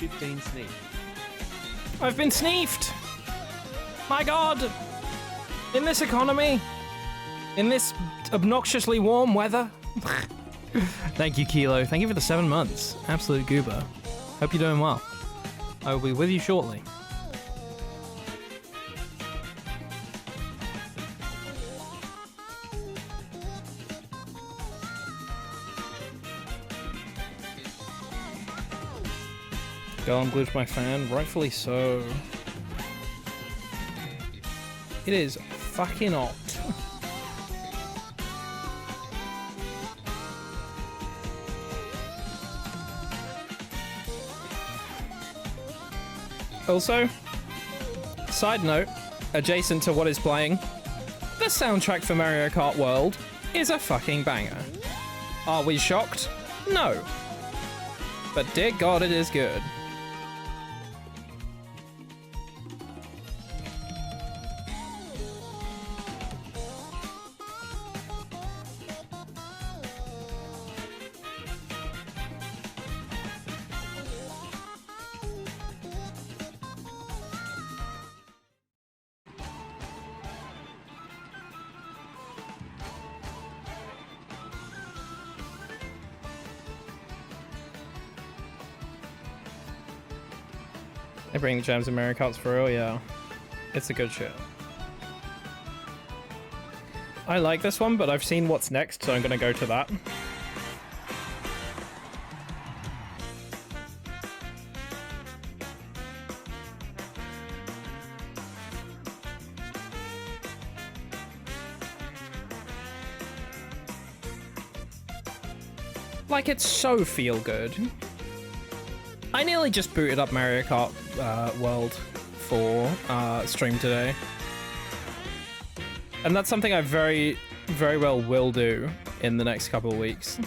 You've been sneaked. I've been sneefed! My god! In this economy? In this obnoxiously warm weather? Thank you, Kilo. Thank you for the 7 months. Absolute goober. Hope you're doing well. I will be with you shortly. Girl, I'm glued to my fan. Rightfully so. It is fucking hot. Also, side note, adjacent to what is playing, the soundtrack for Mario Kart World is a fucking banger. Are we shocked? No. But dear God, it is good. They bring the gems and Mario Karts for real, yeah. It's a good shit. I like this one, but I've seen what's next, so I'm gonna go to that. Like, it's so feel good. I nearly just booted up Mario Kart World for stream today. And that's something I very, very well will do in the next couple of weeks.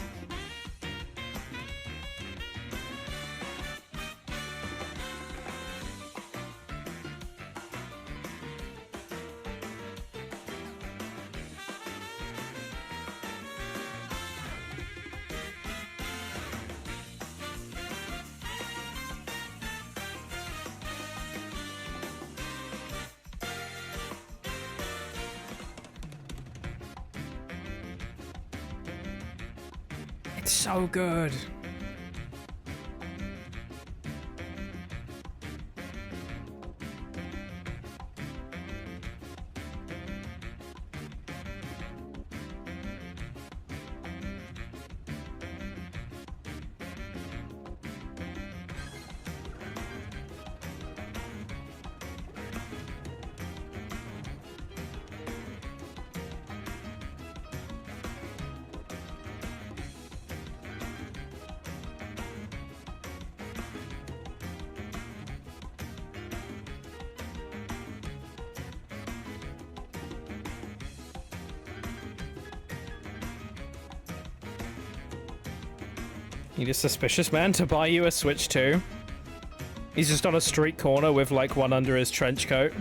It's so good. Need a suspicious man to buy you a Switch too. He's just on a street corner with like one under his trench coat.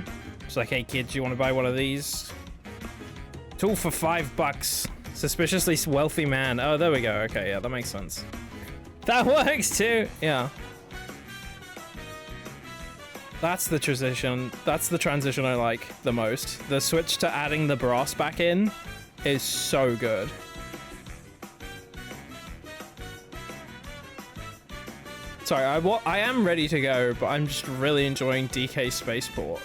It's like, hey kid, do you want to buy one of these? It's all for $5. Suspiciously wealthy man. Oh, there we go. Okay, yeah, that makes sense. That works too. Yeah. That's the transition. That's the transition I like the most. The switch to adding the brass back in is so good. Sorry, I am ready to go, but I'm just really enjoying DK Spaceport.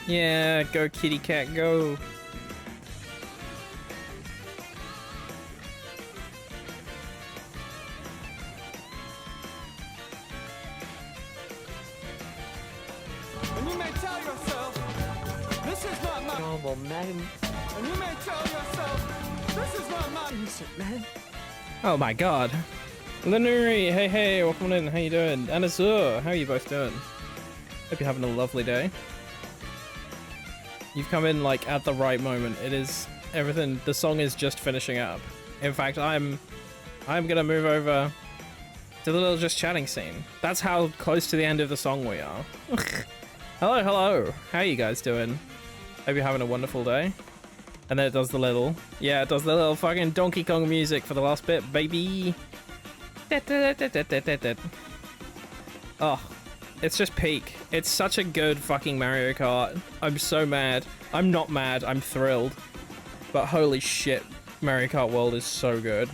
Yeah, go kitty cat, go. And you may tell yourself, this is not my normal man. And you may tell yourself, this is not my music, man. Oh my god. Lenuri, hey, welcome in, how you doing? And Azur, how are you both doing? Hope you're having a lovely day. You've come in like at the right moment. It is Everything, the song is just finishing up. In fact, I'm gonna move over to the little just chatting scene. That's how close to the end of the song we are. Hello, hello. How are you guys doing? Hope you're having a wonderful day. And then it does the little, yeah, it does the little fucking Donkey Kong music for the last bit, baby. Oh, it's just peak. It's such a good fucking Mario Kart. I'm so mad. I'm not mad, I'm thrilled. But holy shit, Mario Kart World is so good.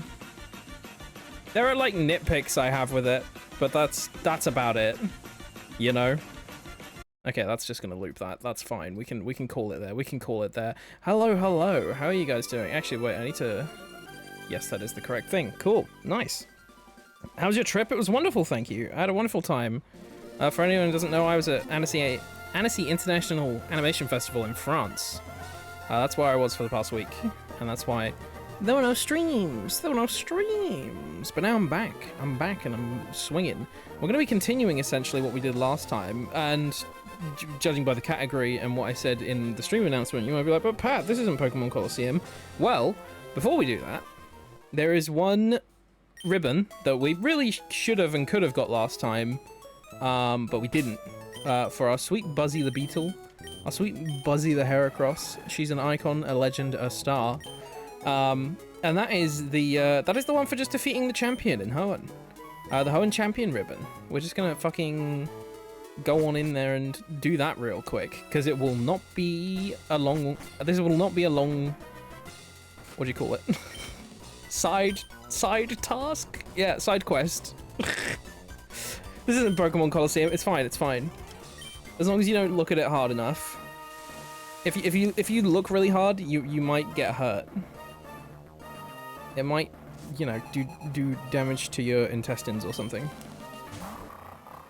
There are like nitpicks I have with it, but that's about it. You know? Okay, that's just gonna loop that. That's fine. We can call it there. We can call it there. Hello, hello. How are you guys doing? Actually, wait, I need to... Yes, that is the correct thing. Cool. Nice. How was your trip? It was wonderful, thank you. I had a wonderful time. For anyone who doesn't know, I was at Annecy International Animation Festival in France. That's where I was for the past week. And that's why there were no streams. There were no streams. But now I'm back. I'm back and I'm swinging. We're going to be continuing essentially what we did last time. And judging by the category and what I said in the stream announcement, you might be like, but Pat, this isn't Pokemon Colosseum. Well, before we do that, there is one ribbon that we really should have and could have got last time, but we didn't. For our sweet Buzzy the Beetle, our sweet Buzzy the Heracross. She's an icon, a legend, a star. And that is the one for just defeating the champion in Hoenn. The Hoenn champion ribbon. We're just gonna fucking go on in there and do that real quick, because it will not be a long... This will not be a long... What do you call it? Side task? Yeah, side quest. This isn't Pokemon Colosseum. It's fine, it's fine. As long as you don't look at it hard enough. If you look really hard, you might get hurt. It might, you know, do damage to your intestines or something.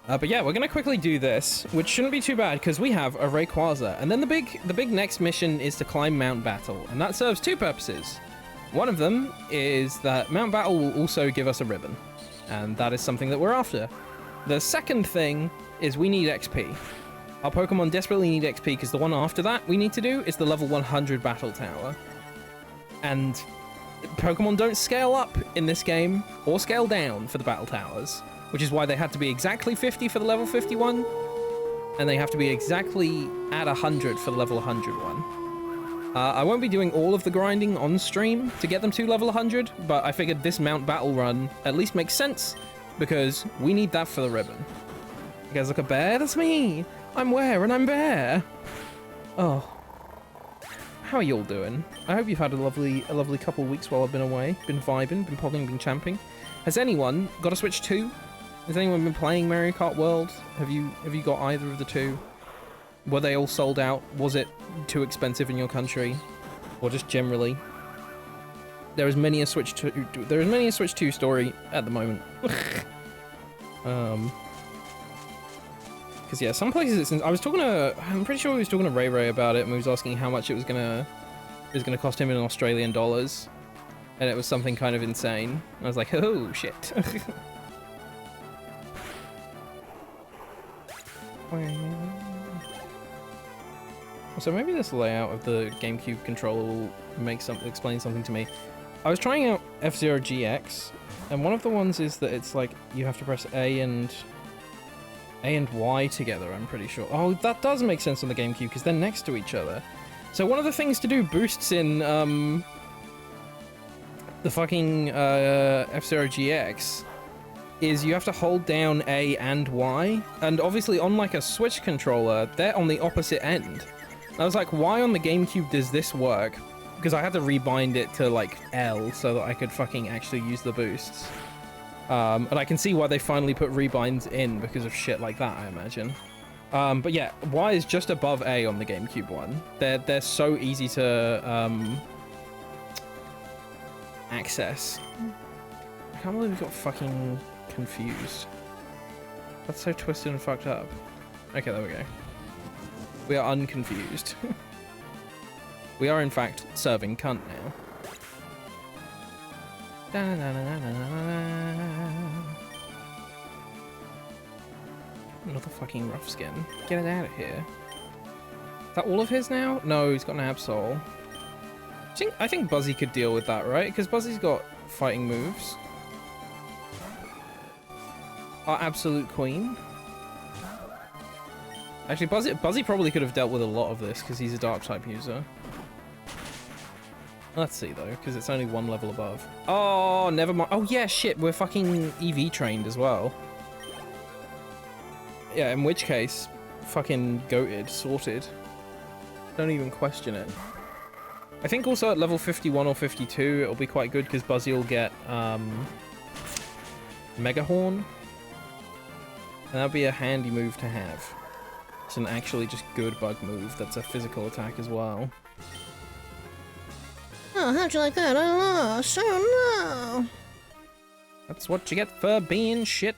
But yeah, we're gonna quickly do this, which shouldn't be too bad because we have a Rayquaza, and then the big next mission is to climb Mount Battle, and that serves two purposes. One of them is that Mount Battle will also give us a ribbon, and that is something that we're after. The second thing is we need XP. Our Pokemon desperately need XP because the one after that we need to do is the level 100 Battle Tower. And Pokemon don't scale up in this game, or scale down for the Battle Towers, which is why they had to be exactly 50 for the level 51, and they have to be exactly at 100 for the level 100 one. I won't be doing all of the grinding on stream to get them to level 100, but I figured this Mount Battle run at least makes sense, because we need that for the ribbon. You guys look a bear? That's me! I'm Where, and I'm Bear! Oh. How are you all doing? I hope you've had a lovely couple of weeks while I've been away. Been vibing, been podding, been champing. Has anyone got a Switch 2? Has anyone been playing Mario Kart World? Have you got either of the two? Were they all sold out? Was it too expensive in your country? Or just generally? There is many a Switch 2 story at the moment. Because yeah, some places it's... I'm pretty sure he was talking to Ray Ray about it, and he was asking how much it was gonna cost him in Australian dollars. And it was something kind of insane. And I was like, oh shit. So maybe this layout of the GameCube controller will explain something to me. I was trying out F-Zero GX, and one of the ones is that it's like you have to press A and Y together, I'm pretty sure. Oh, that does make sense on the GameCube because they're next to each other. So one of the things to do boosts in the fucking F-Zero GX is you have to hold down A and Y, and obviously on like a Switch controller, they're on the opposite end. I was like, why on the GameCube does this work? Because I had to rebind it to like L so that I could fucking actually use the boosts. And I can see why they finally put rebinds in because of shit like that, I imagine. But yeah, Y is just above A on the GameCube one. They're so easy to access. I can't believe we got fucking confused. That's so twisted and fucked up. Okay, there we go. We are unconfused. We are in fact serving cunt now. Another fucking rough skin. Get it out of here. Is that all of his now? No, he's got an Absol. I think Buzzy could deal with that, right? Because Buzzy's got fighting moves. Our absolute queen. Actually, Buzzy probably could have dealt with a lot of this because he's a dark type user. Let's see though, because it's only one level above. Oh, never mind. Oh yeah, shit, we're fucking EV trained as well. Yeah, in which case, fucking goated, sorted. Don't even question it. I think also at level 51 or 52, it'll be quite good because Buzzy will get Mega Horn. And that'll be a handy move to have. It's an actually just good bug move that's a physical attack as well. Oh, how'd you like that? Oh, so no. That's what you get for being shit.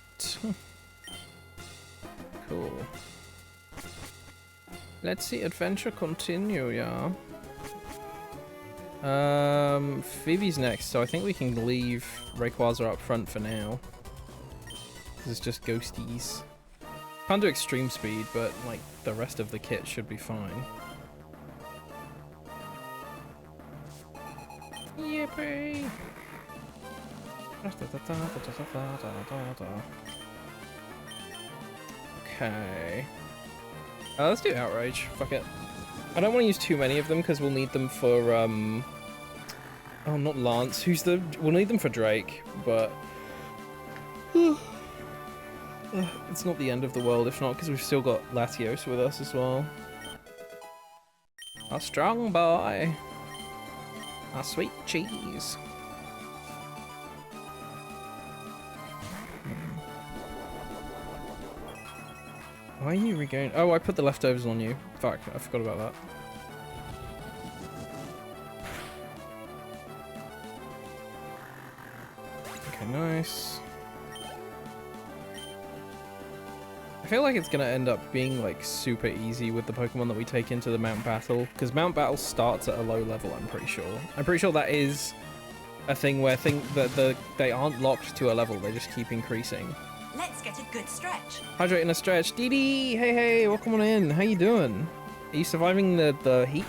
Cool. Let's see adventure continue, yeah. Phoebe's next, so I think we can leave Rayquaza up front for now. It's just ghosties. Can't do extreme speed, but like the rest of the kit should be fine. Yippee! Okay. Let's do Outrage. Fuck it. I don't want to use too many of them because we'll need them for oh, not Lance. We'll need them for Drake, but it's not the end of the world if not, because we've still got Latios with us as well. Our strong boy. Our sweet cheese. Why are you regaining? Oh, I put the leftovers on you. Fuck, I forgot about that. Okay, nice. I feel like it's gonna end up being like super easy with the Pokemon that we take into the Mount Battle, because Mount Battle starts at a low level, I'm pretty sure. I'm pretty sure that is a thing where they aren't locked to a level, they just keep increasing. Let's get a good stretch. Hydrate in a stretch. Dee Dee! Hey, welcome on in. How you doing? Are you surviving the heat?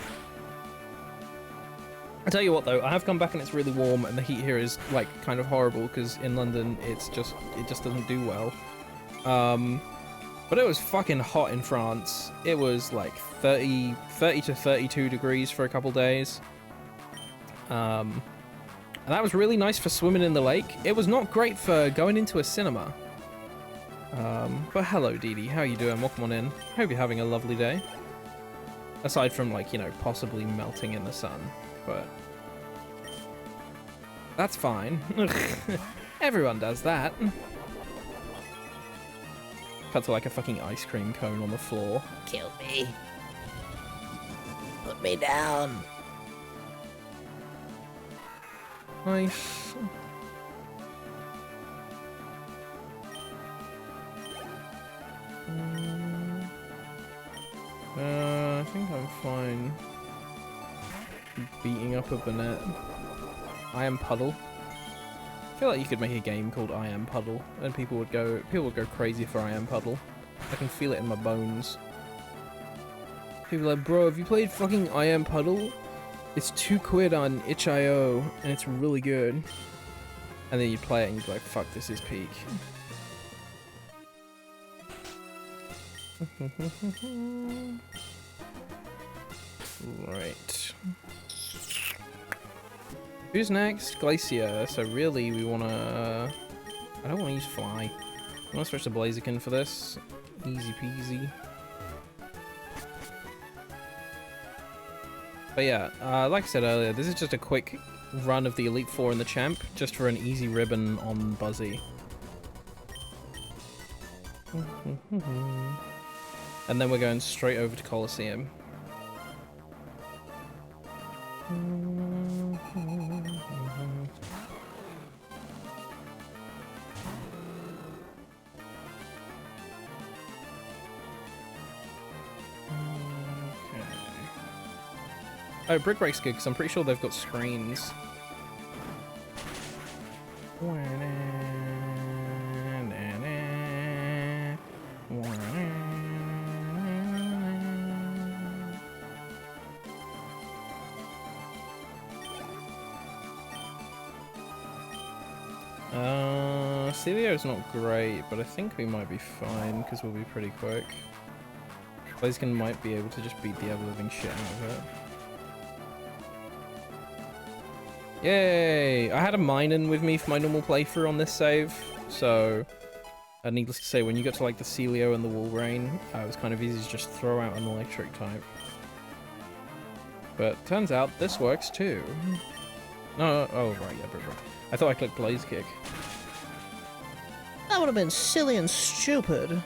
I tell you what though, I have come back and it's really warm and the heat here is like kind of horrible because in London it just doesn't do well. But it was fucking hot in France. It was like 30 to 32 degrees for a couple days. And that was really nice for swimming in the lake. It was not great for going into a cinema. But hello Dee Dee, how you doing? Welcome on in. Hope you're having a lovely day. Aside from like, you know, possibly melting in the sun, but that's fine. Everyone does that. Cut to like a fucking ice cream cone on the floor. Kill me. Put me down. Nice. I think I'm fine. Beating up a Banette. I Am Puddle. I feel like you could make a game called I Am Puddle, and people would go crazy for I Am Puddle. I can feel it in my bones. People are like, bro, have you played fucking I Am Puddle? It's £2 on itch.io, and it's really good. And then you play it and you'd be like, fuck, this is peak. Right. Who's next? Glacier. So really, we wanna... I don't want to use Fly. I want to switch to Blaziken for this. Easy peasy. But yeah, like I said earlier, this is just a quick run of the Elite Four and the Champ, just for an easy ribbon on Buzzy. And then we're going straight over to Colosseum. Oh, Brick Break's good, because I'm pretty sure they've got screens. Celio's not great, but I think we might be fine because we'll be pretty quick. Blaziken might be able to just beat the ever-living shit out of it. Yay! I had a Minun with me for my normal playthrough on this save, so needless to say, when you get to like the Celio and the Wolverine, it was kind of easy to just throw out an electric type. But turns out this works too. No, oh right, yeah, right. I thought I clicked Blaze Kick. That would have been silly and stupid.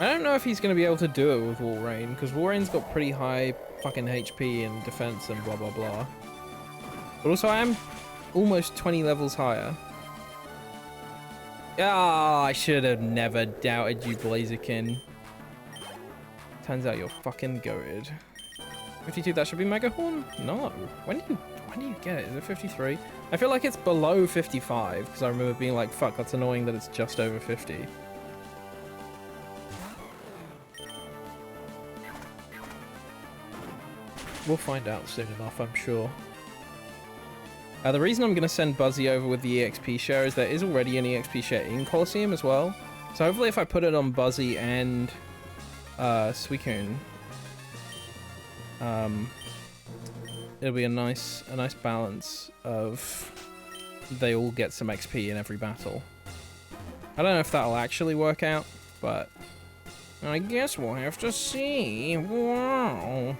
I don't know if he's going to be able to do it with Wolverine, because Wolverine's got pretty high fucking HP and defense and blah blah blah. But also I am almost 20 levels higher. Ah, I should have never doubted you, Blaziken. Turns out you're fucking goated. 52, that should be Mega Horn? No. When do you get it? Is it 53? I feel like it's below 55, because I remember being like, fuck, that's annoying that it's just over 50. We'll find out soon enough, I'm sure. The reason I'm going to send Buzzy over with the EXP share is there is already an EXP share in Colosseum as well. So hopefully if I put it on Buzzy and Suicune, it'll be a nice balance of they all get some XP in every battle. I don't know if that'll actually work out, but I guess we'll have to see. Wow.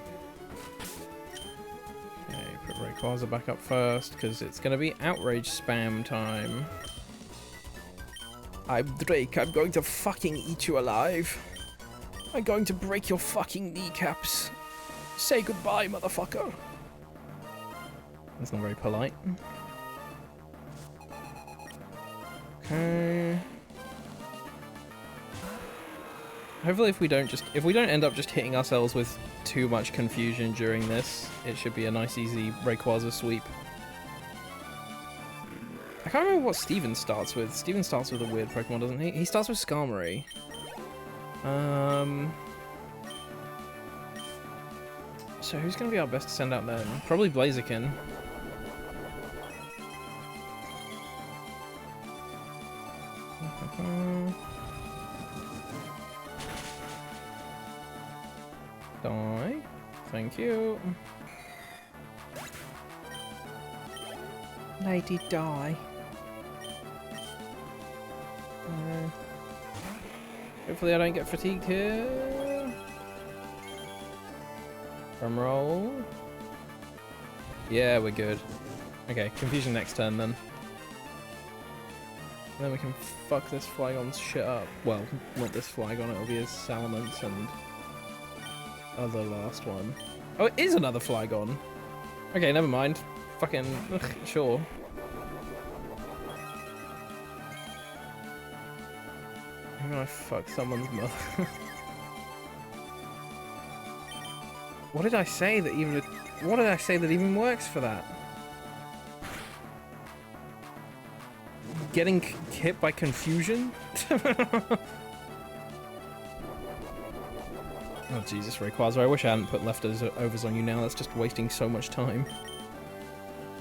Okay, put Rayquaza back up first, because it's going to be outrage spam time. I'm Drake, I'm going to fucking eat you alive. I'm going to break your fucking kneecaps. Say goodbye, motherfucker. That's not very polite. Okay. Hopefully if we don't end up just hitting ourselves with too much confusion during this, it should be a nice easy Rayquaza sweep. I can't remember what Steven starts with. Steven starts with a weird Pokemon, doesn't he? He starts with Skarmory. So who's going to be our best to send out then? Probably Blaziken. Die. Thank you. Lady, die. Hopefully I don't get fatigued here. Drum roll. Yeah, we're good. Okay, confusion next turn then. And then we can fuck this Flygon's shit up. Well, not this Flygon, it'll be his Salamence and other last one. Oh, it is another Flygon. Okay, never mind. Fucking, sure. I'm gonna fuck someone's mother. What did I say that even works for that? Getting hit by confusion? Oh Jesus, Rayquaza, I wish I hadn't put leftovers on you now, that's just wasting so much time.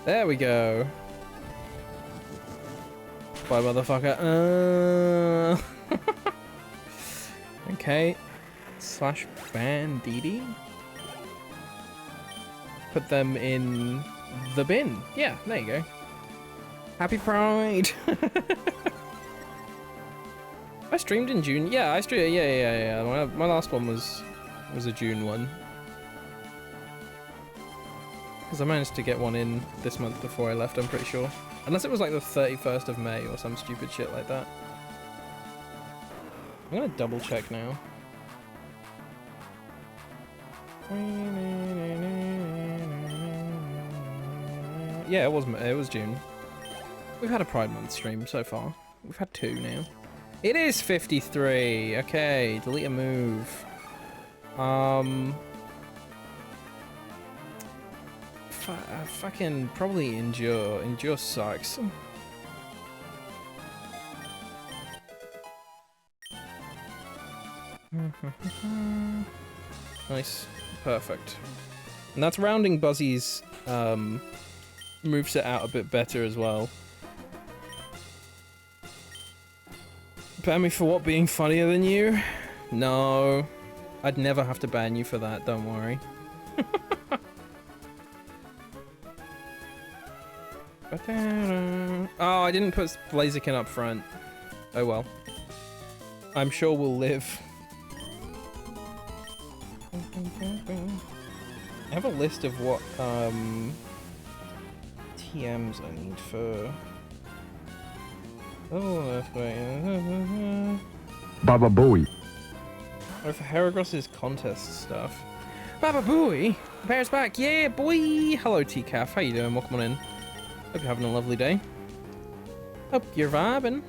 There we go. Bye, motherfucker. Okay. Slash Banditti. Put them in the bin. Yeah, there you go. Happy Pride! I streamed in June. Yeah, I streamed. Yeah. My last one was a June one. Because I managed to get one in this month before I left, I'm pretty sure. Unless it was like the 31st of May or some stupid shit like that. I'm gonna double check now. Yeah, it was June. We've had a Pride Month stream so far. We've had 2 now. It is 53. Okay, delete a move. Fucking probably Endure. Endure sucks. Nice. Perfect. And that's rounding Buzzy's moveset out a bit better as well. Ban me for what? Being funnier than you? No. I'd never have to ban you for that, don't worry. Oh, I didn't put Blaziken up front. Oh well. I'm sure we'll live. I have a list of what TMs I need for... Oh, that's right. Baba Booey. Oh, for Heragros' contest stuff. Baba Booey! Bear's back! Yeah, boy! Hello, TCAF. How you doing? Welcome on in. Hope you're having a lovely day. Hope you're vibing.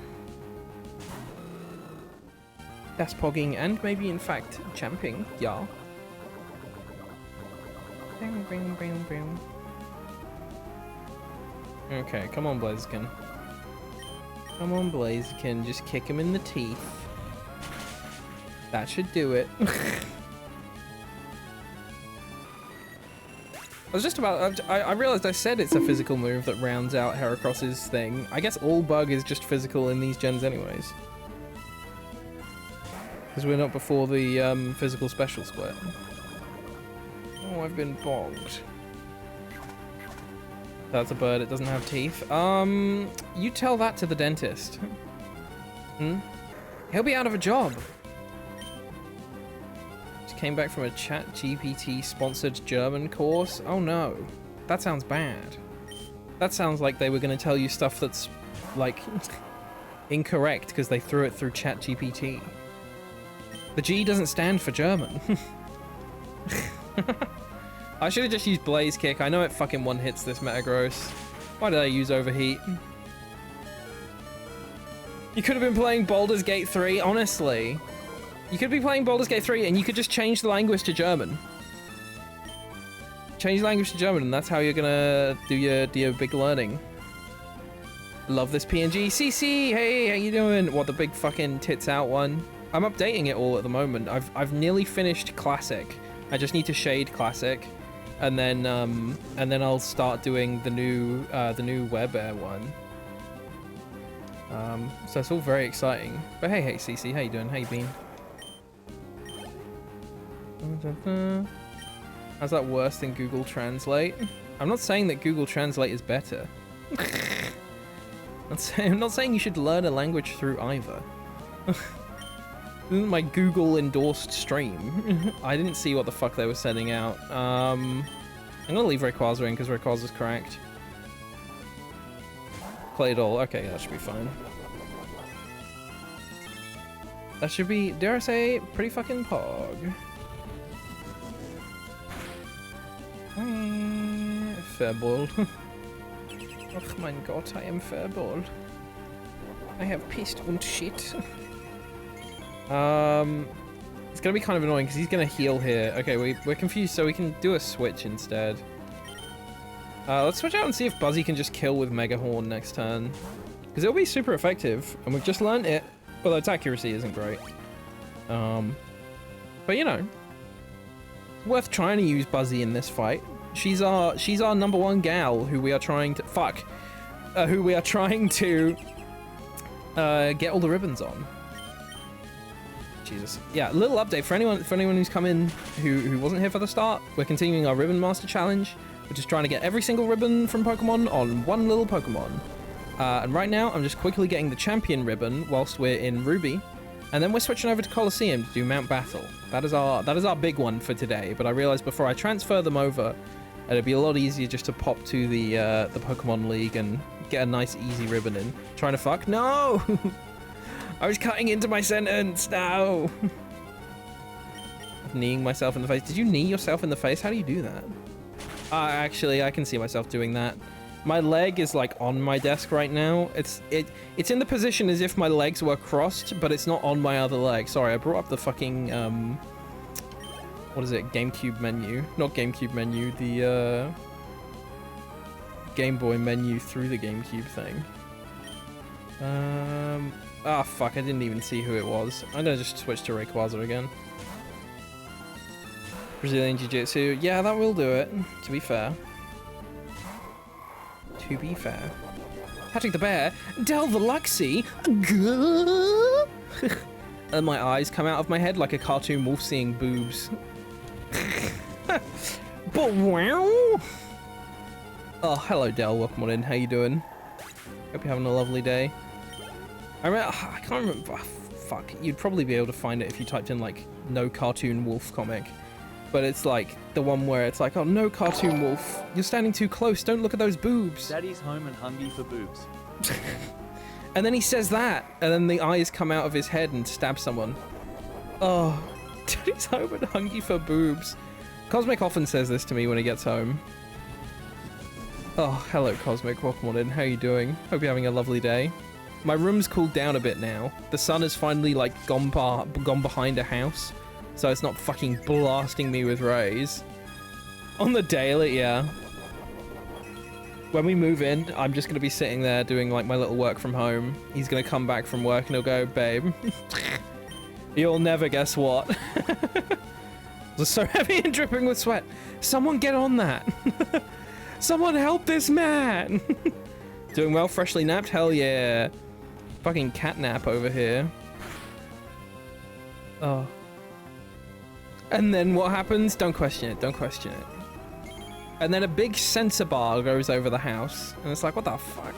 That's pogging and maybe, in fact, champing. Yeah. Okay, come on, Blaziken. Come on, Blaziken. Just kick him in the teeth. That should do it. I was just about... I realized I said it's a physical move that rounds out Heracross's thing. I guess all bug is just physical in these gens anyways. Because we're not before the physical special split. Oh, I've been bogged. That's a bird, it doesn't have teeth. You tell that to the dentist. Hmm? He'll be out of a job. Just came back from a ChatGPT sponsored German course. Oh no. That sounds bad. That sounds like they were going to tell you stuff that's, like, incorrect because they threw it through ChatGPT. The G doesn't stand for German. I should have just used Blaze Kick. I know it fucking one-hits this Metagross. Why did I use Overheat? You could have been playing Baldur's Gate 3, honestly. You could be playing Baldur's Gate 3 and you could just change the language to German. Change the language to German and that's how you're gonna do your big learning. Love this PNG. CC, hey, how you doing? What, the big fucking tits out one? I'm updating it all at the moment. I've nearly finished Classic. I just need to shade Classic. And then I'll start doing the new WebAir one. So it's all very exciting. But hey, CC, how you doing? How you been? How's that worse than Google Translate? I'm not saying that Google Translate is better. I'm not saying you should learn a language through either. This isn't my Google endorsed stream. I didn't see what the fuck they were sending out. I'm gonna leave Rayquaza in because Rayquaza's cracked. Claydol, okay, that should be fine. That should be, dare I say, pretty fucking pog. Fairball. Oh mein Gott, I am Fairball. I have pissed und shit. It's gonna be kind of annoying because he's gonna heal here. Okay, we're confused, so we can do a switch instead. Let's switch out and see if Buzzy can just kill with Mega Horn next turn. Because it'll be super effective, and we've just learned it, although its accuracy isn't great. But you know, worth trying to use Buzzy in this fight. She's our #1 gal who we are trying to get all the ribbons on. Jesus. Yeah, a little update for anyone who's come in who wasn't here for the start. We're continuing our Ribbon Master Challenge. We're just trying to get every single ribbon from Pokemon on one little Pokemon. And right now, I'm just quickly getting the Champion ribbon whilst we're in Ruby. And then we're switching over to Colosseum to do Mount Battle. That is our big one for today. But I realized before I transfer them over, it'd be a lot easier just to pop to the Pokemon League and get a nice easy ribbon in. Trying to fuck? No! I was cutting into my sentence now. Kneeing myself in the face. Did you knee yourself in the face? How do you do that? Actually, I can see myself doing that. My leg is like on my desk right now. It's in the position as if my legs were crossed, but it's not on my other leg. Sorry, I brought up the fucking what is it? GameCube menu. Not GameCube menu, the Game Boy menu through the GameCube thing. Ah, fuck, I didn't even see who it was. I'm gonna just switch to Rayquaza again. Brazilian Jiu-Jitsu. Yeah, that will do it, to be fair. To be fair. Patrick the Bear. Del the Luxie. And my eyes come out of my head like a cartoon wolf seeing boobs. But wow. Oh, hello Del, welcome on in. How you doing? Hope you're having a lovely day. I can't remember. Oh, fuck, you'd probably be able to find it if you typed in like no cartoon wolf comic. But it's like the one where it's like, oh, no cartoon wolf. You're standing too close. Don't look at those boobs. Daddy's home and hungry for boobs. And then he says that, and then the eyes come out of his head and stab someone. Oh, Daddy's home and hungry for boobs. Cosmic often says this to me when he gets home. Oh, hello Cosmic, welcome on in. How you doing? Hope you're having a lovely day. My room's cooled down a bit now. The sun has finally like gone behind a house, so it's not fucking blasting me with rays. On the daily, yeah. When we move in, I'm just gonna be sitting there doing like my little work from home. He's gonna come back from work and he'll go, babe, you'll never guess what. It's so heavy and dripping with sweat. Someone get on that. Someone help this man. Doing well, freshly napped? Hell yeah. Fucking cat nap over here. Oh. And then what happens? Don't question it, don't question it. And then a big sensor bar goes over the house. And it's like, what the fuck?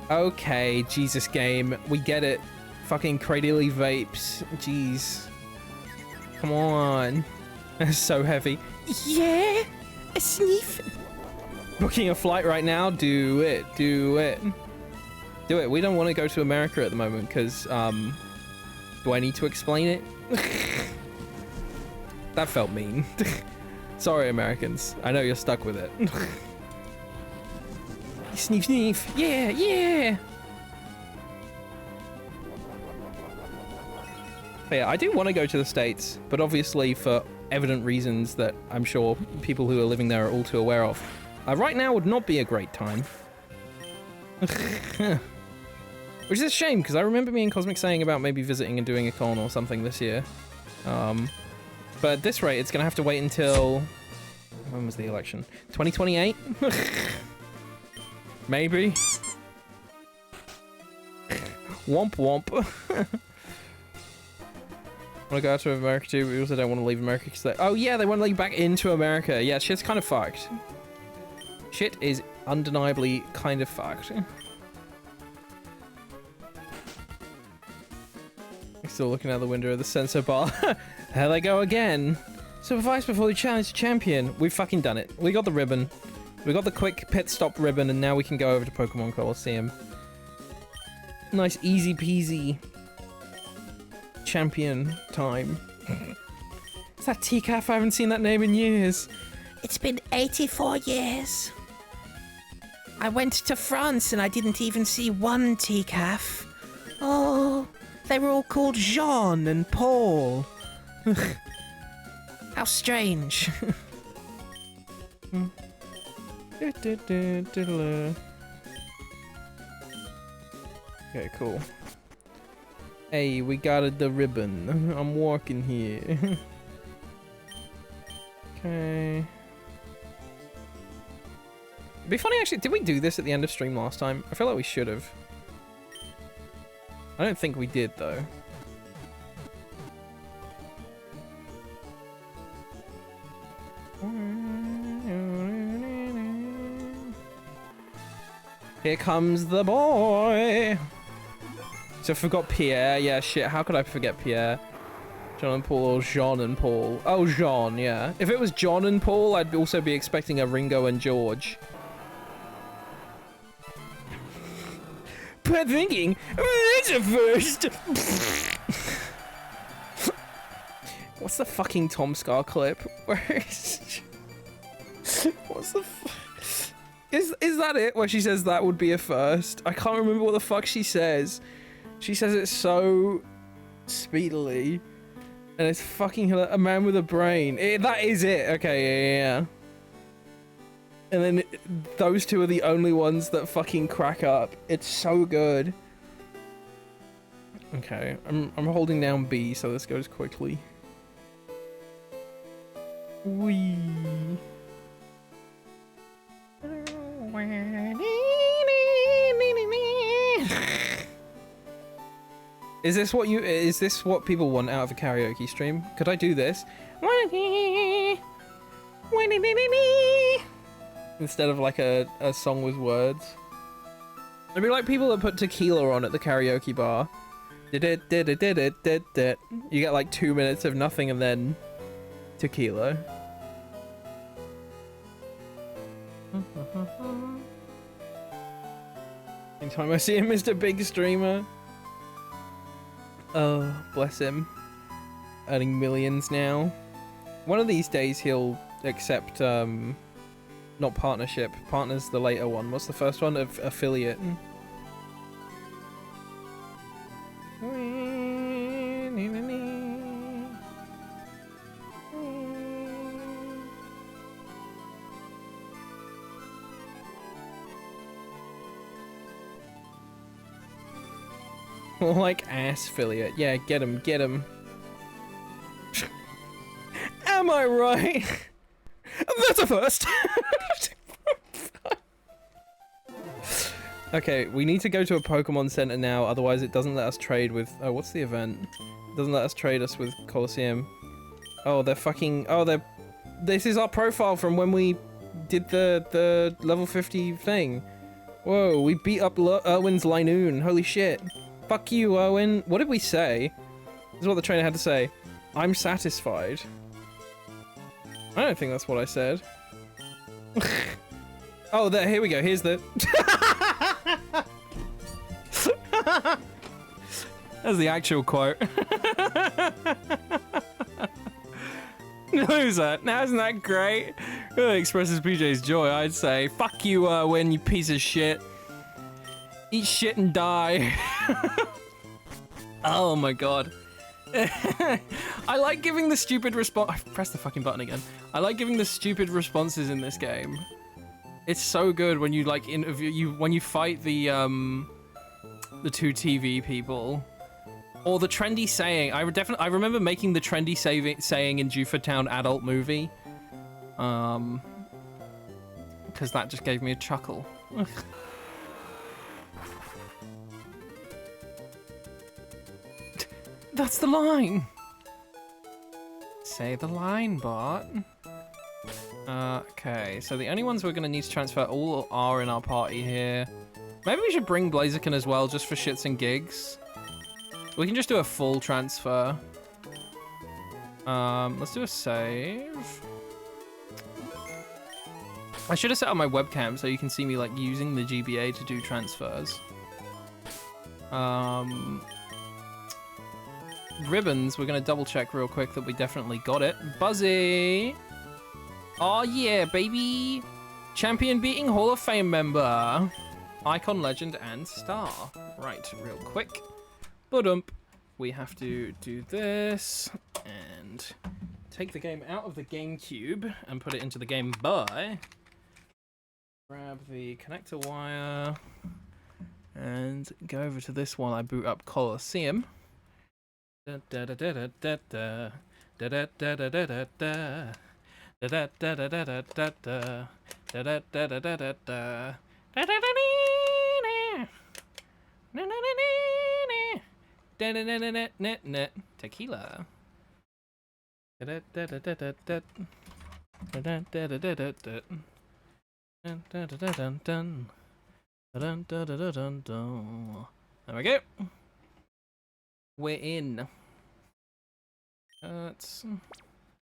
Okay, Jesus game. We get it. Fucking cradily vapes. Jeez. Come on. It's so heavy. Yeah, a sniff. Booking a flight right now? Do it. Do it. Do it. We don't want to go to America at the moment because, do I need to explain it? That felt mean. Sorry, Americans. I know you're stuck with it. Sneef, sneef. Yeah, yeah. But yeah, I do want to go to the States, but obviously for evident reasons that I'm sure people who are living there are all too aware of. Right now would not be a great time. Which is a shame, because I remember me and Cosmic saying about maybe visiting and doing a con or something this year. But at this rate, it's going to have to wait until... When was the election? 2028? Maybe. Womp womp. Want to go out to America too, but we also don't want to leave America because they... Oh yeah, they want to leave back into America. Yeah, shit's kind of fucked. Shit is undeniably kind of fucked. Still looking out the window of the sensor bar. There they go again. Supervise before we challenge the champion. We've fucking done it. We got the ribbon. We got the quick pit stop ribbon, and now we can go over to Pokemon Coliseum. Nice easy peasy champion time. Is that TCAF? I haven't seen that name in years. It's been 84 years. I went to France and I didn't even see one TCAF. Oh, they were all called Jean and Paul. How strange. Okay, cool. Hey, we got the ribbon. I'm walking here. Okay. It'd be funny actually, did we do this at the end of stream last time? I feel like we should have. I don't think we did though. Here comes the boy. So I forgot Pierre. Yeah, shit. How could I forget Pierre? John and Paul or Jean and Paul? Oh, Jean, yeah. If it was John and Paul, I'd also be expecting a Ringo and George. But thinking, that's a first. What's the fucking Tom Scar clip? Where is... What's the... Is that it? Where she says that would be a first? I can't remember what the fuck she says. She says it so speedily. And it's fucking a man with a brain. That is it. Okay, yeah. And then those two are the only ones that fucking crack up. It's so good. Okay, I'm holding down B, so this goes quickly. Wee. Is this what people want out of a karaoke stream? Could I do this? Instead of like a song with words. It'd be like people that put tequila on at the karaoke bar. You get like 2 minutes of nothing and then tequila. Anytime I see him, Mr. Big Streamer. Oh, bless him. Earning millions now. One of these days he'll accept, not partnership. Partner's the later one. What's the first one? Affiliate. More like ass affiliate. Yeah, get him, get him. Am I right? That's a first. Okay, we need to go to a Pokemon Center now, otherwise it doesn't let us trade with... Oh, what's the event? It doesn't let us trade us with Colosseum. Oh, they're fucking... Oh, they're... This is our profile from when we did the level 50 thing. Whoa, we beat up Erwin's Linoon. Holy shit. Fuck you, Erwin. What did we say? This is what the trainer had to say. I'm satisfied. I don't think that's what I said. Oh, there, here we go. Here's the... That's the actual quote. Who's that? Now, isn't that great? Really expresses PJ's joy, I'd say. Fuck you, Erwin, you piece of shit. Eat shit and die. Oh my god. I like giving the stupid response. I pressed the fucking button again. I like giving the stupid responses in this game. It's so good when you like when you fight the two TV people, or the trendy saying. I remember making the trendy saying in Duford Town adult movie, because that just gave me a chuckle. That's the line. Say the line, bot. Okay, so the only ones we're gonna need to transfer all are in our party here. Maybe we should bring Blaziken as well, just for shits and gigs. We can just do a full transfer. Let's do a save. I should have set up my webcam so you can see me like using the GBA to do transfers. Ribbons, we're gonna double check real quick that we definitely got it. Buzzy! Oh yeah, baby! Champion beating Hall of Fame member. Icon, legend, and star. Right, real quick. Ba-dump. We have to do this and take the game out of the GameCube and put it into the Game Boy. Grab the connector wire and go over to this while I boot up Colosseum. Tequila. There we go. We're in.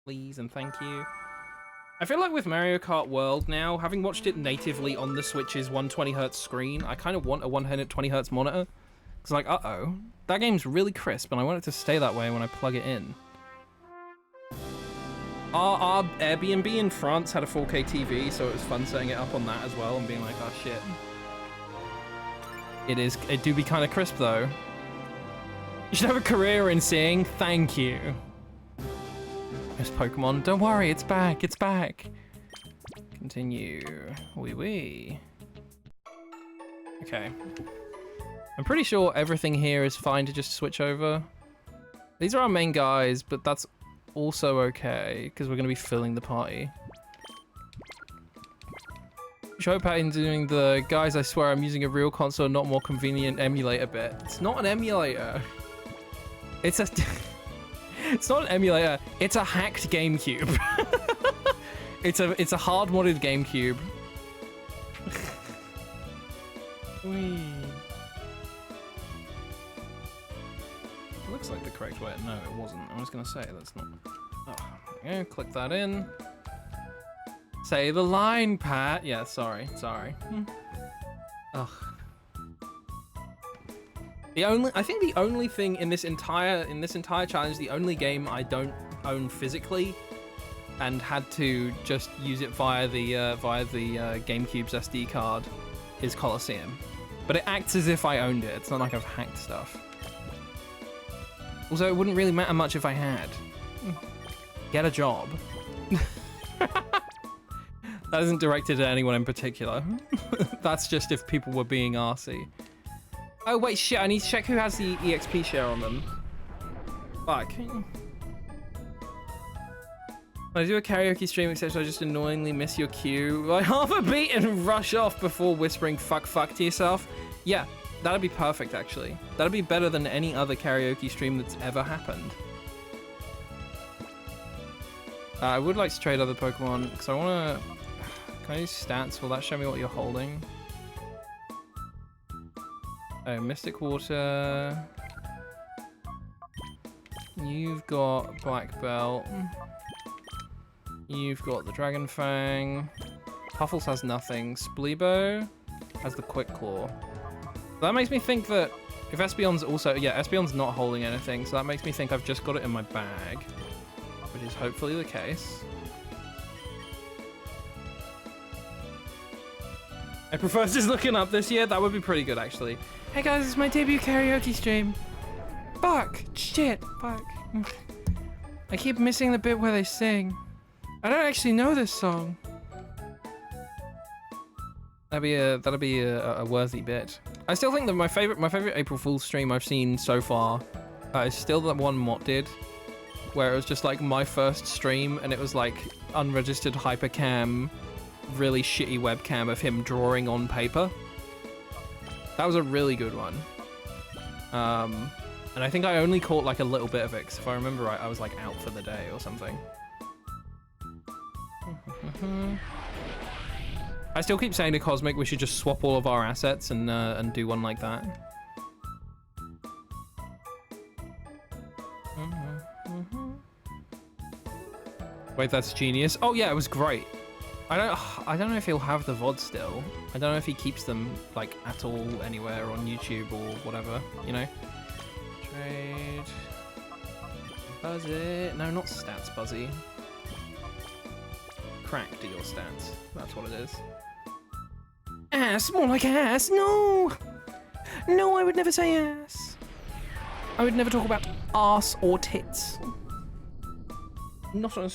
Please and thank you. I feel like with Mario Kart World now, having watched it natively on the Switch's 120Hz screen, I kind of want a 120Hz monitor. It's like, uh-oh, that game's really crisp, and I want it to stay that way when I plug it in. Our Airbnb in France had a 4K TV, so it was fun setting it up on that as well and being like, oh shit. It do be kind of crisp though. You should have a career in saying thank you. There's Pokemon. Don't worry, it's back. It's back. Continue. Wee. Okay. I'm pretty sure everything here is fine to just switch over. These are our main guys, but that's also okay, because we're going to be filling the party. Show Patton doing the, guys, I swear I'm using a real console, not more convenient emulator bit. It's not an emulator. It's a... It's not an emulator, it's a hacked GameCube. It's a hard-modded GameCube. Whee. It looks like the correct way. No, it wasn't. I was gonna say that's not. Oh, yeah, click that in. Say the line, Pat. Yeah, sorry. Ugh. I think the only thing in this entire challenge, the only game I don't own physically, and had to just use it via the GameCube's SD card, is Colosseum. But it acts as if I owned it. It's not like I've hacked stuff. Also, it wouldn't really matter much if I had. Get a job. That isn't directed at anyone in particular. That's just if people were being arsey. Oh wait, shit, I need to check who has the EXP share on them. Fuck. When I do a karaoke stream, except I just annoyingly miss your cue. Like half a beat and rush off before whispering fuck to yourself. Yeah, that'd be perfect actually. That'd be better than any other karaoke stream that's ever happened. I would like to trade other Pokemon, because I want to... Can I use stats? Will that show me what you're holding? Oh, Mystic Water. You've got Black Belt. You've got the Dragon Fang. Puffles has nothing. Splebo has the Quick Claw. That makes me think that if Espeon's also... Yeah, Espeon's not holding anything, so that makes me think I've just got it in my bag. Which is hopefully the case. I prefer just looking up this year. That would be pretty good, actually. Hey guys, it's my debut karaoke stream. Fuck. Shit. Fuck. I keep missing the bit where they sing. I don't actually know this song. That'd be a worthy bit. I still think that my favorite April Fool's stream I've seen so far is still that one Mott did, where it was just like my first stream and it was like unregistered hypercam, really shitty webcam of him drawing on paper. That was a really good one. And I think I only caught like a little bit of it, because if I remember right, I was like out for the day or something. I still keep saying to Cosmic we should just swap all of our assets and do one like that. Wait, that's genius. Oh yeah, it was great. I don't know if he'll have the VOD still. I don't know if he keeps them like at all anywhere on YouTube or whatever, you know? Trade. Buzzy. No, not stats, Buzzy. Crack to your stats. That's what it is. Ass, more like ass. No! No, I would never say ass. I would never talk about arse or tits. Not on a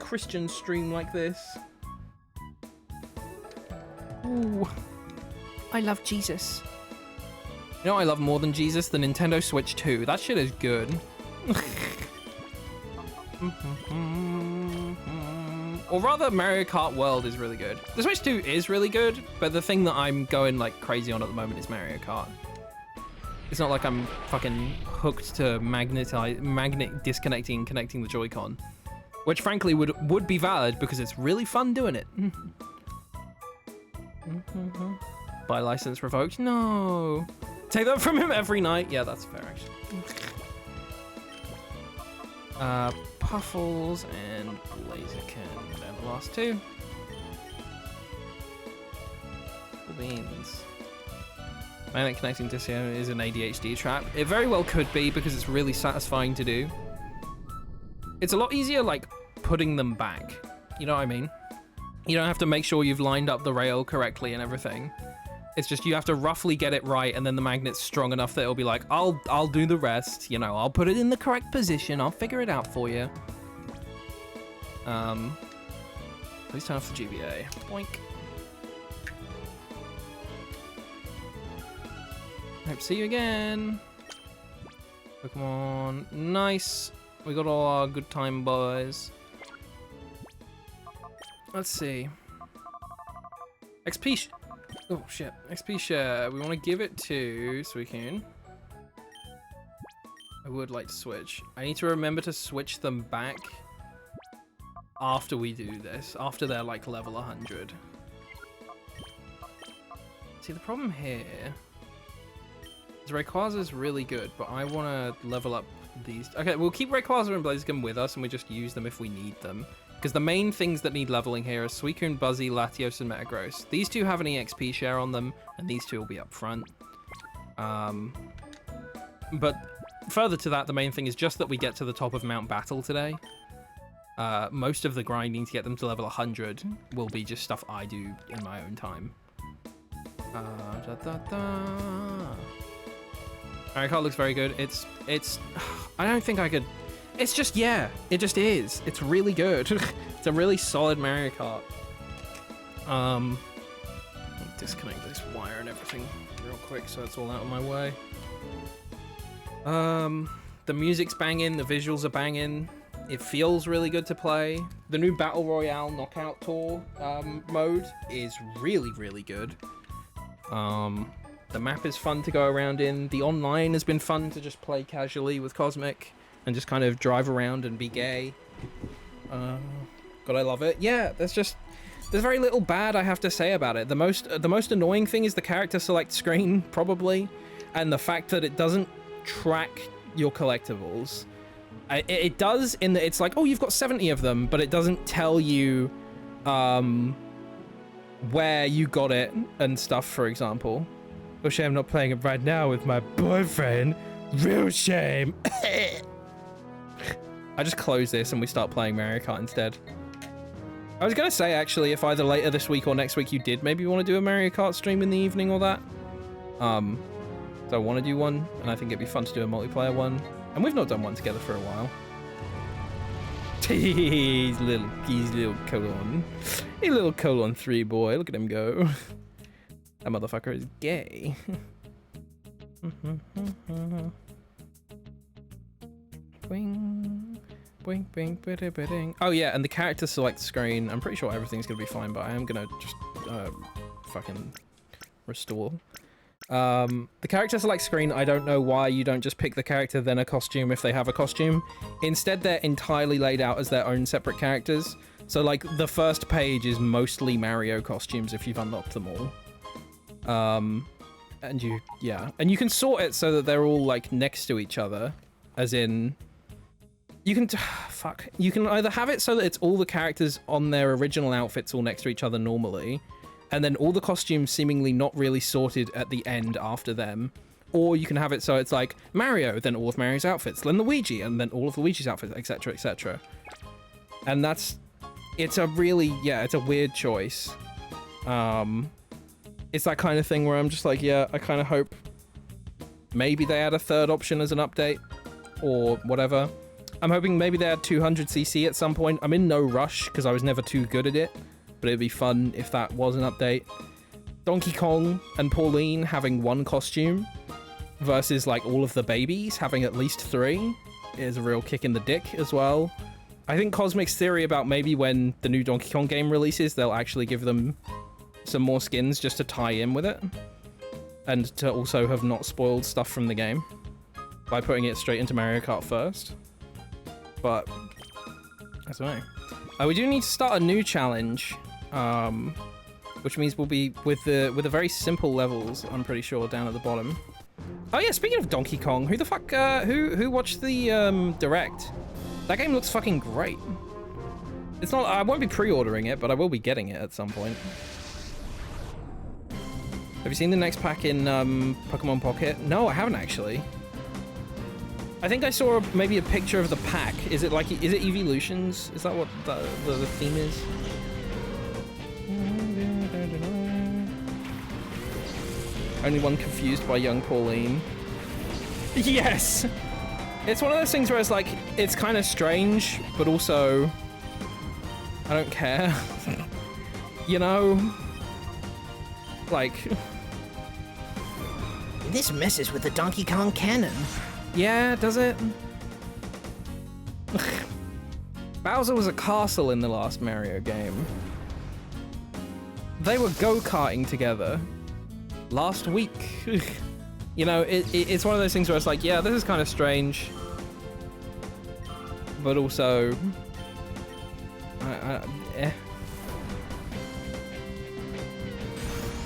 Christian stream like this. Ooh. I love Jesus. You know what I love more than Jesus? The Nintendo Switch 2. That shit is good. Or rather, Mario Kart World is really good. The Switch 2 is really good, but the thing that I'm going like crazy on at the moment is Mario Kart. It's not like I'm fucking hooked to magnet disconnecting and connecting the Joy-Con. Which frankly would be valid because it's really fun doing it. Buy license revoked? No. Take that from him every night? Yeah, that's fair actually. Puffles and Blaziken. They're the last two. Cool beans. Magnet connecting to Disco is an ADHD trap. It very well could be because it's really satisfying to do. It's a lot easier like putting them back. You know what I mean? You don't have to make sure you've lined up the rail correctly and everything. It's just you have to roughly get it right, and then the magnet's strong enough that it'll be like, I'll do the rest. You know, I'll put it in the correct position. I'll figure it out for you. Please turn off the GBA. Boink. Hope to see you again. Pokemon. Nice. We got all our good time boys. Let's see. XP. Oh shit. XP share. We want to give it to Suicune. I would like to switch. I need to remember to switch them back after we do this. After they're like level 100. See, the problem here is Rayquaza's really good, but I want to level up these. Okay, we'll keep Rayquaza and Blaziken with us, and we just use them if we need them. Because the main things that need leveling here are Suicune, Buzzy, Latios, and Metagross. These two have an EXP share on them, and these two will be up front. But further to that, the main thing is just that we get to the top of Mount Battle today. Most of the grinding to get them to level 100 will be just stuff I do in my own time. Mario Kart looks very good. It's I don't think I could. It's just, yeah, it just is. It's really good. It's a really solid Mario Kart. I'll disconnect this wire and everything real quick so it's all out of my way. The music's banging, the visuals are banging. It feels really good to play. The new Battle Royale Knockout Tour mode is really, really good. The map is fun to go around in. The online has been fun to just play casually with Cosmic and just kind of drive around and be gay. God, I love it. Yeah, there's very little bad I have to say about it. The most annoying thing is the character select screen, probably, and the fact that it doesn't track your collectibles. It does in that it's like, oh, you've got 70 of them, but it doesn't tell you where you got it and stuff, for example. Oh, shame I'm not playing it right now with my boyfriend. Real shame. I just close this and we start playing Mario Kart instead. I was gonna say, actually, if either later this week or next week you did maybe want to do a Mario Kart stream in the evening or that. So I want to do one, and I think it'd be fun to do a multiplayer one. And we've not done one together for a while. He's little colon. He's little colon 3 boy. Look at him go. That motherfucker is gay. Bing, bing, bing, bing, bing. Oh yeah, and the character select screen. I'm pretty sure everything's gonna be fine, but I am gonna just fucking restore. The character select screen, I don't know why you don't just pick the character then a costume if they have a costume. Instead, they're entirely laid out as their own separate characters. So like the first page is mostly Mario costumes if you've unlocked them all. And you can sort it so that they're all like next to each other, as in you can you can either have it so that it's all the characters on their original outfits all next to each other normally, and then all the costumes seemingly not really sorted at the end after them. Or you can have it so it's like Mario, then all of Mario's outfits, then Luigi, and then all of Luigi's outfits, etc, etc. And it's a really, it's a weird choice. It's that kind of thing where I'm just like, yeah, I kind of hope maybe they add a third option as an update, or whatever. I'm hoping maybe they add 200cc at some point. I'm in no rush, because I was never too good at it. But it'd be fun if that was an update. Donkey Kong and Pauline having one costume versus like all of the babies having at least 3 is a real kick in the dick as well. I think Cosmic's theory about maybe when the new Donkey Kong game releases, they'll actually give them some more skins just to tie in with it. And to also have not spoiled stuff from the game by putting it straight into Mario Kart first. But I don't know. We do need to start a new challenge, which means we'll be with the very simple levels. I'm pretty sure down at the bottom. Oh yeah, speaking of Donkey Kong, who the fuck who watched the direct? That game looks fucking great. It's not. I won't be pre-ordering it, but I will be getting it at some point. Have you seen the next pack in Pokemon Pocket? No, I haven't actually. I think I saw maybe a picture of the pack. Is it Evolutions? Is that what the theme is? Only one confused by young Pauline. Yes! It's one of those things where it's like, it's kind of strange, but also, I don't care. You know? Like... This messes with the Donkey Kong canon. Yeah, does it? Bowser was a castle in the last Mario game. They were go-karting together last week. You know, it's one of those things where it's like, yeah, this is kind of strange, but also,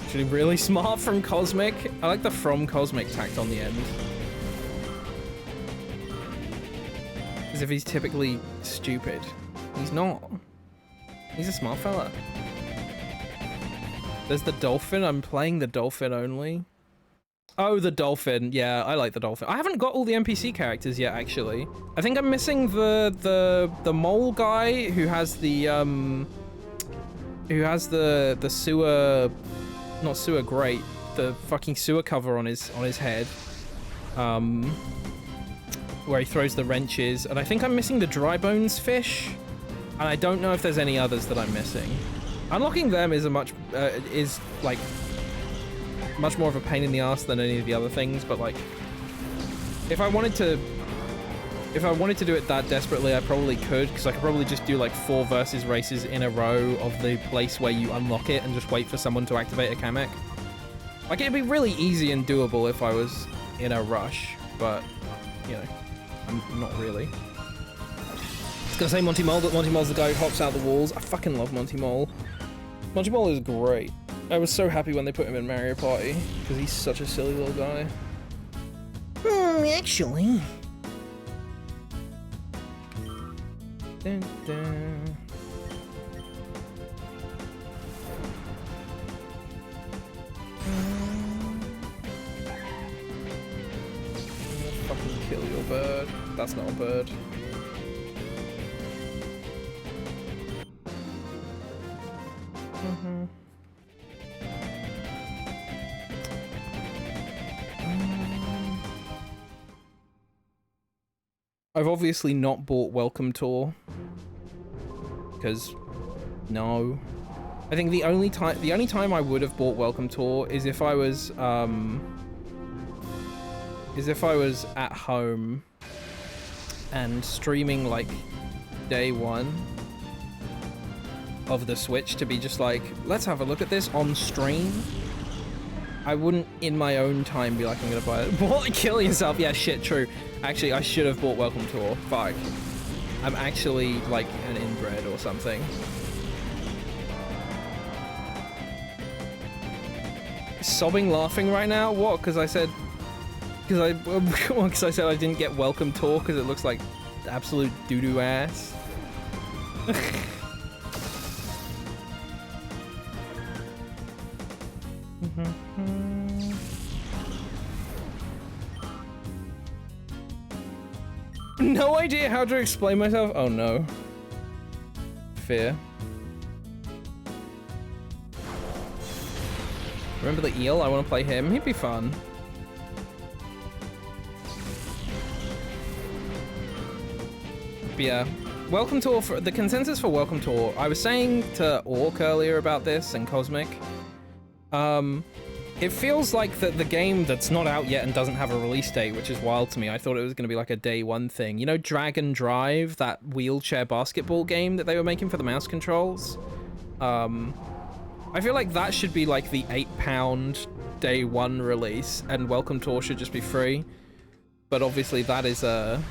Actually, really smart from Cosmic. I like the from Cosmic tacked on the end. As if he's typically stupid. He's not. He's a smart fella. There's the dolphin. I'm playing the dolphin only. Oh, the dolphin. Yeah, I like the dolphin. I haven't got all the NPC characters yet, actually. I think I'm missing the mole guy who has the sewer, not sewer grate, the fucking sewer cover on his head. Where he throws the wrenches, and I think I'm missing the dry bones fish, and I don't know if there's any others that I'm missing. Unlocking them is much more of a pain in the ass than any of the other things, but like, if I wanted to do it that desperately, I probably could, because I could probably just do like 4 versus races in a row of the place where you unlock it and just wait for someone to activate a Kamek. Like, it'd be really easy and doable if I was in a rush, but, you know, I'm not really. I was gonna say Monty Mole, but Monty Mole's the guy who hops out the walls. I fucking love Monty Mole. Monty Mole is great. I was so happy when they put him in Mario Party, because he's such a silly little guy. Actually. Dun, dun. Fucking kill your bird. That's not a bird. I've obviously not bought Welcome Tour, because no. I think the only time I would have bought Welcome Tour is if I was at home and streaming like day 1 of the Switch to be just like, let's have a look at this on stream. I wouldn't in my own time be like, I'm gonna buy it. What? Kill yourself? Yeah, shit, true. Actually, I should have bought Welcome Tour. Fuck. I'm actually like an inbred or something. Sobbing laughing right now? What? Because I said I didn't get Welcome Tour because it looks like absolute doo-doo ass. No idea how to explain myself. Oh no. Fear. Remember the eel? I want to play him. He'd be fun. But yeah, Welcome Tour, for the consensus for Welcome Tour. I was saying to Orc earlier about this and Cosmic. It feels like the game that's not out yet and doesn't have a release date, which is wild to me. I thought it was going to be like a day 1 thing. You know Dragon Drive, that wheelchair basketball game that they were making for the mouse controls? I feel like that should be like the £8 day 1 release, and Welcome Tour should just be free. But obviously that is a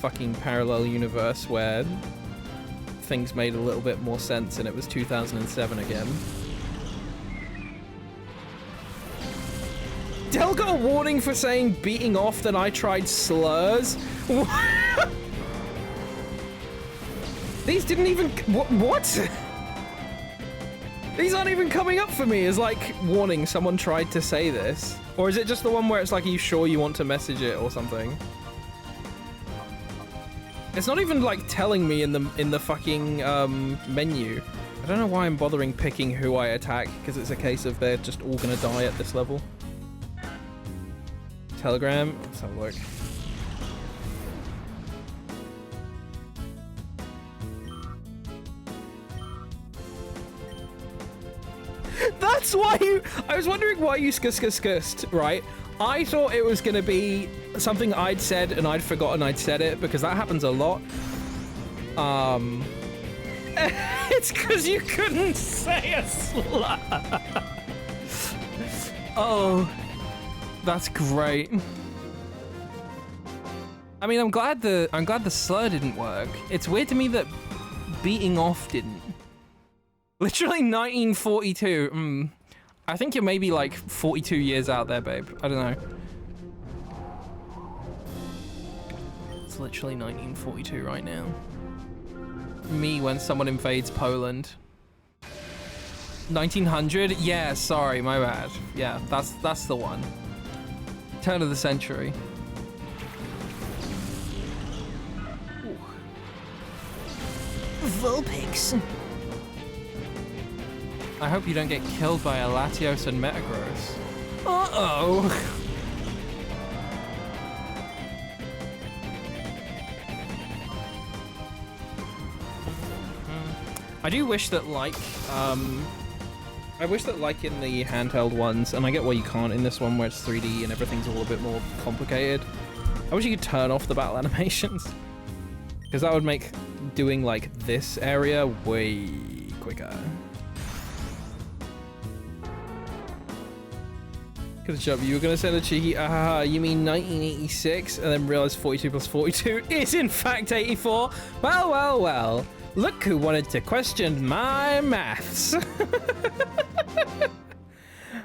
fucking parallel universe where things made a little bit more sense and it was 2007 again. Del got a warning for saying beating off that I tried slurs? These didn't even... What? These aren't even coming up for me as like, warning, someone tried to say this. Or is it just the one where it's like, are you sure you want to message it or something? It's not even like telling me in the fucking menu. I don't know why I'm bothering picking who I attack, because it's a case of they're just all gonna die at this level. Telegram? Let's have a look. That's That's why I was wondering why you skusked, right? I thought it was gonna be something I'd said and I'd forgotten I'd said it, because that happens a lot. It's because you couldn't say a slur. Oh, that's great. I mean, I'm glad the slur didn't work. It's weird to me that beating off didn't. Literally 1942. I think you're maybe like 42 years out there, babe. I don't know. It's literally 1942 right now. Me when someone invades Poland. 1900? Yeah, sorry, my bad. Yeah, that's the one. Turn of the century. Vulpix. I hope you don't get killed by a Latios and Metagross. Uh-oh. I do wish that, like, I wish that, like, in the handheld ones, and I get why you can't in this one where it's 3D and everything's a little bit more complicated, I wish you could turn off the battle animations. Because that would make doing, like, this area way quicker. Good job. You were going to say the cheeky, you mean 1986, and then realize 42 plus 42 is in fact 84? Well, well, well. Look who wanted to question my maths.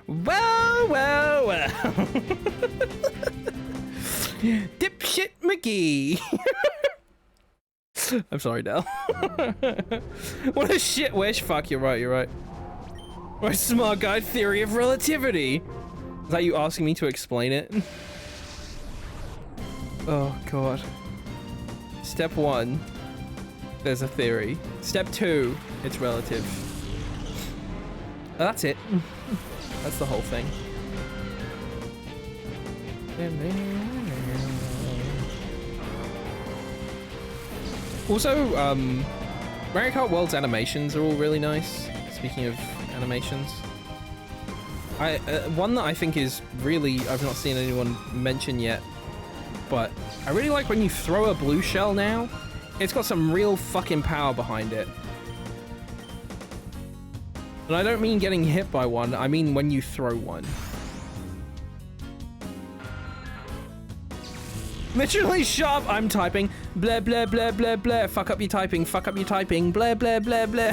Well, well, well. Dipshit McGee. I'm sorry, Dell. What a shit wish. Fuck, you're right, you're right. My smart guy theory of relativity. Is that you asking me to explain it? Oh, God. Step 1. There's a theory. Step 2. It's relative. That's it. That's the whole thing. Also, Mario Kart World's animations are all really nice. Speaking of animations. One that I think is really, I've not seen anyone mention yet, but I really like when you throw a blue shell now. It's got some real fucking power behind it. And I don't mean getting hit by one, I mean when you throw one. Literally sharp, I'm typing, blah blah blah blah blah, fuck up your typing, blah blah blah blah.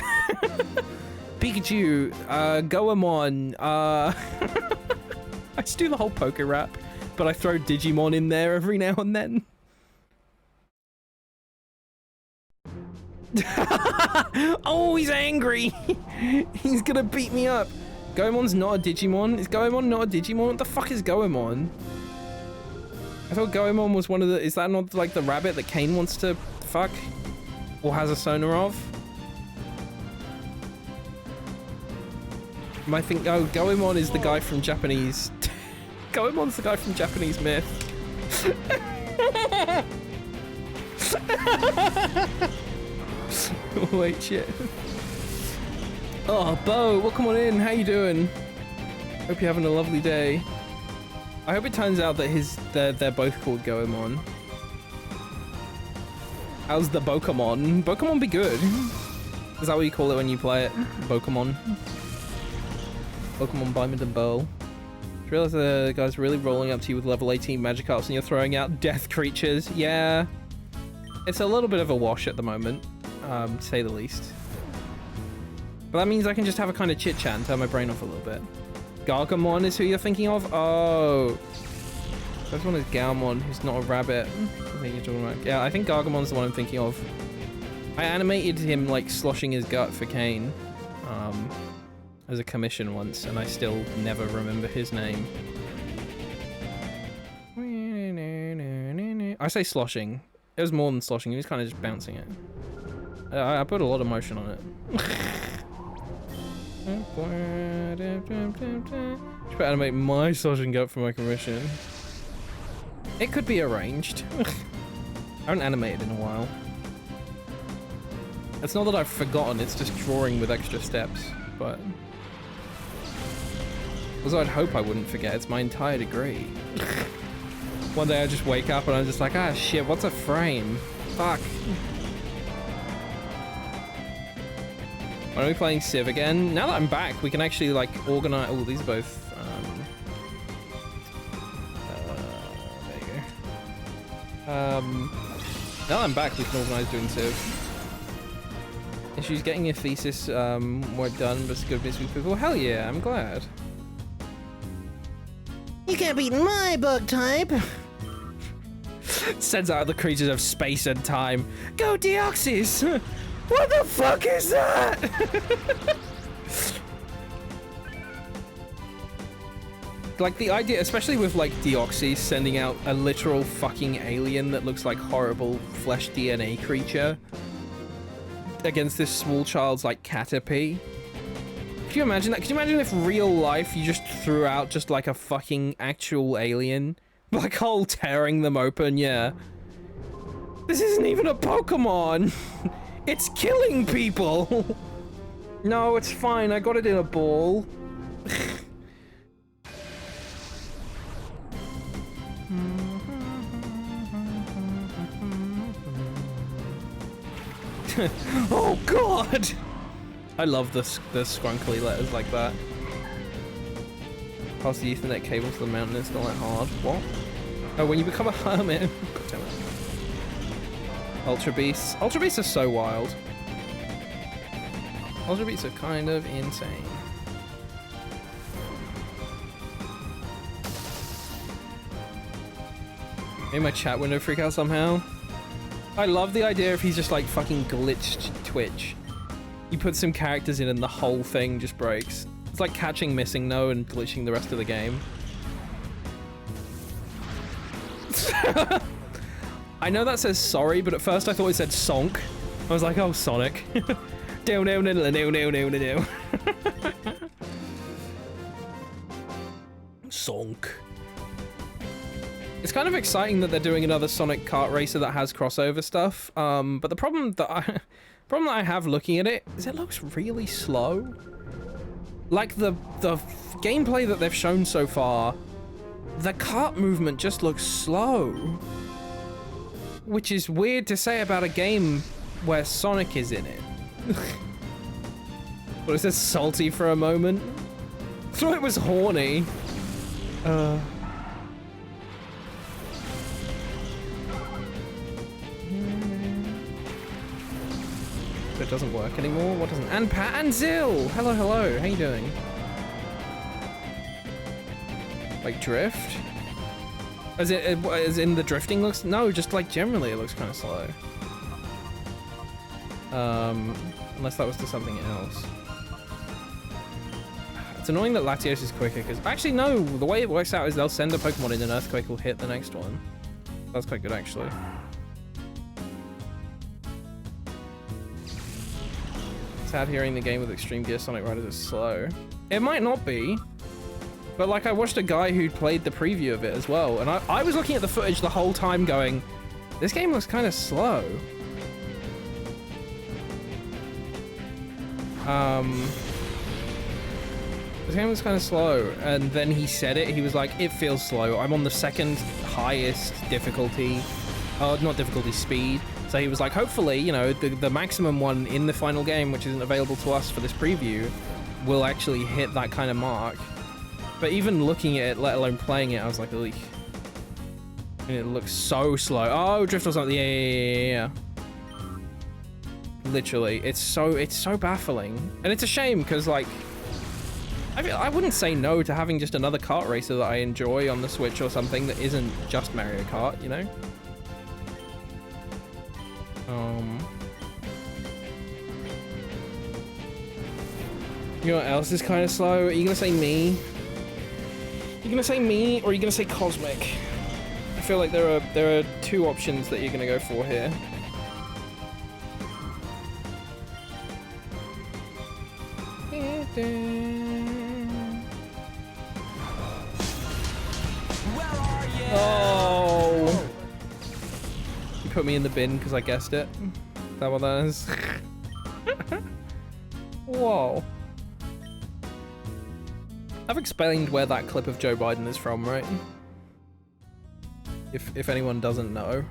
Pikachu, Goemon, I just do the whole poker rap, but I throw Digimon in there every now and then. Oh, he's angry. He's gonna beat me up. Goemon's not a Digimon. Is Goemon not a Digimon? What the fuck is Goemon? I thought Goemon was one of the... Is that not like the rabbit that Kane wants to fuck? Or has a sonar of? I think... Oh, Goemon is the guy from Japanese... Goemon's the guy from Japanese myth. Wait, shit. Oh, Bo, welcome on in. How you doing? Hope you're having a lovely day. I hope it turns out that they're both called Goemon. How's the Pokemon? Pokemon be good. Is that what you call it when you play it? Pokemon. Pokemon Badminton Bowl. I realize the guy's really rolling up to you with level 18 Magikarps and you're throwing out death creatures. Yeah. It's a little bit of a wash at the moment, to say the least. But that means I can just have a kind of chit-chat and turn my brain off a little bit. Gargamon is who you're thinking of? Oh. First one is Gaomon, who's not a rabbit. I think you're talking about... Yeah, I think Gargamon's the one I'm thinking of. I animated him, like, sloshing his gut for Kane. As a commission once, and I still never remember his name. I say sloshing. It was more than sloshing, he was kind of just bouncing it. I put a lot of motion on it. Should animate my sloshing gut for my commission. It could be arranged. I haven't animated in a while. It's not that I've forgotten, it's just drawing with extra steps, but... Although I'd hope I wouldn't forget, it's my entire degree. One day I just wake up and I'm just like, ah shit, what's a frame? Fuck. Why are we playing Civ again? Now that I'm back, we can actually like organize. Oh, these are both. There you go. Now that I'm back, we can organize doing Civ. Issues getting your thesis work done, but it's good business with people. Hell yeah, I'm glad. You can't beat my bug type. Sends out the creatures of space and time. Go Deoxys! What the fuck is that? Like the idea, especially with like Deoxys sending out a literal fucking alien that looks like horrible flesh DNA creature against this small child's like Caterpie. Can you imagine that? Can you imagine if real life you just threw out just like a fucking actual alien? Like whole tearing them open, yeah. This isn't even a Pokemon! It's killing people! No, it's fine, I got it in a ball. Oh god! I love the scrunkly letters like that. Pass the Ethernet cable to the mountain, it's not that hard. What? Oh, when you become a hermit. God damn it. Ultra Beasts. Ultra Beasts are so wild. Ultra Beasts are kind of insane. Made my chat window freak out somehow. I love the idea if he's just like fucking glitched Twitch. You put some characters in and the whole thing just breaks. It's like catching missing no and glitching the rest of the game. I know that says sorry, but at first I thought it said sonk. I was like, oh, Sonic. Sonk. It's kind of exciting that they're doing another Sonic kart racer that has crossover stuff. But the problem that I have looking at it is it looks really slow. Like the gameplay that they've shown so far, the kart movement just looks slow. Which is weird to say about a game where Sonic is in it. What is this, salty for a moment? I thought it was horny. It doesn't work anymore. What doesn't? And Pat and Zill! Hello, hello. How you doing? Like drift? As in the drifting looks? No, just like generally it looks kind of slow. Unless that was to something else. It's annoying that Latios is quicker because actually no, the way it works out is they'll send a Pokemon in and Earthquake will hit the next one. That's quite good actually. Sad hearing the game with Extreme Gear Sonic Riders is slow. It might not be, but like I watched a guy who played the preview of it as well, and I was looking at the footage the whole time going, this game looks kind of slow. This game was kind of slow, and then he said it, he was like, it feels slow. I'm on the second highest difficulty, not difficulty, speed. So he was like, hopefully, you know, the maximum one in the final game, which isn't available to us for this preview, will actually hit that kind of mark. But even looking at it, let alone playing it, I was like, eek. And it looks so slow. Oh, drift or something. Yeah. Literally, it's so baffling. And it's a shame, because, like, I wouldn't say no to having just another kart racer that I enjoy on the Switch or something that isn't just Mario Kart, you know? You know what else is kind of slow? Are you gonna say me? You gonna say me, or are you gonna say Cosmic? I feel like there are two options that you're gonna go for here. Oh! You put me in the bin because I guessed it. Is that what that is? Whoa. I've explained where that clip of Joe Biden is from, right? If anyone doesn't know.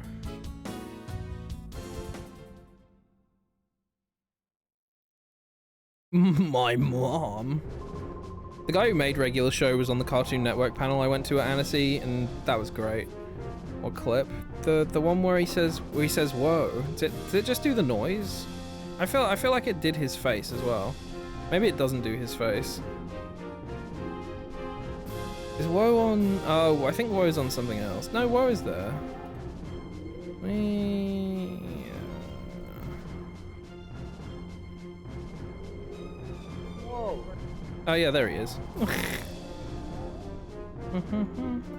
My mom. The guy who made Regular Show was on the Cartoon Network panel I went to at Annecy, and that was great. What clip? The one where he says whoa. Did it just do the noise? I feel like it did his face as well. Maybe it doesn't do his face. Is Woe on... Oh, I think Woe is on something else. No, Woe is there. Whoa. Oh yeah, there he is.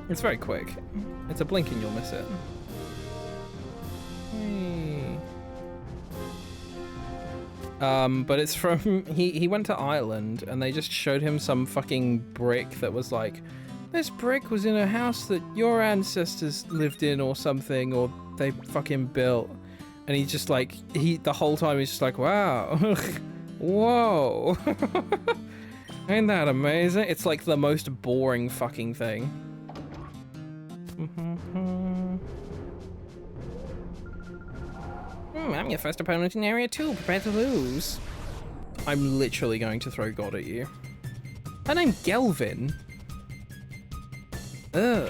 It's very quick. It's a blink and you'll miss it. But it's from... He went to Ireland and they just showed him some fucking brick that was like... This brick was in a house that your ancestors lived in or something, or they fucking built. And he's just like, the whole time he's just like, wow. Whoa. Ain't that amazing? It's like the most boring fucking thing. I'm your first opponent in Area 2. Prepare to lose. I'm literally going to throw God at you. Her name's Gelvin. Ugh.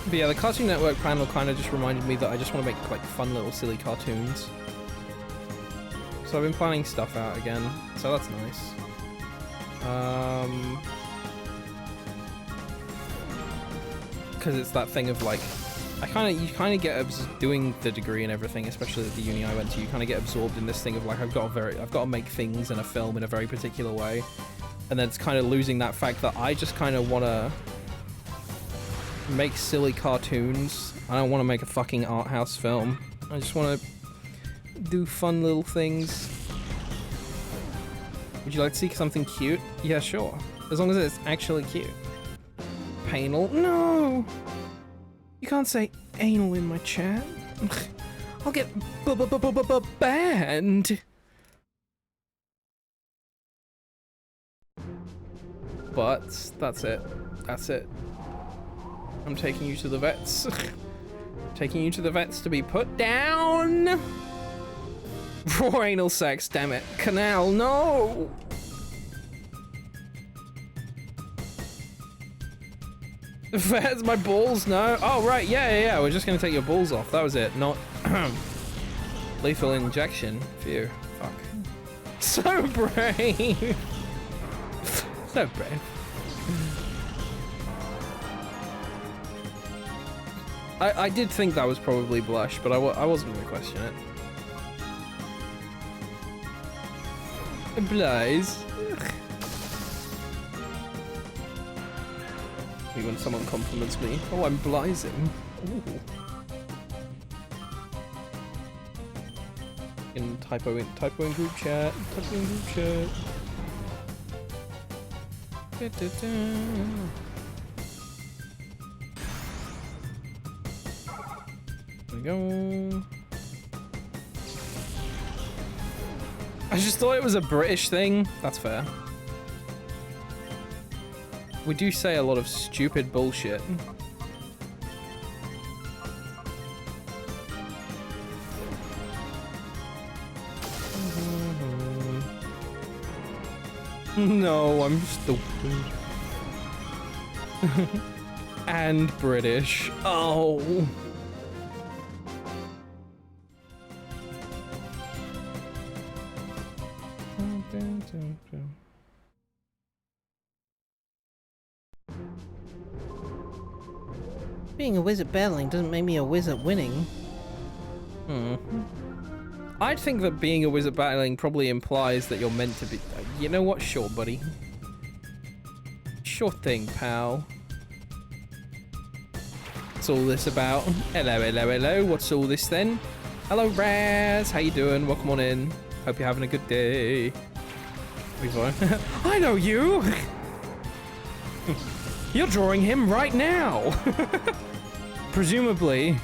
But yeah, the Cartoon Network panel kind of just reminded me that I just want to make like fun little silly cartoons. So I've been planning stuff out again, so that's nice. Because it's that thing of like, you kind of get doing the degree and everything, especially at the uni I went to. You kind of get absorbed in this thing of like I've got to make things in a film in a very particular way, and then it's kind of losing that fact that I just kind of want to make silly cartoons. I don't want to make a fucking art house film. I just want to do fun little things. Would you like to see something cute? Yeah, sure. As long as it's actually cute. Painal? No! You can't say anal in my chat. I'll get banned. But that's it. That's it. I'm taking you to the vets. Taking you to the vets to be put down. Raw anal sex, damn it. Canal, no! Vets, my balls, no. Oh, right, yeah. We're just gonna take your balls off. That was it, not lethal injection. Phew, fuck. So brave. So brave. I did think that was probably blush, but I wasn't gonna question it. Blaze. When someone compliments me, oh, I'm blazing. Ooh. In typo in group chat. Typo in group chat. Da, da, da. There we go. I just thought it was a British thing. That's fair. We do say a lot of stupid bullshit. No, I'm stupid. And British. Oh. Being a whiz at battling doesn't make me a whiz at winning. I'd think that being a whiz at battling probably implies that you're meant to be... You know what? Sure, buddy. Sure thing, pal. What's all this about? Hello. What's all this then? Hello, Raz. How you doing? Welcome on in. Hope you're having a good day. I know you! You're drawing him right now! Presumably.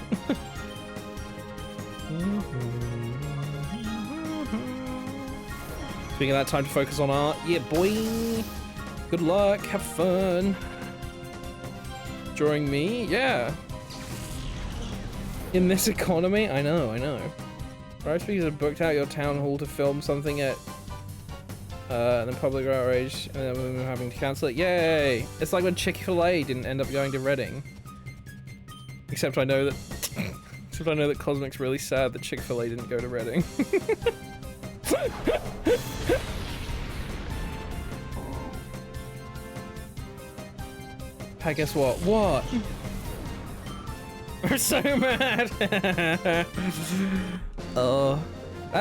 Speaking of that, time to focus on art. Yeah, boy. Good luck. Have fun. Drawing me? Yeah. In this economy? I know, I know. Rice Speakers have booked out your town hall to film something at... and then public outrage, and then we're having to cancel it. Yay! It's like when Chick-fil-A didn't end up going to Reading. Except I know that... except I know that Cosmic's really sad that Chick-fil-A didn't go to Reading. Hey, guess what? What? We're so mad! That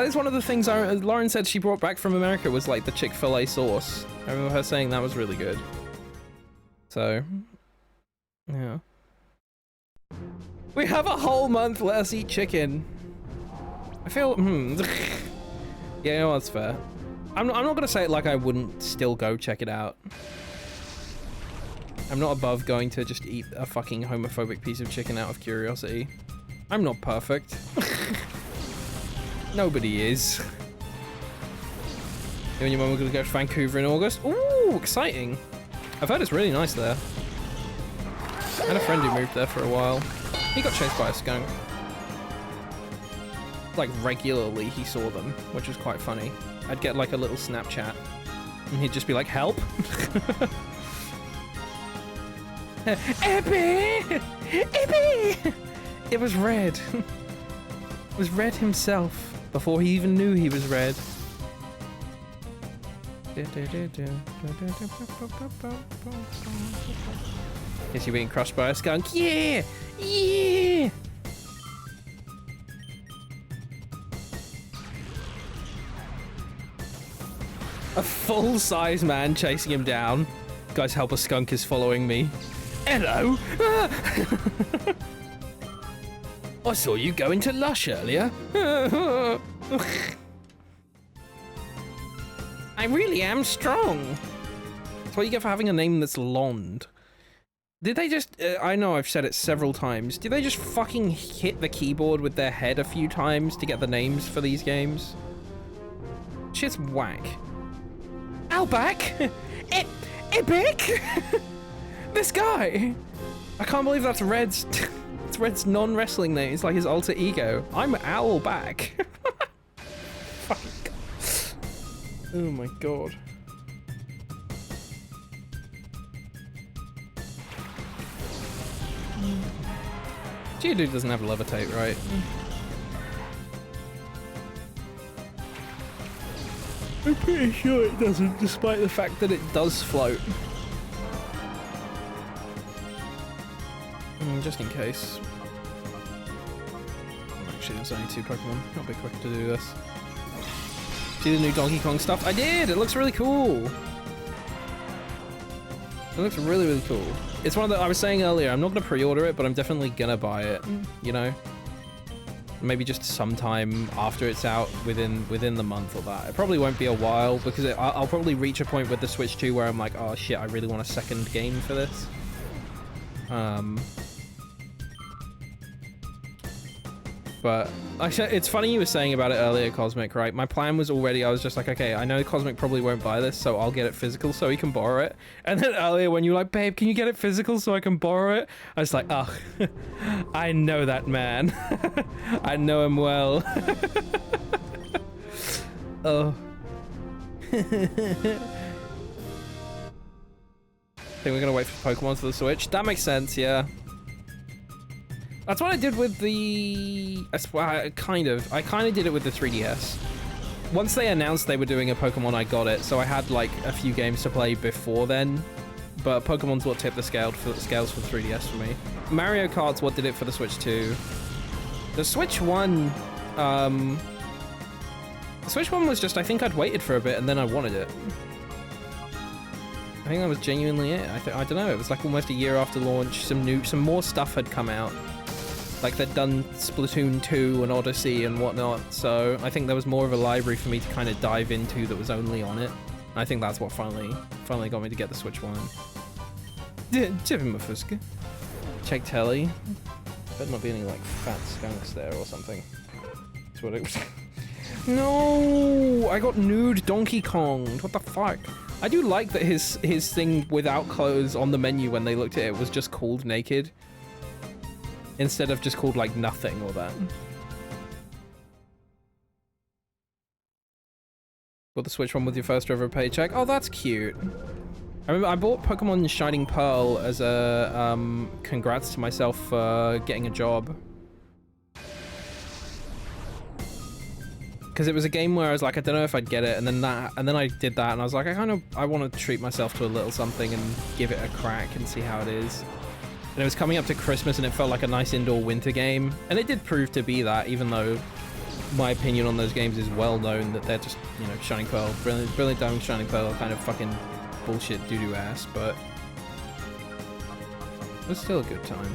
is one of the things Lauren said she brought back from America was like the Chick-fil-A sauce. I remember her saying that was really good. So, yeah. We have a whole month, let us eat chicken. I feel, yeah, no, that's fair. I'm not gonna say it like I wouldn't still go check it out. I'm not above going to just eat a fucking homophobic piece of chicken out of curiosity. I'm not perfect. Nobody is. You and your mum are gonna go to Vancouver in August? Ooh, exciting. I've heard it's really nice there. I had a friend who moved there for a while. He got chased by a skunk. Like, regularly he saw them, which was quite funny. I'd get like a little Snapchat, and he'd just be like, help! Eppy! Eppy! It was Red. It was Red himself, before he even knew he was Red. Is you being crushed by a skunk? Yeah! Yeah! A full-size man chasing him down. Guys, help, a skunk is following me. Hello! I saw you go into Lush earlier. I really am strong. That's what you get for having a name that's Lond. Did they just... I know I've said it several times. Did they just fucking hit the keyboard with their head a few times to get the names for these games? Shit's whack. Outback? Epic? This guy? I can't believe that's Red's... it's Red's non-wrestling name. It's like his alter ego. I'm Owlback. Fucking God. Oh my God. Geodude doesn't have levitate, right? I'm pretty sure it doesn't, despite the fact that it does float. Just in case. Actually, there's only 2 Pokemon. Not be quick to do this. See the new Donkey Kong stuff? I did! It looks really cool! It looks really, really cool. It's one of the... I was saying earlier, I'm not going to pre-order it, but I'm definitely gonna buy it. You know? Maybe just sometime after it's out, within the month or that. It probably won't be a while, because I'll probably reach a point with the Switch 2 where I'm like, oh shit, I really want a second game for this. But it's funny you were saying about it earlier, Cosmic, right? My plan was already, I was just like, okay, I know Cosmic probably won't buy this, so I'll get it physical so he can borrow it. And then earlier when you were like, babe, can you get it physical so I can borrow it? I was like, ugh, I know that man. I know him well. Oh. Think we're gonna wait for Pokemon for the Switch? That makes sense, yeah. That's what I did with the... I kind of did it with the 3DS. Once they announced they were doing a Pokemon, I got it, so I had like a few games to play before then. But Pokemon's what tipped the scales for the 3DS for me. Mario Kart's what did it for the Switch 2. The Switch 1... the Switch 1 was just, I think I'd waited for a bit and then I wanted it. I think that was genuinely it. I don't know, it was like almost a year after launch, some more stuff had come out. Like they'd done Splatoon 2 and Odyssey and whatnot, so I think there was more of a library for me to kind of dive into that was only on it. I think that's what finally got me to get the Switch 1. Check telly. Better not be any like fat skunks there or something. That's what it was. No, I got nude Donkey Kong. What the fuck? I do like that his thing without clothes on the menu when they looked at it was just called naked, instead of just called like nothing or that. Got the Switch one with your first ever paycheck. Oh, that's cute. I remember I bought Pokemon Shining Pearl as a congrats to myself for getting a job. Because it was a game where I was like, I don't know if I'd get it, and then I did that, and I was like, I want to treat myself to a little something and give it a crack and see how it is. And it was coming up to Christmas, and it felt like a nice indoor winter game, and it did prove to be that, even though my opinion on those games is well known that they're just, you know, Shining Pearl, brilliant Diamond Shining Pearl, kind of fucking bullshit doo-doo ass, but it was still a good time.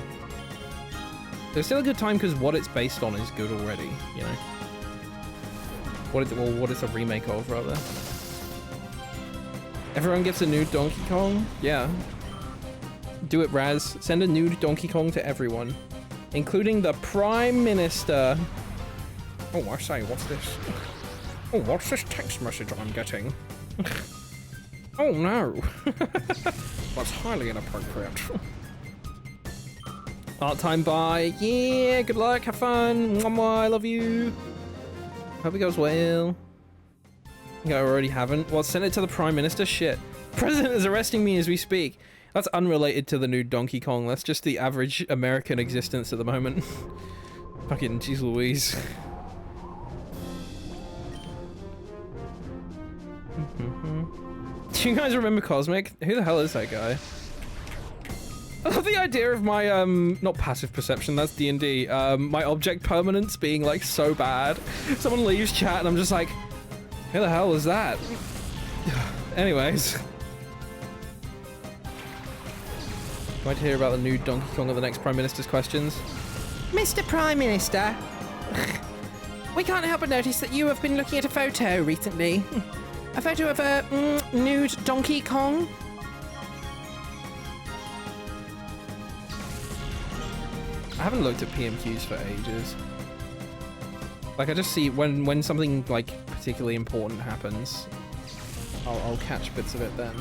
It was still a good time because what it's based on is good already, you know. What it's a remake of, rather. Everyone gets a nude Donkey Kong? Yeah. Do it, Raz. Send a nude Donkey Kong to everyone, including the Prime Minister. Oh, I say, what's this? Oh, what's this text message I'm getting? Oh no. That's highly inappropriate. Art time, bye. Yeah, good luck, have fun. Mwah, I love you. Hope it goes well. I think I already haven't. Well, send it to the Prime Minister? Shit. President is arresting me as we speak. That's unrelated to the new Donkey Kong. That's just the average American existence at the moment. Fucking jeez Louise. Do you guys remember Cosmic? Who the hell is that guy? I love the idea of my, not passive perception, that's D&D, my object permanence being, like, so bad. Someone leaves chat and I'm just like, who the hell was that? Anyways. Wait to hear about the new Donkey Kong of the next Prime Minister's questions. Mr. Prime Minister, we can't help but notice that you have been looking at a photo recently. A photo of a nude Donkey Kong. I haven't looked at PMQs for ages. Like, I just see when something, like, particularly important happens, I'll catch bits of it then.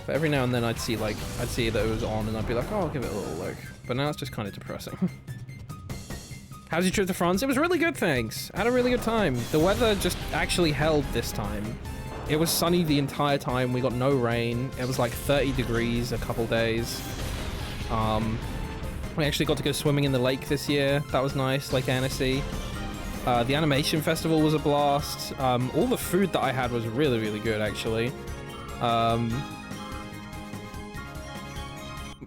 But every now and then I'd see that it was on and I'd be like, oh, I'll give it a little look. But now it's just kind of depressing. How's your trip to France? It was really good, thanks. I had a really good time. The weather just actually held this time. It was sunny the entire time. We got no rain. It was like 30 degrees a couple days. We actually got to go swimming in the lake this year. That was nice, Lake Annecy. The animation festival was a blast. All the food that I had was really, really good, actually.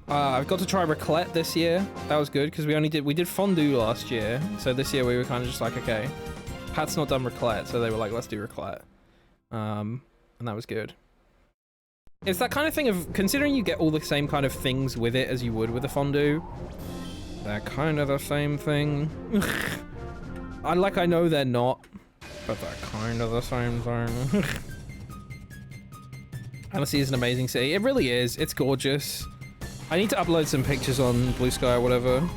I've got to try raclette this year. That was good because we did fondue last year. So this year we were kind of just like, okay, Pat's not done raclette, so they were like, let's do raclette. And that was good. It's that kind of thing of, considering you get all the same kind of things with it as you would with a fondue, they're kind of the same thing. I know they're not, but they're kind of the same thing. Annecy is an amazing city. It really is. It's gorgeous. I need to upload some pictures on Blue Sky or whatever.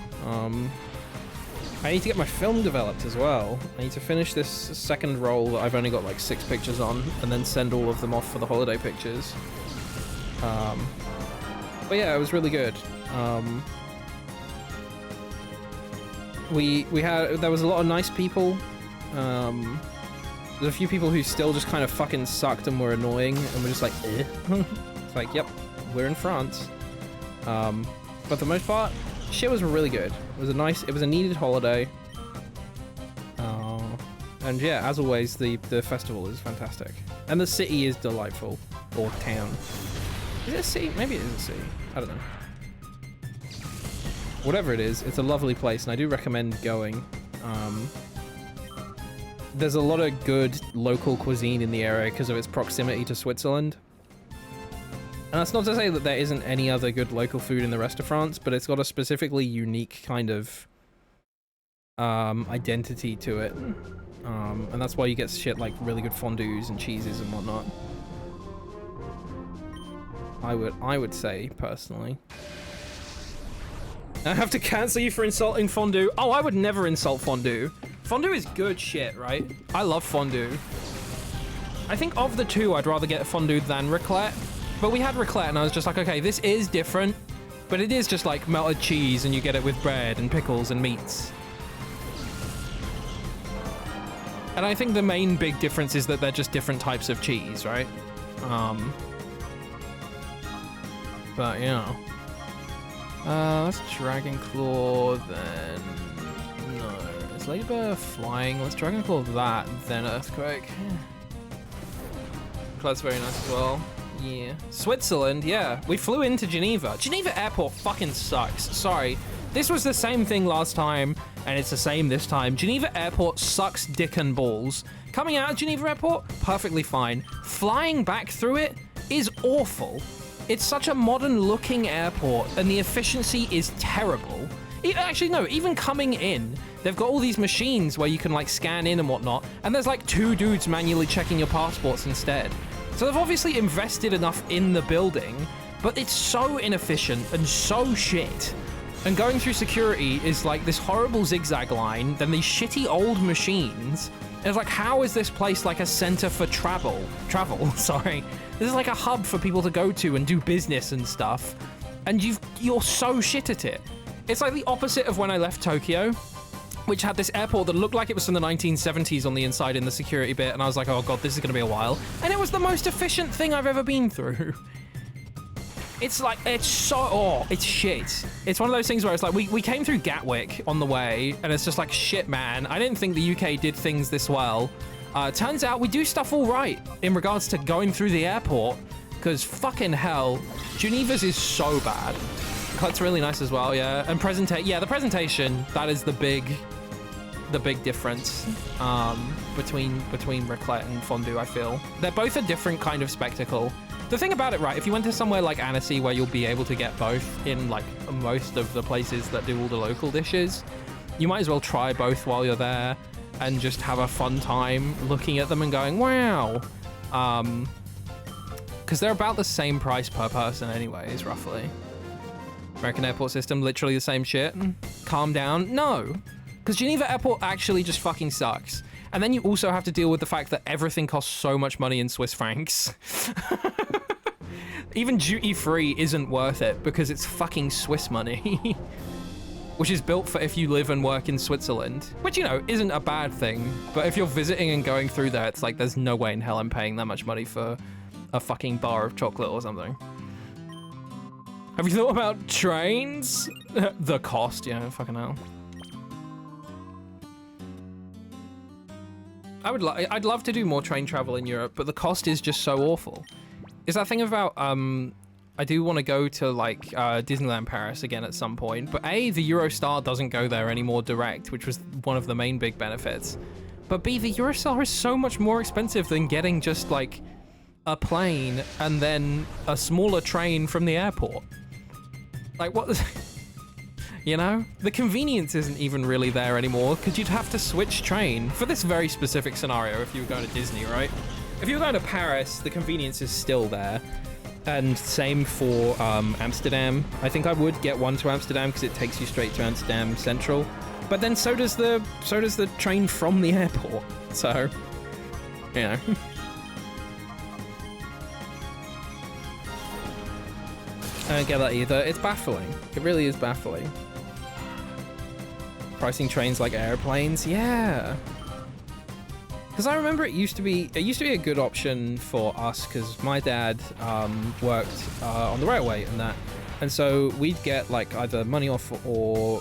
I need to get my film developed as well. I need to finish this second roll that I've only got like 6 pictures on, and then send all of them off for the holiday pictures. But yeah, it was really good. There was a lot of nice people. There's a few people who still just kind of fucking sucked and were annoying, and were just like, eh. It's like, yep, we're in France. But for the most part, shit was really good. It was a needed holiday. And yeah, as always, the festival is fantastic. And the city is delightful. Or town. Is it a city? Maybe it is a city. I don't know. Whatever it is, it's a lovely place, and I do recommend going. There's a lot of good local cuisine in the area because of its proximity to Switzerland. And that's not to say that there isn't any other good local food in the rest of France, but it's got a specifically unique kind of identity to it. And that's why you get shit like really good fondues and cheeses and whatnot. I would say, personally. I have to cancel you for insulting fondue. Oh, I would never insult fondue. Fondue is good shit, right? I love fondue. I think of the two, I'd rather get fondue than raclette. But we had raclette and I was just like, okay, this is different. But it is just like melted cheese and you get it with bread and pickles and meats. And I think the main big difference is that they're just different types of cheese, right? But yeah. Let's Dragon Claw then. No. Is Ladybird flying? Let's Dragon Claw that, then Earthquake. That's very nice as well. Yeah. Switzerland, yeah. We flew into Geneva. Geneva Airport fucking sucks. Sorry. This was the same thing last time, and it's the same this time. Geneva Airport sucks dick and balls. Coming out of Geneva Airport, perfectly fine. Flying back through it is awful. It's such a modern-looking airport, and the efficiency is terrible. Actually, no, even coming in, they've got all these machines where you can, like, scan in and whatnot, and there's, like, 2 dudes manually checking your passports instead. So they've obviously invested enough in the building, but it's so inefficient and so shit. And going through security is like this horrible zigzag line, then these shitty old machines. And it's like, how is this place like a center for travel, sorry. This is like a hub for people to go to and do business and stuff. And you're so shit at it. It's like the opposite of when I left Tokyo, which had this airport that looked like it was from the 1970s on the inside in the security bit. And I was like, oh God, this is gonna be a while. And it was the most efficient thing I've ever been through. It's like, it's shit. It's one of those things where it's like, we came through Gatwick on the way, and it's just like, shit, man. I didn't think the UK did things this well. Turns out we do stuff all right in regards to going through the airport, because fucking hell, Geneva's is so bad. It's really nice as well, yeah. And the presentation, that is the big difference between raclette and fondue, I feel. They're both a different kind of spectacle. The thing about it, right, if you went to somewhere like Annecy where you'll be able to get both in like most of the places that do all the local dishes, you might as well try both while you're there and just have a fun time looking at them and going, wow. Because they're about the same price per person anyways, roughly. American airport system, literally the same shit. Calm down. No. Because Geneva Airport actually just fucking sucks. And then you also have to deal with the fact that everything costs so much money in Swiss francs. Even duty-free isn't worth it because it's fucking Swiss money. Which is built for if you live and work in Switzerland. Which, you know, isn't a bad thing. But if you're visiting and going through there, it's like, there's no way in hell I'm paying that much money for a fucking bar of chocolate or something. Have you thought about trains? The cost, yeah, fucking hell. I'd love to do more train travel in Europe, but the cost is just so awful. Is that thing about, I do want to go to like Disneyland Paris again at some point, but A, the Eurostar doesn't go there anymore direct, which was one of the main big benefits. But B, the Eurostar is so much more expensive than getting just like a plane and then a smaller train from the airport. Like what? You know, the convenience isn't even really there anymore because you'd have to switch train for this very specific scenario if you were going to Disney, right? If you were going to Paris, the convenience is still there. And same for Amsterdam. I think I would get one to Amsterdam because it takes you straight to Amsterdam Central. But then so does the train from the airport. So, you know. I don't get that either. It's baffling. It really is baffling. Pricing trains like airplanes, yeah. Because I remember it used to be a good option for us because my dad worked on the railway and that, and so we'd get like either money off or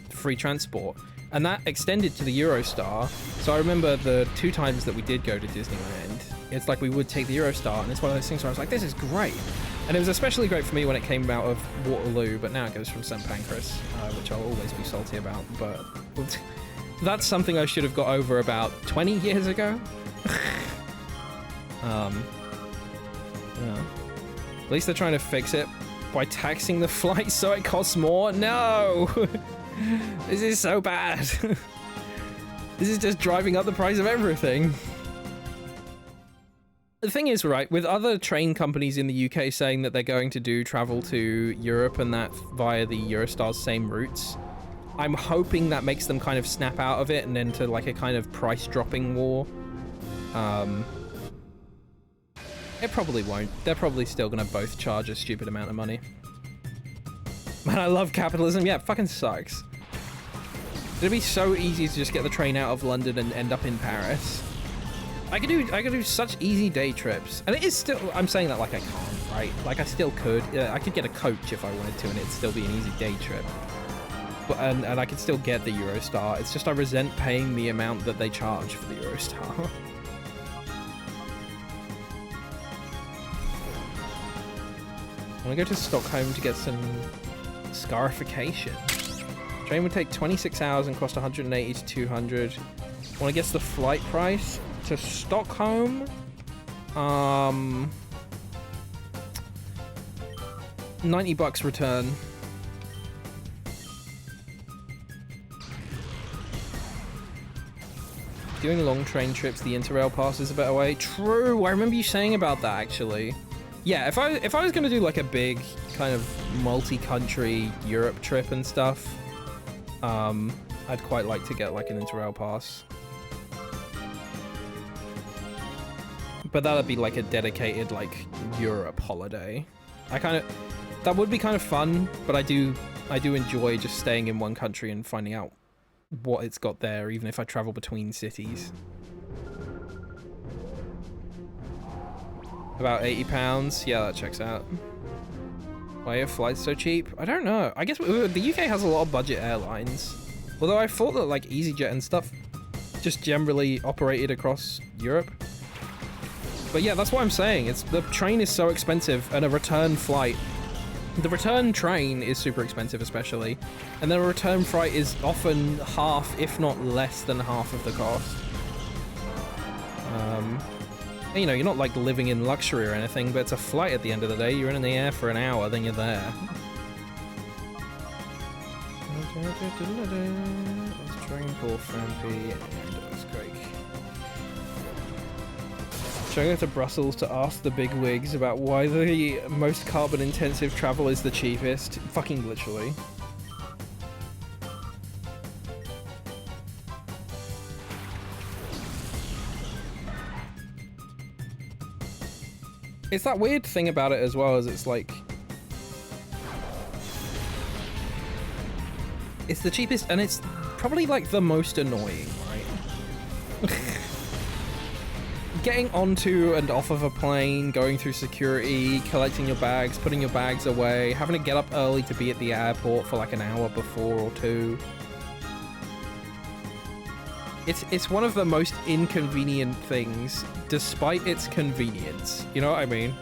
free transport, and that extended to the Eurostar. So I remember the 2 times that we did go to Disneyland, it's like we would take the Eurostar, and it's one of those things where I was like, this is great. And it was especially great for me when it came out of Waterloo, but now it goes from St. Pancras, which I'll always be salty about. But that's something I should have got over about 20 years ago. Yeah. At least they're trying to fix it by taxing the flight so it costs more. No! This is so bad. This is just driving up the price of everything. The thing is, right, with other train companies in the UK saying that they're going to do travel to Europe and that via the Eurostar's same routes, I'm hoping that makes them kind of snap out of it and into like a kind of price dropping war. It probably won't. They're probably still gonna both charge a stupid amount of money. Man, I love capitalism. Yeah, it fucking sucks. It'd be so easy to just get the train out of London and end up in Paris. I could do such easy day trips, and it is still. I'm saying that like I can't, right? Like I still could. I could get a coach if I wanted to, and it'd still be an easy day trip. But and I could still get the Eurostar. It's just I resent paying the amount that they charge for the Eurostar. I want to go to Stockholm to get some scarification. Train would take 26 hours and cost 180 to 200. Want to guess the flight price to Stockholm? 90 bucks return. Doing long train trips, the Interrail pass is a better way. True, I remember you saying about that actually. Yeah, if I was gonna do like a big kind of multi-country Europe trip and stuff, I'd quite like to get like an Interrail pass. But that'd be like a dedicated like Europe holiday. That would be kind of fun, but I do enjoy just staying in one country and finding out what it's got there, even if I travel between cities. About £80. Yeah, that checks out. Why are flights so cheap? I don't know. I guess the UK has a lot of budget airlines. Although I thought that like EasyJet and stuff just generally operated across Europe. But yeah, that's what I'm saying. The train is so expensive, and a return flight. The return train is super expensive, especially. And then a return flight is often half, if not less than half of the cost. You know, you're not like living in luxury or anything, but it's a flight at the end of the day. You're in the air for an hour, then you're there. Train for Frampy and Craig. Should I go to Brussels to ask the big wigs about why the most carbon intensive travel is the cheapest? Fucking literally. It's that weird thing about it as well, as it's like... It's the cheapest, and it's probably like the most annoying, right? Getting onto and off of a plane, going through security, collecting your bags, putting your bags away, having to get up early to be at the airport for like an hour before or two. It's one of the most inconvenient things, despite its convenience. You know what I mean?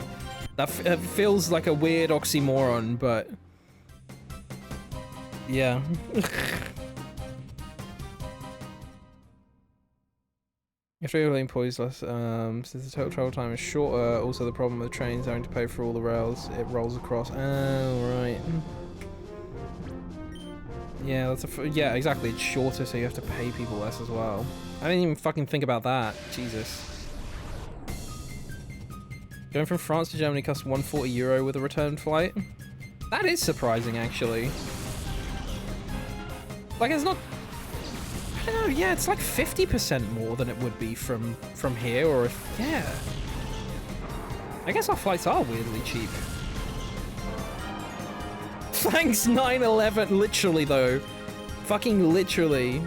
That feels like a weird oxymoron, but... yeah. If you're employees less, since the total travel time is shorter, also the problem with trains having to pay for all the rails it rolls across. Oh, right. Yeah, yeah, exactly. It's shorter, so you have to pay people less as well. I didn't even fucking think about that. Jesus. Going from France to Germany costs €140 with a return flight. That is surprising, actually. Like, it's not... I don't know, yeah, it's like 50% more than it would be from here, or if... yeah. I guess our flights are weirdly cheap. Thanks, 9/11. Literally, though. Fucking literally.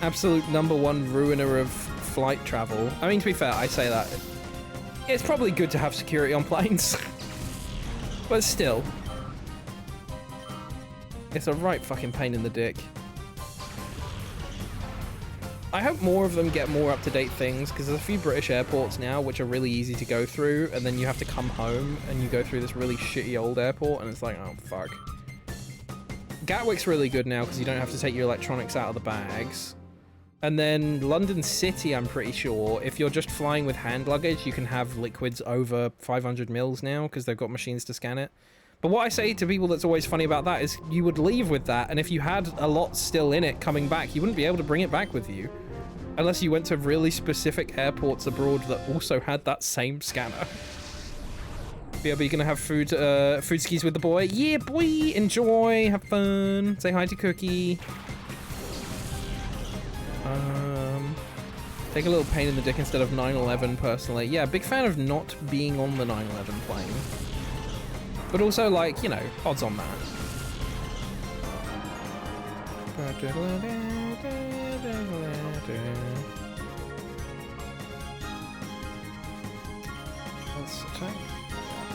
Absolute #1 ruiner of flight travel. I mean, to be fair, I say that. It's probably good to have security on planes. But still. It's a right fucking pain in the dick. I hope more of them get more up-to-date things, because there's a few British airports now which are really easy to go through, and then you have to come home and you go through this really shitty old airport, and it's like, oh fuck. Gatwick's really good now because you don't have to take your electronics out of the bags. And then London City, I'm pretty sure, if you're just flying with hand luggage, you can have liquids over 500 mils now because they've got machines to scan it. But what I say to people that's always funny about that is you would leave with that, and if you had a lot still in it coming back, you wouldn't be able to bring it back with you. Unless you went to really specific airports abroad that also had that same scanner. But you're gonna have food skis with the boy. Yeah, boy, enjoy, have fun. Say hi to Cookie. Take a little pain in the dick instead of 9/11 personally. Yeah, big fan of not being on the 9/11 plane. But also, like, you know, odds on that. Let's check.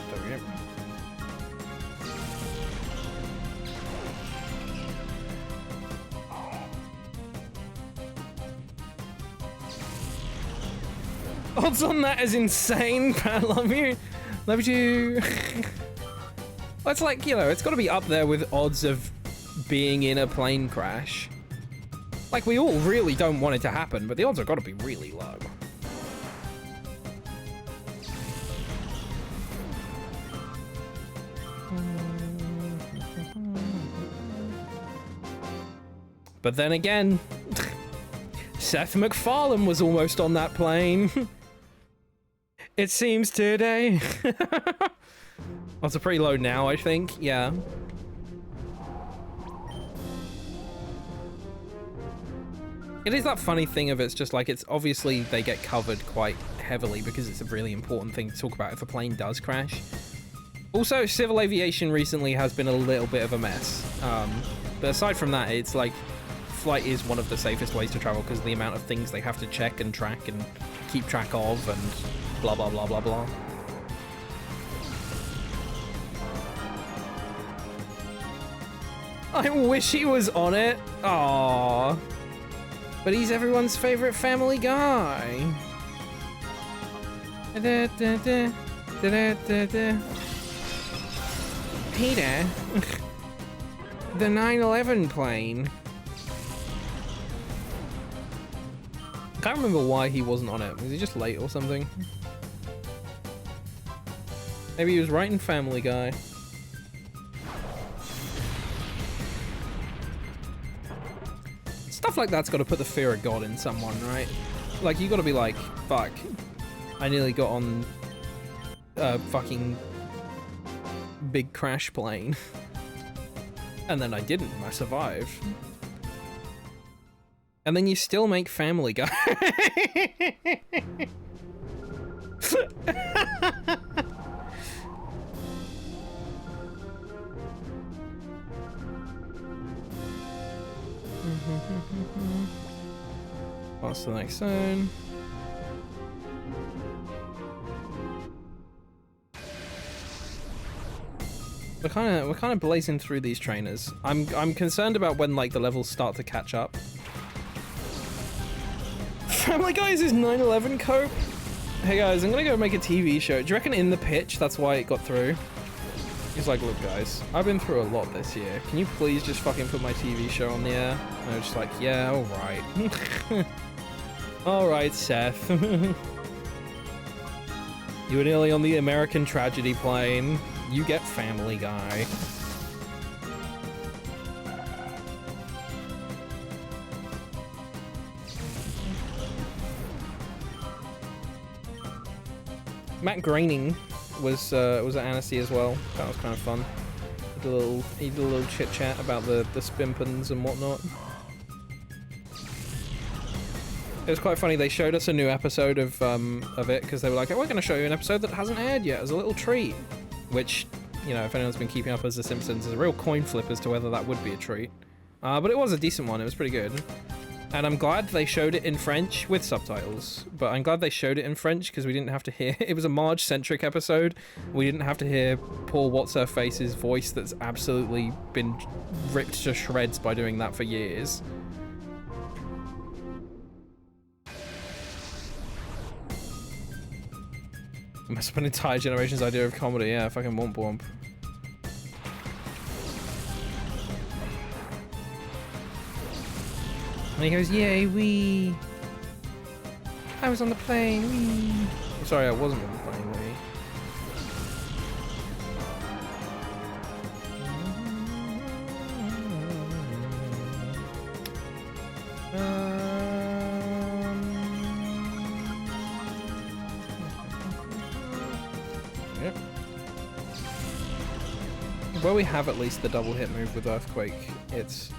There we go. Odds on that is insane, Pat. Love you. Love you. Well, it's like, you know, it's got to be up there with odds of being in a plane crash. Like, we all really don't want it to happen, but the odds have got to be really low. But then again, Seth MacFarlane was almost on that plane. It seems today. Odds are pretty low now, I think. Yeah. It is that funny thing of it's just like, it's obviously they get covered quite heavily because it's a really important thing to talk about if a plane does crash. Also, civil aviation recently has been a little bit of a mess. But aside from that, it's like, flight is one of the safest ways to travel because of the amount of things they have to check and track and keep track of and blah, blah, blah, blah, blah. I wish he was on it. Aww. But he's everyone's favorite family guy. Peter. The 9/11 plane. I can't remember why he wasn't on it. Was he just late or something? Maybe he was writing Family Guy. Stuff like that's got to put the fear of God in someone, right? Like, you got to be like, fuck, I nearly got on a fucking big crash plane. And then I didn't, I survived. And then you still make Family Guy. What's the next zone? We're kind of blazing through these trainers. I'm concerned about when like the levels start to catch up. Family Guy is his 9/11 cope. Hey guys, I'm gonna go make a TV show. Do you reckon in the pitch that's why it got through? He's like, look guys, I've been through a lot this year. Can you please just fucking put my TV show on the air? And I was just like, yeah, alright. Alright, Seth. You were nearly on the American Tragedy plane. You get Family Guy. Matt Groening was at Annecy as well. That was kind of fun. He did a little chit chat about the spimpins and whatnot. It was quite funny. They showed us a new episode of it because they were like, "Oh, we're going to show you an episode that hasn't aired yet as a little treat." Which, you know, if anyone's been keeping up as The Simpsons, is a real coin flip as to whether that would be a treat. But it was a decent one. It was pretty good. And I'm glad they showed it in French with subtitles. But I'm glad they showed it in French because we didn't have to hear... It was a Marge-centric episode. We didn't have to hear poor What's-Her-Face's voice that's absolutely been ripped to shreds by doing that for years. It must have been an entire generation's idea of comedy. Yeah, fucking womp womp. And he goes, yay, wee. I was on the plane, wee. I'm sorry, I wasn't on the plane, wee. where we have at least the double hit move with Earthquake, it's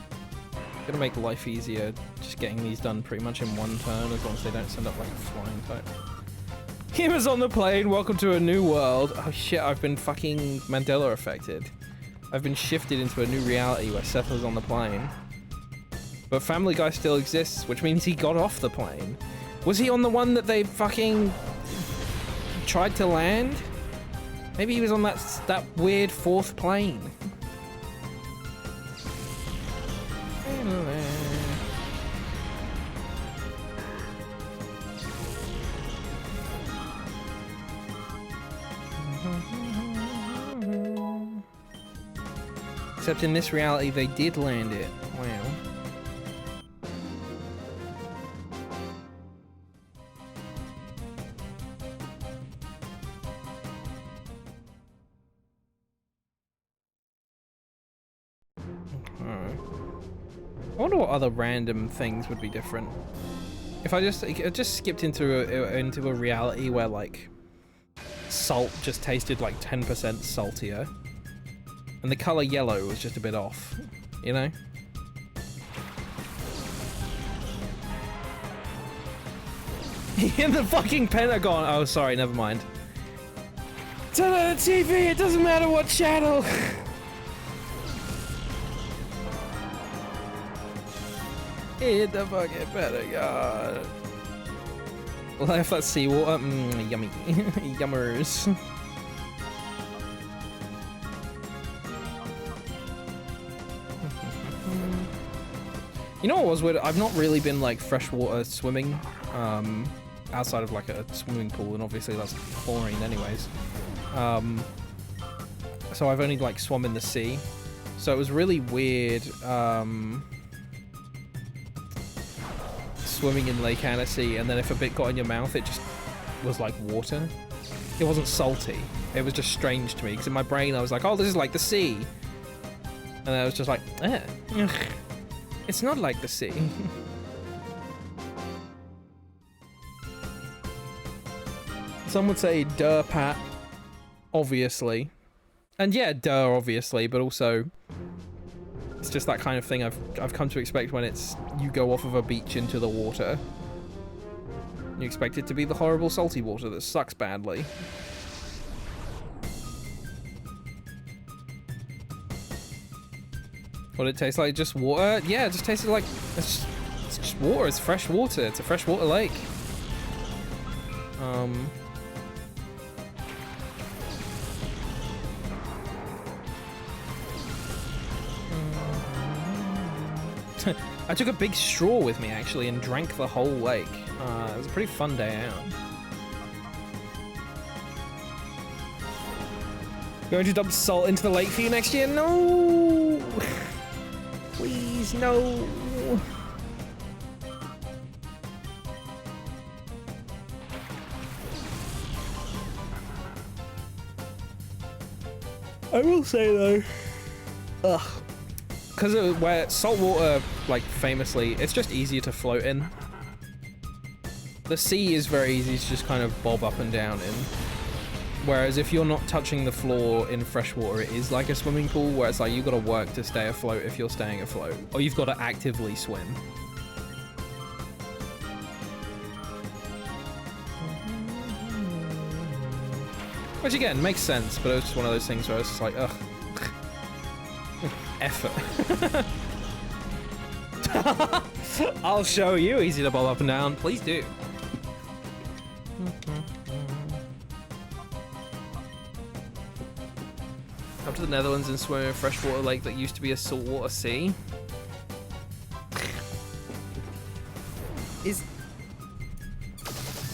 gonna make life easier just getting these done pretty much in one turn, as long as they don't send up like a flying type. He was on the plane, welcome to a new world. Oh shit, I've been fucking Mandela affected. I've been shifted into a new reality where Seth was on the plane. But Family Guy still exists, which means he got off the plane. Was he on the one that they fucking tried to land? Maybe he was on that weird fourth plane. Except in this reality, they did land it. Wow. I wonder what other random things would be different. If I just skipped into a reality where like salt just tasted like 10% saltier, and the color yellow was just a bit off, you know? In the fucking Pentagon. Oh, sorry, never mind. Turn on the TV. It doesn't matter what channel. In the fucking Pentagon. Left that seawater. Yummy. Yummers. You know what was weird? I've not really been like freshwater swimming, outside of like a swimming pool, and obviously that's chlorine anyways. So I've only like swum in the sea. So it was really weird, swimming in Lake Annecy, and then if a bit got in your mouth, it just was like water. It wasn't salty. It was just strange to me, because in my brain I was like, oh, this is like the sea. And I was just like, eh. It's not like the sea. Some would say, duh, Pat. Obviously. And yeah, duh, obviously, but also it's just that kind of thing I've come to expect when it's you go off of a beach into the water. You expect it to be the horrible salty water that sucks badly. What it tastes like? Just water? Yeah, it just tasted like it's just water. It's fresh water. It's a freshwater lake. I took a big straw with me actually and drank the whole lake. It was a pretty fun day out. Going to dump salt into the lake for you next year? No! Please, no! I will say though, ugh. Because where salt water, like famously, it's just easier to float in. The sea is very easy to just kind of bob up and down in. Whereas if you're not touching the floor in freshwater, it is like a swimming pool where it's like you've got to work to stay afloat if you're staying afloat. Or you've got to actively swim. Which again, makes sense, but it was just one of those things where it's just like, ugh. Effort. I'll show you easy to bob up and down. Please do. Up to the Netherlands and swim in a freshwater lake that used to be a saltwater sea. Is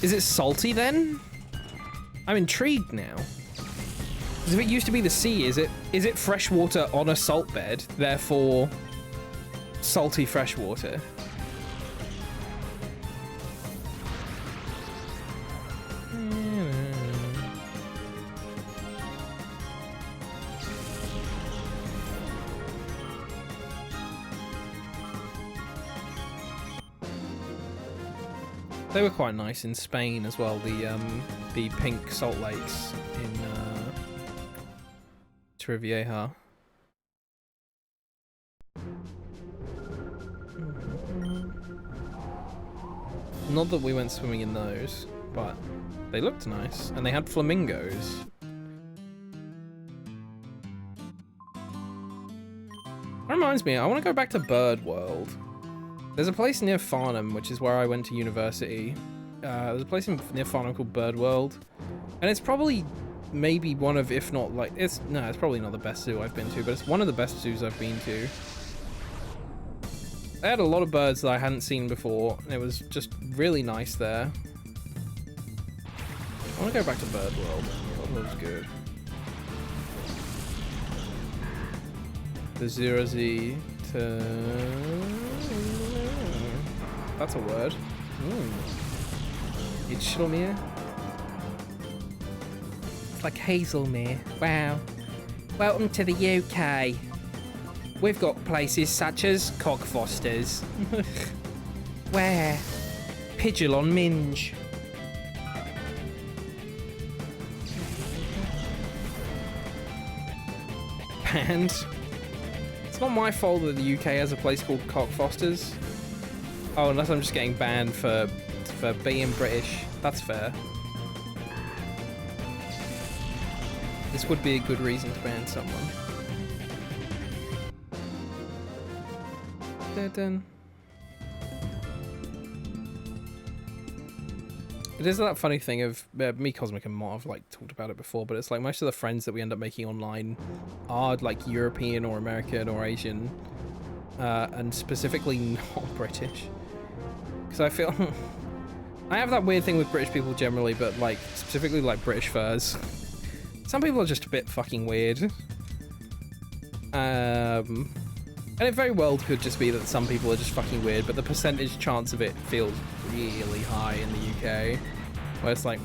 it salty then? I'm intrigued now. Because if it used to be the sea, is it fresh water on a salt bed, therefore salty fresh water? They were quite nice in Spain as well, the pink salt lakes in Torrevieja. Not that we went swimming in those, but they looked nice. And they had flamingos. That reminds me, I want to go back to Bird World. There's a place near Farnham, which is where I went to university. There's a place near Farnham called Bird World. And it's probably maybe one of, if not like, it's probably not the best zoo I've been to, but it's one of the best zoos I've been to. They had a lot of birds that I hadn't seen before, and it was just really nice there. I want to go back to Bird World. Bird World's good. The Zero-Z to... That's a word. It's Shilmere. It's like Hazelmere. Wow. Welcome to the UK. We've got places such as Cockfosters. Where? Pidgeon on Minge. Banned. It's not my fault that the UK has a place called Cockfosters. Oh, unless I'm just getting banned for being British. That's fair. This would be a good reason to ban someone. Dun. It is that funny thing of me, Cosmic, and Mott have like talked about it before, but it's like most of the friends that we end up making online are like European or American or Asian, and specifically not British. Because I feel I have that weird thing with British people generally, but like specifically like British furs. Some people are just a bit fucking weird. And it very well could just be that some people are just fucking weird, but the percentage chance of it feels really high in the UK. Where it's like,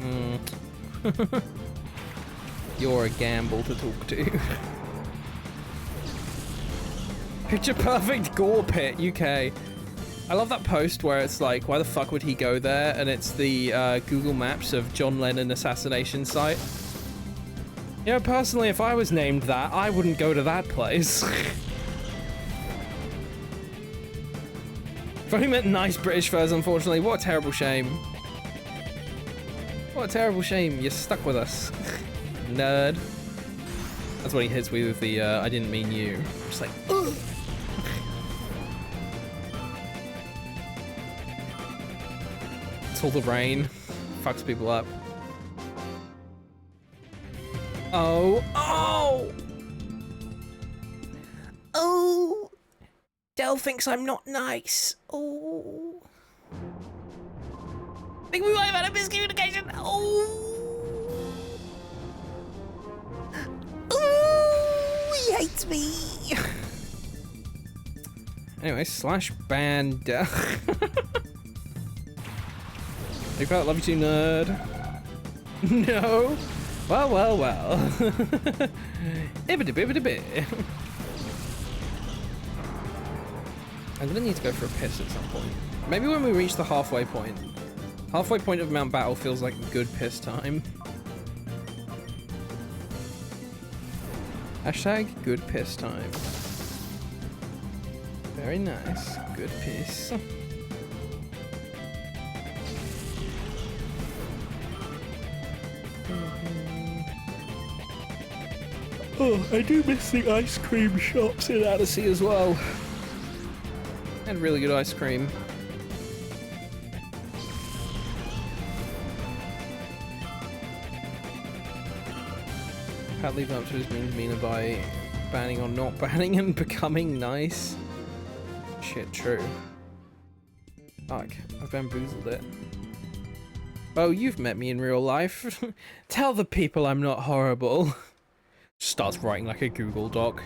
you're a gamble to talk to. Picture perfect gore pit, UK. I love that post where it's like, why the fuck would he go there? And it's the Google Maps of John Lennon assassination site. You know, personally, if I was named that, I wouldn't go to that place. I've only met nice British furs, unfortunately. What a terrible shame. What a terrible shame. You're stuck with us. Nerd. That's what he hits me with the, I didn't mean you. Just like, ugh. It's all the rain. Fucks people up. Oh. Oh! Oh! Del thinks I'm not nice. Oh. I think we might have had a miscommunication. Oh. Oh, he hates me. Anyway, slash band. Big fat love you too, nerd. No. Well, well, well. Ibbity-bibbity-bit. I'm gonna need to go for a piss at some point. Maybe when we reach the halfway point. Halfway point of Mount Battle feels like good piss time. Hashtag good piss time. Very nice. Good piss. Oh, I do miss the ice cream shops in Annecy as well. Had really good ice cream. Pat leaving up to his mean demeanor by banning or not banning and becoming nice. Shit, true. Fuck, I've bamboozled it. Oh, you've met me in real life. Tell the people I'm not horrible. Starts writing like a Google Doc.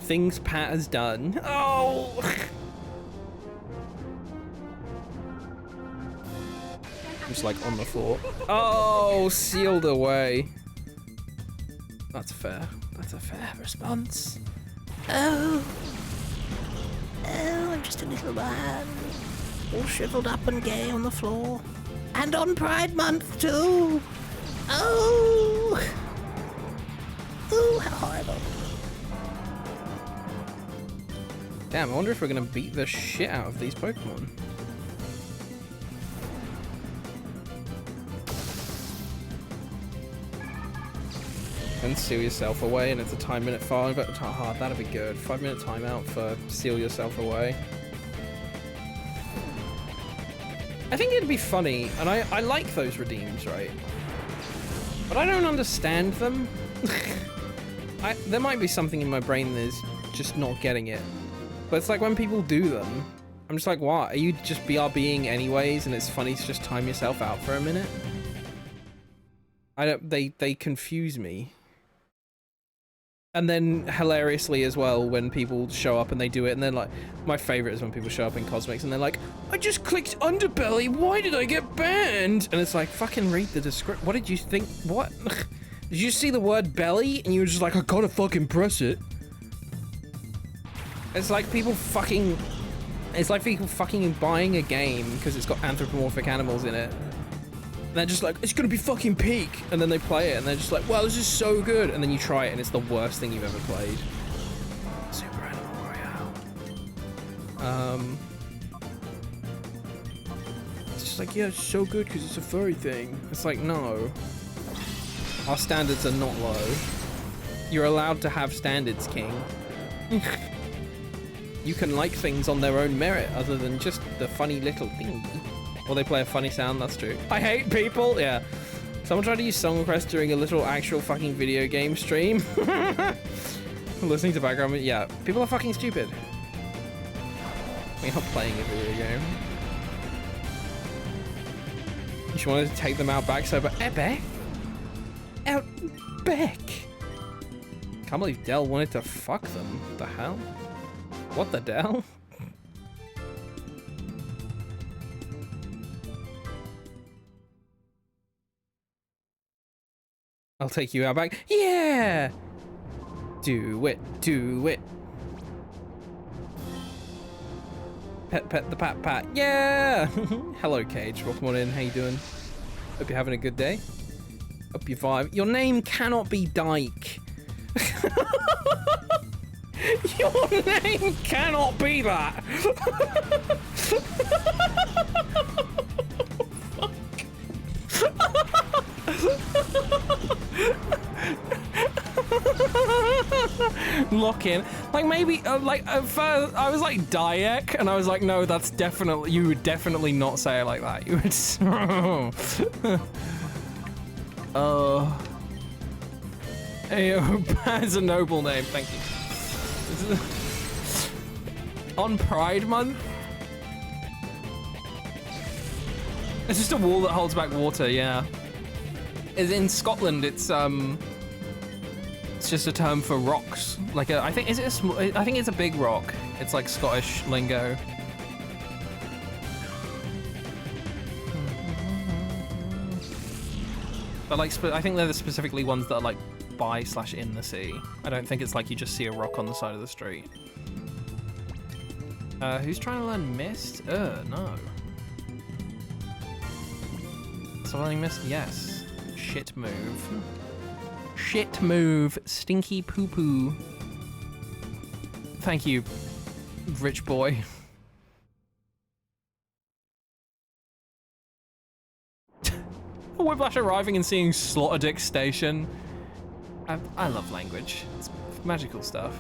Things Pat has done. Oh! Just like on the floor. Oh, sealed away. That's fair. That's a fair response. Oh. Oh, I'm just a little man. All shriveled up and gay on the floor. And on Pride Month too. Oh. Ooh, how horrible. Damn, I wonder if we're gonna beat the shit out of these Pokemon. and seal yourself away, and it's a time limit file. But that'd be good. 5-minute timeout for seal yourself away. I think it'd be funny, and I like those redeems, right? But I don't understand them. There might be something in my brain that's just not getting it. But it's like when people do them, I'm just like, what? Are you just BRBing anyways, and it's funny to just time yourself out for a minute? They confuse me. And then hilariously as well, when people show up and they do it, and then like, my favorite is when people show up in Cosmics and they're like, I just clicked underbelly, why did I get banned? And it's like, fucking read the description. What did you think? What? Did you see the word belly and you were just like, I gotta fucking press it? It's like people fucking buying a game because it's got anthropomorphic animals in it. And they're just like, it's gonna be fucking peak, and then they play it and they're just like, wow, this is so good, and then you try it and it's the worst thing you've ever played. Super Animal Royale. It's just like, yeah, it's so good because it's a furry thing. It's like, no. Our standards are not low. You're allowed to have standards, king. You can like things on their own merit other than just the funny little thing. Or they play a funny sound, that's true. I hate people, yeah. Someone tried to use song requests during a literal actual fucking video game stream. Listening to background, yeah. People are fucking stupid. We're not playing a video game. You just wanted to take them out back so, but Beck? Out back? Can't believe Dell wanted to fuck them. What the hell? What the Dell? I'll take you out back. Yeah! Do it, do it. Pet, pet the pat, pat. Yeah! Hello, Cage. Welcome on in. How you doing? Hope you're having a good day. Hope you vibe. Your name cannot be Dyke. Your name cannot be that. Lock in. Like maybe like at first I was like Dayek, and I was like, no, that's definitely, you would definitely not say it like that. You would that's a noble name, thank you. On Pride Month? It's just a wall that holds back water, yeah. Is in Scotland, it's just a term for rocks. Like I think it's a big rock. It's like Scottish lingo. But like, I think they're the specifically ones that are like by/in the sea. I don't think it's like you just see a rock on the side of the street. Who's trying to learn Mist? No. Someone Mist? Yes. Shit move. Shit move. Stinky poo poo. Thank you, rich boy. Whiplash arriving and seeing Slaughterdick Station. I love language. It's magical stuff.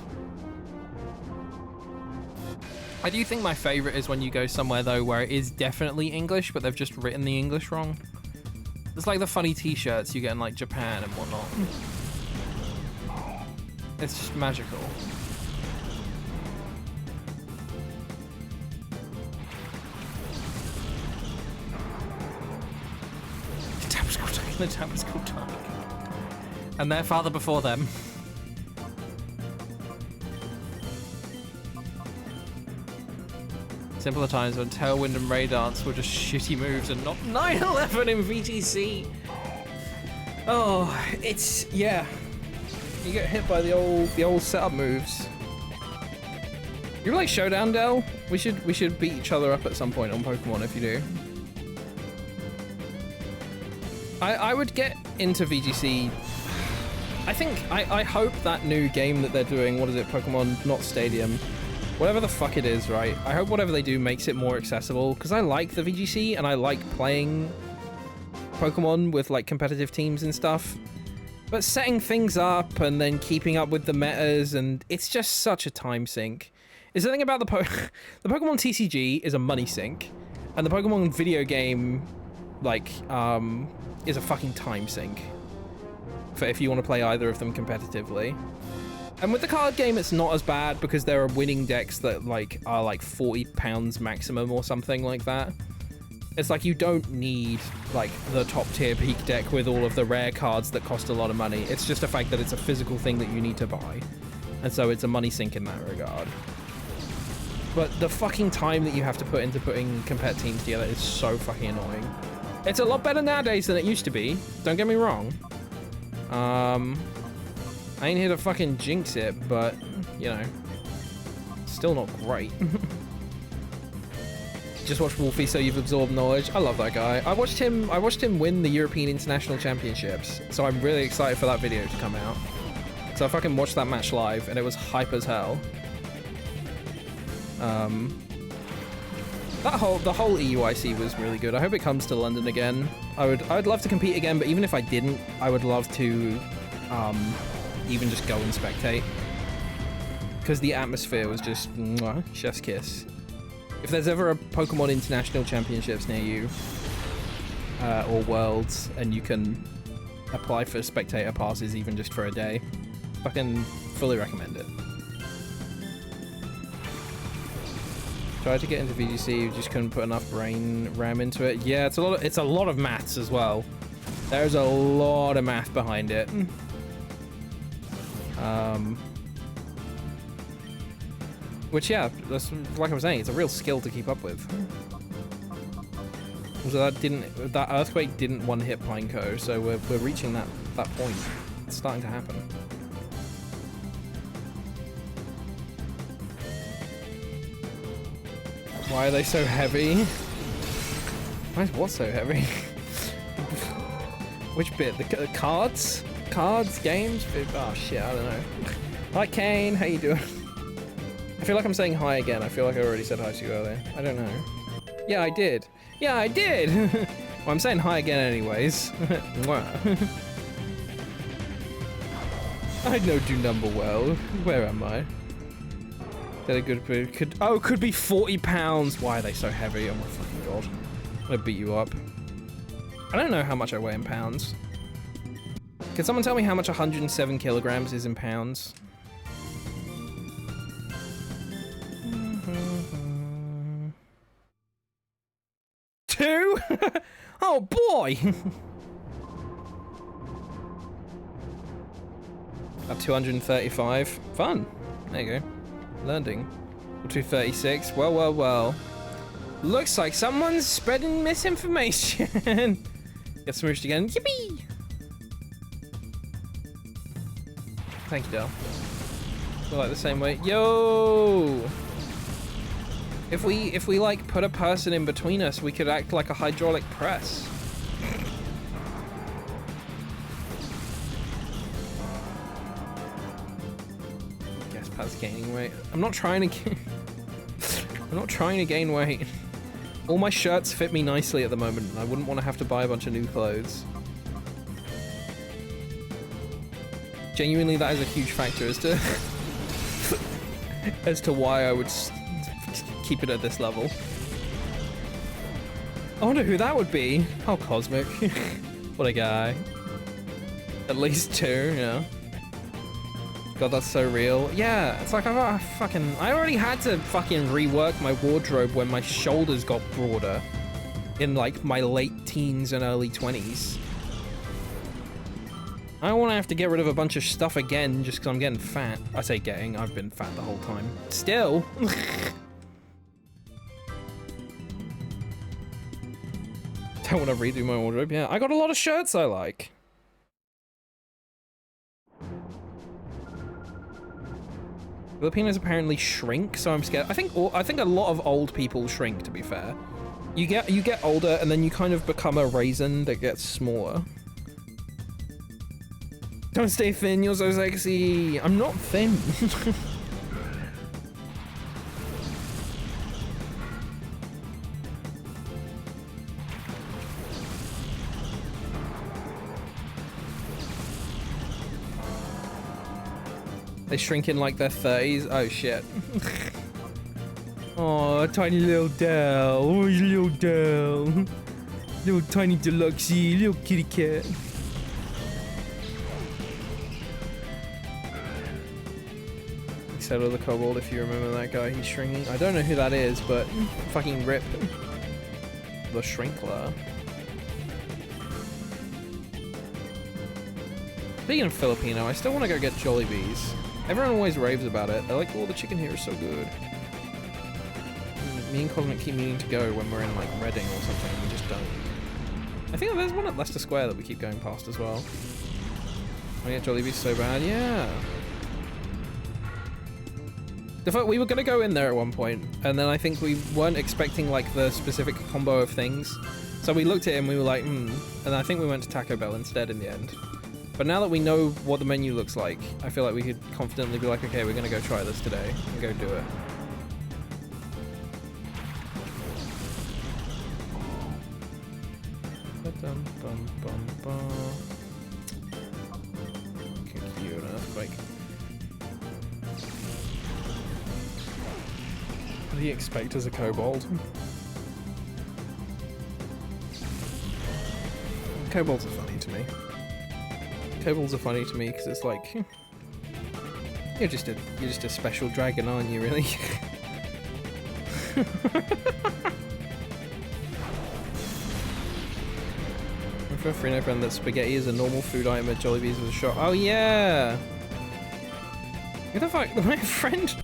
I do think my favorite is when you go somewhere though where it is definitely English, but they've just written the English wrong. It's like the funny t-shirts you get in like Japan and whatnot. It's just magical. The Tapas called Tark. And their father before them. Simpler times when Tailwind and Ray Dance were just shitty moves and not 9/11 in VTC. Oh, it's, yeah. You get hit by the old setup moves. You like Showdown, Dell? We should beat each other up at some point on Pokemon if you do. I would get into VGC. I hope that new game that they're doing, what is it, Pokemon, not Stadium, whatever the fuck it is, right? I hope whatever they do makes it more accessible, because I like the VGC and I like playing Pokemon with like competitive teams and stuff. But setting things up and then keeping up with the metas, and it's just such a time sink. Is the thing about the Pokemon TCG is a money sink, and the Pokemon video game, like, is a fucking time sink. For if you want to play either of them competitively. And with the card game, it's not as bad because there are winning decks that like are like £40 maximum or something like that. It's like you don't need like the top tier peak deck with all of the rare cards that cost a lot of money. It's just a fact that it's a physical thing that you need to buy. And so it's a money sink in that regard. But the fucking time that you have to put into putting compet teams together is so fucking annoying. It's a lot better nowadays than it used to be. Don't get me wrong. I ain't here to fucking jinx it, but, you know, still not great. Just watch Wolfie so you've absorbed knowledge. I love that guy. I watched him win the European International Championships, so I'm really excited for that video to come out. So I fucking watched that match live, and it was hype as hell. The whole EUIC was really good. I hope it comes to London again. I'd love to compete again, but even if I didn't, I would love to even just go and spectate. Because the atmosphere was just mwah, chef's kiss. If there's ever a Pokemon International Championships near you, or Worlds, and you can apply for spectator passes even just for a day, fucking fully recommend it. Tried to get into VGC, just couldn't put enough brain RAM into it. Yeah, it's a lot of maths as well. There's a lot of math behind it. Which, yeah, that's, like I was saying, it's a real skill to keep up with. So that earthquake didn't one-hit Pineco, so we're reaching that point. It's starting to happen. Why are they so heavy? Why is what so heavy? Which bit? The cards? Cards? Games? Oh shit, I don't know. Hi Kane, how you doing? I feel like I'm saying hi again. I feel like I already said hi to you earlier. I don't know. Yeah, I did. Yeah, I did! Well, I'm saying hi again anyways. I know do number well. Where am I? That a good bit could be £40. Why are they so heavy? Oh my fucking god. I'm gonna beat you up. I don't know how much I weigh in pounds. Can someone tell me how much 107 kilograms is in pounds? Two? Oh boy! At 235. Fun. There you go. Learning. 236. Well, well, well. Looks like someone's spreading misinformation. Get smooshed again. Yippee! Thank you, Del. Feel like the same way. Yo! If we like put a person in between us, we could act like a hydraulic press. Guess Pat's gaining weight. I'm not trying to gain weight. All my shirts fit me nicely at the moment, and I wouldn't want to have to buy a bunch of new clothes. Genuinely, that is a huge factor as to why I would keep it at this level. I wonder who that would be. Oh, Cosmic. What a guy. At least two, yeah. God, that's so real. Yeah, it's like I already had to fucking rework my wardrobe when my shoulders got broader in like my late teens and early 20s. I don't want to have to get rid of a bunch of stuff again just because I'm getting fat. I say getting, I've been fat the whole time. Still. Don't want to redo my wardrobe. Yeah, I got a lot of shirts I like. Filipinos apparently shrink, so I'm scared. I think a lot of old people shrink, to be fair. You get older and then you kind of become a raisin that gets smaller. Don't stay thin, you're so sexy. I'm not thin. They shrink in like their 30s. Oh shit. Oh, tiny little Dell. Oh, little Dell. Little tiny deluxey, little kitty cat. Settle the kobold, if you remember that guy, he's shrinking. I don't know who that is, but fucking rip. The Shrinkler. Speaking of Filipino, I still want to go get Jollibees. Everyone always raves about it. They're like, oh, the chicken here is so good. Me and Colin keep meaning to go when we're in like Reading or something, and we just don't. I think there's one at Leicester Square that we keep going past as well. I get Jollibees so bad, yeah. The fact we were gonna go in there at one point, and then I think we weren't expecting like the specific combo of things. So we looked at it and we were like, and I think we went to Taco Bell instead in the end. But now that we know what the menu looks like, I feel like we could confidently be like, okay, we're gonna go try this today and go do it. Cute earthquake. What do you expect as a kobold? Kobolds are funny to me. Kobolds are funny to me because it's like you're just a special dragon, aren't you? Really? I'm for a free no friend that spaghetti is a normal food item at Jollibee's with a shop. Oh yeah. Who the fuck? My friend.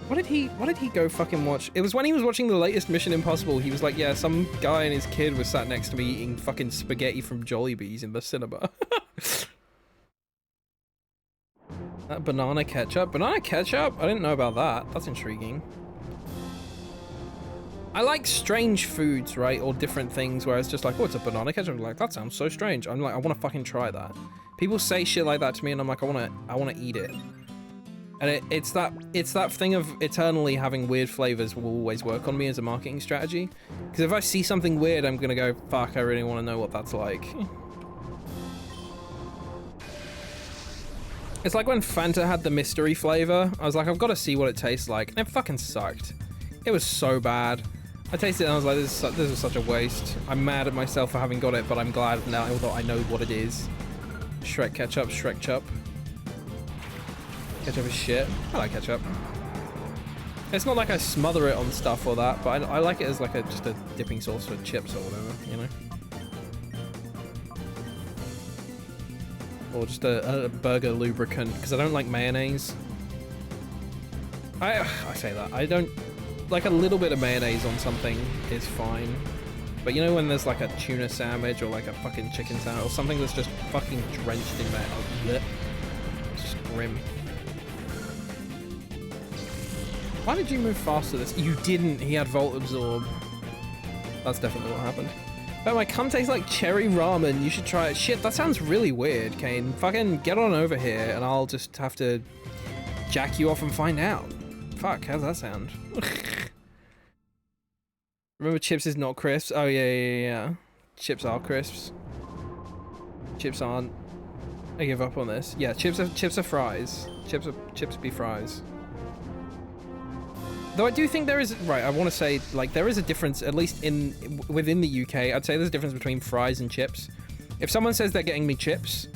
What did he go fucking watch? It was when he was watching the latest Mission Impossible. He was like, yeah, some guy and his kid was sat next to me eating fucking spaghetti from Jollibee's in the cinema. That banana ketchup? Banana ketchup? I didn't know about that. That's intriguing. I like strange foods, right? Or different things where it's just like, oh, it's a banana ketchup. I'm like, that sounds so strange. I'm like, I want to fucking try that. People say shit like that to me and I'm like, I want to eat it. And it's that thing of eternally having weird flavors will always work on me as a marketing strategy. Because if I see something weird, I'm gonna go, fuck, I really want to know what that's like. It's like when Fanta had the mystery flavor. I was like, I've got to see what it tastes like. And it fucking sucked. It was so bad. I tasted it and I was like, this is such a waste. I'm mad at myself for having got it, but I'm glad now that I know what it is. Shrek ketchup, Shrek chup. Ketchup is shit. I like ketchup. It's not like I smother it on stuff or that, but I like it as like just a dipping sauce for chips or whatever, you know? Or just a burger lubricant, because I don't like mayonnaise. I say that. I don't... Like a little bit of mayonnaise on something is fine. But you know when there's like a tuna sandwich or like a fucking chicken sandwich or something that's just fucking drenched in mayo. It's just grim. Why did you move faster this? You didn't. He had Volt Absorb. That's definitely what happened. But my cum tastes like cherry ramen. You should try it. Shit, that sounds really weird, Kane. Fucking get on over here and I'll just have to jack you off and find out. Fuck, how's that sound? Remember chips is not crisps? Oh yeah. Chips are crisps. Chips aren't. I give up on this. Yeah, chips are fries. Chips be fries. Though I do think there is, right, I want to say, like, there is a difference, at least within the UK, I'd say there's a difference between fries and chips. If someone says they're getting me chips,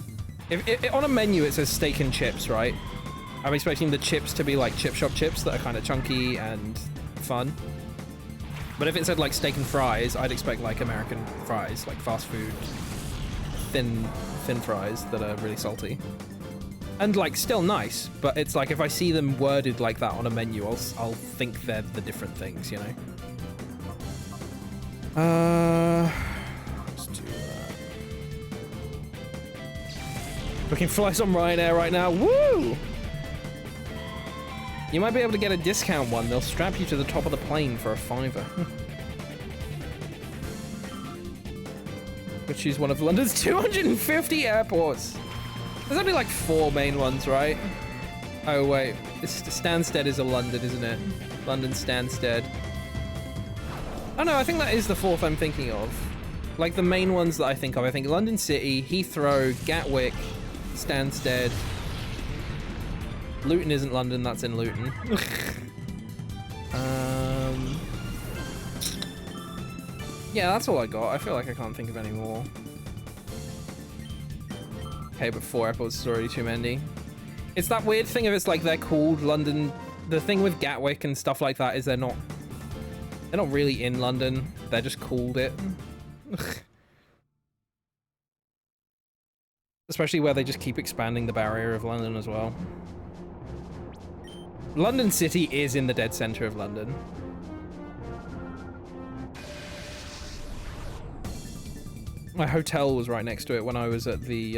if on a menu it says steak and chips, right? I'm expecting the chips to be like chip shop chips that are kind of chunky and fun. But if it said like steak and fries, I'd expect like American fries, like fast food, thin fries that are really salty. And like still nice, but it's like if I see them worded like that on a menu, I'll think they're the different things, you know? Let's do that. Booking flights on Ryanair right now. Woo! You might be able to get a discount one. They'll strap you to the top of the plane for a £5. Which is one of London's 250 airports. There's only like 4 main ones, right? Oh wait, Stansted is a London, isn't it? London Stansted. Oh no, I think that is the 4th I'm thinking of. Like the main ones that I think of. I think London City, Heathrow, Gatwick, Stansted. Luton isn't London, that's in Luton. Yeah, that's all I got. I feel like I can't think of any more. Okay, but 4 airports is already too many. It's that weird thing of it's like they're called London. The thing with Gatwick and stuff like that is they're not really in London. They're just called it. Especially where they just keep expanding the barrier of London as well. London City is in the dead center of London. My hotel was right next to it when I was at the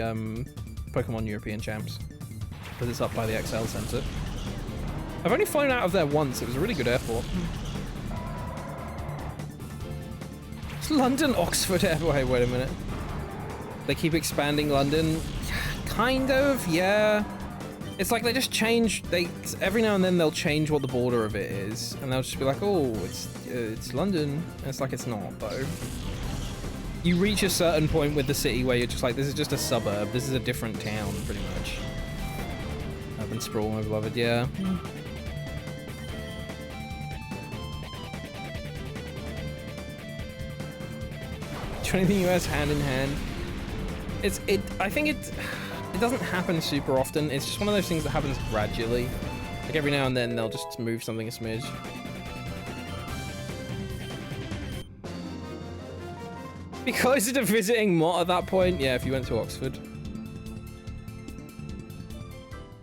Pokemon European Champs. Because it's up by the XL Center. I've only flown out of there once. It was a really good airport. It's London Oxford Airport. Wait a minute. They keep expanding London. Kind of, yeah. It's like they just change. Every now and then they'll change what the border of it is, and they'll just be like, "Oh, it's London." And it's like it's not though. You reach a certain point with the city where you're just like, "This is just a suburb. This is a different town, pretty much." Urban sprawl, my beloved. Yeah. Joining the US hand in hand. I think it doesn't happen super often. It's just one of those things that happens gradually. Like every now and then they'll just move something a smidge. Be closer to visiting Mott at that point. Yeah, if you went to Oxford.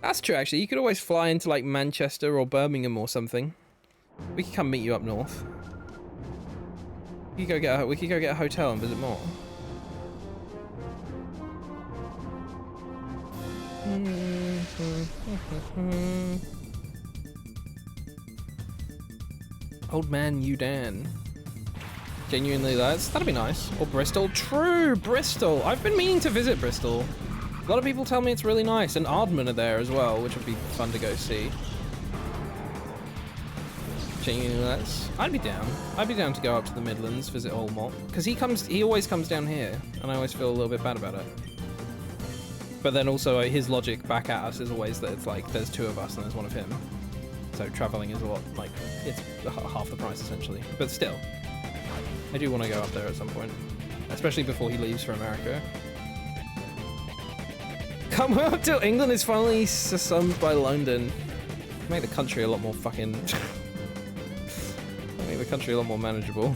That's true, actually. You could always fly into like Manchester or Birmingham or something. We could come meet you up north. We could go get a hotel and visit Mott. Old man Udan. Genuinely, that'd be nice. Or Bristol. True, Bristol. I've been meaning to visit Bristol. A lot of people tell me it's really nice, and Ardman are there as well, which would be fun to go see. Genuinely, I'd be down. I'd be down to go up to the Midlands, visit Old Mott, because he always comes down here, and I always feel a little bit bad about it. But then also his logic back at us is always that it's like there's 2 of us and there's 1 of him. So traveling is a lot, like, it's half the price essentially. But still, I do want to go up there at some point, especially before he leaves for America. Come up till England is finally summed by London. Make the country a lot more fucking... Make the country a lot more manageable.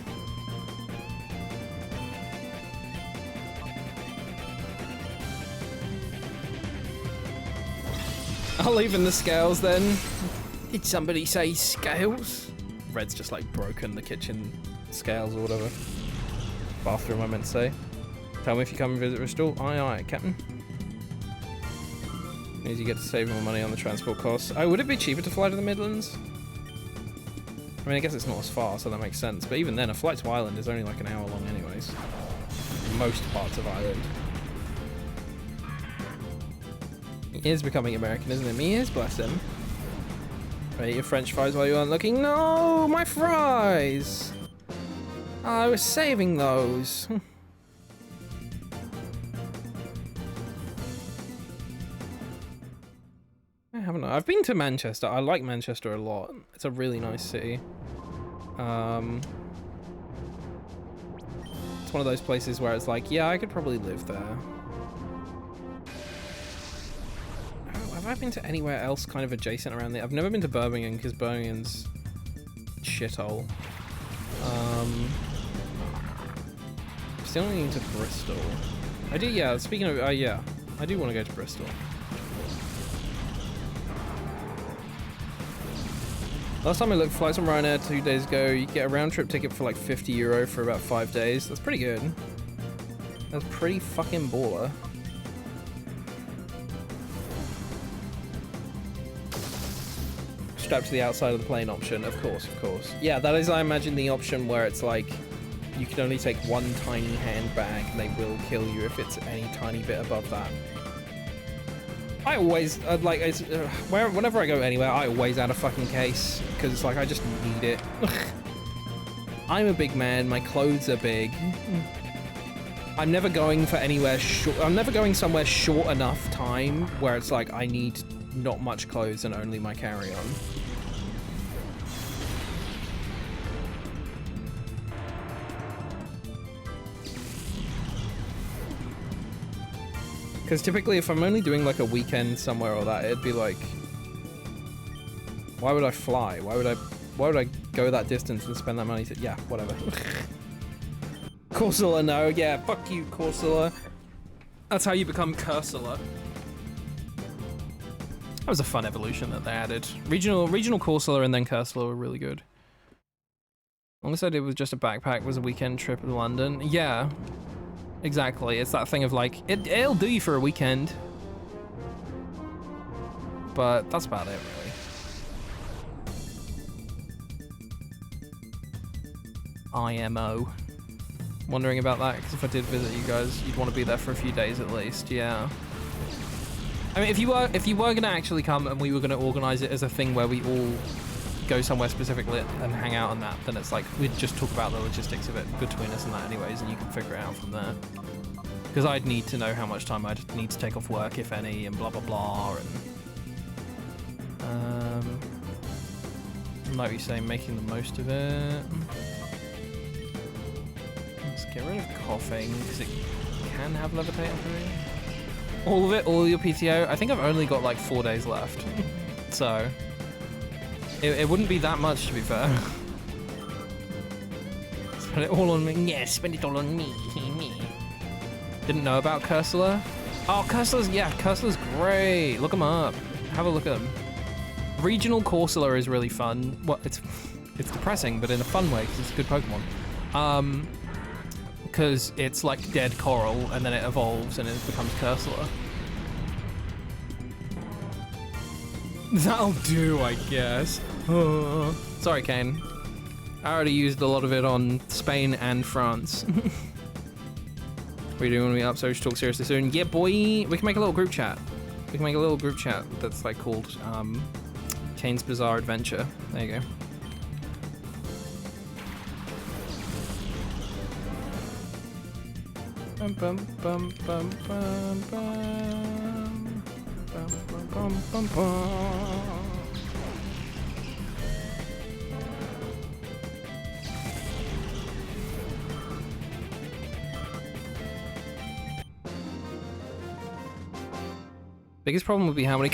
I'll leave in the scales then. Did somebody say scales? Red's just like broken the kitchen scales or whatever. Bathroom, I meant to say. Tell me if you come and visit Bristol. Aye, aye, Captain. Means you get to save more money on the transport costs. Oh, would it be cheaper to fly to the Midlands? I mean, I guess it's not as far, so that makes sense. But even then, a flight to Ireland is only like an hour long anyways. Most parts of Ireland. He is becoming American, isn't he? He is, bless him. Right, your French fries while you aren't looking. No, my fries! I was saving those. I haven't. I've been to Manchester. I like Manchester a lot. It's a really nice city. It's one of those places where it's like, yeah, I could probably live there. Have I been to anywhere else kind of adjacent around there? I've never been to Birmingham because Birmingham's shithole. Still need to Bristol. I do, yeah, speaking of, yeah, I do want to go to Bristol. Last time I looked, flights on Ryanair 2 days ago, you get a round trip ticket for like €50 for about 5 days. That's pretty good. That's pretty fucking baller. Strapped to the outside of the plane option, of course, of course. Yeah, that is, I imagine, the option where it's like, you can only take one tiny handbag and they will kill you if it's any tiny bit above that. I always, whenever I go anywhere, I always add a fucking case, because it's like, I just need it. I'm a big man, my clothes are big. I'm never going for anywhere short, I'm never going somewhere short enough time where it's like, I need not much clothes and only my carry-on. Because typically if I'm only doing like a weekend somewhere or that, it'd be like, why would I fly? Why would I go that distance and spend that money to, yeah, whatever. Corsola, no, yeah, fuck you, Corsola. That's how you become Cursula. That was a fun evolution that they added. Regional Corsola and then Cursula were really good. Longest I did was just a backpack, was a weekend trip to London. Yeah, exactly. It's that thing of like, it'll do you for a weekend. But that's about it, really. IMO. Wondering about that, because if I did visit you guys, you'd want to be there for a few days at least, yeah. I mean, if you were gonna actually come and we were gonna organize it as a thing where we all go somewhere specifically and hang out on that, then it's like, we'd just talk about the logistics of it between us and that anyways, and you can figure it out from there. Because I'd need to know how much time I'd need to take off work, if any, and blah blah blah, and... like you say, making the most of it. Let's get rid of coughing, because it can have levitating for me. All of it, all of your PTO. I think I've only got like 4 days left. So, it wouldn't be that much, to be fair. Spend it all on me. Yeah, spend it all on me. Didn't know about Cursula? Oh, Cursula's great. Look them up. Have a look at them. Regional Corsola is really fun. Well, it's depressing, but in a fun way, because it's a good Pokemon. Because it's like dead coral, and then it evolves and it becomes Cursula. That'll do, I guess. Sorry, Kane. I already used a lot of it on Spain and France. We do when we up, so we should talk seriously soon. Yeah, boy, we can make a little group chat. We can make a little group chat that's like called Kane's Bizarre Adventure. There you go. Bum bum bum bum bum bum bum bum bum bum. Biggest problem would be how many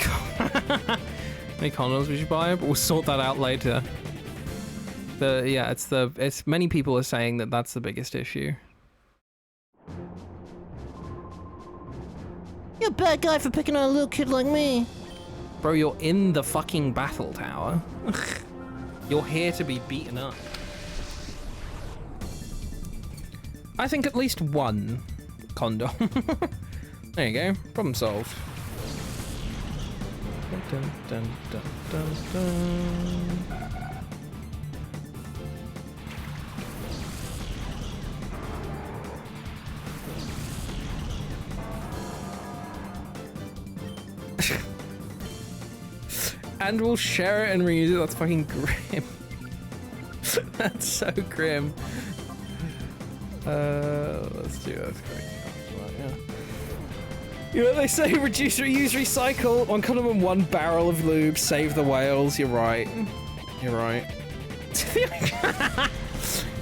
many condoms we should buy, but we'll sort that out later. It's many people are saying that that's the biggest issue. You're a bad guy for picking on a little kid like me. Bro, you're in the fucking battle tower. You're here to be beaten up. I think at least one condom. There you go. Problem solved. Dun, dun, dun, dun, dun. And we'll share it and reuse it. That's fucking grim. That's so grim. Let's do that. Yeah. You know what they say? Reduce, reuse, recycle. One condom and one barrel of lube. Save the whales. You're right. You're right.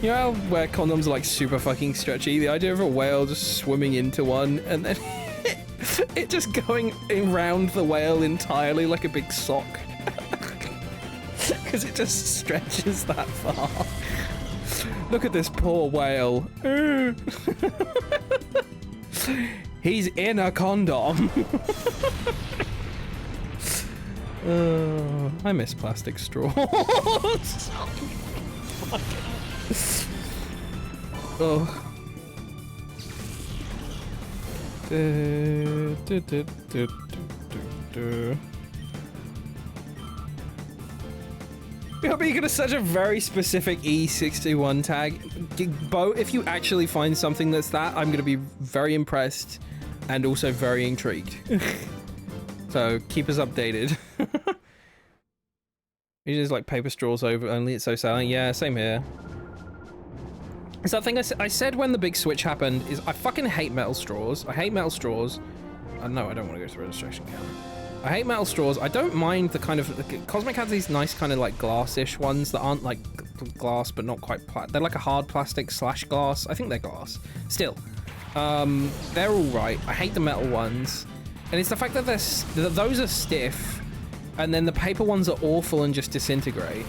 You know how where condoms are like super fucking stretchy? The idea of a whale just swimming into one and then it just going around the whale entirely like a big sock. Because it just stretches that far. Look at this poor whale. He's in a condom. I miss plastic straws. Oh. Yeah, but you're gonna search a very specific E621 tag. Bo, if you actually find something that's that, I'm gonna be very impressed and also very intrigued. So keep us updated. You just like paper straws over, only it's so selling. Yeah, same here. It's that thing I said when the big switch happened is I fucking hate metal straws. I hate metal straws. No, I don't want to go to the registration counter. I hate metal straws. I don't mind the kind of... Cosmic has these nice kind of like glass-ish ones that aren't like glass but not quite... They're like a hard plastic slash glass. I think they're glass. Still. They're all right. I hate the metal ones. And it's the fact that those are stiff and then the paper ones are awful and just disintegrate.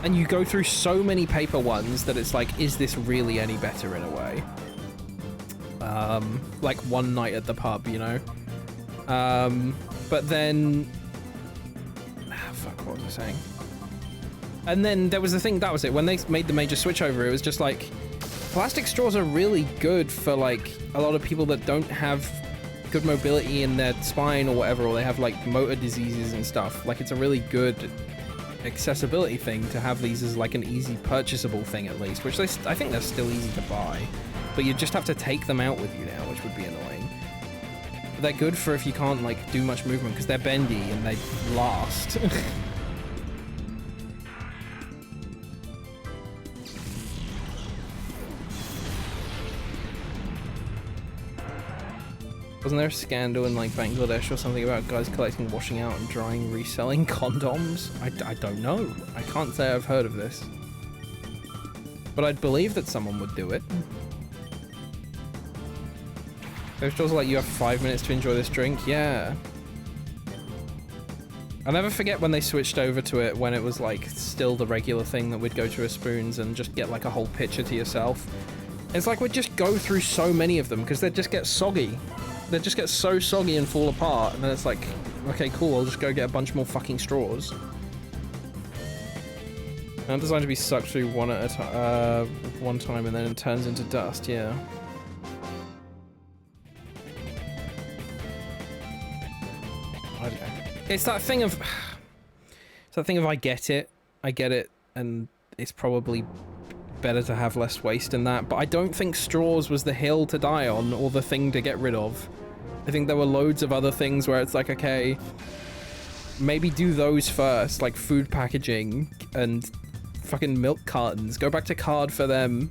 And you go through so many paper ones that it's like, is this really any better in a way? Like one night at the pub, you know? But then... fuck, what was I saying? And then there was the thing, that was it. When they made the major switch over, it was just like, plastic straws are really good for like a lot of people that don't have good mobility in their spine or whatever, or they have like motor diseases and stuff. Like, it's a really good accessibility thing to have these as like an easy purchasable thing at least, which I think they're still easy to buy, but you just have to take them out with you now, which would be annoying. But they're good for if you can't like do much movement because they're bendy and they last. Wasn't there a scandal in like Bangladesh or something about guys collecting, washing out and drying, reselling condoms? I don't know. I can't say I've heard of this. But I'd believe that someone would do it. Those straws are like, you have 5 minutes to enjoy this drink? Yeah. I'll never forget when they switched over to it when it was like still the regular thing that we'd go to a spoons and just get like a whole pitcher to yourself. It's like we'd just go through so many of them because they'd just get soggy. They just get so soggy and fall apart, and then it's like, okay, cool, I'll just go get a bunch more fucking straws. Not designed to be sucked through one time and then it turns into dust, yeah. I don't know. It's that thing of... I get it, and it's probably better to have less waste in that, but I don't think straws was the hill to die on or the thing to get rid of. I think there were loads of other things where it's like, okay, maybe do those first, like food packaging and fucking milk cartons. Go back to card for them.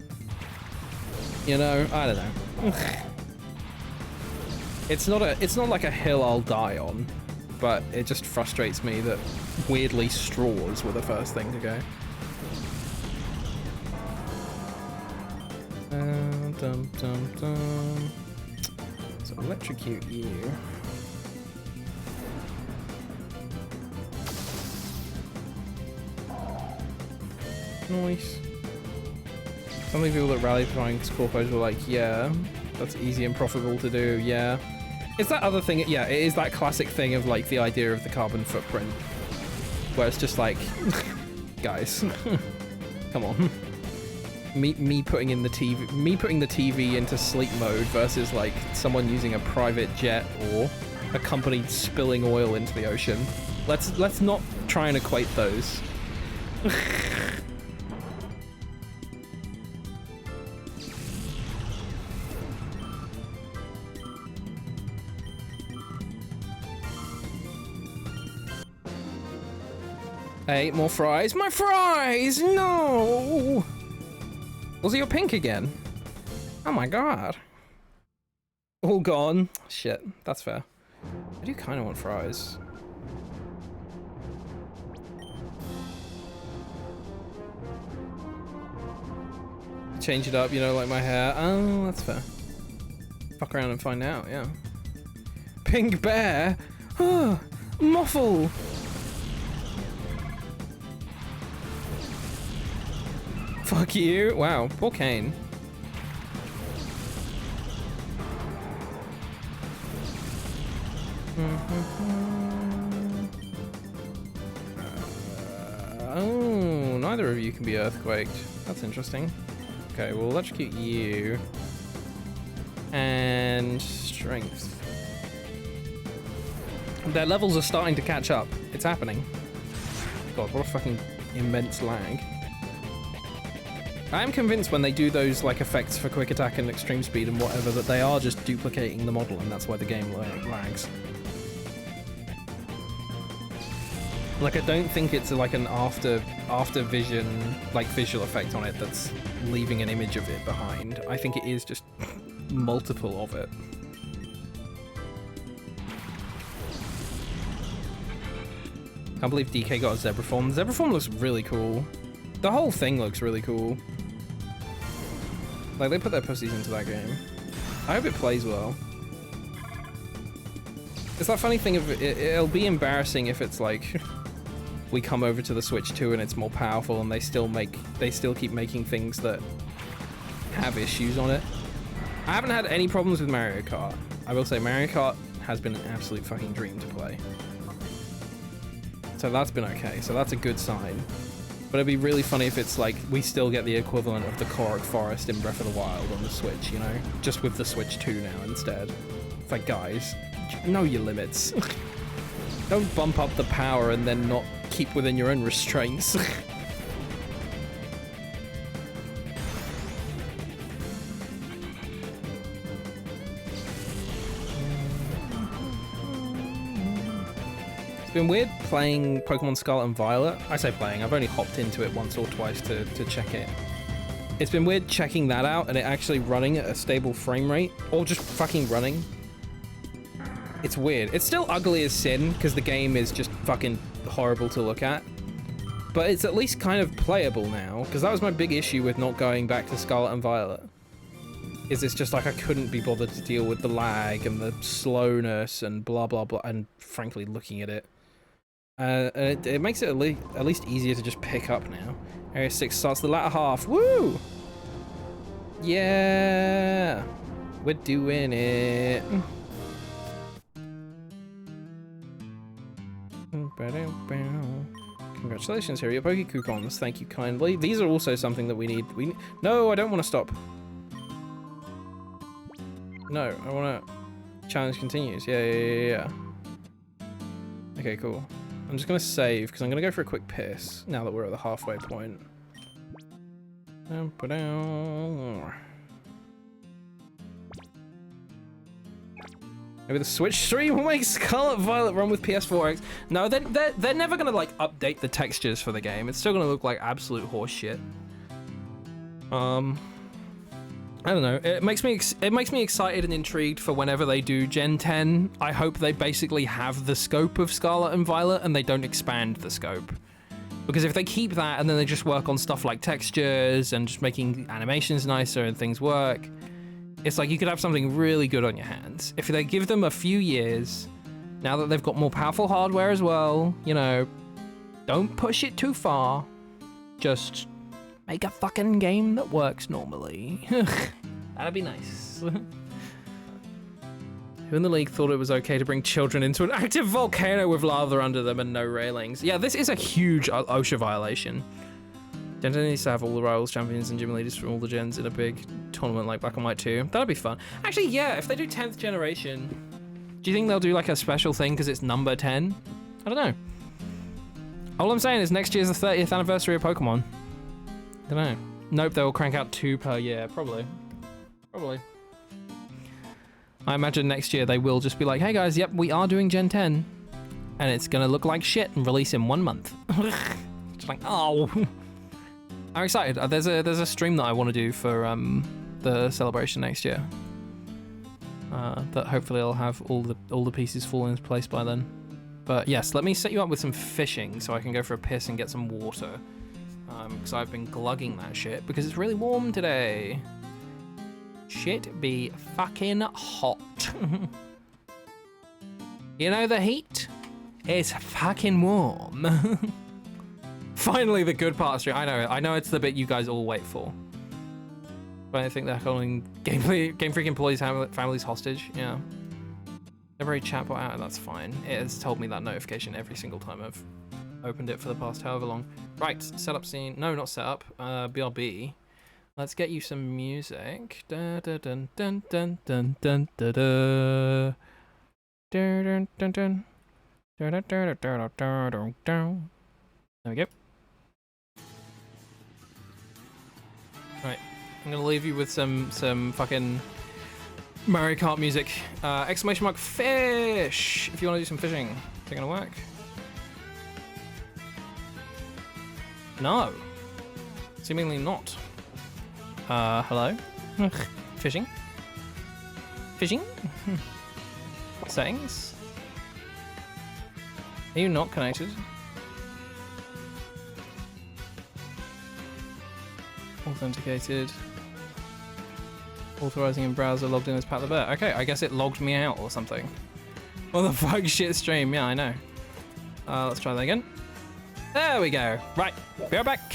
You know, I don't know. It's not like a hill I'll die on, but it just frustrates me that weirdly straws were the first thing to go. Dum, dum, dum. So electrocute you. Nice. Some of the people that rally behind Scorpos were like, yeah, that's easy and profitable to do, yeah. It's that other thing, yeah, it is that classic thing of like the idea of the carbon footprint. Where it's just like, guys, come on. Me putting the TV into sleep mode versus like someone using a private jet or a company spilling oil into the ocean. Let's not try and equate those. I ate more fries. My fries! No! Was it your pink again? Oh my god. All gone. Shit, that's fair. I do kind of want fries. Change it up, you know, like my hair. Oh, that's fair. Fuck around and find out, yeah. Pink bear! Oh, muffle! Fuck you. Wow, poor Kane. Oh, neither of you can be earthquaked. That's interesting. Okay, we'll electrocute you. And strength. Their levels are starting to catch up. It's happening. God, what a fucking immense lag. I am convinced when they do those like effects for quick attack and extreme speed and whatever that they are just duplicating the model, and that's why the game lags. Like, I don't think it's like an after vision, like visual effect on it that's leaving an image of it behind. I think it is just multiple of it. Can't believe DK got a zebra form. The zebra form looks really cool. The whole thing looks really cool. Like, they put their pussies into that game. I hope it plays well. It's that funny thing of it'll be embarrassing if it's like we come over to the Switch 2 and it's more powerful and they still keep making things that have issues on it. I haven't had any problems with Mario Kart. I will say Mario Kart has been an absolute fucking dream to play. So that's been okay. So that's a good sign. But it'd be really funny if it's like we still get the equivalent of the Korok Forest in Breath of the Wild on the Switch, you know? Just with the Switch 2 now instead. It's like, guys, know your limits. Don't bump up the power and then not keep within your own restraints. It's been weird playing Pokemon Scarlet and Violet. I say playing, I've only hopped into it once or twice to check it. It's been weird checking that out and it actually running at a stable frame rate, or just fucking running. It's weird. It's still ugly as sin, because the game is just fucking horrible to look at. But it's at least kind of playable now, because that was my big issue with not going back to Scarlet and Violet. Is it's just like I couldn't be bothered to deal with the lag and the slowness and blah blah blah, and frankly looking at it. It makes it at least easier to just pick up now. Area 6 starts the latter half. Woo! Yeah! We're doing it. Congratulations, here are your Poke Coupons. Thank you kindly. These are also something that we need. No, I don't want to stop. No, I want to... Challenge continues. Yeah. Okay, cool. I'm just going to save, because I'm going to go for a quick piss, now that we're at the halfway point. Maybe the Switch 3 will make Scarlet Violet run with PS4X. No, they're never going to, like, update the textures for the game. It's still going to look like absolute horse shit. I don't know. It makes me excited and intrigued for whenever they do Gen 10. I hope they basically have the scope of Scarlet and Violet and they don't expand the scope. Because if they keep that and then they just work on stuff like textures and just making animations nicer and things work, it's like you could have something really good on your hands. If they give them a few years, now that they've got more powerful hardware as well, you know, don't push it too far. Just make a fucking game that works normally. That'd be nice. Who in the league thought it was okay to bring children into an active volcano with lava under them and no railings? Yeah, this is a huge OSHA violation. Gen 10 needs to have all the rivals, champions, and gym leaders from all the gens in a big tournament like Black and White 2. That'd be fun. Actually, yeah, if they do 10th generation, do you think they'll do like a special thing because it's number 10? I don't know. All I'm saying is next year's the 30th anniversary of Pokemon. I don't know. Nope, they'll crank out 2 per year, probably. I imagine next year they will just be like, hey guys, yep, we are doing Gen 10. And it's gonna look like shit and release in 1 month. Just like, oh. I'm excited. There's a stream that I want to do for the celebration next year. That hopefully I'll have all the pieces fall into place by then. But yes, let me set you up with some fishing so I can go for a piss and get some water. Because I've been glugging that shit because it's really warm today. Shit be fucking hot. You know the heat? It's fucking warm. Finally the good part of stream. I know it's the bit you guys all wait for. But I think they're holding Game Freak employees' families hostage. Yeah. Never a chatbot out, that's fine. It has told me that notification every single time I've opened it for the past however long. Right, setup scene. No, not setup. BRB. Let's get you some music. Da da dun dun dun dun dun da da. Dun dun dun dun. Da da da da da da da. There we go. Right, I'm gonna leave you with some fucking Mario Kart music. Exclamation mark fish! If you wanna do some fishing. Is it gonna work? No. Seemingly not. Hello? Fishing? Fishing? Settings? Are you not connected? Authenticated. Authorizing in browser, logged in as Pat the Bear. Okay, I guess it logged me out or something. What the fuck, shit stream? Yeah, I know. Let's try that again. There we go. Right, be right back.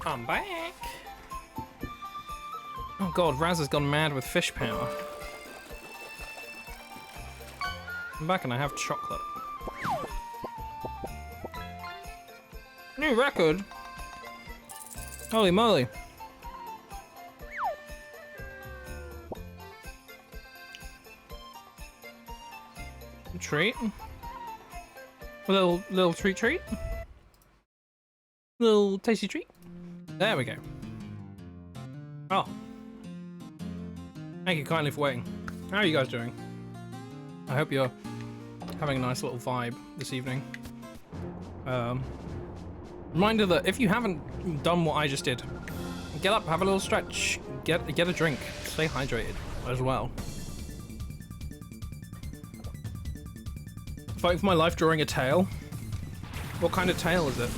I'm back. Oh god, Raz has gone mad with fish power. I'm back and I have chocolate. New record? Holy moly. Treat? A little treat? Little tasty treat? There we go. Oh. Thank you kindly for waiting. How are you guys doing? I hope you're having a nice little vibe this evening. Reminder that if you haven't done what I just did, get up, have a little stretch, get a drink, stay hydrated as well. Fighting for my life drawing a tail. What kind of tail is it?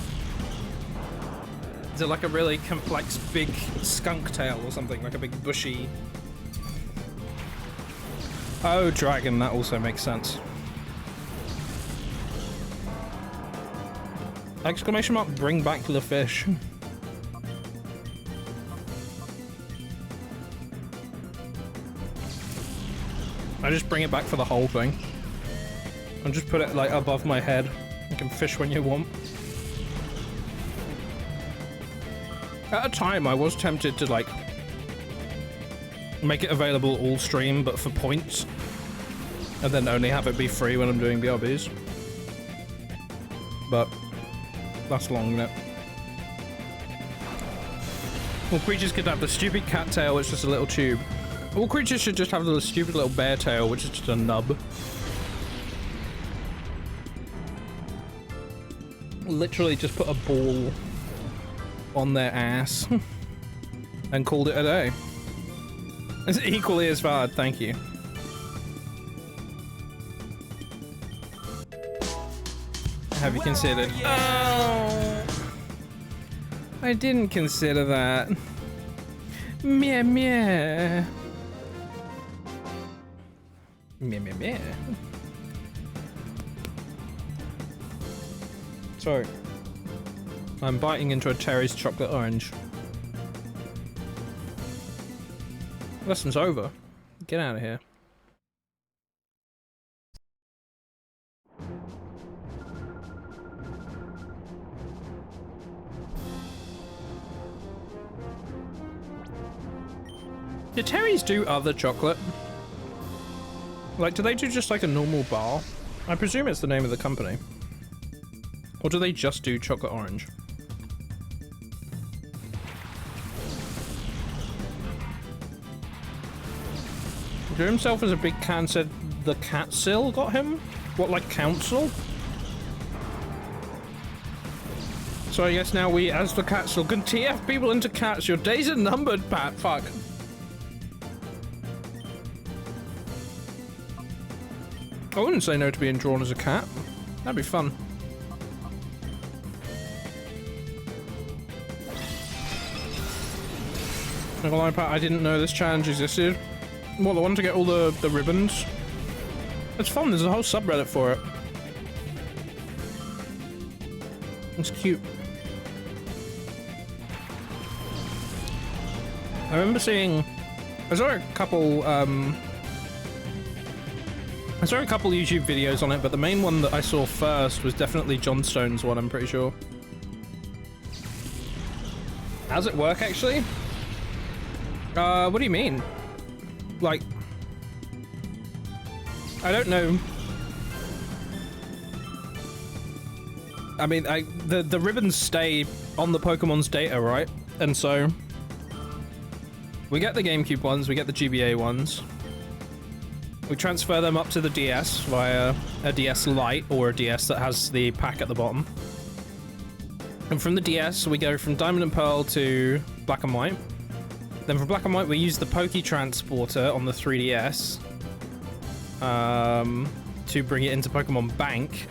Is it like a really complex big skunk tail or something? Like a big bushy... Oh, dragon, that also makes sense. Exclamation mark, bring back the fish. I just bring it back for the whole thing. And just put it like above my head. You can fish when you want. At a time, I was tempted to like make it available all stream, but for points, and then only have it be free when I'm doing BRBs. But that's long, isn't it? All creatures could have the stupid cat tail, which is just a little tube. All creatures should just have the stupid little bear tail, which is just a nub. Literally just put a ball on their ass and called it a day. It's equally as valid, thank you. Have you considered? Oh, I didn't consider that. Meh meh. Meh meh meh. Sorry. I'm biting into a Terry's chocolate orange. Lesson's over. Get out of here. Do Terry's do other chocolate? Like, do they do just like a normal bar? I presume it's the name of the company. Or do they just do chocolate orange? Drew himself as a big can said the Catsil got him? What, like council? So I guess now we, as the Catsil, can TF people into cats. Your days are numbered, Pat. Fuck. I wouldn't say no to being drawn as a cat. That'd be fun. Not gonna lie, Pat, I didn't know this challenge existed. What, the one to get all the ribbons? It's fun, there's a whole subreddit for it. It's cute. I remember seeing... I saw a couple YouTube videos on it, but the main one that I saw first was definitely John Stone's one, I'm pretty sure. How's it work, actually? What do you mean? Like, I don't know. I mean, the ribbons stay on the Pokemon's data, right? And so we get the GameCube ones, we get the GBA ones. We transfer them up to the DS via a DS Lite or a DS that has the pack at the bottom. And from the DS, we go from Diamond and Pearl to Black and White. Then for Black and White, we use the Poke Transporter on the 3DS to bring it into Pokemon Bank.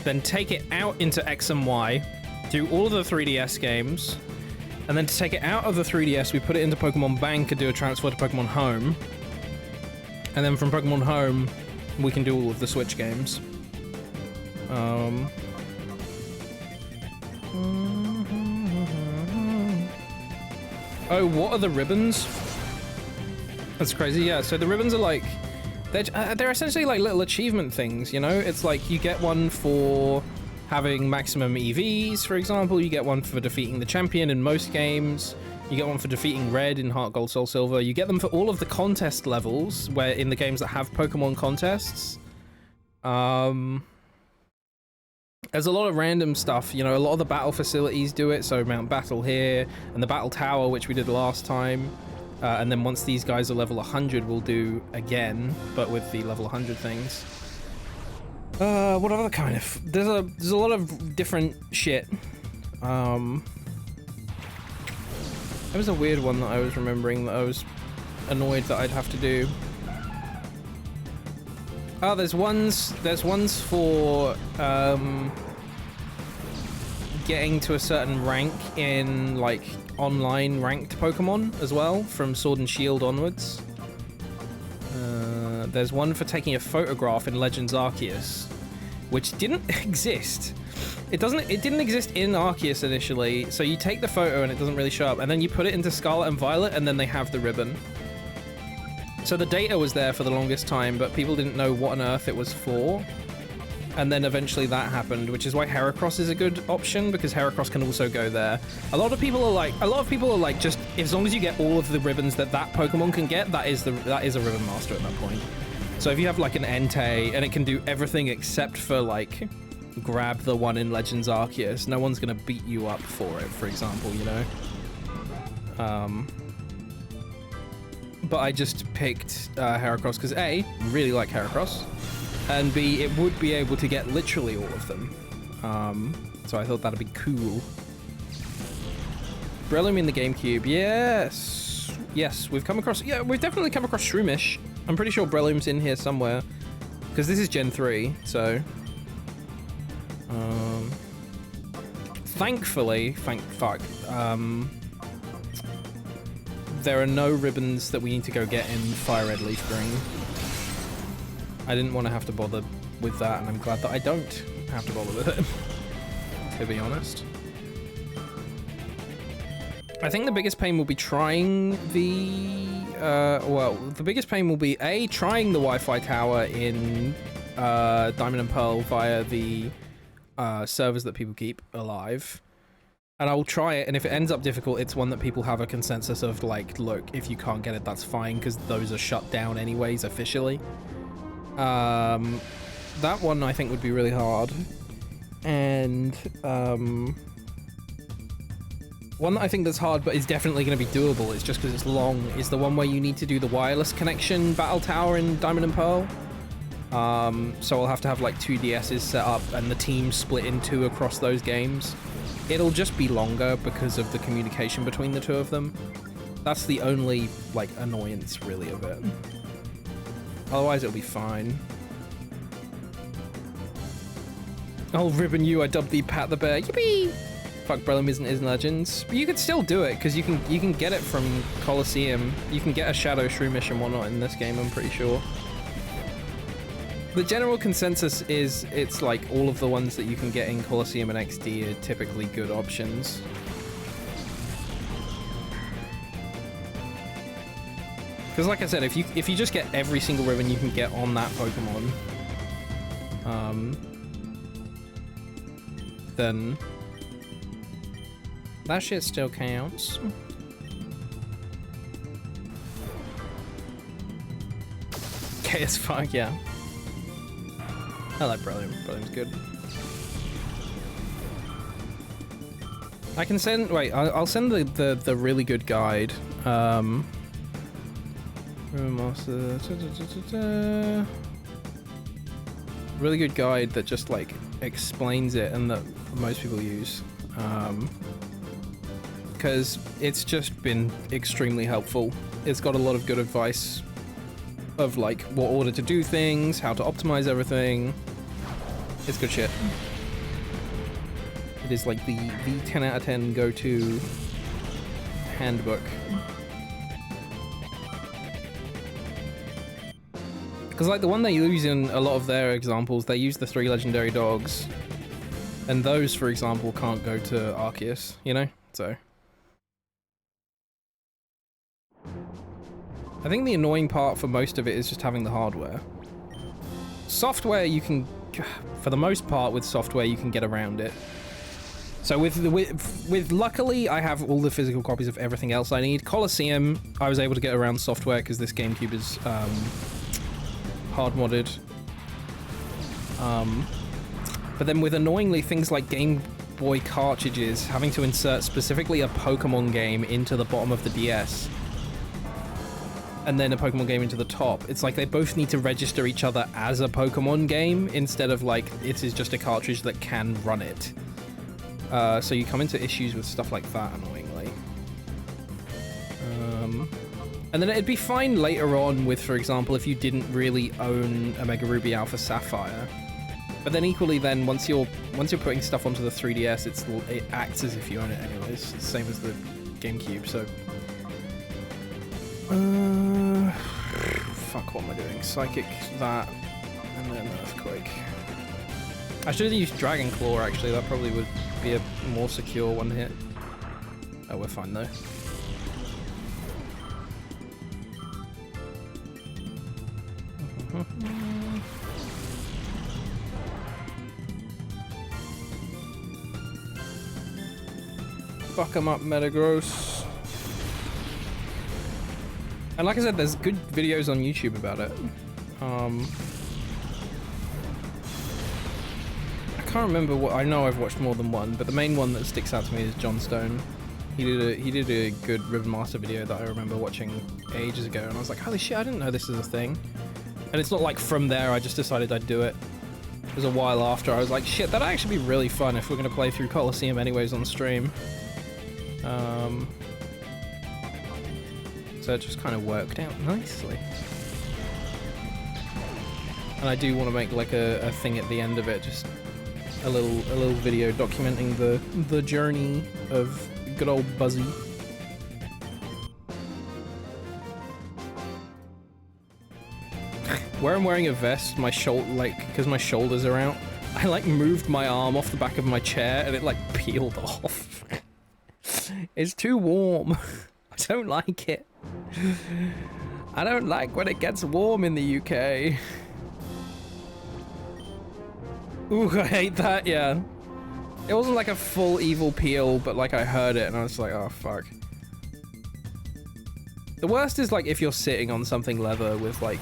Then take it out into X and Y, do all of the 3DS games, and then to take it out of the 3DS, we put it into Pokemon Bank and do a transfer to Pokemon Home. And then from Pokemon Home, we can do all of the Switch games. Oh, what are the ribbons? That's crazy, yeah. So the ribbons are like... They're essentially like little achievement things, you know? It's like you get one for having maximum EVs, for example. You get one for defeating the champion in most games. You get one for defeating Red in Heart Gold Soul Silver. You get them for all of the contest levels, where in the games that have Pokemon contests. There's a lot of random stuff, you know, a lot of the battle facilities do it, so Mount Battle here, and the Battle Tower, which we did last time. And then once these guys are level 100, we'll do again, but with the level 100 things. What other kind of... There's a lot of different shit. There was a weird one that I was remembering that I was annoyed that I'd have to do. Oh, there's ones for getting to a certain rank in like online ranked Pokemon as well, from Sword and Shield onwards. There's one for taking a photograph in Legends Arceus, which didn't exist. It didn't exist in Arceus initially, so you take the photo and it doesn't really show up, and then you put it into Scarlet and Violet, and then they have the ribbon. So the data was there for the longest time, but people didn't know what on earth it was for. And then eventually that happened, which is why Heracross is a good option, because Heracross can also go there. A lot of people are like, just as long as you get all of the ribbons that Pokemon can get, that is a ribbon master at that point. So if you have like an Entei and it can do everything except for like grab the one in Legends Arceus, no one's gonna beat you up for it, for example, you know. But I just picked Heracross because A, really like Heracross, and B, it would be able to get literally all of them. So I thought that'd be cool. Breloom in the GameCube, yes! Yes, we've definitely come across Shroomish. I'm pretty sure Breloom's in here somewhere, because this is Gen 3, so... thankfully, there are no ribbons that we need to go get in Fire Red Leaf Green. I didn't want to have to bother with that, and I'm glad that I don't have to bother with it, to be honest. I think the biggest pain will be trying the... the biggest pain will be, A, trying the Wi-Fi tower in Diamond and Pearl via the servers that people keep alive. And I'll try it, and if it ends up difficult, it's one that people have a consensus of, like, look, if you can't get it, that's fine, because those are shut down anyways, officially. That one, I think, would be really hard. And, one that I think that's hard, but is definitely going to be doable, is just because it's long, is the one where you need to do the wireless connection battle tower in Diamond and Pearl. So I'll have to have, like, 2 DSs set up, and the team split in 2 across those games. It'll just be longer because of the communication between the 2 of them. That's the only, like, annoyance, really, of it. Otherwise, it'll be fine. Oh, Ribbon U, I dubbed thee Pat the Bear. Yippee! Fuck, Breloom isn't in Legends. But you could still do it, because you can get it from Colosseum. You can get a Shadow Shroomish and whatnot in this game, I'm pretty sure. The general consensus is it's like all of the ones that you can get in Colosseum and XD are typically good options. Because like I said, if you just get every single ribbon you can get on that Pokemon, then that shit still counts. Okay as fuck, yeah. I like Breloom. Breloom's good. I can send... Wait, I'll send the really good guide. Really good guide that just, like, explains it and that most people use. Because it's just been extremely helpful. It's got a lot of good advice of, like, what order to do things, how to optimize everything. It's good shit. It is like the 10 out of 10 go-to handbook. Because, like, the one they use in a lot of their examples, they use the 3 legendary dogs. And those, for example, can't go to Arceus, you know? So... I think the annoying part for most of it is just having the hardware. Software, you can... For the most part, with software, you can get around it. So with luckily, I have all the physical copies of everything else I need. Colosseum, I was able to get around software because this GameCube is hard-modded. But then with annoyingly things like Game Boy cartridges, having to insert specifically a Pokemon game into the bottom of the DS, and then a Pokemon game into the top. It's like they both need to register each other as a Pokemon game instead of like it is just a cartridge that can run it. So you come into issues with stuff like that, annoyingly. And then it'd be fine later on with, for example, if you didn't really own Omega Ruby Alpha Sapphire. But then equally then, once you're putting stuff onto the 3DS, it acts as if you own it anyways. Same as the GameCube, so... fuck, what am I doing? Psychic, that, and then Earthquake. I should have used Dragon Claw, actually. That probably would be a more secure one hit. Oh, we're fine, though. Fuck 'em up, Metagross. And like I said, there's good videos on YouTube about it. I can't remember what. I know I've watched more than one, but the main one that sticks out to me is John Stone. He did a good Ribbon Master video that I remember watching ages ago, and I was like, holy shit, I didn't know this is a thing. And it's not like from there I just decided I'd do it. It was a while after I was like, shit, that'd actually be really fun if we're gonna play through Colosseum anyways on stream. So it just kind of worked out nicely. And I do want to make like a thing at the end of it, just a little video documenting the journey of good old Buzzy. Where I'm wearing a vest, my because my shoulders are out, I like moved my arm off the back of my chair and it like peeled off. It's too warm. I don't like it. I don't like when it gets warm in the UK. Ooh, I hate that, yeah. It wasn't like a full evil peel, but like I heard it and I was like, oh fuck. The worst is like if you're sitting on something leather with like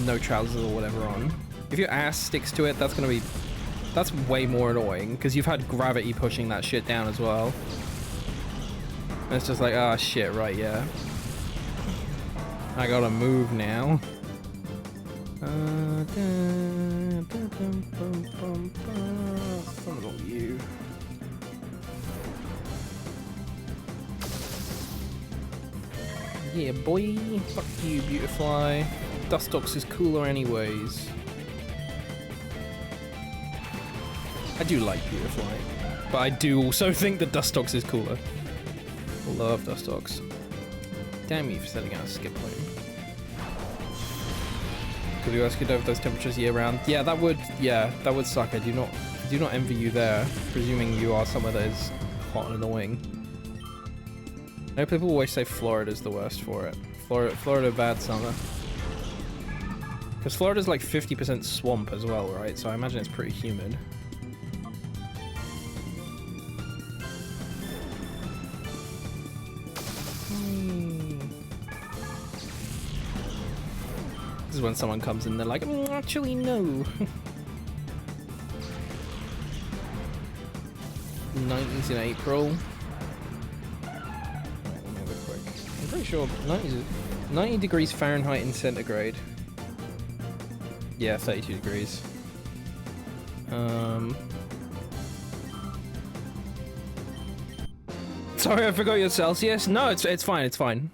no trousers or whatever on. If your ass sticks to it, that's way more annoying because you've had gravity pushing that shit down as well. And it's just like, ah, oh, shit, right, yeah. I gotta move now. What about you? Yeah, boy. Fuck you, Beautifly. Dustox is cooler anyways. I do like Beautifly, but I do also think that Dustox is cooler. Love Dustox. Damn you for setting out a skip point. Could you ask you over those temperatures year round? Yeah, that would suck. I do not envy you there, presuming you are somewhere that is hot and annoying. I know people always say Florida's the worst for it. Florida bad summer. Because Florida's like 50% swamp as well, right? So I imagine it's pretty humid. This is when someone comes in, they're like, actually no. 90s in April. Right, let me have a quick. I'm pretty sure 90 degrees Fahrenheit in centigrade. Yeah, 32 degrees. Sorry, I forgot your Celsius. No, it's fine. It's fine.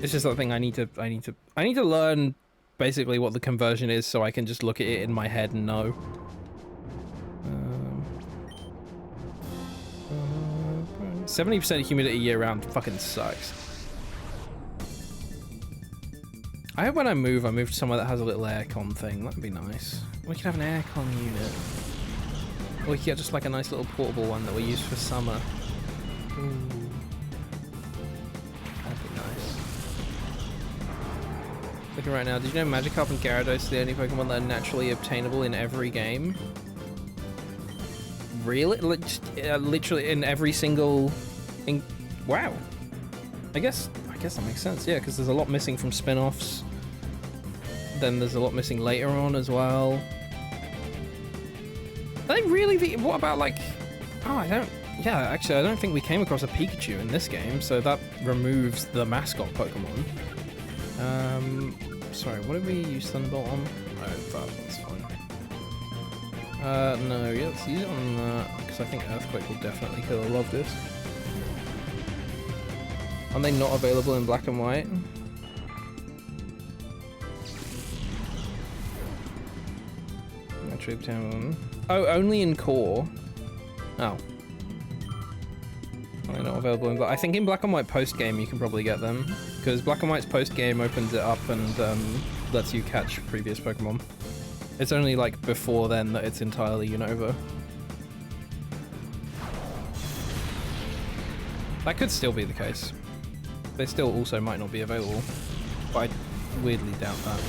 It's just something I need to learn basically what the conversion is so I can just look at it in my head and know. 70% humidity year round fucking sucks. I hope when I move to somewhere that has a little aircon thing. That'd be nice. We could have an aircon unit. Or we could get just like a nice little portable one that we use for summer. Ooh. That'd be nice. Looking right now, did you know Magikarp and Gyarados are the only Pokemon that are naturally obtainable in every game? Really? Literally in every single... Wow. I guess that makes sense, yeah, because there's a lot missing from spin-offs. Then there's a lot missing later on as well. Are they really what about like... Oh, yeah, actually, I don't think we came across a Pikachu in this game, so that removes the mascot Pokemon. Sorry, what did we use Thunderbolt on? Oh, that's fine. No, yeah, let's use it on that, because I think Earthquake will definitely kill a Loftus. Are they not available in black and white? Naturally obtainable. Oh, only in core. Oh. Are they not available in black? I think in black and white post game you can probably get them, because black and white's post game opens it up and lets you catch previous Pokemon. It's only like before then that it's entirely Unova. That could still be the case. They still also might not be available. but I weirdly doubt that.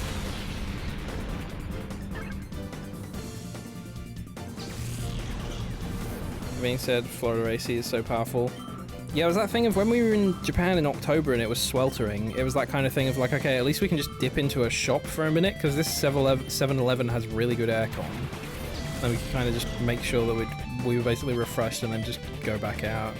That being said, Florida AC is so powerful. Yeah, it was that thing of when we were in Japan in October and it was sweltering, it was that kind of thing of like, okay, at least we can just dip into a shop for a minute, because this 7-Eleven has really good aircon. And we can kind of just make sure that we were basically refreshed and then just go back out.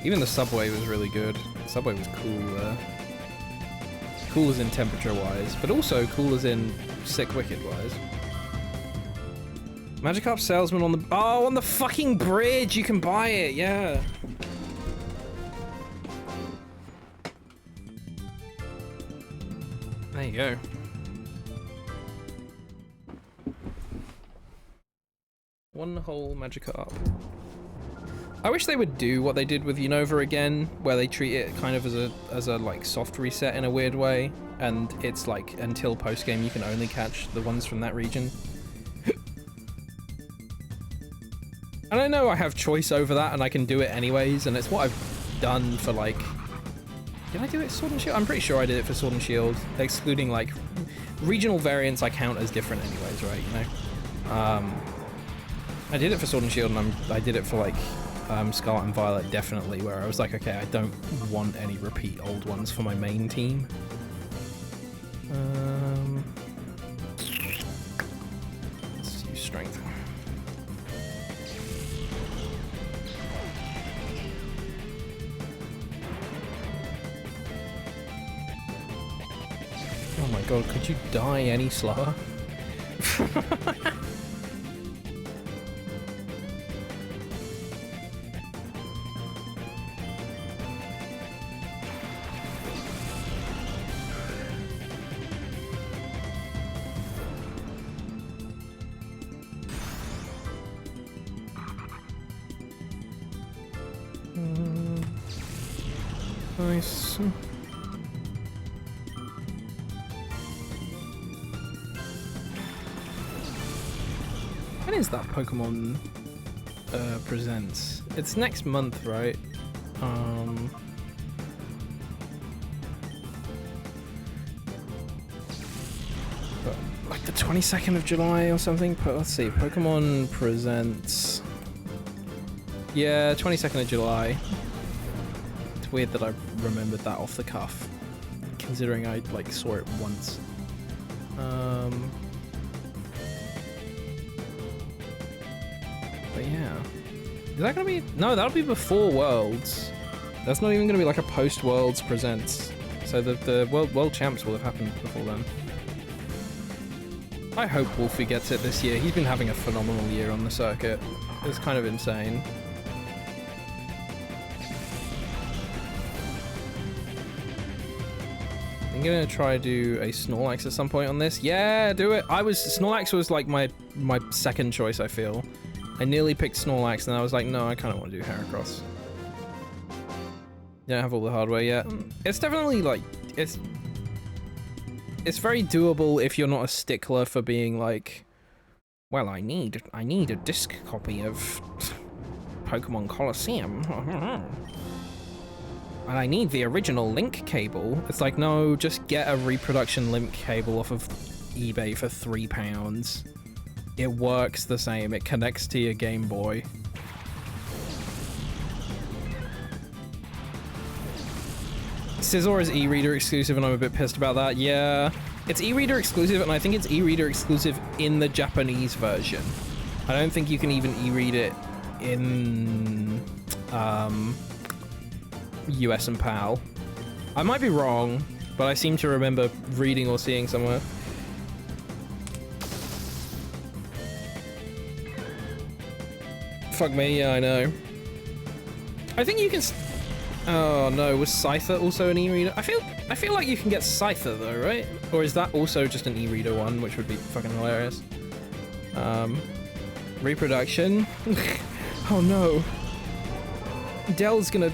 Even the subway was really good. The subway was cool there. Cool as in temperature-wise, but also cool as in sick wicked-wise. Magikarp salesman on the... Oh, on the fucking bridge! You can buy it, yeah! There you go. One whole Magikarp. I wish they would do what they did with Unova again, where they treat it kind of as a like soft reset in a weird way, and it's like until post game you can only catch the ones from that region. And I know I have choice over that, and I can do it anyways, and it's what I've done for like. Did I do it Sword and Shield? I'm pretty sure I did it for Sword and Shield, excluding like regional variants. I count as different anyways, right? You know. I did it for Sword and Shield, and I did it for like. Scarlet and Violet, definitely, where I was like, okay, I don't want any repeat old ones for my main team. Let's use Strength. Oh my god, could you die any slower? Nice. When is that Pokemon Presents? It's next month, right? Like the 22nd of July or something? Let's see, Pokemon Presents. Yeah, 22nd of July. It's weird that I remembered that off the cuff, considering I like saw it once. But yeah, is that gonna be? No, that'll be before Worlds. That's not even gonna be like a post Worlds Presents. So the World Champs will have happened before then. I hope Wolfie gets it this year. He's been having a phenomenal year on the circuit. It's kind of insane. I'm gonna try to do a Snorlax at some point on this. Yeah, do it. Snorlax was like my second choice, I feel. I nearly picked Snorlax, and I was like, no, I kind of want to do Heracross. You don't have all the hardware yet. It's definitely like it's very doable if you're not a stickler for being like, well, I need a disc copy of Pokemon Colosseum. And I need the original link cable. It's like, no, just get a reproduction link cable off of eBay for £3. It works the same. It connects to your Game Boy. Scizor is e-reader exclusive, and I'm a bit pissed about that. Yeah, it's e-reader exclusive, and I think it's e-reader exclusive in the Japanese version. I don't think you can even e-read it in US and PAL. I might be wrong, but I seem to remember reading or seeing somewhere. Fuck me, yeah, I know. I think you can... Oh no, was Scyther also an e-reader? I feel like you can get Scyther though, right? Or is that also just an e-reader one, which would be fucking hilarious. Reproduction. Oh no. Dell's gonna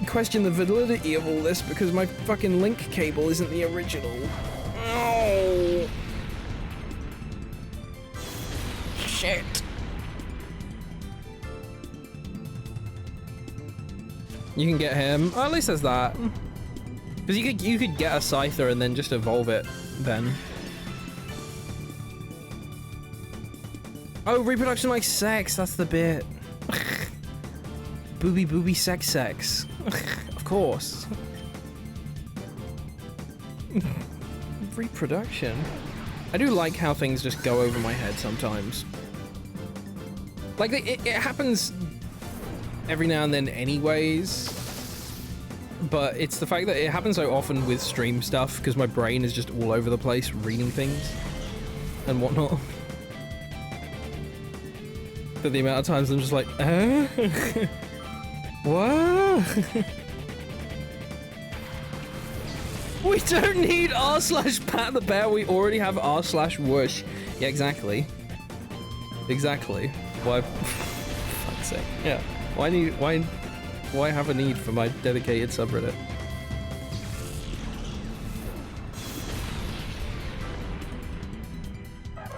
question the validity of all this because my fucking link cable isn't the original. Oh. Shit. You can get him. Oh, at least there's that. Because you could get a Scyther and then just evolve it then. Oh, reproduction like sex. That's the bit. Booby sex. Of course. Reproduction. I do like how things just go over my head sometimes. Like, it happens every now and then anyways. But it's the fact that it happens so often with stream stuff because my brain is just all over the place reading things and whatnot. But the amount of times I'm just like, what? We don't need r/pat the bear. We already have r/whoosh. Yeah, exactly. Exactly. Why? Fuck's sake. Yeah. Why have a need for my dedicated subreddit?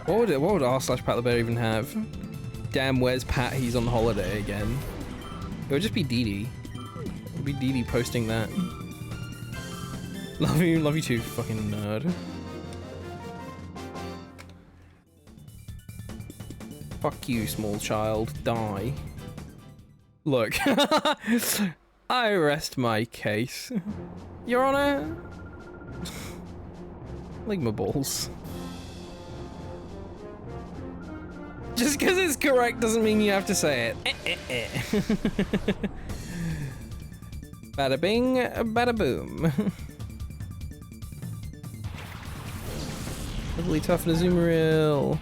What would r/pat the bear even have? Damn, where's Pat? He's on holiday again. It would just be Dee Dee. It would be Dee Dee posting that. Love you too, fucking nerd. Fuck you, small child. Die. Look. I rest my case. Your Honor. Leave my balls. Just because it's correct doesn't mean you have to say it. Bada bing, bada boom. Lovely tough Azumarill.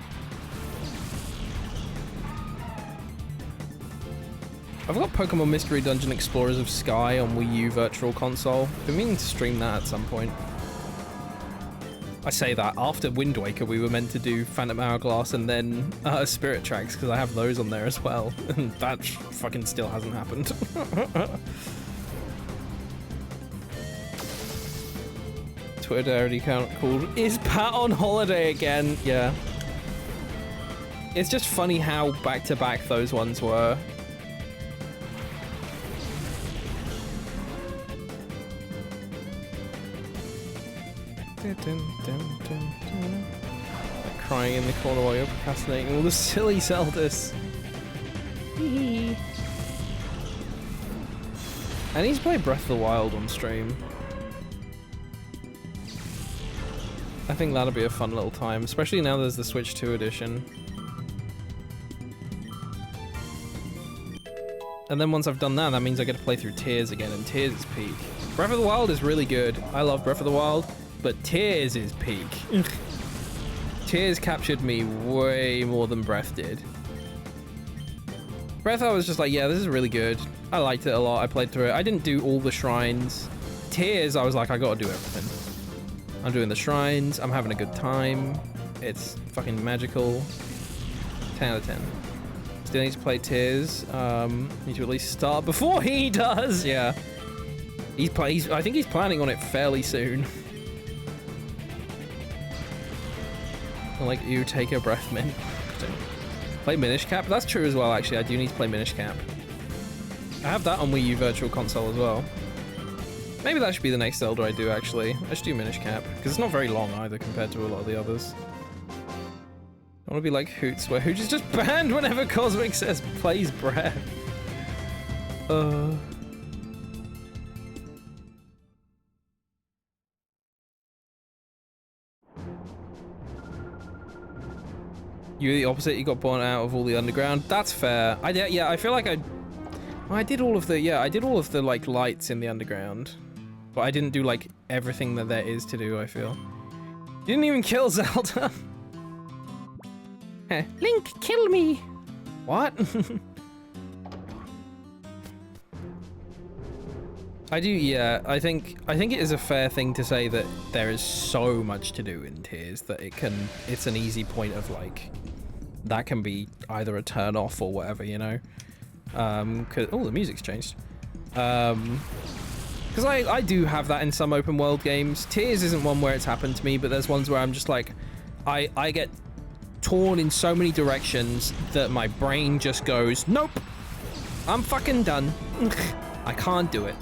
I've got Pokemon Mystery Dungeon Explorers of Sky on Wii U Virtual Console. Been meaning to stream that at some point. I say that after Wind Waker we were meant to do Phantom Hourglass and then Spirit Tracks because I have those on there as well. And that fucking still hasn't happened. Twitter already account called Is Pat on holiday again? Yeah. It's just funny how back-to-back those ones were. Like crying in the corner while you're procrastinating all the silly Zeldas. I need to play Breath of the Wild on stream. I think that'll be a fun little time, especially now there's the Switch 2 edition. And then once I've done that, that means I get to play through Tears again, and Tears is peak. Breath of the Wild is really good. I love Breath of the Wild, but Tears is peak. Tears captured me way more than Breath did. Breath, I was just like, yeah, this is really good. I liked it a lot. I played through it. I didn't do all the shrines. Tears, I was like, I gotta do everything. I'm doing the shrines. I'm having a good time. It's fucking magical. 10 out of 10. Still need to play Tears. Need to at least start before he does. Yeah. I think he's planning on it fairly soon. Like, you take a breath, Min. Play Minish Cap? That's true as well, actually. I do need to play Minish Cap. I have that on Wii U Virtual Console as well. Maybe that should be the next Zelda I do, actually. I should do Minish Cap, because it's not very long either compared to a lot of the others. I want to be like Hoots, where Hoots is just banned whenever Cosmic says plays Breath. You're the opposite, you got born out of all the underground. That's fair. Yeah, I feel like I did all of the like lights in the underground. But I didn't do like everything that there is to do, I feel. You didn't even kill Zelda. Link, kill me. What? I do, yeah. I think it is a fair thing to say that there is so much to do in Tears that it's an easy point of like, that can be either a turn off or whatever, you know? Oh, the music's changed. Because I do have that in some open world games. Tears isn't one where it's happened to me, but there's ones where I'm just like, I get torn in so many directions that my brain just goes, nope, I'm fucking done. I can't do it.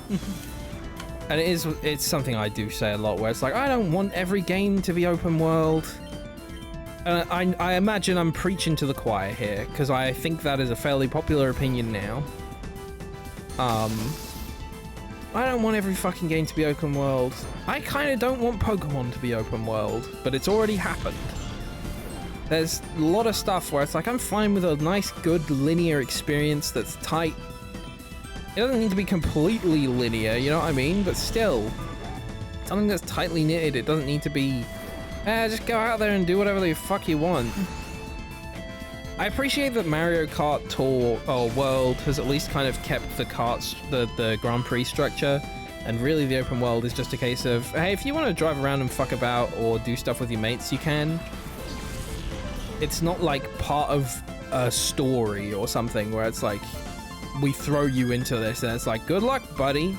And it's something I do say a lot, where it's like, I don't want every game to be open world. And I imagine I'm preaching to the choir here, because I think that is a fairly popular opinion now. I don't want every fucking game to be open world. I kind of don't want Pokemon to be open world, but it's already happened. There's a lot of stuff where it's like, I'm fine with a nice, good, linear experience that's tight. It doesn't need to be completely linear, you know what I mean? But still, something that's tightly knitted, it doesn't need to be, just go out there and do whatever the fuck you want. I appreciate that Mario Kart Tour or World has at least kind of kept the the Grand Prix structure, and really the open world is just a case of, hey, if you want to drive around and fuck about or do stuff with your mates, you can. It's not like part of a story or something where it's like, we throw you into this and it's like, good luck, buddy.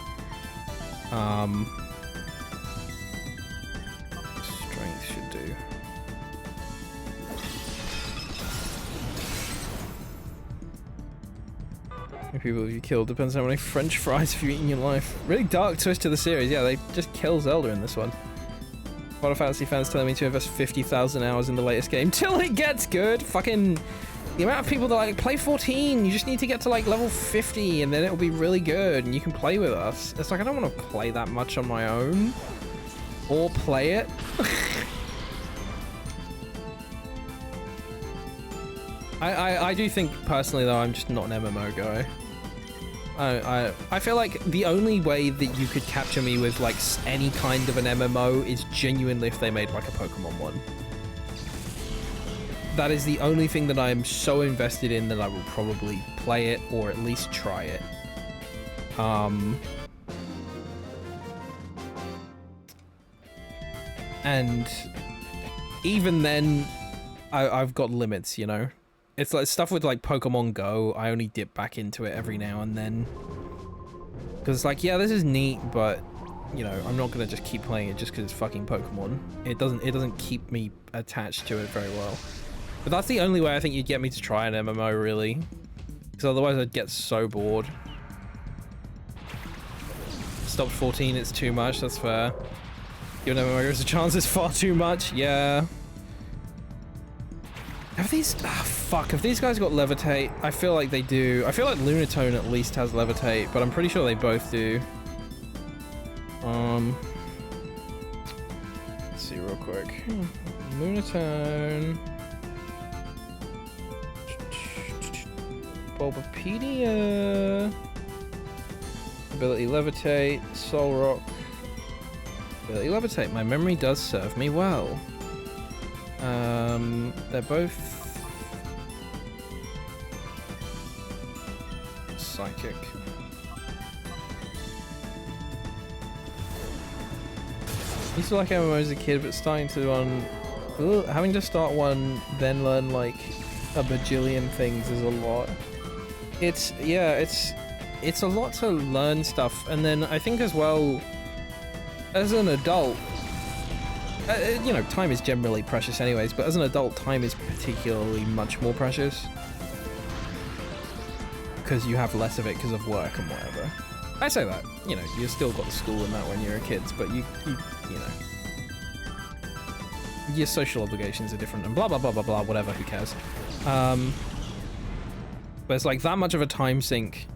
Strength should do. How many people have you killed? Depends on how many french fries have you eaten in your life. Really dark twist to the series. Yeah, they just kill Zelda in this one. Final Fantasy fans telling me to invest 50,000 hours in the latest game till it gets good. Fucking the amount of people that like play 14, you just need to get to like level 50 and then it'll be really good and you can play with us. It's like, I don't want to play that much on my own or play it. I do think personally though, I'm just not an MMO guy. I feel like the only way that you could capture me with like any kind of an MMO is genuinely if they made like a Pokemon one. That is the only thing that I am so invested in that I will probably play it or at least try it. And even then, I've got limits, you know? It's like stuff with like Pokemon Go, I only dip back into it every now and then. Because it's like, yeah, this is neat, but, you know, I'm not going to just keep playing it just because it's fucking Pokemon. It doesn't keep me attached to it very well. But that's the only way I think you'd get me to try an MMO, really. Because otherwise I'd get so bored. Stopped 14, it's too much, that's fair. Give an MMO a chance, it's far too much, yeah. Have these... fuck, have these guys got Levitate? I feel like they do. I feel like Lunatone at least has Levitate, but I'm pretty sure they both do. Let's see real quick. Lunatone... Bulbapedia... Ability Levitate, Soul Rock... Ability Levitate, my memory does serve me well. They're both psychic. Used to like MMOs as a kid, but starting to having to start one, then learn like a bajillion things is a lot. It's a lot to learn stuff, and then I think as well, as an adult, you know, time is generally precious anyways, but as an adult, time is particularly much more precious. Because you have less of it because of work and whatever. I say that, you know, you still got school and that when you were kids, but you know. Your social obligations are different and blah, blah, blah, blah, blah, whatever, who cares. But it's like that much of a time sink,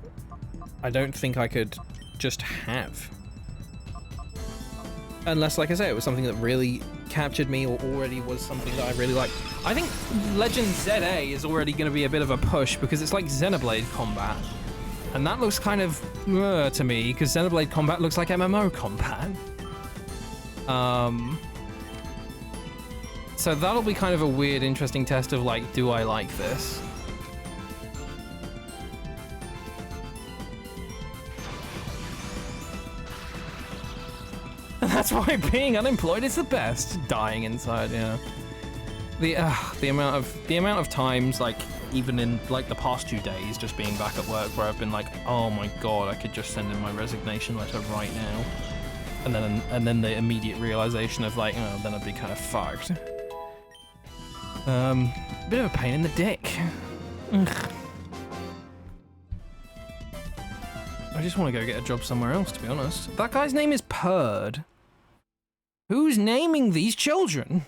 I don't think I could just have. Unless, like I say, it was something that really captured me or already was something that I really liked. I think Legend ZA is already going to be a bit of a push because it's like Xenoblade combat. And that looks kind of to me because Xenoblade combat looks like MMO combat. So that'll be kind of a weird, interesting test of like, do I like this? That's why being unemployed is the best. Dying inside, yeah. The amount of times, like even in like the past 2 days, just being back at work, where I've been like, oh my god, I could just send in my resignation letter right now, and then the immediate realization of like, oh, then I'd be kind of fucked. Bit of a pain in the dick. Ugh. I just want to go get a job somewhere else, to be honest. That guy's name is Purd. Who's naming these children?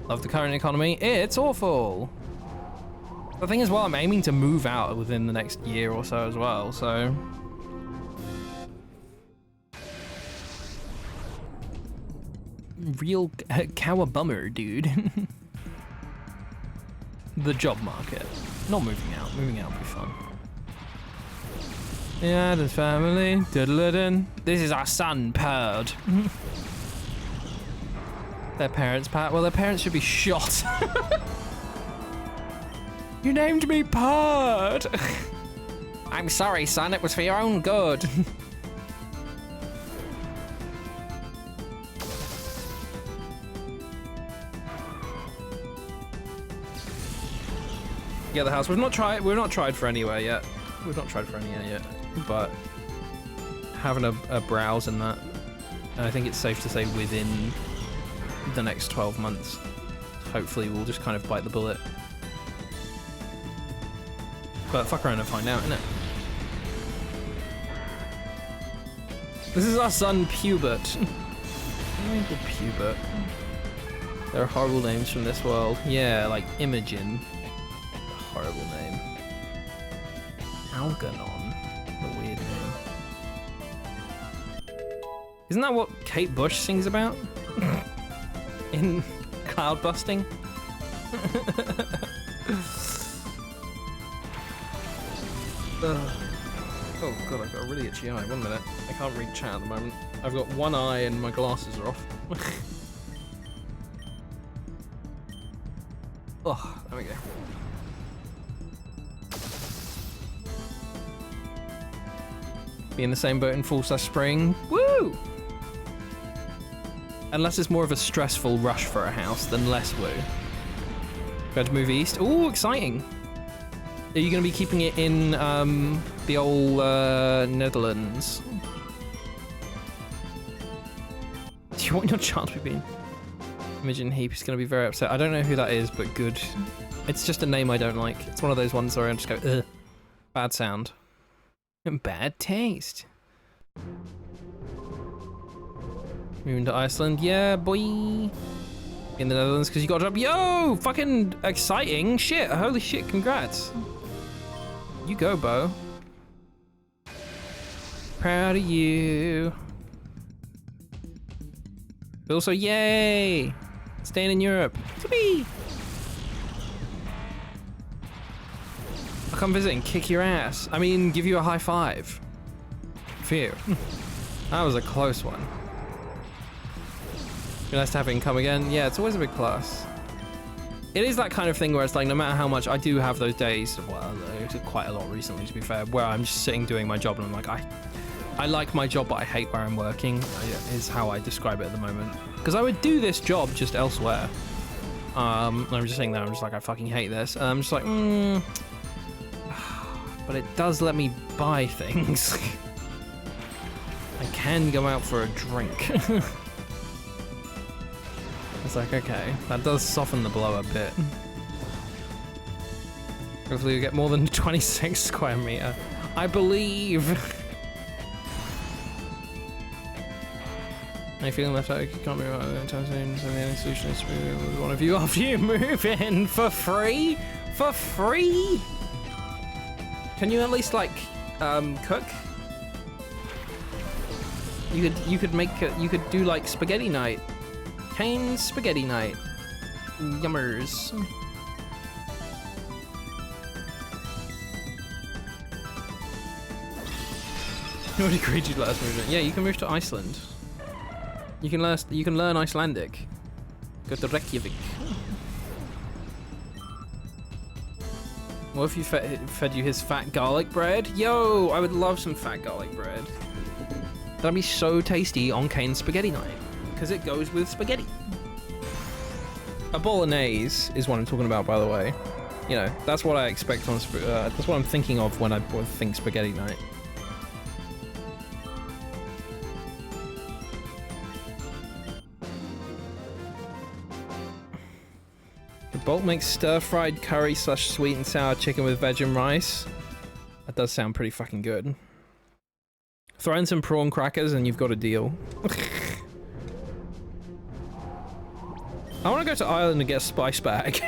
Love the current economy. It's awful. The thing is, well, I'm aiming to move out within the next year or so as well, so... Real cowabummer, dude. The job market. Not moving out. Moving out would be fun. Yeah, the family. Diddle-a-din. This is our son, Purd. Their parents, Pat? Well, their parents should be shot. You named me Purd. I'm sorry, son. It was for your own good. Get the house. We've not tried for anywhere yet. We've not tried for anywhere yet. But having a browse in that, and I think it's safe to say within the next 12 months, hopefully we'll just kind of bite the bullet. But fuck around and find out, innit? This is our son, Pubert. Name called Pubert. There are horrible names from this world. Yeah, like Imogen. Horrible name. Algernon. What a weird name. Isn't that what Kate Bush sings about? In Cloud Busting? Oh god, I've got a really itchy eye. 1 minute. I can't read chat at the moment. I've got one eye and my glasses are off. Oh, there we go. Be in the same boat in fall/spring. Woo! Unless it's more of a stressful rush for a house, then less woo. Going to move east. Ooh, exciting. Are you going to be keeping it in the old Netherlands? Do you want your child to be being? Imogen Heap is going to be very upset. I don't know who that is, but good. It's just a name I don't like. It's one of those ones where I just go, ugh. Bad sound. And bad taste. Moving to Iceland. Yeah, boy. In the Netherlands because you got a job. Yo! Fucking exciting. Shit. Holy shit. Congrats. You go, Bo. Proud of you. But also, yay! Staying in Europe. Yippee! I'll come visit and kick your ass. I mean, give you a high five. Phew. That was a close one. Be nice to have income again. Yeah, it's always a big plus. It is that kind of thing where it's like, no matter how much, I do have those days, well, quite a lot recently to be fair, where I'm just sitting doing my job and I'm like, I like my job, but I hate where I'm working, is how I describe it at the moment. Because I would do this job just elsewhere. I'm just sitting there, I'm just like, I fucking hate this. And I'm just like, but it does let me buy things. I can go out for a drink. It's like, okay, that does soften the blow a bit. Hopefully we get more than 26 square meter. I believe. Are you feeling left out? You can't move out anytime soon, so the only solution is to move with one of you after you move in for free? For free? Can you at least like cook? You could do like spaghetti night. Kane's spaghetti night. Yummers. What agreed you'd let us move in? Yeah, you can move to Iceland. You can learn Icelandic. Go to Reykjavik. What if you fed you his fat garlic bread? Yo, I would love some fat garlic bread. That'd be so tasty on Kane's spaghetti night. Because it goes with spaghetti. A bolognese is what I'm talking about, by the way. You know, that's what I expect on. That's what I'm thinking of when I think spaghetti night. The Bolt makes stir-fried curry / sweet and sour chicken with veg and rice. That does sound pretty fucking good. Throw in some prawn crackers and you've got a deal. I want to go to Ireland and get a spice bag.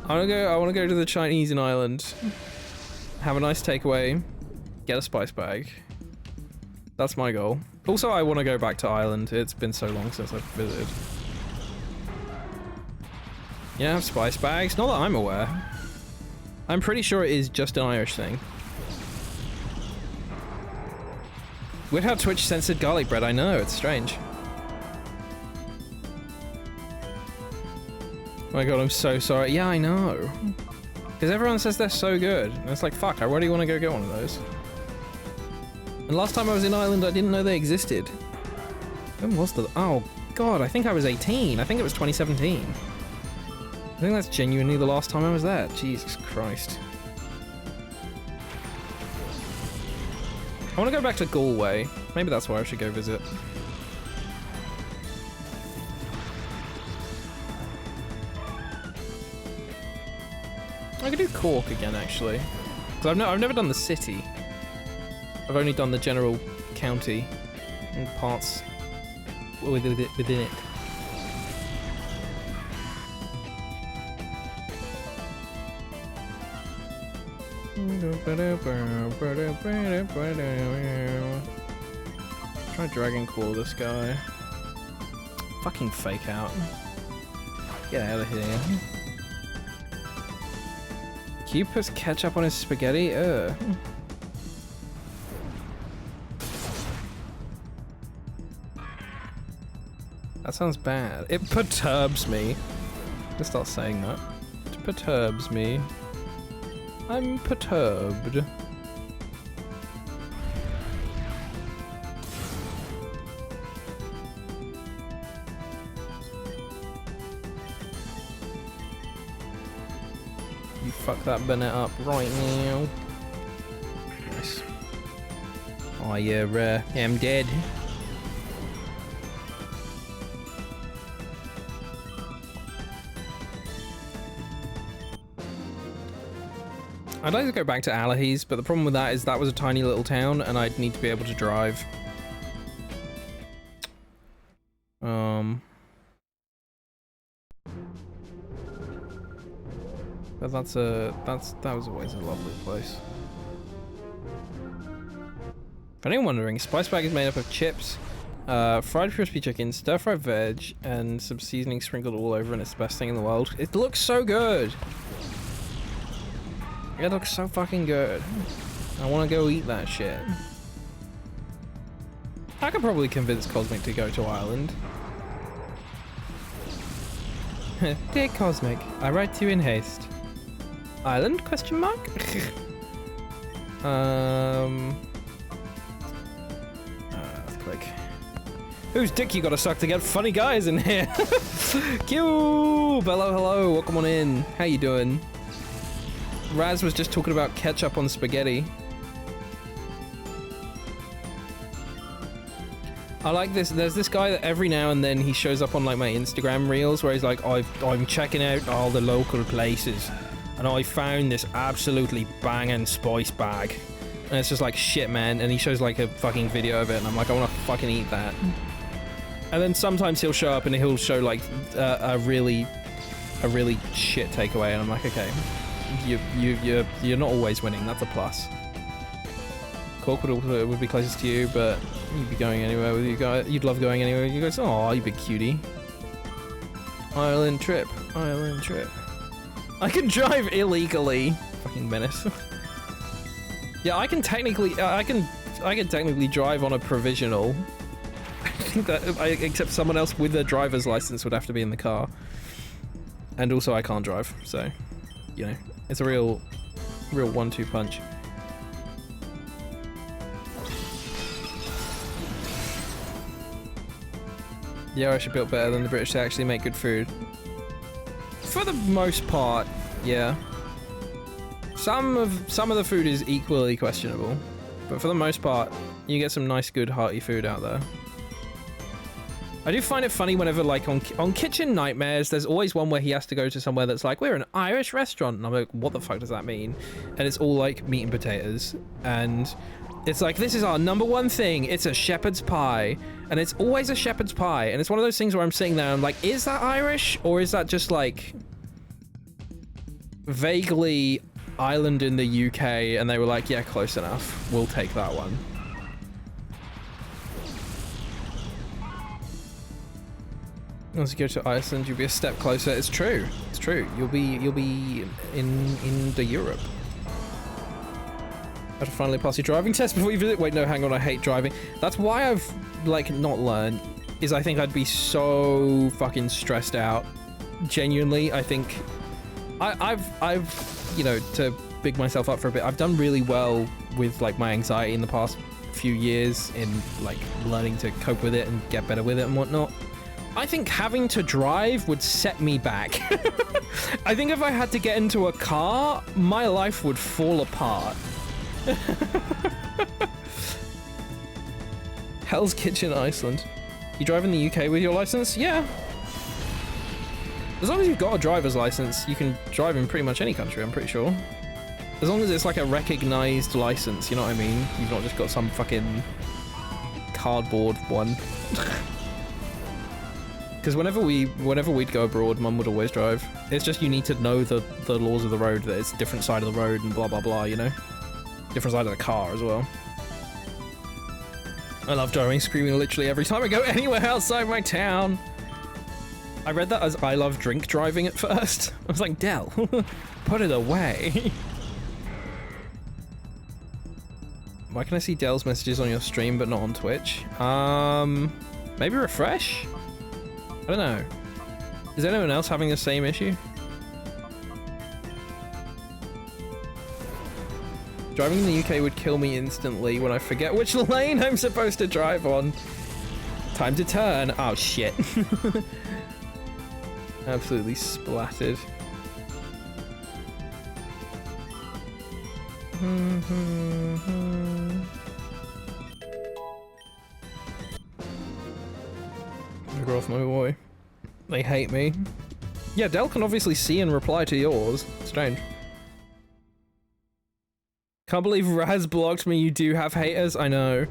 I want to go to the Chinese in Ireland. Have a nice takeaway. Get a spice bag. That's my goal. Also, I want to go back to Ireland. It's been so long since I've visited. Yeah, spice bags. Not that I'm aware. I'm pretty sure it is just an Irish thing. Weird how Twitch censored garlic bread. I know, it's strange. Oh my god, I'm so sorry. Yeah, I know. Because everyone says they're so good. And it's like, fuck, I really want to go get one of those. And last time I was in Ireland, I didn't know they existed. When was the... Oh, god, I think I was 18. I think it was 2017. I think that's genuinely the last time I was there. Jesus Christ. I want to go back to Galway. Maybe that's where I should go visit. I could do Cork again, actually. Because I've never done the city. I've only done the general county and parts within it. Try Dragon Claw this guy. Fucking fake out. Get out of here. He puts ketchup on his spaghetti? Ugh. That sounds bad. It perturbs me. Let's start saying that. It perturbs me. I'm perturbed. You fuck that Bennett up right now. Nice. Oh yeah, I'm dead. I'd like to go back to Allihies, but the problem with that is that was a tiny little town and I'd need to be able to drive. But that was always a lovely place. If anyone wondering, Spice Bag is made up of chips, fried crispy chicken, stir-fried veg, and some seasoning sprinkled all over, and it's the best thing in the world. It looks so good! It looks so fucking good. I want to go eat that shit. I could probably convince Cosmic to go to Ireland. Dear Cosmic, I write to you in haste. Ireland? Question mark? Click. Whose dick you gotta suck to get funny guys in here? Q! Hello, welcome on in. How you doing? Raz was just talking about ketchup on spaghetti. I like this. There's this guy that every now and then he shows up on like my Instagram reels where he's like, I'm checking out all the local places and I found this absolutely banging spice bag. And it's just like, shit, man. And he shows like a fucking video of it and I'm like, I want to fucking eat that. And then sometimes he'll show up and he'll show like a really shit takeaway and I'm like, okay. You're not always winning. That's a plus. Cork would be closest to you, but you'd be going anywhere with you guys. You'd love going anywhere with you guys. Oh, you big cutie. Ireland trip. I can drive illegally. Fucking menace. Yeah, I can technically. I can technically drive on a provisional. I think that except someone else with a driver's license would have to be in the car. And also, I can't drive, so you know. It's a real 1-2 punch. The Irish are built better than the British. They actually make good food. For the most part, yeah. Some of the food is equally questionable, but for the most part, you get some nice, good, hearty food out there. I do find it funny whenever, like, on Kitchen Nightmares, there's always one where he has to go to somewhere that's like, we're an Irish restaurant, and I'm like, what the fuck does that mean? And it's all, like, meat and potatoes, and It's like, this is our number one thing. It's a shepherd's pie. And it's always a shepherd's pie. And it's one of those things where I'm sitting there and I'm like, is that Irish? Or is that just like vaguely island in the UK? And they were like, yeah, close enough. We'll take that one. Once you go to Iceland, you'll be a step closer. It's true. It's true. You'll be in the Europe. Have to finally pass your driving test before you visit. Wait, no, hang on. I hate driving. That's why I've like not learned. Is I think I'd be so fucking stressed out. Genuinely, I think I've you know, to big myself up for a bit. I've done really well with like my anxiety in the past few years in like learning to cope with it and get better with it and whatnot. I think having to drive would set me back. I think if I had to get into a car, my life would fall apart. Hell's Kitchen, Iceland. You drive in the UK with your license? Yeah. As long as you've got a driver's license, you can drive in pretty much any country, I'm pretty sure. As long as it's like a recognized license, you know what I mean? You've not just got some fucking cardboard one. Because whenever we'd go abroad, Mum would always drive. It's just you need to know the laws of the road, that it's a different side of the road and blah blah blah, you know? Different side of the car as well. I love driving, screaming literally every time I go anywhere outside my town. I read that as I love drink driving at first. I was like, Del, put it away. Why can I see Del's messages on your stream but not on Twitch? Maybe refresh? I don't know. Is anyone else having the same issue? Driving in the UK would kill me instantly when I forget which lane I'm supposed to drive on. Time to turn. Oh shit. Absolutely splattered. Get off my boy. They hate me. Yeah, Del can obviously see and reply to yours. Strange. Can't believe Raz blocked me. You do have haters? I know.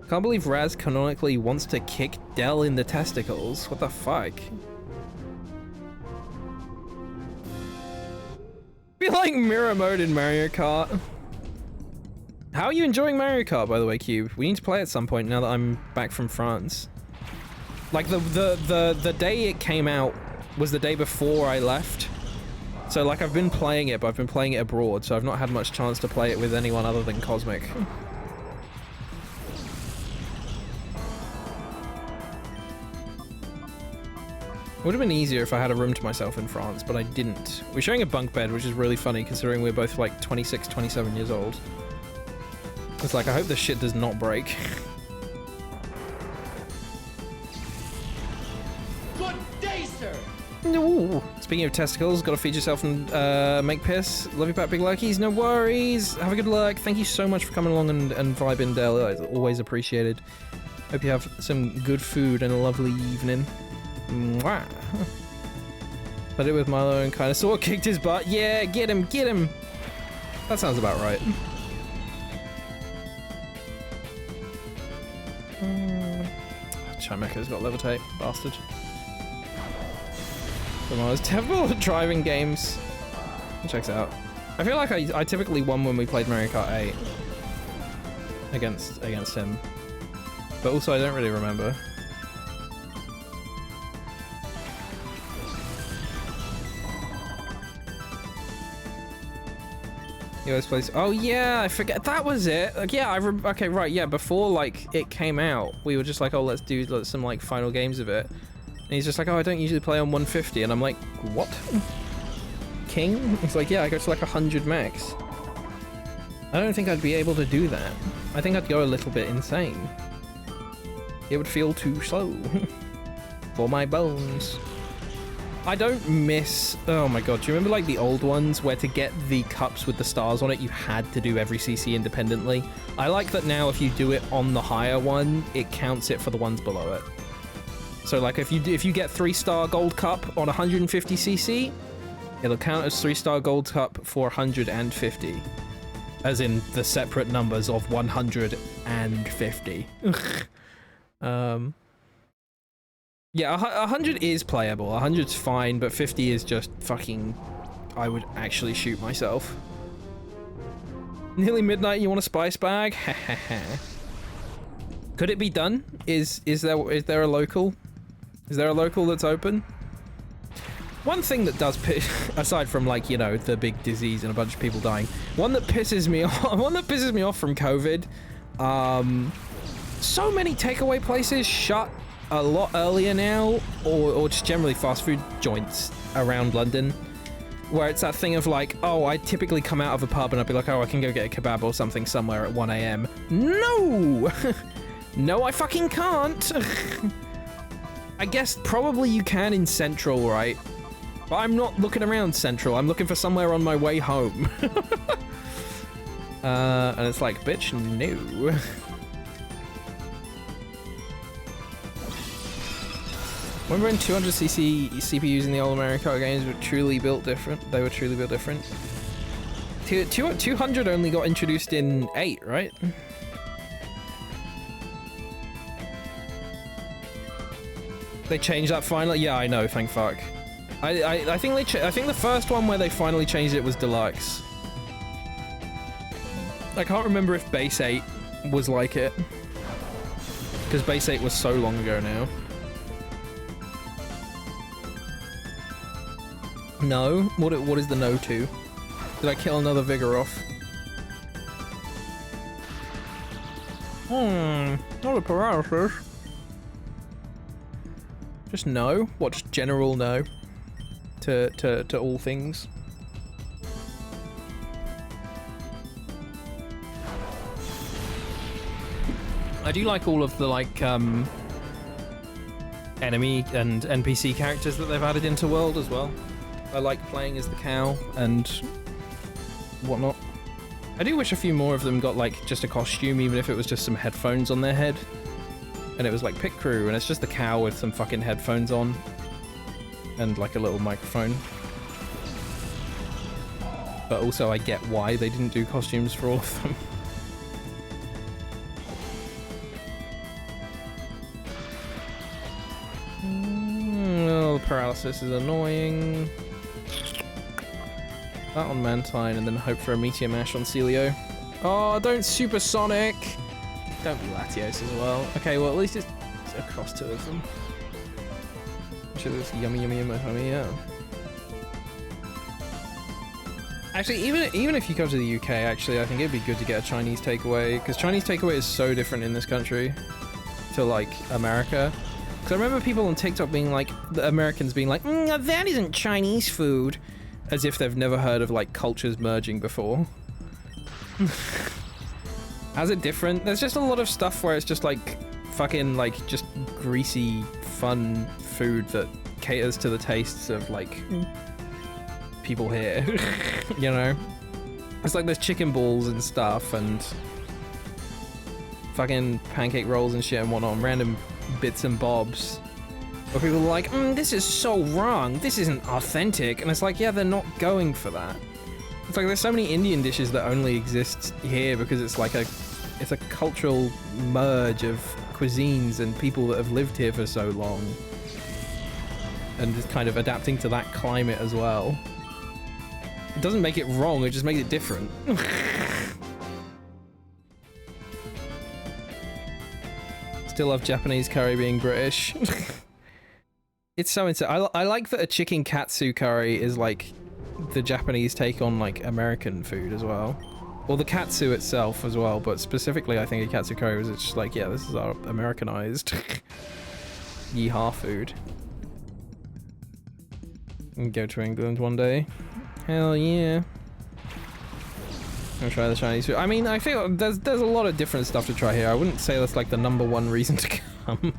Can't believe Raz canonically wants to kick Del in the testicles. What the fuck? Be like mirror mode in Mario Kart. How are you enjoying Mario Kart, by the way, Cube? We need to play at some point now that I'm back from France. Like the day it came out was the day before I left. So like I've been playing it, but I've been playing it abroad, so I've not had much chance to play it with anyone other than Cosmic. It would have been easier if I had a room to myself in France, but I didn't. We're sharing a bunk bed, which is really funny considering we're both like 26, 27 years old. It's like, I hope this shit does not break. Good day, sir! No. Speaking of testicles, gotta feed yourself and make piss. Love you back, big luckies. No worries. Have a good luck. Thank you so much for coming along and vibing, Del. It's always appreciated. Hope you have some good food and a lovely evening. Mwah. Played it with Milo and kind of sort of kicked his butt. Yeah, get him, get him. That sounds about right. Chimeco's got levitate, bastard. Come on, it's terrible at driving games. Checks out. I feel like I typically won when we played Mario Kart 8 against him, but also I don't really remember. He always plays. Oh yeah, I forget. That was it. Like, yeah, okay, right. Yeah, before like it came out, we were just like, oh, let's do some like final games of it. And he's just like, oh, I don't usually play on 150, and I'm like, what? King? He's like, yeah, I go to like 100 max. I don't think I'd be able to do that. I think I'd go a little bit insane. It would feel too slow for my bones. I don't miss... Oh my god, do you remember like the old ones where to get the cups with the stars on it, you had to do every CC independently? I like that now if you do it on the higher one, it counts it for the ones below it. So like if you get 3-star gold cup on 150cc, it'll count as 3-star gold cup for 150. as in the separate numbers of 150. Yeah, 100 is playable. 100's fine, but 50 is just fucking... I would actually shoot myself. Nearly midnight, you want a spice bag? Could it be done? Is there a local? Is there a local that's open? One thing that does piss, aside from like, you know, the big disease and a bunch of people dying, one that pisses me off from COVID, so many takeaway places shut a lot earlier now, or just generally fast food joints around London, where it's that thing of like, oh, I typically come out of a pub and I'd be like, oh, I can go get a kebab or something somewhere at 1 AM. No! No, I fucking can't. I guess probably you can in Central, right? But I'm not looking around Central. I'm looking for somewhere on my way home. And it's like, bitch, no. Remember when 200cc CPUs in the old America games were truly built different? They were truly built different. 200 only got introduced in 8, right? They changed that finally? Yeah, I know, thank fuck. I think I think the first one where they finally changed it was Deluxe. I can't remember if Base 8 was like it. Because Base 8 was so long ago now. No? What is the no to? Did I kill another Vigoroth? Not a paralysis. Just no? What, just general no? To all things? I do like all of the, like, enemy and NPC characters that they've added into World as well. I like playing as the cow and whatnot. I do wish a few more of them got, like, just a costume, even if it was just some headphones on their head. And it was like Pit Crew, and it's just the cow with some fucking headphones on. And, like, a little microphone. But also I get why they didn't do costumes for all of them. Oh, the paralysis is annoying. That on Mantine, and then hope for a Meteor Mash on Celio. Oh, don't Supersonic! Don't be Latios as well. Okay, well, at least it's across two of them. Which is yummy, yummy, yummy, yummy, yeah. Actually, even if you go to the UK, actually, I think it'd be good to get a Chinese takeaway, because Chinese takeaway is so different in this country to, like, America. Because I remember people on TikTok being like, the Americans being like, that isn't Chinese food. As if they've never heard of, like, cultures merging before. How's it different? There's just a lot of stuff where it's just, like, fucking, like, just greasy, fun food that caters to the tastes of, like, people here. You know? It's like there's chicken balls and stuff, and fucking pancake rolls and shit and whatnot, and random bits and bobs. Where people are like, this is so wrong, this isn't authentic. And it's like, yeah, they're not going for that. It's like there's so many Indian dishes that only exist here because it's like it's a cultural merge of cuisines and people that have lived here for so long. And just kind of adapting to that climate as well. It doesn't make it wrong, it just makes it different. Still love Japanese curry being British. It's so insane. I like that a chicken katsu curry is like the Japanese take on like American food as well. Or the katsu itself as well, but specifically I think a katsu curry was just like, yeah, this is our Americanized yeehaw food. And go to England one day. Hell yeah. I'm gonna try the Chinese food. I mean, I feel there's a lot of different stuff to try here. I wouldn't say that's like the #1 reason to come.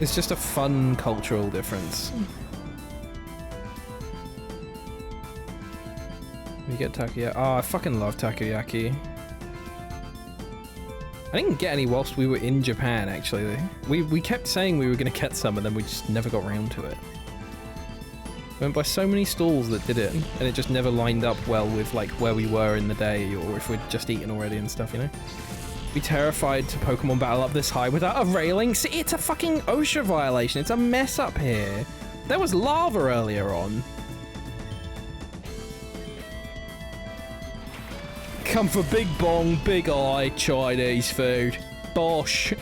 It's just a fun cultural difference. You get takoyaki. Oh, I fucking love takoyaki. I didn't get any whilst we were in Japan, actually. We kept saying we were going to get some, and then we just never got around to it. went by so many stalls that did it, and it just never lined up well with like where we were in the day, or if we'd just eaten already and stuff, you know? Be terrified to Pokemon battle up this high without a railing. See, it's a fucking OSHA violation. It's a mess up here. There was lava earlier on. Come for big bong, big eye, Chinese food. Bosh.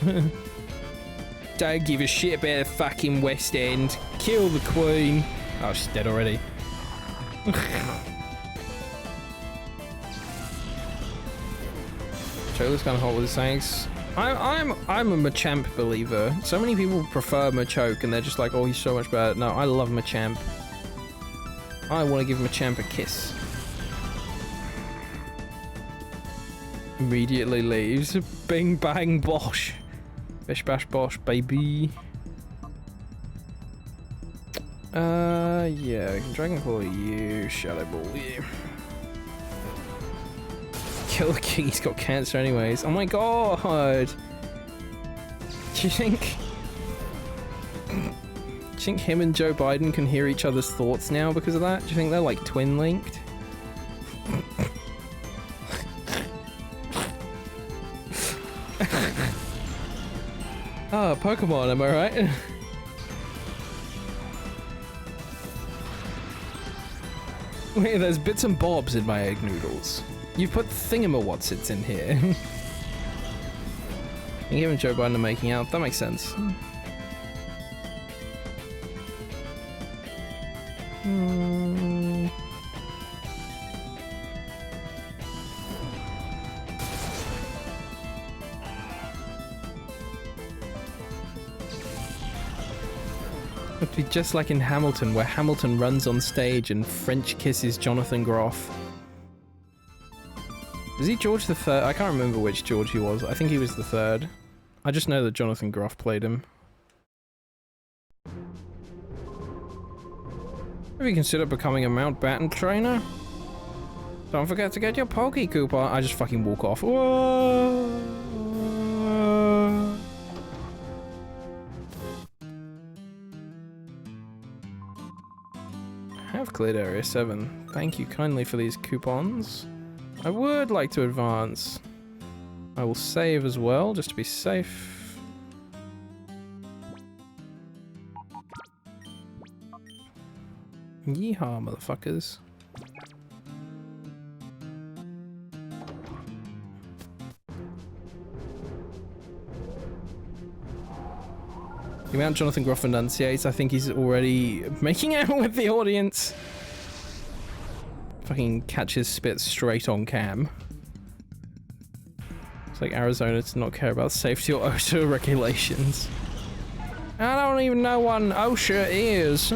Don't give a shit about the fucking West End. Kill the Queen. Oh, she's dead already. Chola's kind of hot with his thanks. I'm a Machamp believer. So many people prefer Machoke and they're just like, oh, he's so much better. No, I love Machamp. I want to give Machamp a kiss. Immediately leaves. Bing bang bosh. Bish bash bosh, baby. Yeah, we can Dragon Claw you, Shadow Ball you. Kill the king, he's got cancer anyways. Oh my god! Do you think him and Joe Biden can hear each other's thoughts now because of that? Do you think they're like twin linked? Ah, Pokemon, am I right? Wait, there's bits and bobs in my egg noodles. You put thingamawhatsits in here. And giving Joe Biden a making out, that makes sense. It'd be just like in Hamilton, where Hamilton runs on stage and French kisses Jonathan Groff. Was he George the Third? I can't remember which George he was. I think he was the third. I just know that Jonathan Groff played him. Have you considered becoming a Mountbatten trainer? Don't forget to get your Poke coupon. I just fucking walk off. Whoa. I have cleared Area 7. Thank you kindly for these coupons. I would like to advance. I will save as well, just to be safe. Yeehaw, motherfuckers. The amount Jonathan Groff enunciates, I think he's already making out with the audience. Fucking catches spit straight on cam. It's like Arizona to not care about safety or OSHA regulations. I don't even know what an OSHA is.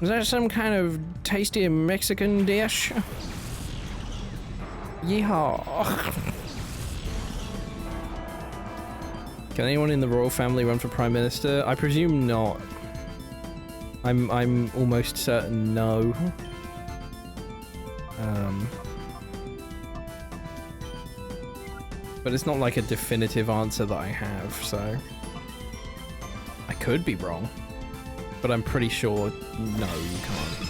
Is that some kind of tasty Mexican dish? Yeehaw. Can anyone in the royal family run for prime minister? I presume not. I'm almost certain no. But it's not like a definitive answer that I have, so I could be wrong, but I'm pretty sure no, you can't.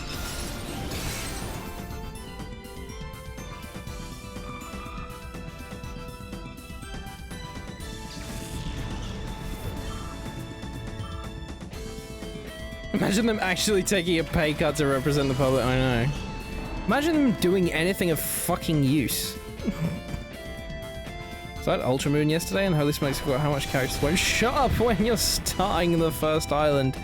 Imagine them actually taking a pay cut to represent the public. I know. Imagine them doing anything of fucking use. So I had Ultra Moon yesterday, and holy smokes, I forgot how much characters went. Shut up when you're starting the first island.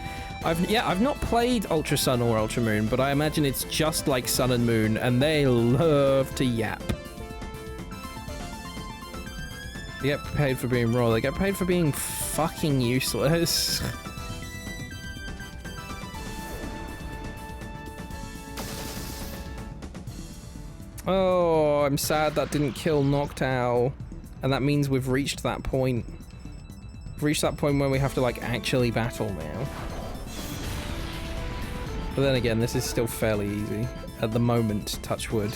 I've not played Ultra Sun or Ultra Moon, but I imagine it's just like Sun and Moon, and they love to yap. They get paid for being raw. They get paid for being fucking useless. Oh, I'm sad that didn't kill Noctowl. And that means we've reached that point. We've reached that point where we have to, like, actually battle now. But then again, this is still fairly easy. At the moment, touch wood.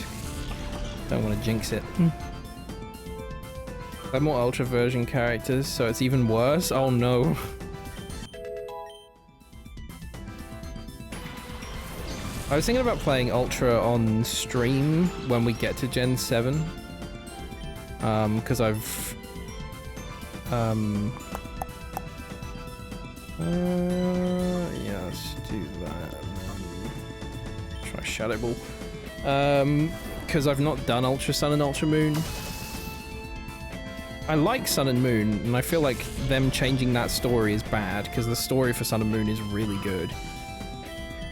Don't want to jinx it. They're more Ultra version characters, so it's even worse? Oh no. I was thinking about playing Ultra on stream when we get to Gen 7. Because I've... yeah, let's do that. Try Shadow Ball. Because I've not done Ultra Sun and Ultra Moon. I like Sun and Moon, and I feel like them changing that story is bad, because the story for Sun and Moon is really good.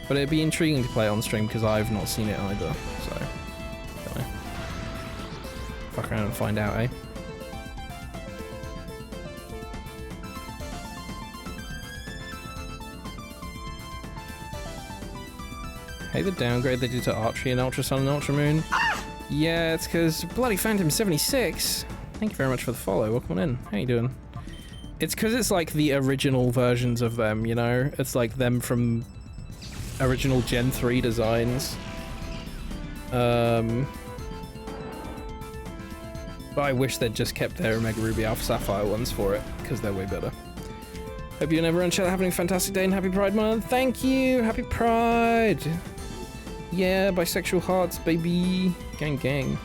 But it'd be intriguing to play it on stream, because I've not seen it either, so... don't know. Fuck around and find out, eh? Hey, the downgrade they did to Archery and Ultra Sun and Ultra Moon. Yeah, it's because bloody Phantom 76. Thank you very much for the follow. Welcome on in. How you doing? It's because it's like the original versions of them, you know? It's like them from original Gen 3 designs. But I wish they'd just kept their Omega Ruby Alpha Sapphire ones for it, because they're way better. Hope you and everyone having a fantastic day and happy Pride Month. Thank you! Happy Pride! Yeah, bisexual hearts, baby. Gang, gang.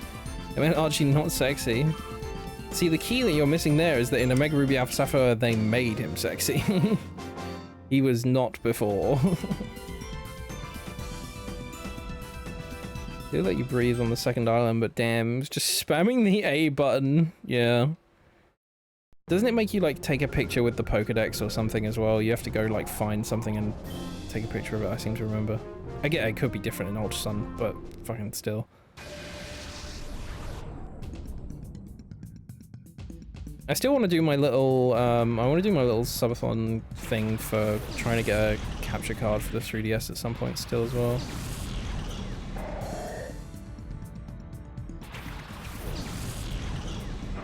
I meant Archie not sexy. See, the key that you're missing there is that in Omega Ruby Alpha Sapphire, they made him sexy. He was not before. They let you breathe on the second island, but damn, it's just spamming the A button. Yeah. Doesn't it make you, like, take a picture with the Pokedex or something as well? You have to go, like, find something and take a picture of it, I seem to remember. I get it could be different in Ultra Sun, but fucking still. I still want to do my little, I want to do my little subathon thing for trying to get a capture card for the 3DS at some point still as well.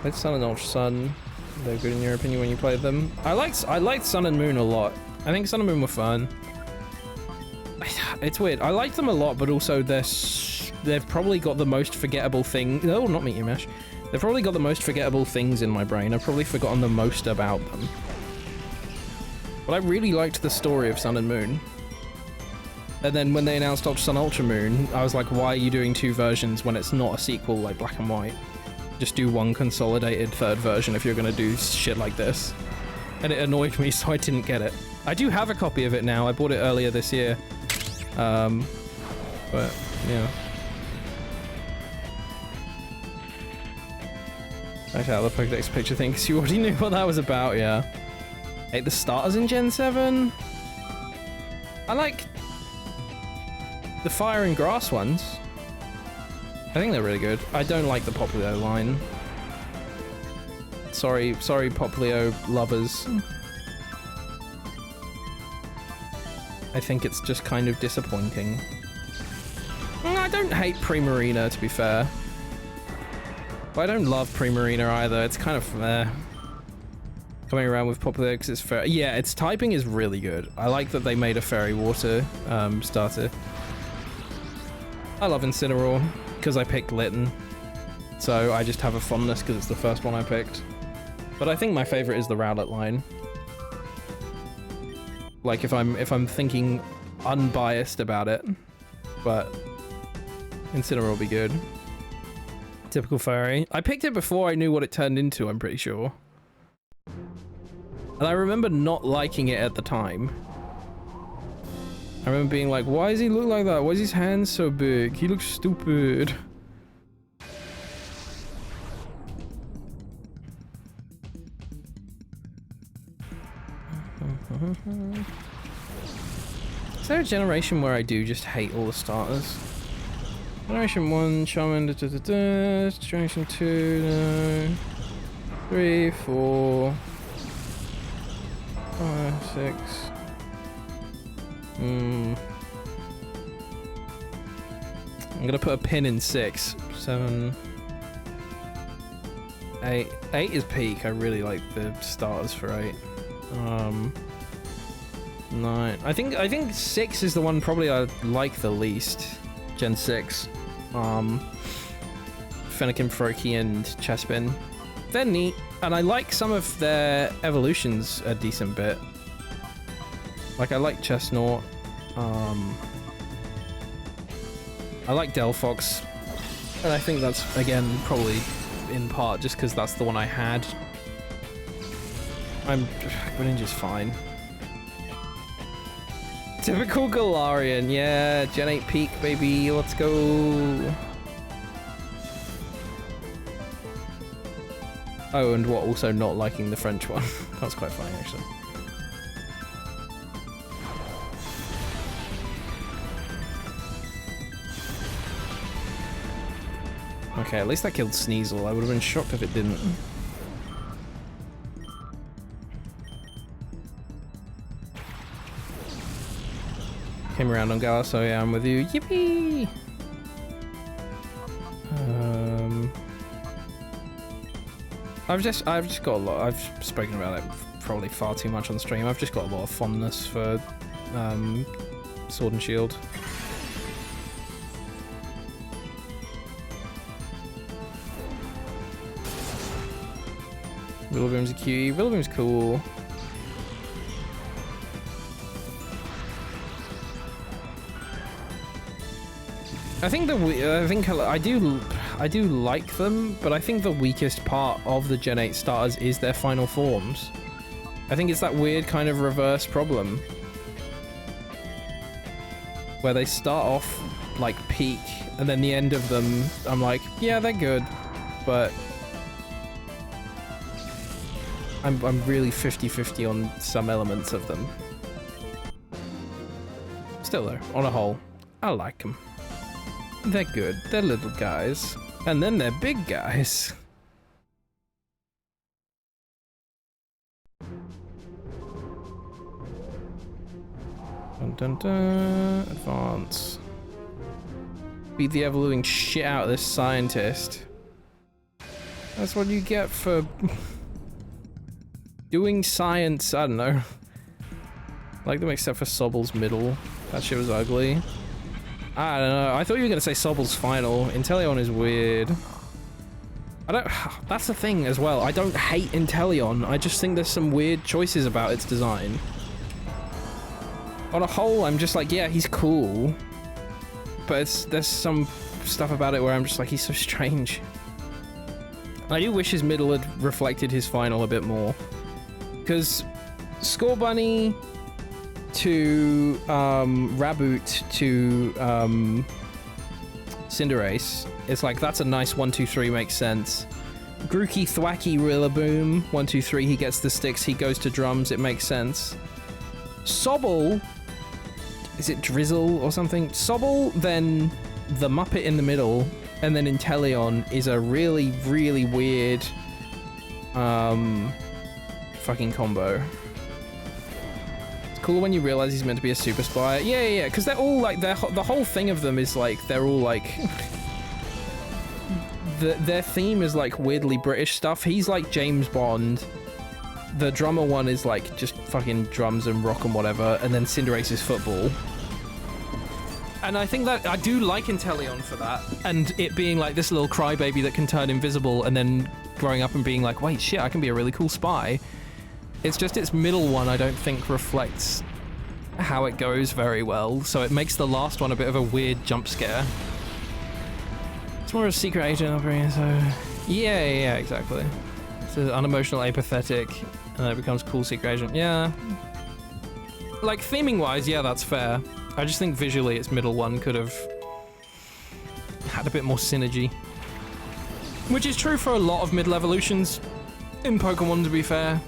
Played Sun and Ultra Sun. They're good in your opinion when you played them. I liked Sun and Moon a lot. I think Sun and Moon were fun. It's weird. I like them a lot, but also they've probably got the most forgettable thing. No, not Meet Your Mesh. They've probably got the most forgettable things in my brain. I've probably forgotten the most about them. But I really liked the story of Sun and Moon. And then when they announced Ultra Sun, Ultra Moon, I was like, why are you doing two versions when it's not a sequel like Black and White? Just do one consolidated third version if you're gonna do shit like this. And it annoyed me, so I didn't get it. I do have a copy of it now. I bought it earlier this year. But, yeah. Back out the Pokedex picture thing, because you already knew what that was about, yeah. Hey, the starters in Gen 7? I like the Fire and Grass ones. I think they're really good. I don't like the Poplio line. Sorry Poplio lovers. I think it's just kind of disappointing. I don't hate Primarina, to be fair. But I don't love Primarina either. It's kind of coming around with Poplio because it's fair. Yeah, its typing is really good. I like that they made a Fairy Water starter. I love Incineroar because I picked Litten. So I just have a fondness because it's the first one I picked. But I think my favorite is the Rowlet line. Like if I'm thinking unbiased about it, but Incineroar will be good. Typical fairy. I picked it before I knew what it turned into, I'm pretty sure. And I remember not liking it at the time. I remember being like, why does he look like that? Why is his hands so big? He looks stupid. Is there a generation where I do just hate all the starters? Generation 1, Charmander, Generation 2, no. 3, 4, 5, 6. I'm gonna put a pin in 6, 7, 8. 8 is peak. I really like the starters for 8. 9. I think 6 is the one probably I like the least. Gen 6. Fennekin, Froakie, and Chespin. They're neat, and I like some of their evolutions a decent bit. Like, I like Chestnut. I like Delphox, and I think that's, again, probably in part just because that's the one I had. Greninja's fine. Typical Galarian, yeah, Gen 8 peak, baby, let's go. Oh, and what, also not liking the French one. That's quite funny, actually. Okay, at least that killed Sneasel. I would have been shocked if it didn't. Came around on Gala, so yeah, I'm with you. Yippee! I've just got a lot. I've spoken about it probably far too much on stream. I've just got a lot of fondness for Sword and Shield. Rillaboom's a cutie. Rillaboom's cool. I do like them, but I think the weakest part of the Gen 8 starters is their final forms. I think it's that weird kind of reverse problem where they start off like peak, and then the end of them, I'm like, yeah, they're good, but I'm really 50-50 on some elements of them. Still though, on a whole, I like them. They're good. They're little guys. And then they're big guys. Dun dun dun. Advance. Beat the ever-living shit out of this scientist. That's what you get for doing science. I don't know. I like them except for Sobble's middle. That shit was ugly. I don't know. I thought you were gonna say Sobble's final. Inteleon is weird. That's the thing as well. I don't hate Inteleon. I just think there's some weird choices about its design. On a whole, I'm just like, yeah, he's cool. But there's some stuff about it where I'm just like, he's so strange. I do wish his middle had reflected his final a bit more. Because Scorbunny to Raboot to Cinderace, it's like, that's a nice 1, 2, 3, makes sense. Grookey, Thwacky, Rillaboom, 1, 2, 3, he gets the sticks, he goes to drums, it makes sense. Sobble, is it Drizzle or something? Sobble, then the Muppet in the middle, and then Inteleon is a really, really weird fucking combo. Cool when you realize he's meant to be a super spy. Yeah, because they're all like, the whole thing of them is like, they're all like, their theme is like weirdly British stuff. He's like James Bond. The drummer one is like just fucking drums and rock and whatever, and then Cinderace is football. And I think that I do like Inteleon for that, and it being like this little crybaby that can turn invisible, and then growing up and being like, wait, shit, I can be a really cool spy. It's just its middle one I don't think reflects how it goes very well, so it makes the last one a bit of a weird jump scare. It's more of a secret agent operating, so... Yeah, exactly. It's an unemotional, apathetic, and then it becomes cool secret agent. Yeah. Like, theming-wise, yeah, that's fair. I just think visually its middle one could have had a bit more synergy. Which is true for a lot of middle evolutions in Pokemon, to be fair.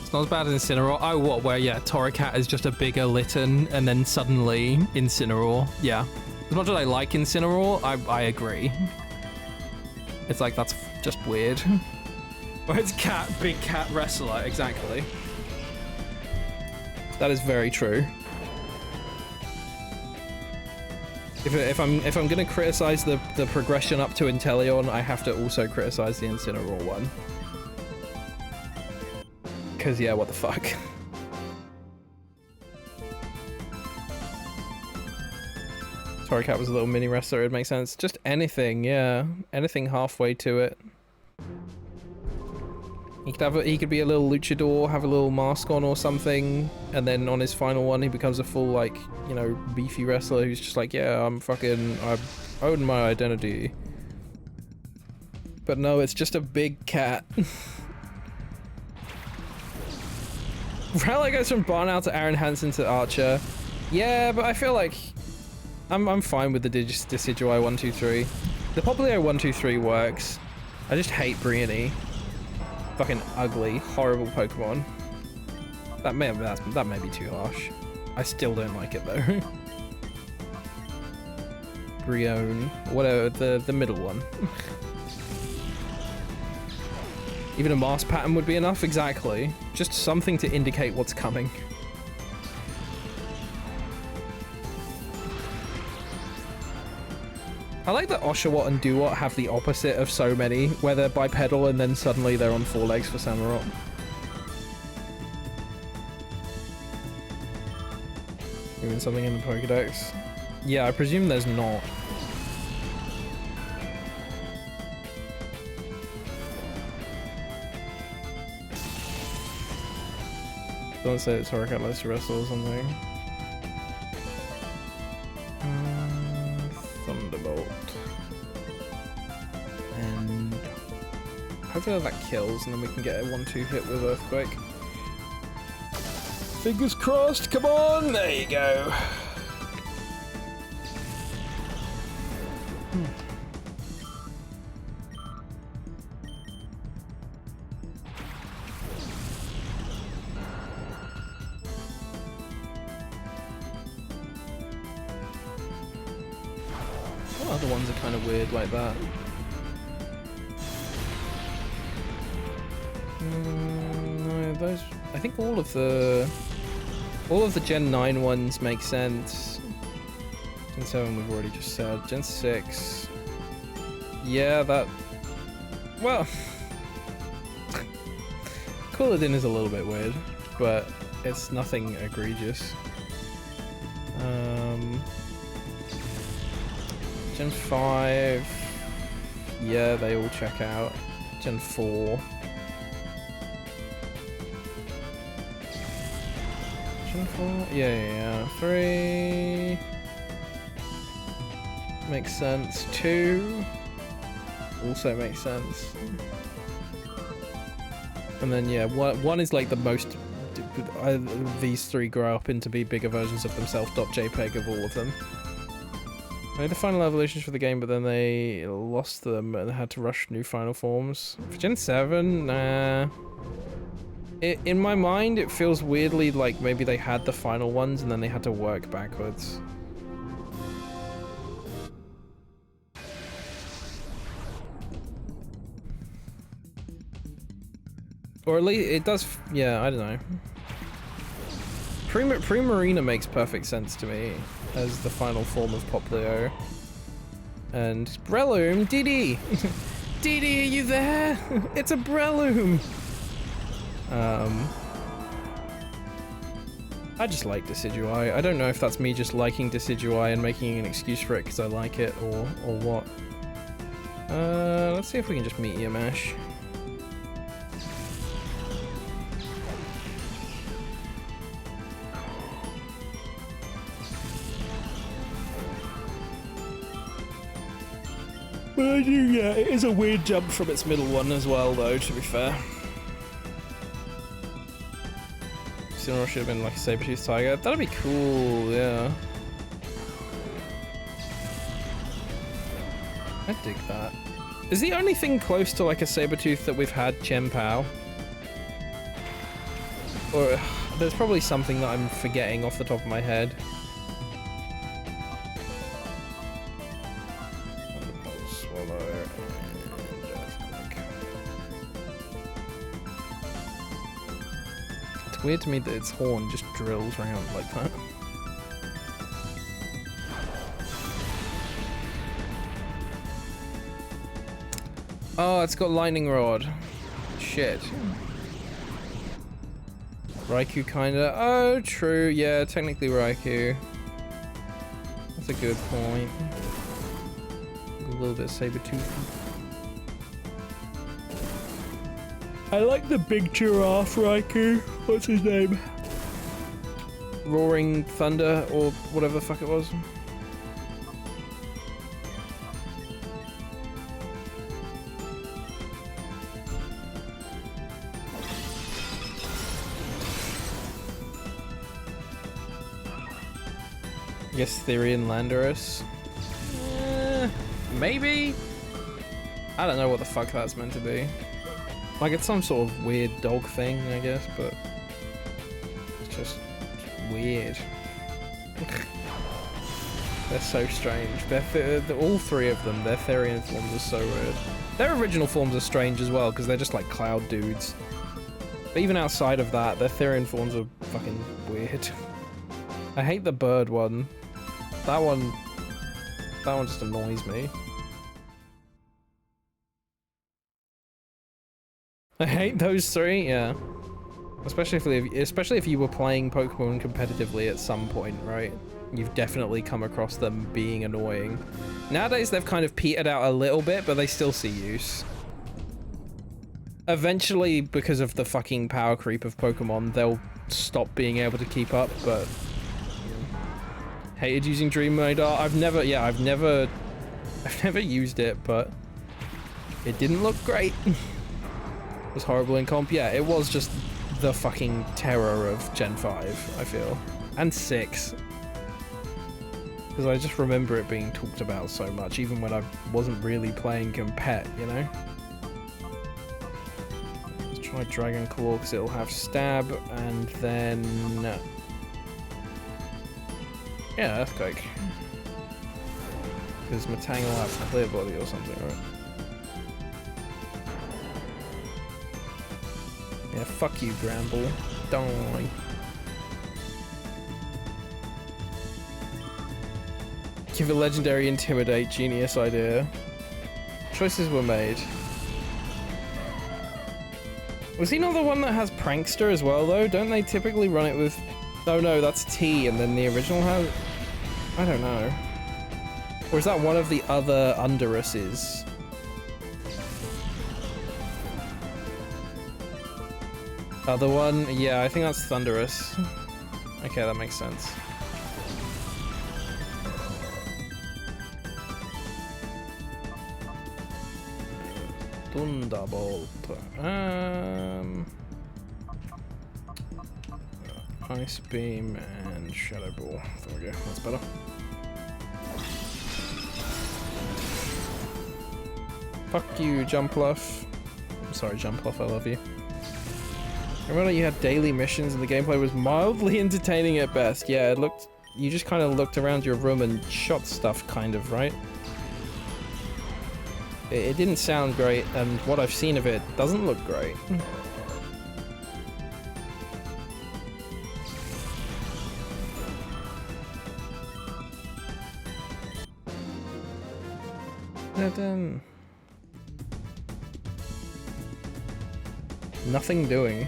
It's not as bad as Incineroar. Oh, what? Where, yeah, Torracat is just a bigger Litten, and then suddenly Incineroar. Yeah. As much as I like Incineroar, I agree. It's like, that's just weird. Where it's cat, big cat wrestler, exactly. That is very true. If I'm gonna criticize the progression up to Inteleon, I have to also criticize the Incineroar one. Because, yeah, what the fuck. Torracat was a little mini wrestler, it makes sense. Just anything, yeah. Anything halfway to it. He could be a little luchador, have a little mask on or something, and then on his final one he becomes a full, like, you know, beefy wrestler who's just like, yeah, I own my identity. But no, it's just a big cat. Rally goes from Barnow to Aaron Hansen to Archer. Yeah, but I feel like I'm fine with the Decidueye 1, 2, 3. The Popplio 1, 2, 3 works. I just hate Briony. Fucking ugly, horrible Pokemon. That may be too harsh. I still don't like it though. Brione, whatever, the middle one. Even a Mars pattern would be enough, exactly. Just something to indicate what's coming. I like that Oshawott and Duwott have the opposite of so many, where they're bipedal and then suddenly they're on 4 legs for Samurott. Even something in the Pokedex? Yeah, I presume there's not. Don't say it's Torracat likes to wrestle or something. Thunderbolt. And hopefully that kills and then we can get a 1-2 hit with Earthquake. Fingers crossed, come on! There you go. Other ones are kind of weird like that. No, those. I think all of the Gen 9 ones make sense. Gen 7 we've already just said. Gen 6. Yeah, that. Well, Cooladin is a little bit weird, but it's nothing egregious. Gen 5, yeah, they all check out. Gen 4. Gen 4? Yeah. 3. Makes sense. 2. Also makes sense. And then, yeah, 1 is like the most... these 3 grow up into be bigger versions of themselves. .jpg of all of them. I made the final evolutions for the game, but then they lost them and had to rush new final forms. For Gen 7, nah. In my mind, it feels weirdly like maybe they had the final ones and then they had to work backwards. Or at least it does, yeah, I don't know. Primarina makes perfect sense to me as the final form of Popplio. And Breloom, Didi! Didi, are you there? It's a Breloom! I just like Decidueye. I don't know if that's me just liking Decidueye and making an excuse for it because I like it or what. Let's see if we can just Meteor Mash. Yeah, it is a weird jump from its middle one as well, though, to be fair. Cineroar should have been like a saber-toothed tiger. That'd be cool, yeah. I dig that. Is the only thing close to like a saber-tooth that we've had Chien-Pao? Or there's probably something that I'm forgetting off the top of my head. It's weird to me that its horn just drills around like that. Oh, it's got lightning rod. Shit. Raikou kinda. Oh, true. Yeah, technically Raikou. That's a good point. A little bit Sabertooth. I like the big giraffe, Raikou. What's his name? Roaring Thunder, or whatever the fuck it was. I guess Therian Landorus. Maybe? I don't know what the fuck that's meant to be. Like, it's some sort of weird dog thing, I guess, but it's just weird. They're so strange. They're all three of them, their Therian forms are so weird. Their original forms are strange as well, because they're just like cloud dudes. But even outside of that, their Therian forms are fucking weird. I hate the bird one. That one just annoys me. I hate those three, yeah. Especially if you were playing Pokemon competitively at some point, right? You've definitely come across them being annoying. Nowadays they've kind of petered out a little bit, but they still see use. Eventually, because of the fucking power creep of Pokemon, they'll stop being able to keep up, but... Hated using Dream Radar. I've never used it, but it didn't look great. It was horrible in comp. Yeah, it was just the fucking terror of Gen 5, I feel. And 6. Because I just remember it being talked about so much, even when I wasn't really playing compet, you know? Let's try Dragon Claw, because it'll have Stab, and then... Yeah, Earthquake. Because Matang will have Clear Body or something, right? Yeah, fuck you, Bramble. Die. Give a legendary Intimidate, genius idea. Choices were made. Was he not the one that has Prankster as well, though? Don't they typically run it with... Oh no, that's T, and then the original has... I don't know. Or is that one of the other Underuses? Other one? Yeah, I think that's Thundurus. Okay, that makes sense. Thunderbolt. Ice Beam and Shadow Ball. There we go, that's better. Fuck you, Jumpluff. I'm sorry, Jumpluff, I love you. I remember you had daily missions and the gameplay was mildly entertaining at best. Yeah, it looked... You just kind of looked around your room and shot stuff, kind of, right? It didn't sound great, and what I've seen of it doesn't look great. Nothing doing.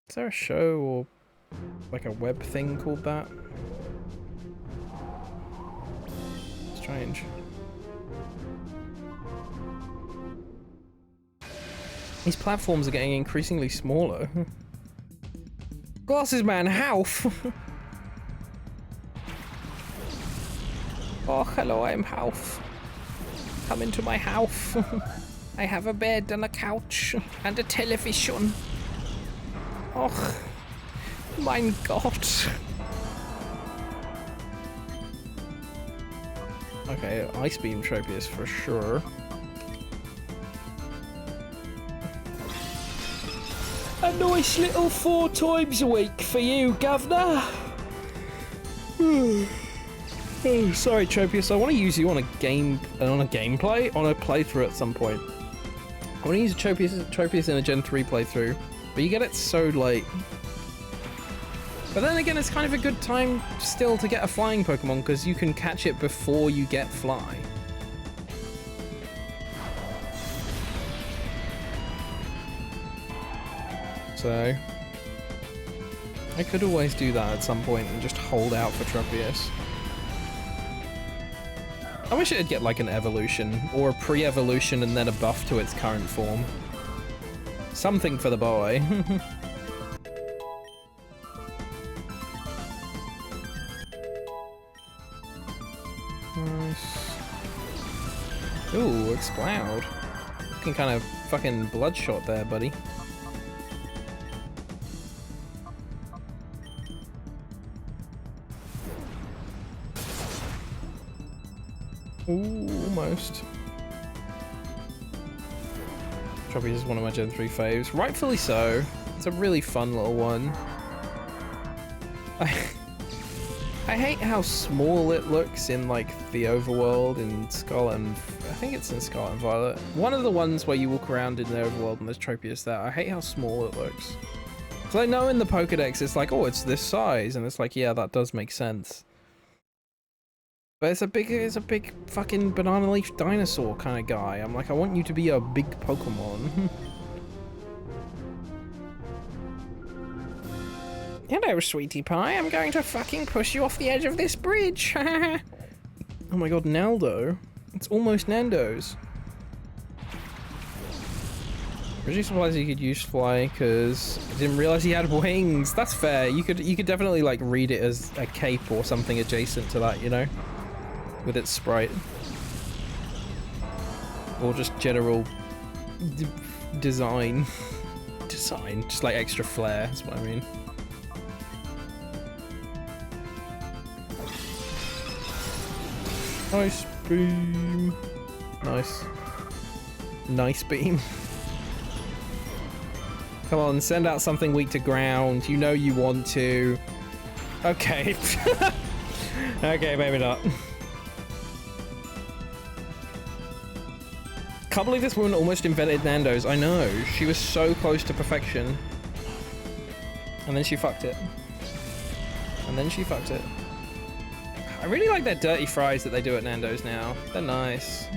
Is there a show or like a web thing called that? Strange. These platforms are getting increasingly smaller. Glasses man, Half! Oh, hello, I'm Half. Come into my house. I have a bed and a couch and a television. Oh, mein Gott. Okay, Ice Beam Tropius for sure. A nice little 4 times a week for you, governor. Oh, sorry, Tropius. I want to use you on a playthrough at some point. I want to use a Tropius in a Gen 3 playthrough, but you get it so late. But then again, it's kind of a good time still to get a flying Pokemon because you can catch it before you get Fly. So I could always do that at some point and just hold out for Tropius. I wish it'd get like an evolution, or a pre-evolution and then a buff to its current form. Something for the boy. Nice. Ooh, explode. Looking kind of fucking bloodshot there, buddy. Ooh, almost. Tropius is one of my Gen 3 faves. Rightfully so. It's a really fun little one. I hate how small it looks in like the overworld in Scarlet and I think it's in Scarlet and Violet. One of the ones where you walk around in the overworld and there's Tropius there. I hate how small it looks. Because I know in the Pokedex it's like, oh, it's this size, and it's like, yeah, that does make sense. But it's a big fucking banana leaf dinosaur kind of guy. I'm like, I want you to be a big Pokemon. Hello, sweetie pie. I'm going to fucking push you off the edge of this bridge. Oh my god, Naldo. It's almost Nando's. Originally surprised he could use fly because I didn't realize he had wings. That's fair. You could definitely like read it as a cape or something adjacent to that, you know, with its sprite, or just general design. Just like extra flair. That's what I mean. Nice beam. Nice. Nice beam. Come on, send out something weak to ground. You know you want to. Okay. Okay, maybe not. Can't believe this woman almost invented Nando's. I know. She was so close to perfection. And then she fucked it. And then she fucked it. I really like their dirty fries that they do at Nando's now. They're nice.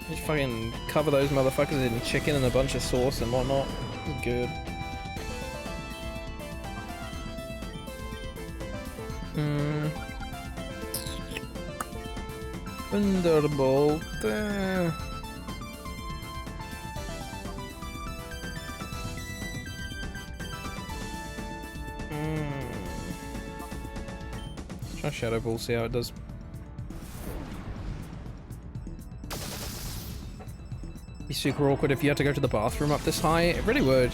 Just fucking cover those motherfuckers in chicken and a bunch of sauce and whatnot. It's good. Thunderbolt. Try Shadow Ball, see how it does. Be super awkward if you had to go to the bathroom up this high. It really would.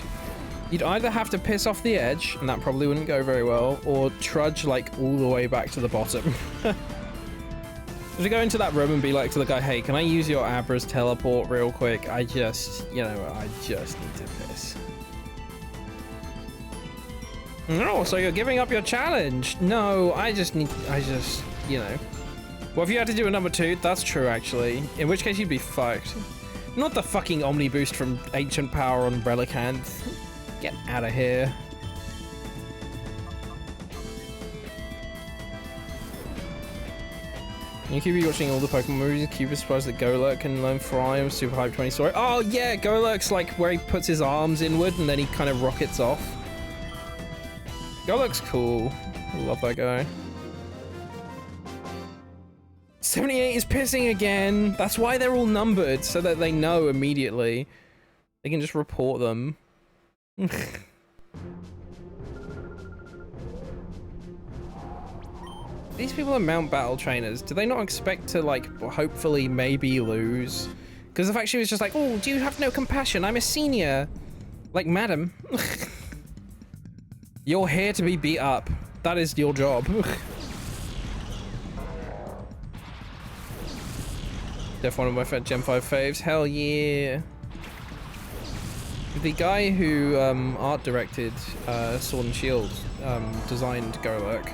You'd either have to piss off the edge, and that probably wouldn't go very well, or trudge like all the way back to the bottom. To go into that room and be like to the guy, hey, can I use your Abra's teleport real quick? I just need to piss. No, so you're giving up your challenge? No, you know. Well, if you had to do a number 2, that's true, actually. In which case, you'd be fucked. Not the fucking Omni Boost from Ancient Power on Relicanth. Get out of here. You keep watching all the Pokemon movies and keep surprised that Golurk can learn fly. I'm super hyped when he saw it. Oh, yeah, Golurk's like where he puts his arms inward and then he kind of rockets off. Golurk's cool. I love that guy. 78 is pissing again. That's why they're all numbered, so that they know immediately. They can just report them. These people are Mount Battle trainers. Do they not expect to, like, hopefully maybe lose? Because the fact she was just like, oh, do you have no compassion? I'm a senior. Like, madam. You're here to be beat up. That is your job. Def one of my Gen 5 faves. Hell yeah. The guy who art directed Sword and Shield designed Golurk.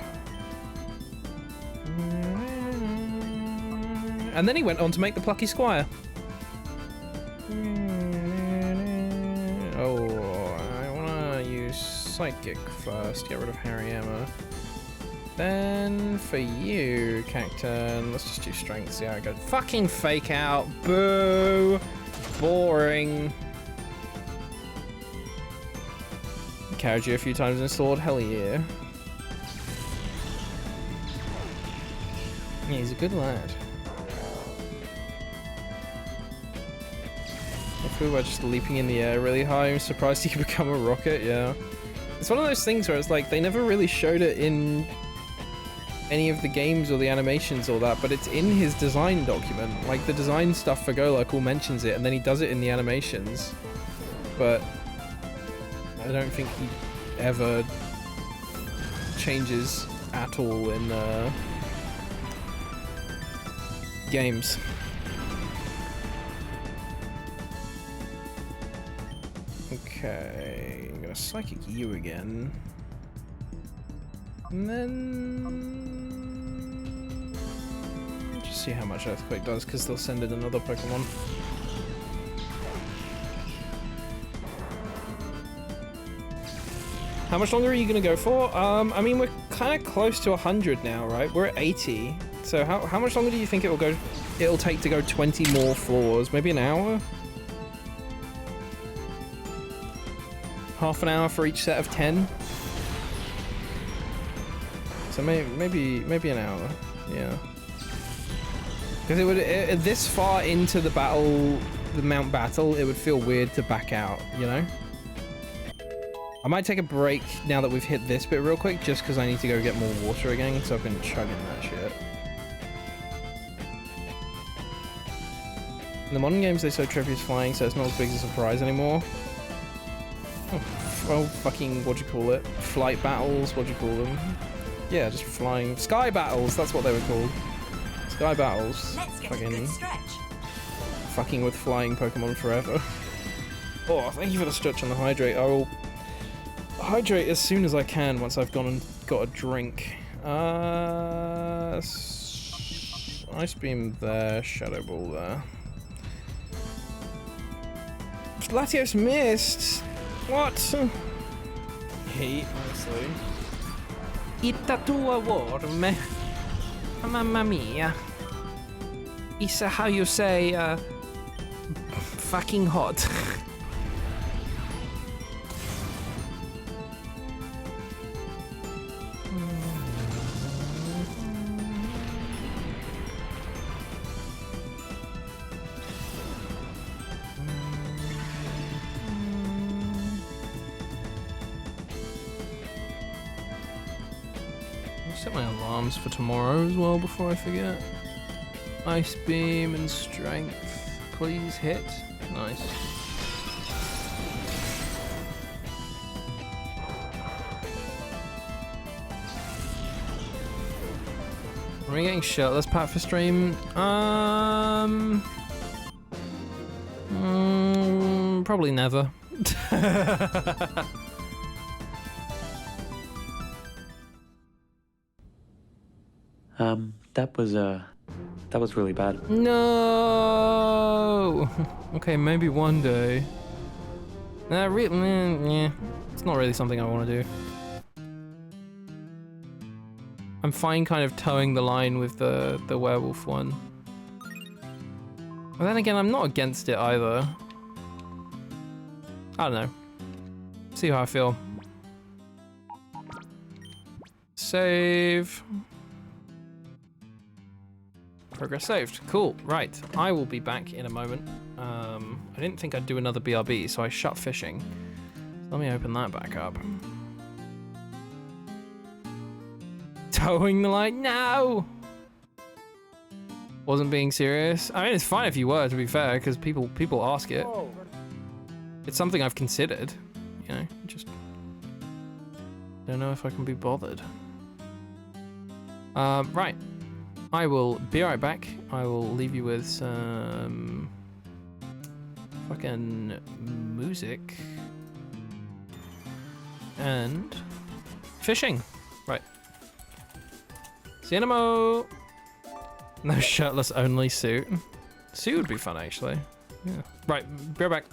And then he went on to make the Plucky Squire. Oh, I wanna use Psychic first, get rid of Hariyama. Then for you, Cacturn, let's just do Strength, see how it goes. Fucking Fake Out, boo! Boring. Carried you a few times in Sword, hell yeah. Yeah, he's a good lad. I feel about just leaping in the air really high. I'm surprised he could become a rocket, yeah. It's one of those things where it's like, they never really showed it in any of the games or the animations or that, but it's in his design document. Like, the design stuff for Golurk all mentions it, and then he does it in the animations. But I don't think he ever changes at all in games. Okay, I'm gonna psychic you again. And then just see how much Earthquake does, because they'll send in another Pokemon. How much longer are you gonna go for? I mean, we're kind of close to 100 now, right? We're at 80. So how much longer do you think it'll take to go 20 more floors? Maybe an hour? Half an hour for each set of 10? So maybe an hour, yeah. Because it would this far into the battle, the Mount Battle, it would feel weird to back out, you know? I might take a break now that we've hit this bit real quick, just because I need to go get more water again, because I've been chugging that shit. In the modern games, they show Trippy's flying, so it's not as big a surprise anymore. Oh, fucking, what do you call it? Flight battles, what do you call them? Yeah, just flying. Sky battles, that's what they were called. Sky battles. Let's get fucking, a good stretch. fucking with flying Pokemon forever. Oh, thank you for the stretch on the hydrate. I will hydrate as soon as I can once I've gone and got a drink. Ice Beam there, Shadow Ball there. Latios missed! What? Heat, honestly. Itta tua worm. Mamma mia. Is how you say, fucking hot. Set my alarms for tomorrow as well before I forget. Ice Beam and Strength. Please hit. Nice. Are we getting shirtless Pat for stream? Probably never. That was really bad. No. Okay, maybe one day. Yeah, it's not really something I want to do. I'm fine kind of towing the line with the werewolf one. But then again, I'm not against it either. I don't know. See how I feel. Save. Progress saved. Cool. Right. I will be back in a moment. I didn't think I'd do another BRB, so I shut fishing. Let me open that back up. Towing the line? No! Wasn't being serious. I mean, it's fine if you were, to be fair, because people ask it. It's something I've considered. You know, just don't know if I can be bothered. Right. I will be right back. I will leave you with some fucking music and fishing. Right. See you in a mo. No shirtless only suit. Suit would be fun actually. Yeah. Right. Be right back.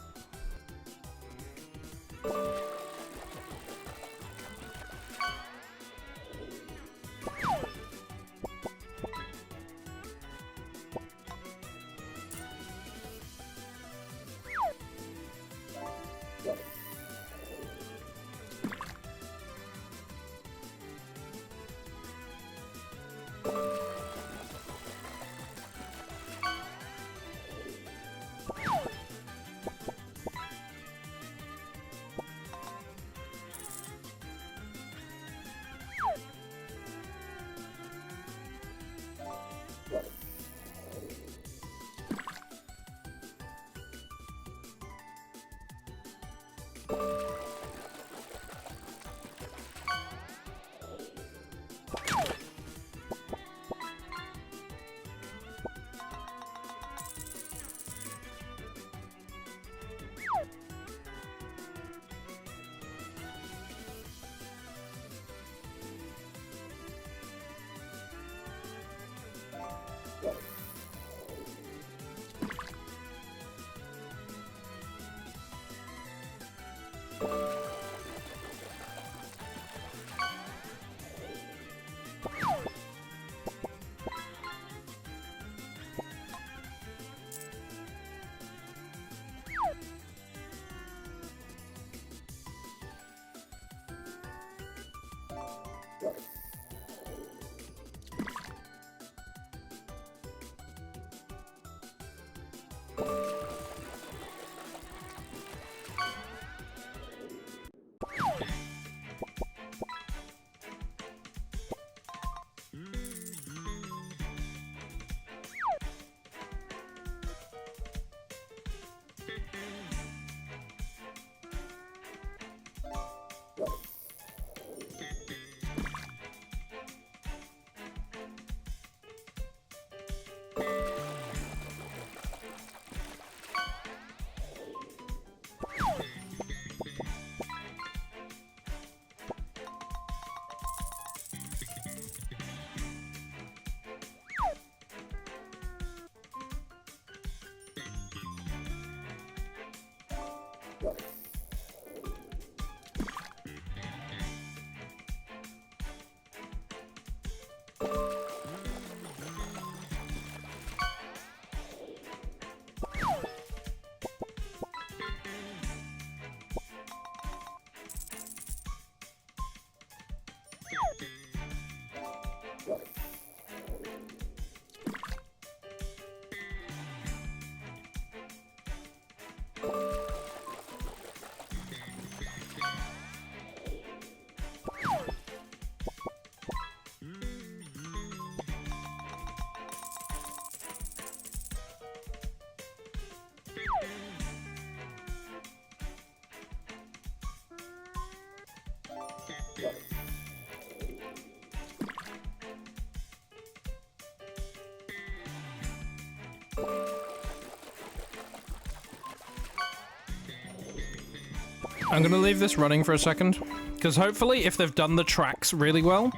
I'm gonna leave this running for a second, because hopefully if they've done the tracks really well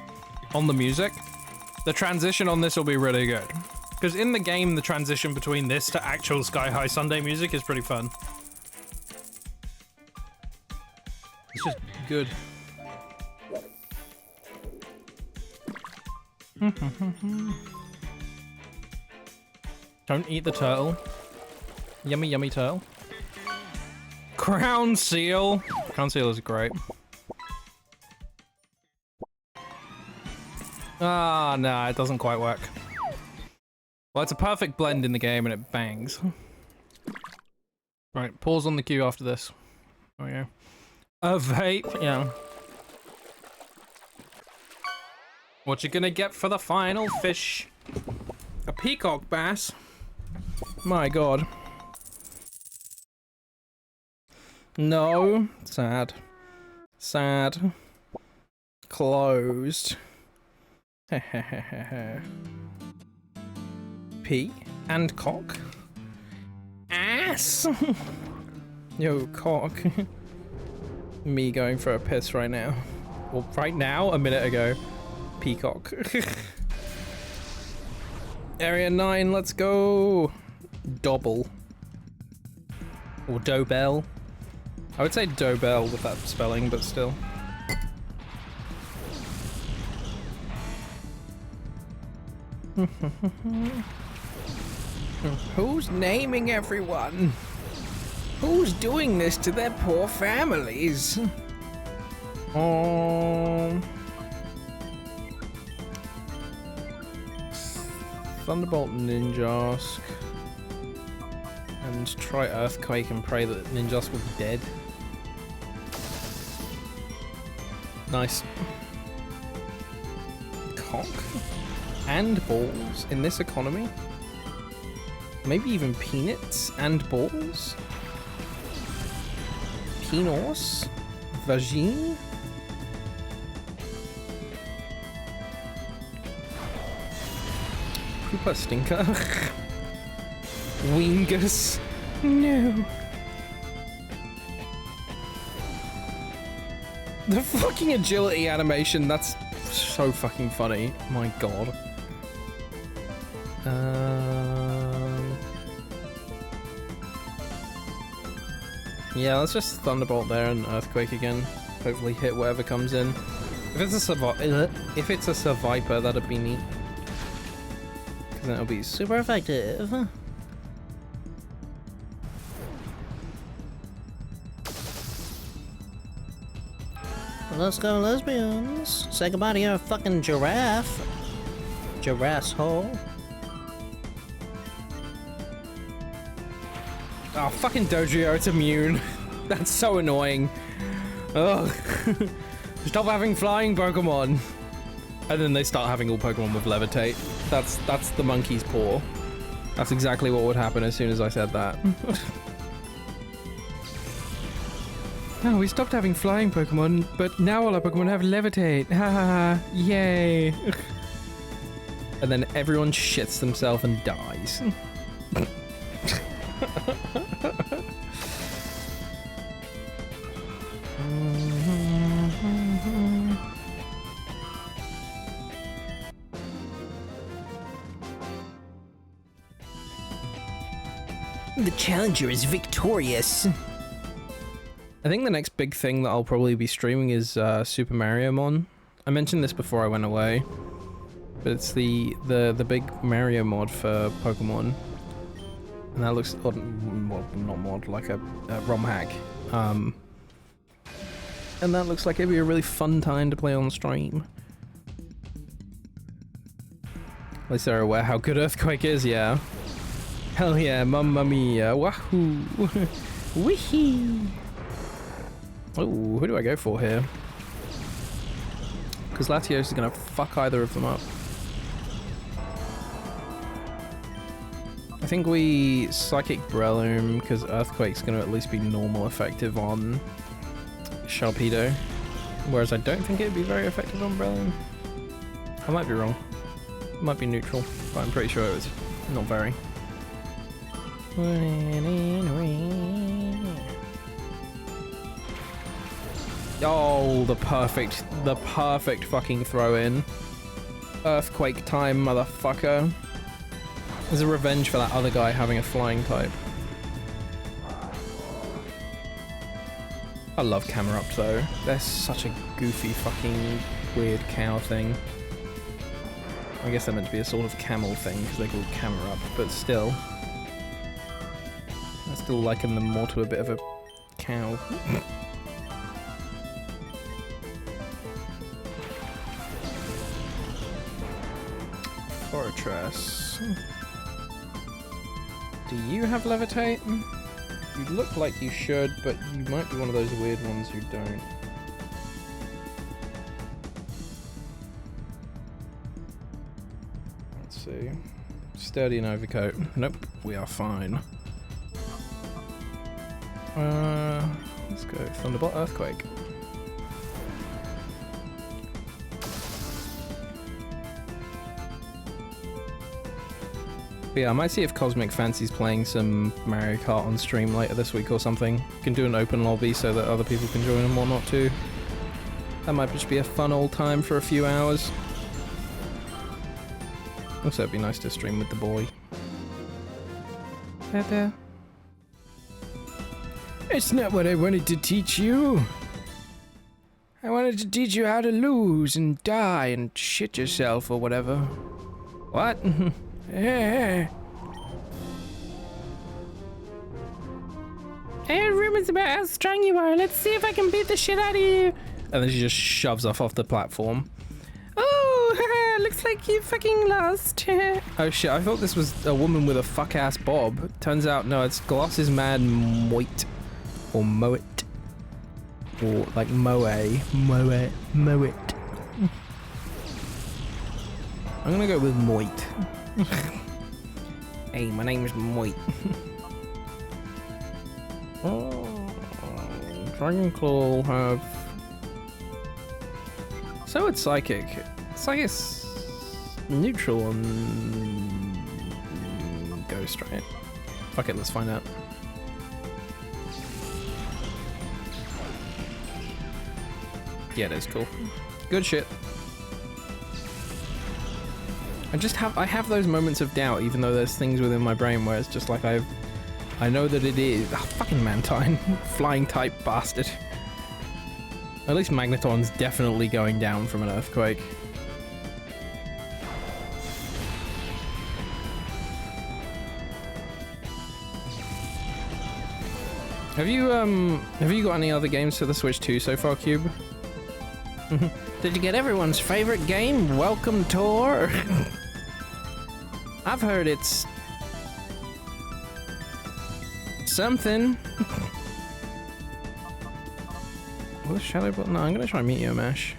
on the music, the transition on this will be really good. Because in the game, the transition between this to actual Sky High Sunday music is pretty fun. It's just good. Don't eat the turtle. Yummy, yummy turtle. Crown seal. Crown seal is great. Ah, no, it doesn't quite work. Well, it's a perfect blend in the game and it bangs. Right, pause on the queue after this. Oh yeah. A vape, yeah. What you gonna get for the final fish? A peacock bass? My god. No. Sad. Sad. Closed. P and cock. Ass. Yo, cock. Me going for a piss right now. Well, right now, a minute ago. Peacock. Area 9, let's go. Dobble. Or Dobell. I would say Dobell with that spelling, but still. Who's naming everyone? Who's doing this to their poor families? Thunderbolt Ninjask. And try Earthquake and pray that Ninjask will be dead. Nice. Cock. And balls in this economy? Maybe even peanuts and balls? Pinos? Vagine? Pooper Stinker? Wingus? No. The fucking agility animation, that's so fucking funny. My god. Yeah, let's just Thunderbolt there and Earthquake again. Hopefully hit whatever comes in. If it's a Survivor, that'd be neat. Because then it'll be super effective. Let's go, lesbians. Say goodbye to your fucking giraffe. Giraffe's hole. Oh, fucking Dojio, it's immune. That's so annoying. Ugh. Stop having flying Pokemon. And then they start having all Pokemon with Levitate. That's the monkey's paw. That's exactly what would happen as soon as I said that. Oh, we stopped having flying Pokemon, but now all our Pokemon have Levitate. Ha ha ha. Yay. And then everyone shits themselves and dies. The challenger is victorious. I think the next big thing that I'll probably be streaming is Super Mario Mon. I mentioned this before I went away, but it's the big Mario mod for Pokemon, and that looks well, not mod, like a ROM hack. And that looks like it'd be a really fun time to play on stream. At least they're aware how good Earthquake is, yeah. Hell yeah, mamma mia, wahoo! Weehee! Oh, who do I go for here? Because Latios is gonna fuck either of them up. I think we Psychic Breloom, because Earthquake's gonna at least be normal effective on Sharpedo. Whereas I don't think it'd be very effective on Breloom. I might be wrong. It might be neutral, but I'm pretty sure it was not very. Oh, the perfect fucking throw in. Earthquake time, motherfucker. There's a revenge for that other guy having a flying type. I love Camerupt though. They're such a goofy fucking weird cow thing. I guess they're meant to be a sort of camel thing because they're called Camerupt, but still. I still liken them more to a bit of a cow. Fortress. Do you have Levitate? You look like you should, but you might be one of those weird ones who don't. Let's see. Sturdy and overcoat. Nope, we are fine. Let's go Thunderbolt Earthquake. But yeah, I might see if Cosmic fancies playing some Mario Kart on stream later this week or something. You can do an open lobby so that other people can join and whatnot too. That might just be a fun old time for a few hours. Also, it'd be nice to stream with the boy. Pepe. It's not what I wanted to teach you. I wanted to teach you how to lose and die and shit yourself or whatever. What? I heard rumors about how strong you are. Let's see if I can beat the shit out of you. And then she just shoves off the platform. Oh, looks like you fucking lost. Oh shit, I thought this was a woman with a fuck-ass bob. Turns out, no, it's Glasses Man Moit. Or Moet. Or like Moet. Moet. I'm gonna go with Moit. Hey, my name is Moit. Oh, Dragon Claw will have. So it's Psychic. Psychic's neutral on Ghost, right? Fuck it, let's find out. Yeah, it is cool. Good shit. I have those moments of doubt, even though there's things within my brain where it's just like I know that it is. Oh, fucking Mantine. Flying type bastard. At least Magneton's definitely going down from an Earthquake. Have you got any other games for the Switch 2 so far, Cube? Did you get everyone's favorite game, Welcome Tour? I've heard it's something. What is Shadow Ball? No, I'm gonna try Meteor Mash.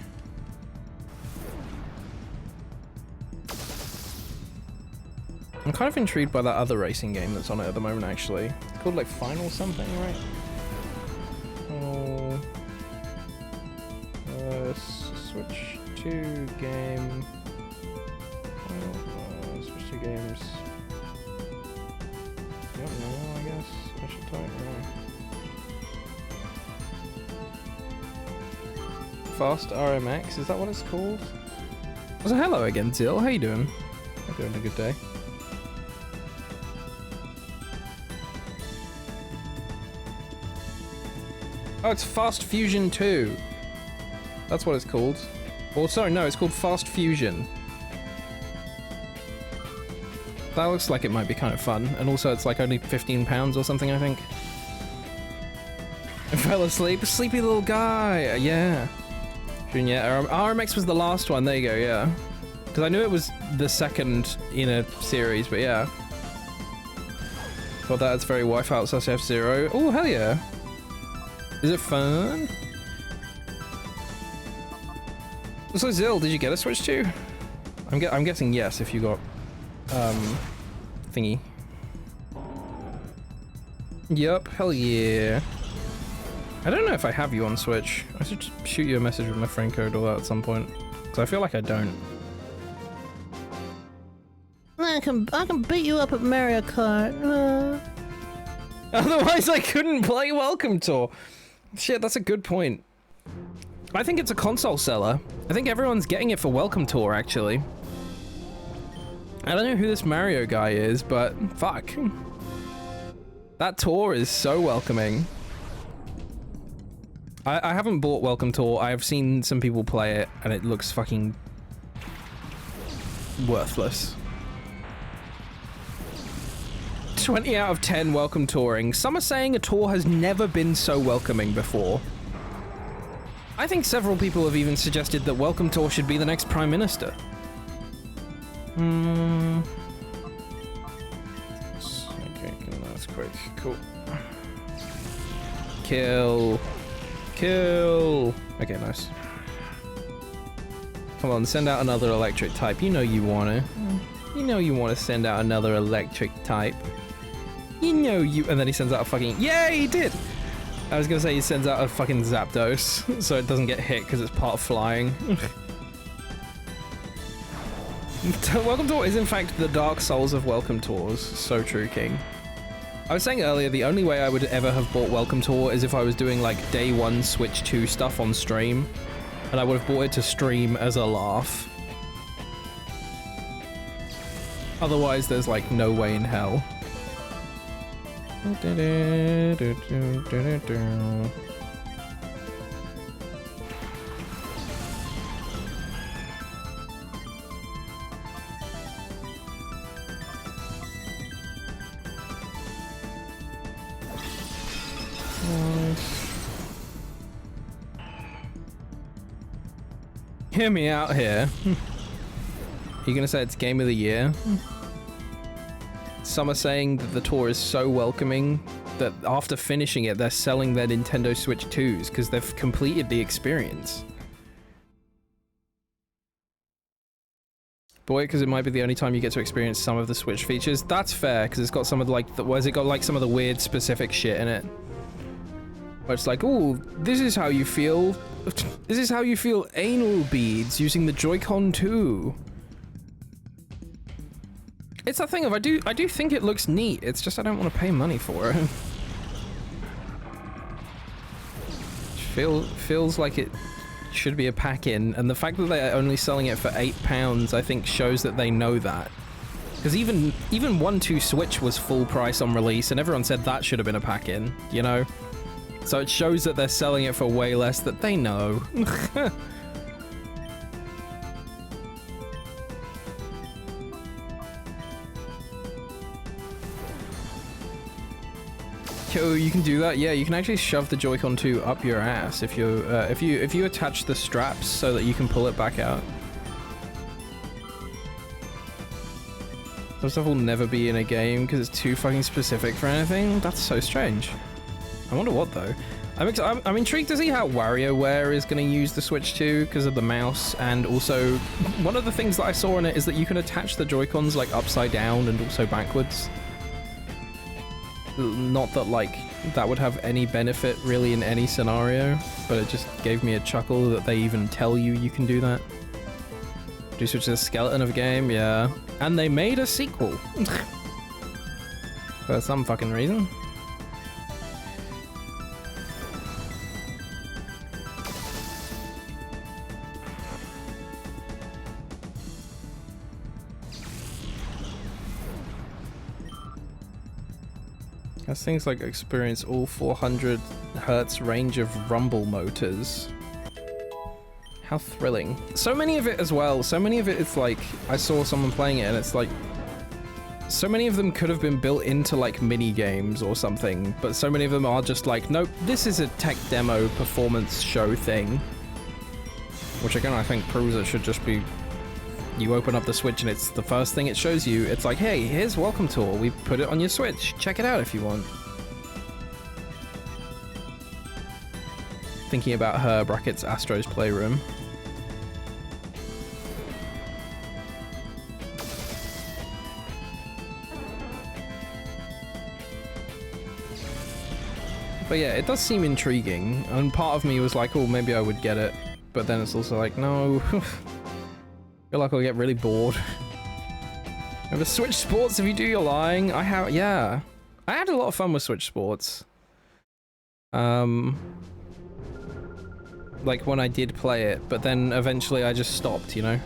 I'm kind of intrigued by that other racing game that's on it at the moment, actually. It's called like Final something, right? Oh. Switch 2 game. Switch 2 games. Don't know, I guess. I should type right. Fast RMX, is that what it's called? So hello again, Till. How you doing? Hope you're having a good day. Oh, it's Fast Fusion 2. That's what it's called. Or sorry, no, it's called Fast Fusion. That looks like it might be kind of fun. And also it's like only £15 or something, I think. I fell asleep. Sleepy little guy. Yeah. Yeah, RMX was the last one. There you go, yeah. Because I knew it was the second in a series, but yeah. Thought that's very Wipeout / F-Zero. Oh, hell yeah. Is it fun? So Zill, did you get a Switch 2? I'm guessing yes if you got thingy. Yup, hell yeah. I don't know if I have you on Switch. I should shoot you a message with my friend code or that at some point. Because I feel like I don't. I can beat you up at Mario Kart. Otherwise I couldn't play Welcome Tour. Shit, that's a good point. I think it's a console seller. I think everyone's getting it for Welcome Tour, actually. I don't know who this Mario guy is, but fuck. That tour is so welcoming. I haven't bought Welcome Tour. I have seen some people play it, and it looks fucking worthless. 20 out of 10 welcome touring. Some are saying a tour has never been so welcoming before. I think several people have even suggested that Welcome Tour should be the next Prime Minister. Okay, that's quick. Cool. Kill. Kill. Okay, nice. Come on, send out another electric type. You know you want to. You know you want to send out another electric type. You know you... And then he sends out a fucking... Yeah, he did! I was gonna say he sends out a fucking Zapdos, so it doesn't get hit because it's part of flying. Welcome Tour is in fact the Dark Souls of Welcome Tours. So true, King. I was saying earlier, the only way I would ever have bought Welcome Tour is if I was doing like day 1 Switch 2 stuff on stream. And I would have bought it to stream as a laugh. Otherwise, there's like no way in hell. Hear me out here. You're gonna say it's Game of the Year? Some are saying that the tour is so welcoming that after finishing it, they're selling their Nintendo Switch 2s because they've completed the experience. Boy, because it might be the only time you get to experience some of the Switch features. That's fair, because it's got some of the, like, where's it got like some of the weird specific shit in it? Where it's like, oh, this is how you feel. This is how you feel anal beads using the Joy-Con 2. It's that thing of I do think it looks neat. It's just I don't want to pay money for it. Feels like it should be a pack-in, and the fact that they're only selling it for £8, I think shows that they know that. Because even 1-2 Switch was full price on release, and everyone said that should have been a pack-in, you know? So it shows that they're selling it for way less that they know. Yo, you can do that. Yeah, you can actually shove the Joy-Con 2 up your ass if you attach the straps so that you can pull it back out. Some stuff will never be in a game because it's too fucking specific for anything. That's so strange. I wonder what though. I'm intrigued to see how WarioWare is going to use the Switch 2 because of the mouse, and also one of the things that I saw in it is that you can attach the Joy-Cons like upside down and also backwards. Not that like that would have any benefit really in any scenario, but it just gave me a chuckle that they even tell you can do that. Do Switch is a skeleton of a game, yeah. And they made a sequel. For some fucking reason. As things like experience all 400 hertz range of rumble motors. How thrilling. So many of it as well. So many of it, it's like, I saw someone playing it and it's like, so many of them could have been built into like mini games or something, but so many of them are just like, nope, this is a tech demo performance show thing. Which again, I think proves it should just be, you open up the Switch and it's the first thing it shows you. It's like, hey, here's Welcome Tour. We put it on your Switch. Check it out if you want. Thinking about her brackets Astro's Playroom. But yeah, it does seem intriguing, and part of me was like, oh, maybe I would get it. But then it's also like, no. Feel like I'll get really bored. Over Switch Sports, if you do, you're lying. Yeah. I had a lot of fun with Switch Sports. Like when I did play it, but then eventually I just stopped, you know?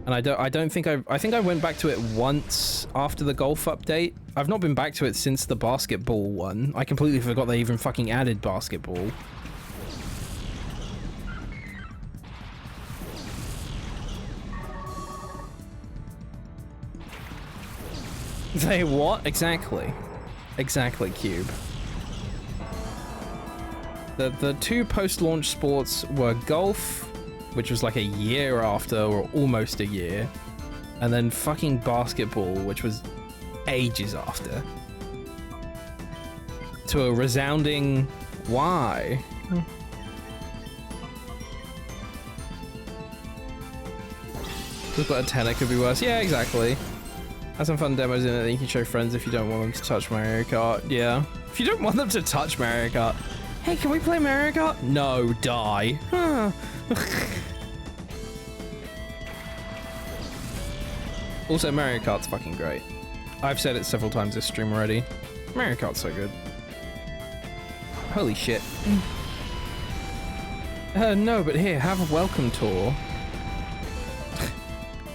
And I think I went back to it once after the golf update. I've not been back to it since the basketball one. I completely forgot they even fucking added basketball. They what? Exactly. Exactly, Cube. The two post-launch sports were golf, which was like a year after, or almost a year, and then fucking basketball, which was ages after. To a resounding why? Just got a tenner could be worse. Yeah, exactly. Has some fun demos in it that you can show friends if you don't want them to touch Mario Kart. Yeah. If you don't want them to touch Mario Kart. Hey, can we play Mario Kart? No, die. Also, Mario Kart's fucking great. I've said it several times this stream already. Mario Kart's so good. Holy shit. No, but here, have a welcome tour.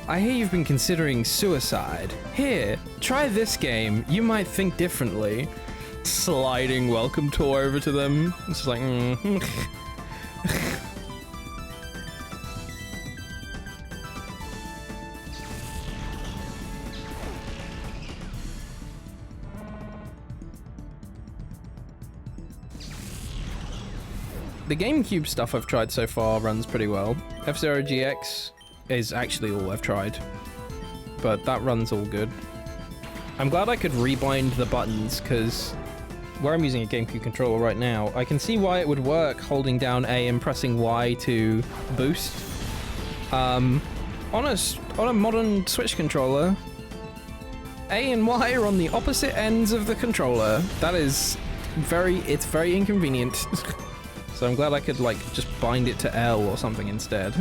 I hear you've been considering suicide. Here, try this game. You might think differently. Sliding welcome tour over to them. It's just like, The GameCube stuff I've tried so far runs pretty well. F-Zero GX is actually all I've tried, but that runs all good. I'm glad I could rebind the buttons, because where I'm using a GameCube controller right now, I can see why it would work holding down A and pressing Y to boost. On a modern Switch controller, A and Y are on the opposite ends of the controller. That is it's very inconvenient. So I'm glad I could like just bind it to L or something instead.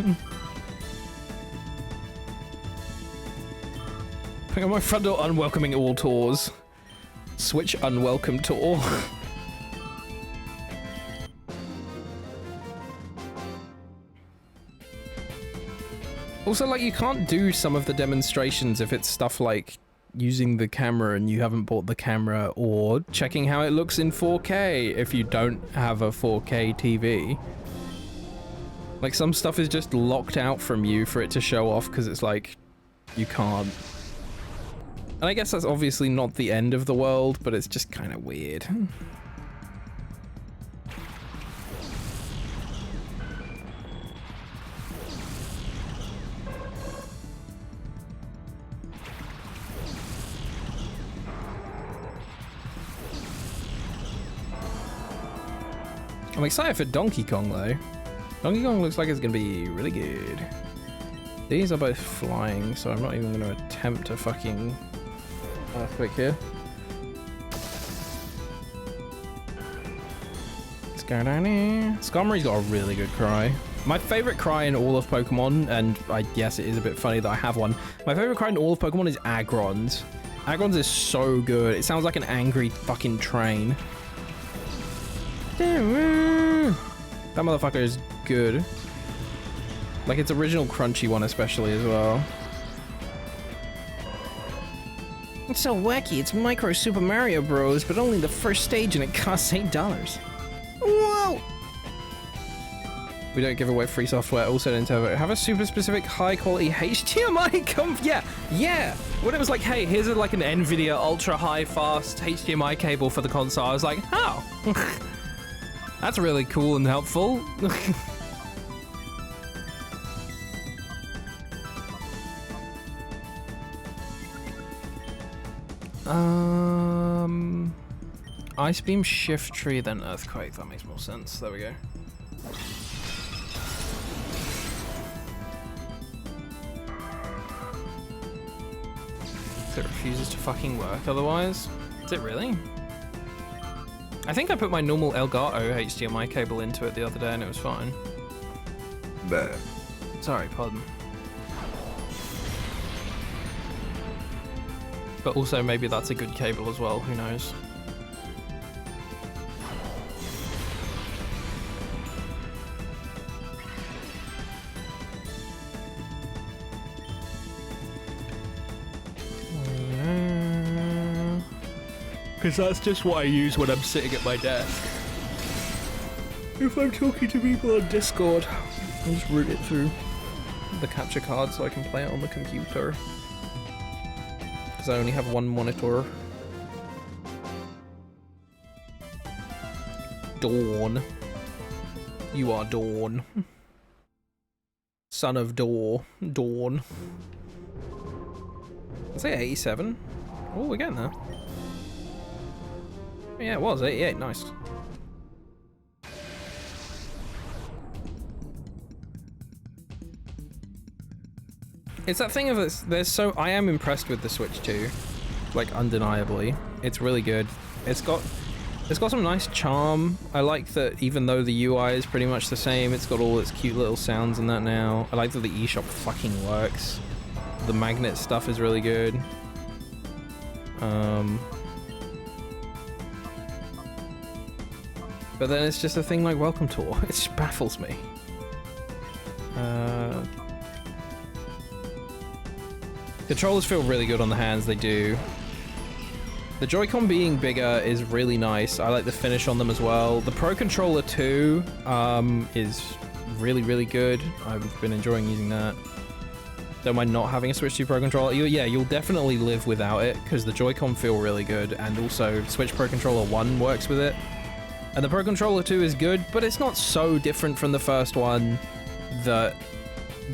Pick up my front door, unwelcoming all tours. Switch unwelcome tour. Also, like, you can't do some of the demonstrations if it's stuff like using the camera and you haven't bought the camera, or checking how it looks in 4K if you don't have a 4K TV. Like, some stuff is just locked out from you for it to show off because it's like, you can't. And I guess that's obviously not the end of the world, but it's just kind of weird. I'm excited for Donkey Kong though. Donkey Kong looks like it's gonna be really good. These are both flying, so I'm not even gonna attempt a fucking earthquake here. Let's go down here. Skarmory's got a really good cry. My favorite cry in all of Pokemon, and yes, it is a bit funny that I have one. My favorite cry in all of Pokemon is Agron's. Agron's is so good. It sounds like an angry fucking train. That motherfucker is good. Like its original crunchy one especially as well. It's so wacky. It's Micro Super Mario Bros, but only the first stage and it costs $8. Whoa! We don't give away free software. Also, Nintendo have a super specific high quality HDMI yeah. When it was like, hey, here's like an NVIDIA ultra high fast HDMI cable for the console, I was like, oh, that's really cool and helpful. Ice Beam, Shift Tree, then Earthquake. That makes more sense. There we go. It refuses to fucking work otherwise. Is it really? I think I put my normal Elgato HDMI cable into it the other day and it was fine. But sorry, pardon. But also maybe that's a good cable as well, who knows? Because that's just what I use when I'm sitting at my desk. If I'm talking to people on Discord, I'll just route it through the capture card so I can play it on the computer. Because I only have one monitor. Dawn. You are Dawn. Son of Dawn. Is it 87? Oh, we're getting there. Yeah, it was 88. Nice. It's that thing of this. I am impressed with the Switch 2, like undeniably. It's really good. It's got some nice charm. I like that even though the UI is pretty much the same, it's got all its cute little sounds and that now. I like that the eShop fucking works. The magnet stuff is really good. But then it's just a thing like Welcome Tour. It just baffles me. Controllers feel really good on the hands, they do. The Joy-Con being bigger is really nice. I like the finish on them as well. The Pro Controller 2 is really, really good. I've been enjoying using that. Don't mind not having a Switch 2 Pro Controller. You'll definitely live without it, because the Joy-Con feel really good, and also Switch Pro Controller 1 works with it. And the Pro Controller 2 is good, but it's not so different from the first one that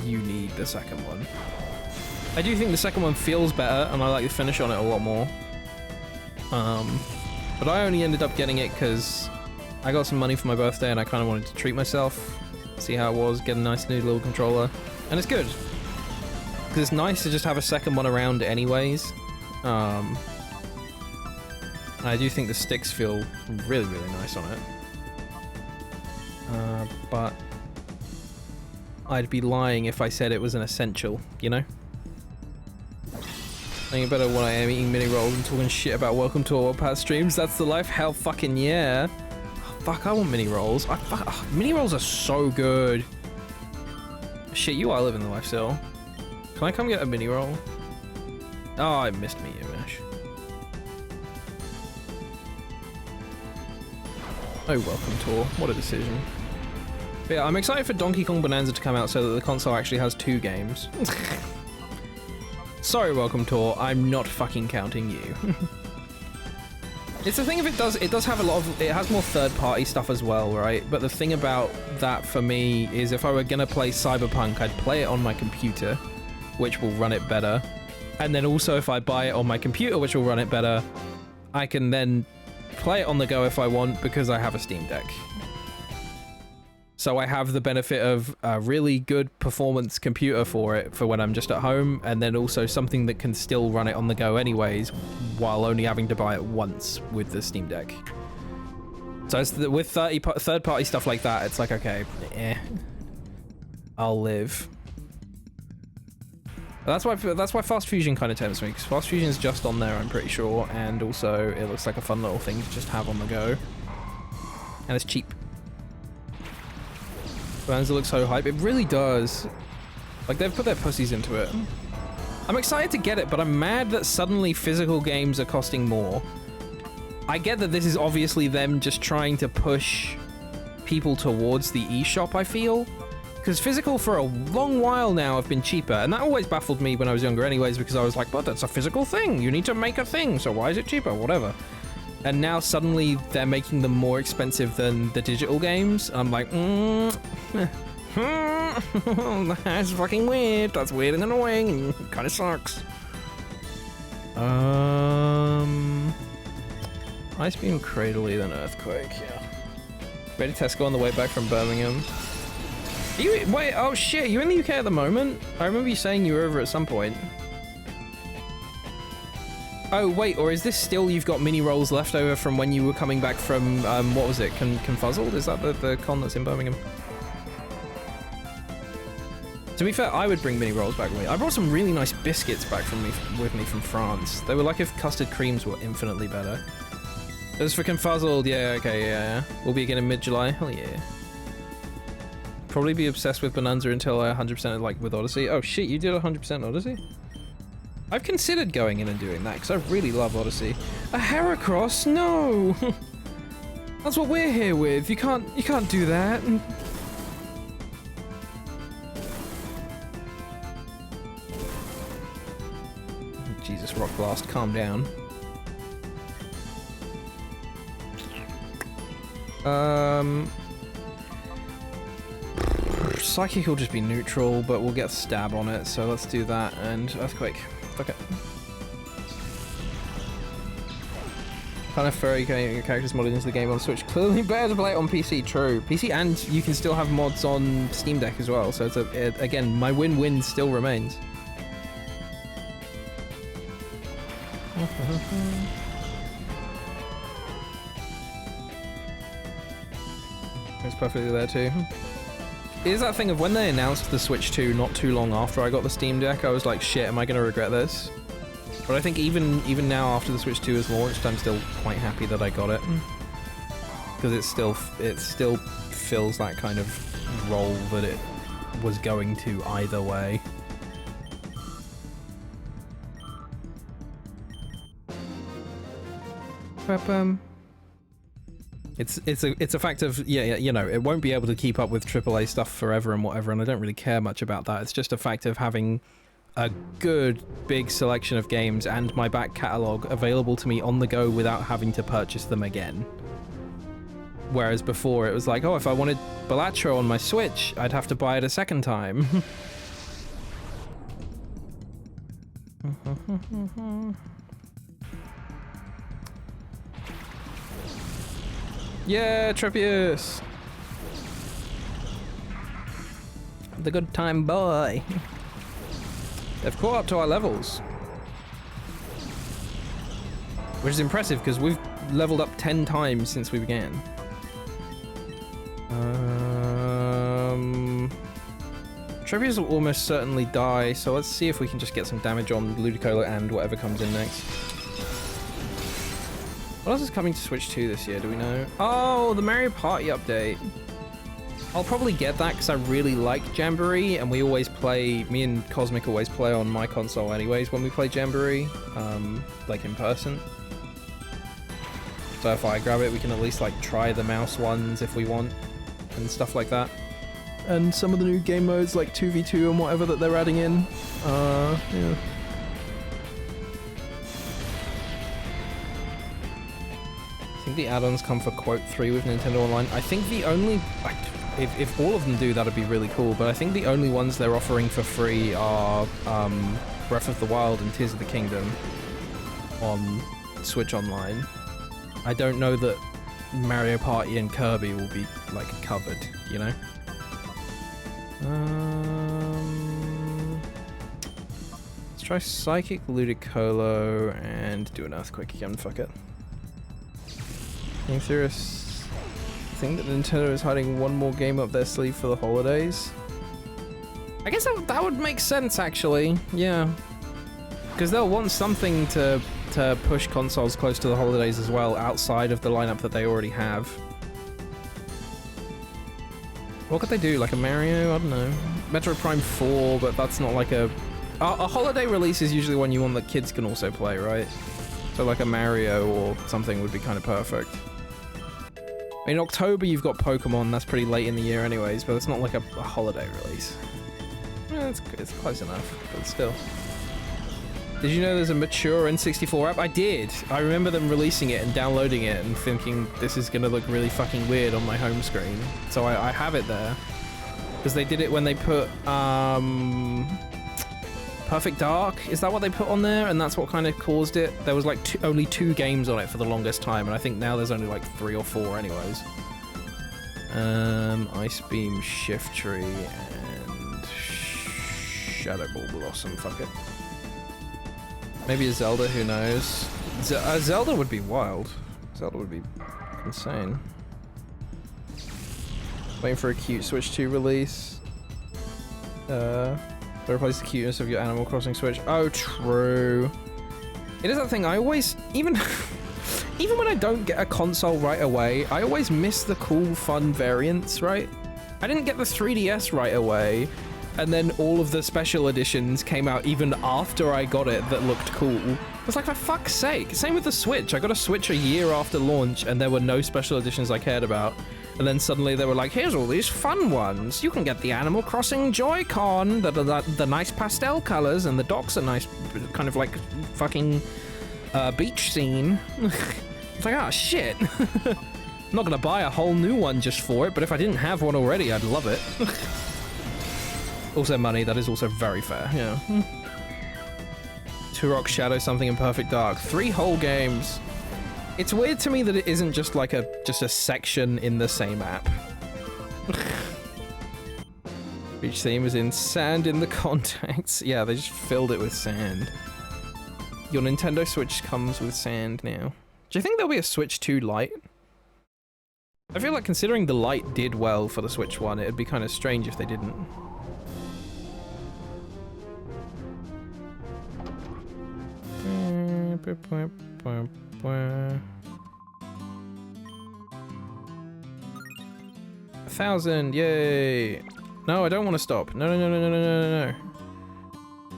you need the second one. I do think the second one feels better, and I like the finish on it a lot more. But I only ended up getting it because I got some money for my birthday and I kind of wanted to treat myself, see how it was, get a nice new little controller. And it's good. Because it's nice to just have a second one around anyways. I do think the sticks feel really, really nice on it. But I'd be lying if I said it was an essential, you know? I think better when I am eating mini rolls and talking shit about Welcome to Our Warpath streams. That's the life. Hell fucking yeah. Oh, fuck, I want mini rolls. Mini rolls are so good. Shit, you are living the life still. Can I come get a mini roll? Oh, I missed me, Mesh. Oh, Welcome Tour. What a decision. But yeah, I'm excited for Donkey Kong Bonanza to come out so that the console actually has 2 games. Sorry, Welcome Tour. I'm not fucking counting you. It's the thing of it does have a lot of... It has more third-party stuff as well, right? But the thing about that for me is if I were gonna play Cyberpunk, I'd play it on my computer, which will run it better. And then also if I buy it on my computer, which will run it better, I can then play it on the go if I want because I have a Steam Deck. So I have the benefit of a really good performance computer for it for when I'm just at home, and then also something that can still run it on the go anyways, while only having to buy it once with the Steam Deck. So it's with third-party stuff like that, it's like, okay, I'll live. But that's why Fast Fusion kind of tempts me, because Fast Fusion is just on there, I'm pretty sure, and also it looks like a fun little thing to just have on the go. And it's cheap. Bonanza looks so hype. It really does. Like, they've put their pussies into it. I'm excited to get it, but I'm mad that suddenly physical games are costing more. I get that this is obviously them just trying to push people towards the eShop, I feel. Because physical for a long while now have been cheaper, and that always baffled me when I was younger anyways, because I was like, but that's a physical thing. You need to make a thing, so why is it cheaper? Whatever. And now suddenly they're making them more expensive than the digital games. I'm like, that's fucking weird. That's weird and annoying, and it kind of sucks. Ice Beam, Cradley, then Earthquake, yeah. Ready Tesco on the way back from Birmingham. Wait, oh shit, you in the UK at the moment? I remember you saying you were over at some point. Oh wait, or is this still you've got mini rolls left over from when you were coming back from, what was it, Confuzzled? Is that the con that's in Birmingham? To be fair, I would bring mini rolls back with me. I brought some really nice biscuits back with me from France. They were like if custard creams were infinitely better. As for Confuzzled, yeah, okay, yeah. We'll be again in mid-July, hell yeah. Probably be obsessed with Bonanza until I 100% like with Odyssey. Oh shit, you did 100% Odyssey? I've considered going in and doing that, because I really love Odyssey. A Heracross? No! That's what we're here with. You can't do that. Jesus, Rock Blast, calm down. Psychic will just be neutral, but we'll get Stab on it, so let's do that, and Earthquake. Fuck it. Kind of furry characters modded into the game on Switch. Clearly better to play it on PC, true. PC, and you can still have mods on Steam Deck as well, so it's again, my win-win still remains. It's perfectly there too. It is that thing of when they announced the Switch 2 not too long after I got the Steam Deck, I was like, shit, am I going to regret this? But I think even now after the Switch 2 is launched, I'm still quite happy that I got it. Because it still fills that kind of role that it was going to either way. It's a fact of, yeah, you know, it won't be able to keep up with AAA stuff forever and whatever, and I don't really care much about that. It's just a fact of having a good big selection of games and my back catalogue available to me on the go without having to purchase them again. Whereas before it was like, oh, if I wanted Balatro on my Switch, I'd have to buy it a second time. Yeah, Trepius! The good time boy. They've caught up to our levels. Which is impressive, because we've leveled up 10 times since we began. Trepius will almost certainly die, so let's see if we can just get some damage on Ludicolo and whatever comes in next. What else is coming to Switch 2 this year, do we know? Oh, the Mario Party update. I'll probably get that because I really like Jamboree, and we always play, me and Cosmic always play on my console anyways when we play Jamboree, like in person. So if I grab it, we can at least like try the mouse ones if we want, and stuff like that. And some of the new game modes like 2v2 and whatever that they're adding in. Yeah. I think the add-ons come for Quote 3 with Nintendo Online. I think the only... If all of them do, that'd be really cool, but I think the only ones they're offering for free are Breath of the Wild and Tears of the Kingdom on Switch Online. I don't know that Mario Party and Kirby will be, like, covered, you know? Let's try Psychic Ludicolo and do an Earthquake again, fuck it. Cyrus, I think that Nintendo is hiding one more game up their sleeve for the holidays. I guess that would make sense, actually. Yeah, because they'll want something to push consoles close to the holidays as well, outside of the lineup that they already have. What could they do? Like a Mario? I don't know. Metroid Prime 4, but that's not like a a holiday release is usually one you want that kids can also play, right? So like a Mario or something would be kind of perfect. In October you've got Pokemon, that's pretty late in the year anyways, but it's not like a holiday release. It's close enough, but still. Did you know there's a mature N64 app? I did. I remember them releasing it and downloading it and thinking this is gonna look really fucking weird on my home screen. So I have it there. Because they did it when they put Perfect Dark. Is that what they put on there? And that's what kind of caused it. There was like only 2 games on it for the longest time, and I think now there's only like 3 or 4 anyways. Ice Beam, Shift Tree, and Shadow Ball Blossom. Fuck it. Maybe a Zelda, who knows? Zelda would be wild. Zelda would be insane. Waiting for a cute Switch 2 release. To replace the cuteness of your Animal Crossing Switch. Oh, true. It is that thing, I always, even when I don't get a console right away, I always miss the cool, fun variants, right? I didn't get the 3DS right away, and then all of the special editions came out even after I got it that looked cool. I was like, for fuck's sake. Same with the Switch. I got a Switch a year after launch, and there were no special editions I cared about. And then suddenly they were like, here's all these fun ones. You can get the Animal Crossing Joy-Con, the nice pastel colors, and the docks are nice, kind of like fucking beach scene. It's like, ah, shit. I'm not gonna buy a whole new one just for it, but if I didn't have one already, I'd love it. Also money, that is also very fair, yeah. Turok, Shadow, something, and Perfect Dark. 3 whole games. It's weird to me that it isn't just like just a section in the same app. Each theme is in sand in the contacts. Yeah, they just filled it with sand. Your Nintendo Switch comes with sand now. Do you think there'll be a Switch 2 Lite? I feel like considering the Lite did well for the Switch 1, it'd be kind of strange if they didn't. $1,000, yay! No, I don't want to stop. No.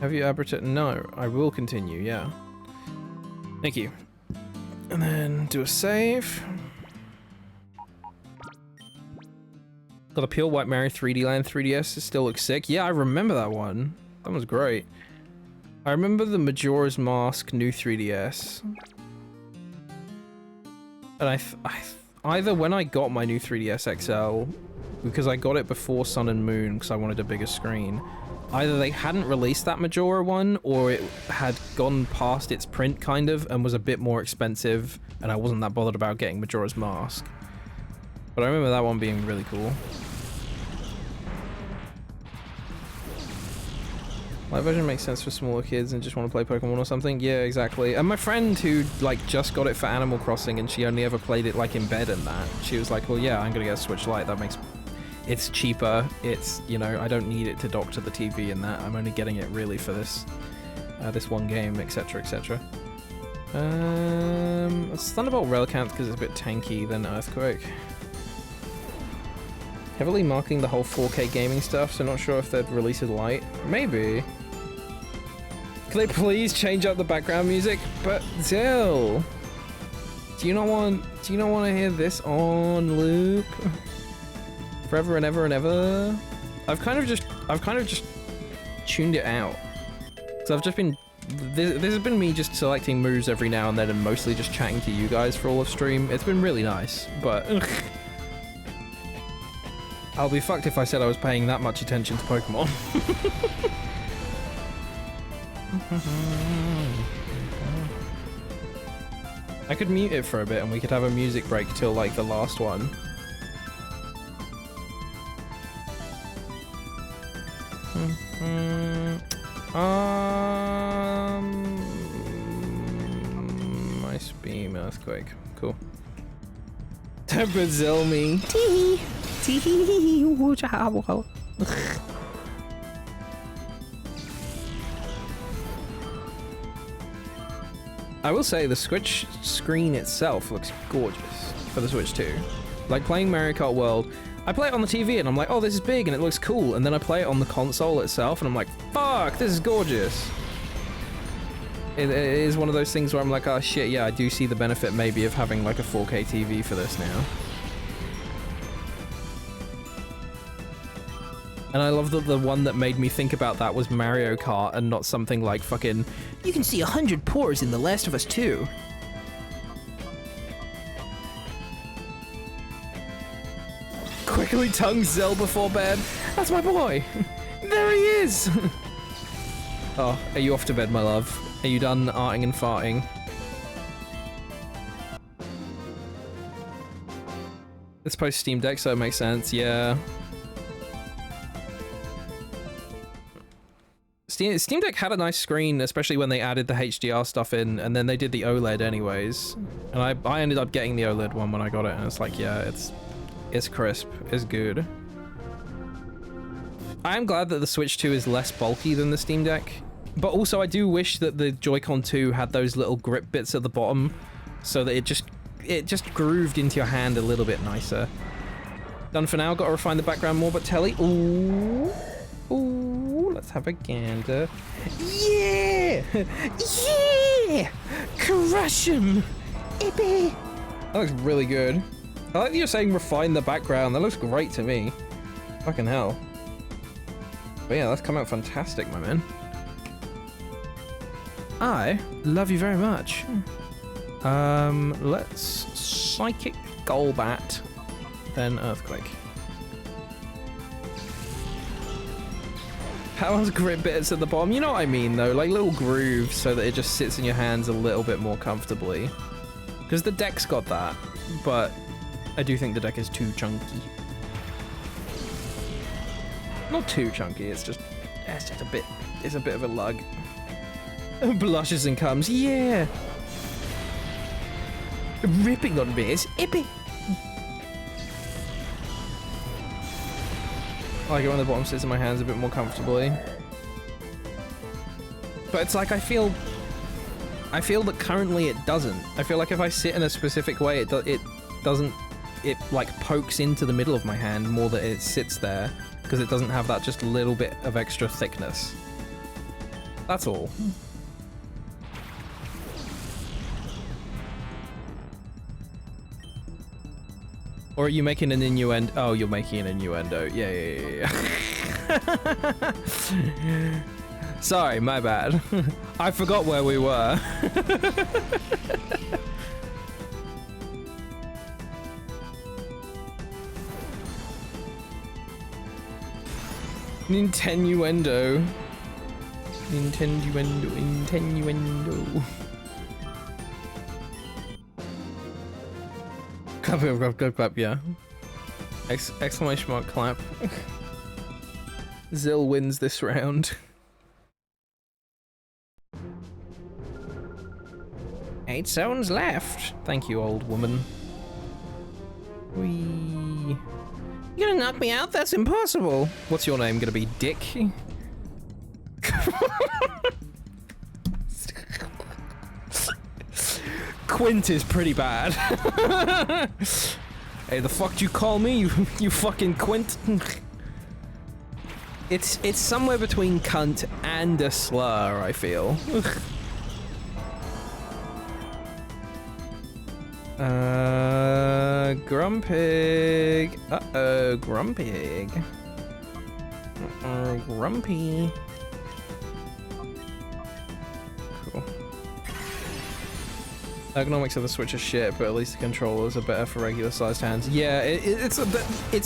Have you advertised? No, I will continue, yeah. Thank you. And then do a save. Got a Pure White Mario 3D Land 3DS, it still looks sick. Yeah, I remember that one. That was great. I remember the Majora's Mask new 3DS. And I either when I got my new 3DS XL, because I got it before Sun and Moon because I wanted a bigger screen, either they hadn't released that Majora one, or it had gone past its print kind of and was a bit more expensive, and I wasn't that bothered about getting Majora's Mask. But I remember that one being really cool. Light version makes sense for smaller kids and just want to play Pokemon or something. Yeah, exactly. And my friend who like just got it for Animal Crossing and she only ever played it like in bed and that, she was like, well, yeah, I'm gonna get a Switch Lite. That makes, it's cheaper. It's, you know, I don't need it to dock to the TV and that. I'm only getting it really for this, this one game, etc., etc. Thunderbolt Relicanth because it's a bit tanky than Earthquake. Heavily marketing the whole 4K gaming stuff, so not sure if they'd release a Lite. Maybe. Can they please change up the background music? But Zill, do you not want to hear this on loop forever and ever and ever? I've kind of just tuned it out. So I've just been this has been me just selecting moves every now and then and mostly just chatting to you guys for all of stream. It's been really nice, but I'll be fucked if I said I was paying that much attention to Pokemon. I could mute it for a bit and we could have a music break till like the last one. Ice Beam, Earthquake. Cool. Brazil me. Tee. I will say the Switch screen itself looks gorgeous for the Switch 2. Like playing Mario Kart World, I play it on the TV and I'm like, oh, this is big and it looks cool, and then I play it on the console itself and I'm like, Fuck, this is gorgeous. It is one of those things where I'm like, oh shit, yeah, I do see the benefit maybe of having like a 4K TV for this now. And I love that the one that made me think about that was Mario Kart and not something like fucking, you can see 100 pores in The Last of Us 2. Quickly tongue Zell before bed. That's my boy. There he is. Oh, are you off to bed, my love? Are you done arting and farting? This post Steam Deck, so it makes sense, yeah. Steam Deck had a nice screen, especially when they added the HDR stuff in, and then they did the OLED anyways. And I ended up getting the OLED one when I got it, and it's like, yeah, it's crisp, it's good. I am glad that the Switch 2 is less bulky than the Steam Deck, but also I do wish that the Joy-Con 2 had those little grip bits at the bottom, so that it just grooved into your hand a little bit nicer. Done for now, gotta refine the background more, but Telly, ooh. Ooh, let's have a gander. Yeah! Yeah! Crush him! Ippy! That looks really good. I like that you're saying refine the background. That looks great to me. Fucking hell. But yeah, that's come out fantastic, my man. I love you very much. Let's Psychic Golbat, then Earthquake. Power's grip bits at the bottom, you know what I mean though, like little grooves so that it just sits in your hands a little bit more comfortably. Because the deck's got that, but I do think the deck is too chunky. Not too chunky, it's just a bit of a lug. Blushes and comes, yeah! Ripping on me is ippy! I like it when the bottom sits in my hands a bit more comfortably. But it's like I feel that currently it doesn't. I feel like if I sit in a specific way, it doesn't, it like pokes into the middle of my hand more than it sits there, because it doesn't have that just little bit of extra thickness. That's all. Or are you making an innuendo? Oh, you're making an innuendo. Yeah. Sorry, my bad. I forgot where we were. Nintenduendo. Nintenduendo. Clap, yeah. Exclamation mark clap. Zill wins this round. 8 zones left. Thank you, old woman. Wee. You're gonna knock me out? That's impossible. What's your name gonna be, Dick? Quint is pretty bad. Hey, the fuck do you call me, you fucking Quint? It's somewhere between cunt and a slur, I feel. Grumpig. Uh-oh, Grumpig. Uh-oh, Grumpy. Cool. Ergonomics of the Switch are shit, but at least the controllers are better for regular-sized hands. Yeah, it's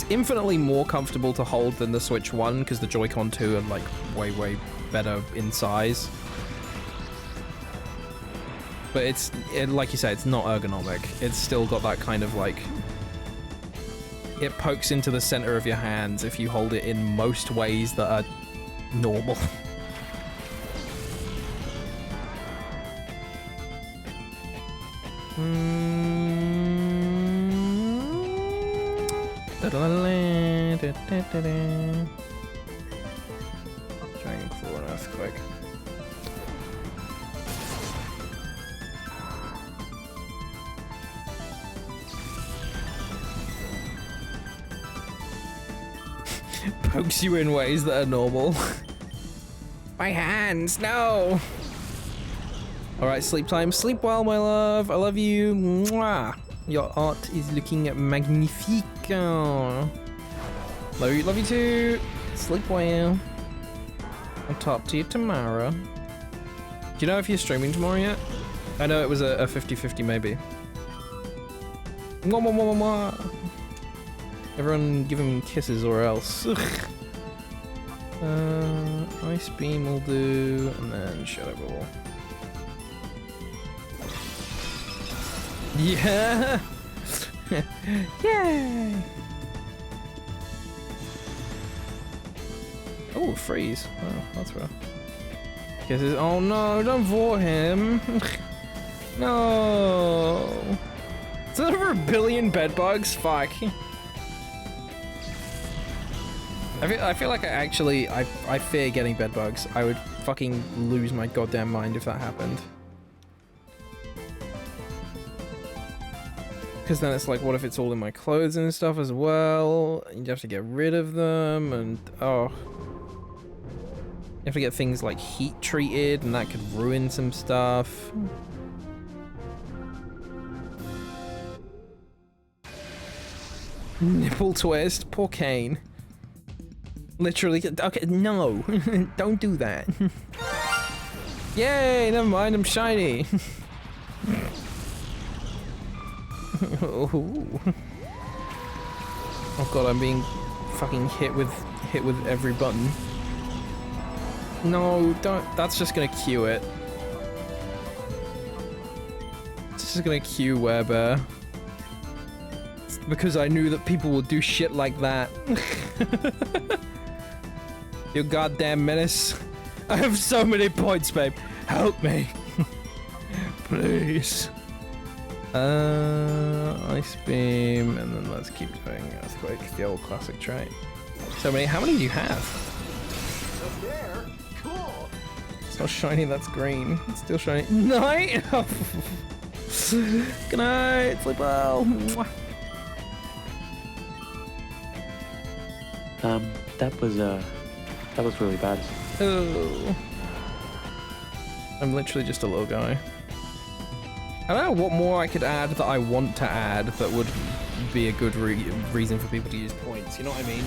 infinitely more comfortable to hold than the Switch 1, because the Joy-Con 2 are, like, way better in size. But like you say, it's not ergonomic. It's still got that kind of, like... It pokes into the center of your hands if you hold it in most ways that are normal. Trying for an earthquake. Pokes you in ways that are normal. My hands, no. All right, sleep time. Sleep well, my love. I love you. Mwah. Your art is looking magnifique. Love you too. Sleep well. I'll talk to you tomorrow. Do you know if you're streaming tomorrow yet? I know it was a 50-50 maybe. Mwah, mwah, mwah, mwah. Everyone give him kisses or else. Ice beam will do, and then shadow ball. Yeah! Yay! Oh, freeze. Oh, that's rough. Kisses. Oh no, don't vote him. No. Is there over 1 billion bed bugs? Fuck. I feel like I fear getting bed bugs. I would fucking lose my goddamn mind if that happened. Because then it's like, what if it's all in my clothes and stuff as well? You have to get rid of them, and oh. You have to get things like heat treated, and that could ruin some stuff. Nipple twist, poor Kane. Literally, okay, no, don't do that. Yay, never mind, I'm shiny. Oh god, I'm being fucking hit with every button. No, don't. That's just gonna cue it. It's just gonna cue Werebear. It's because I knew that people would do shit like that. You goddamn menace. I have so many points, babe. Help me. Please. Ice beam, and then let's keep doing earthquake, the old classic trait. So many. How many do you have? Cool. It's not shiny, that's green. It's still shiny. Night! Good night, sleep well. Mwah. That was really bad. Oh. I'm literally just a little guy. I don't know what more I could add that I want to add that would be a good reason for people to use points, you know what I mean?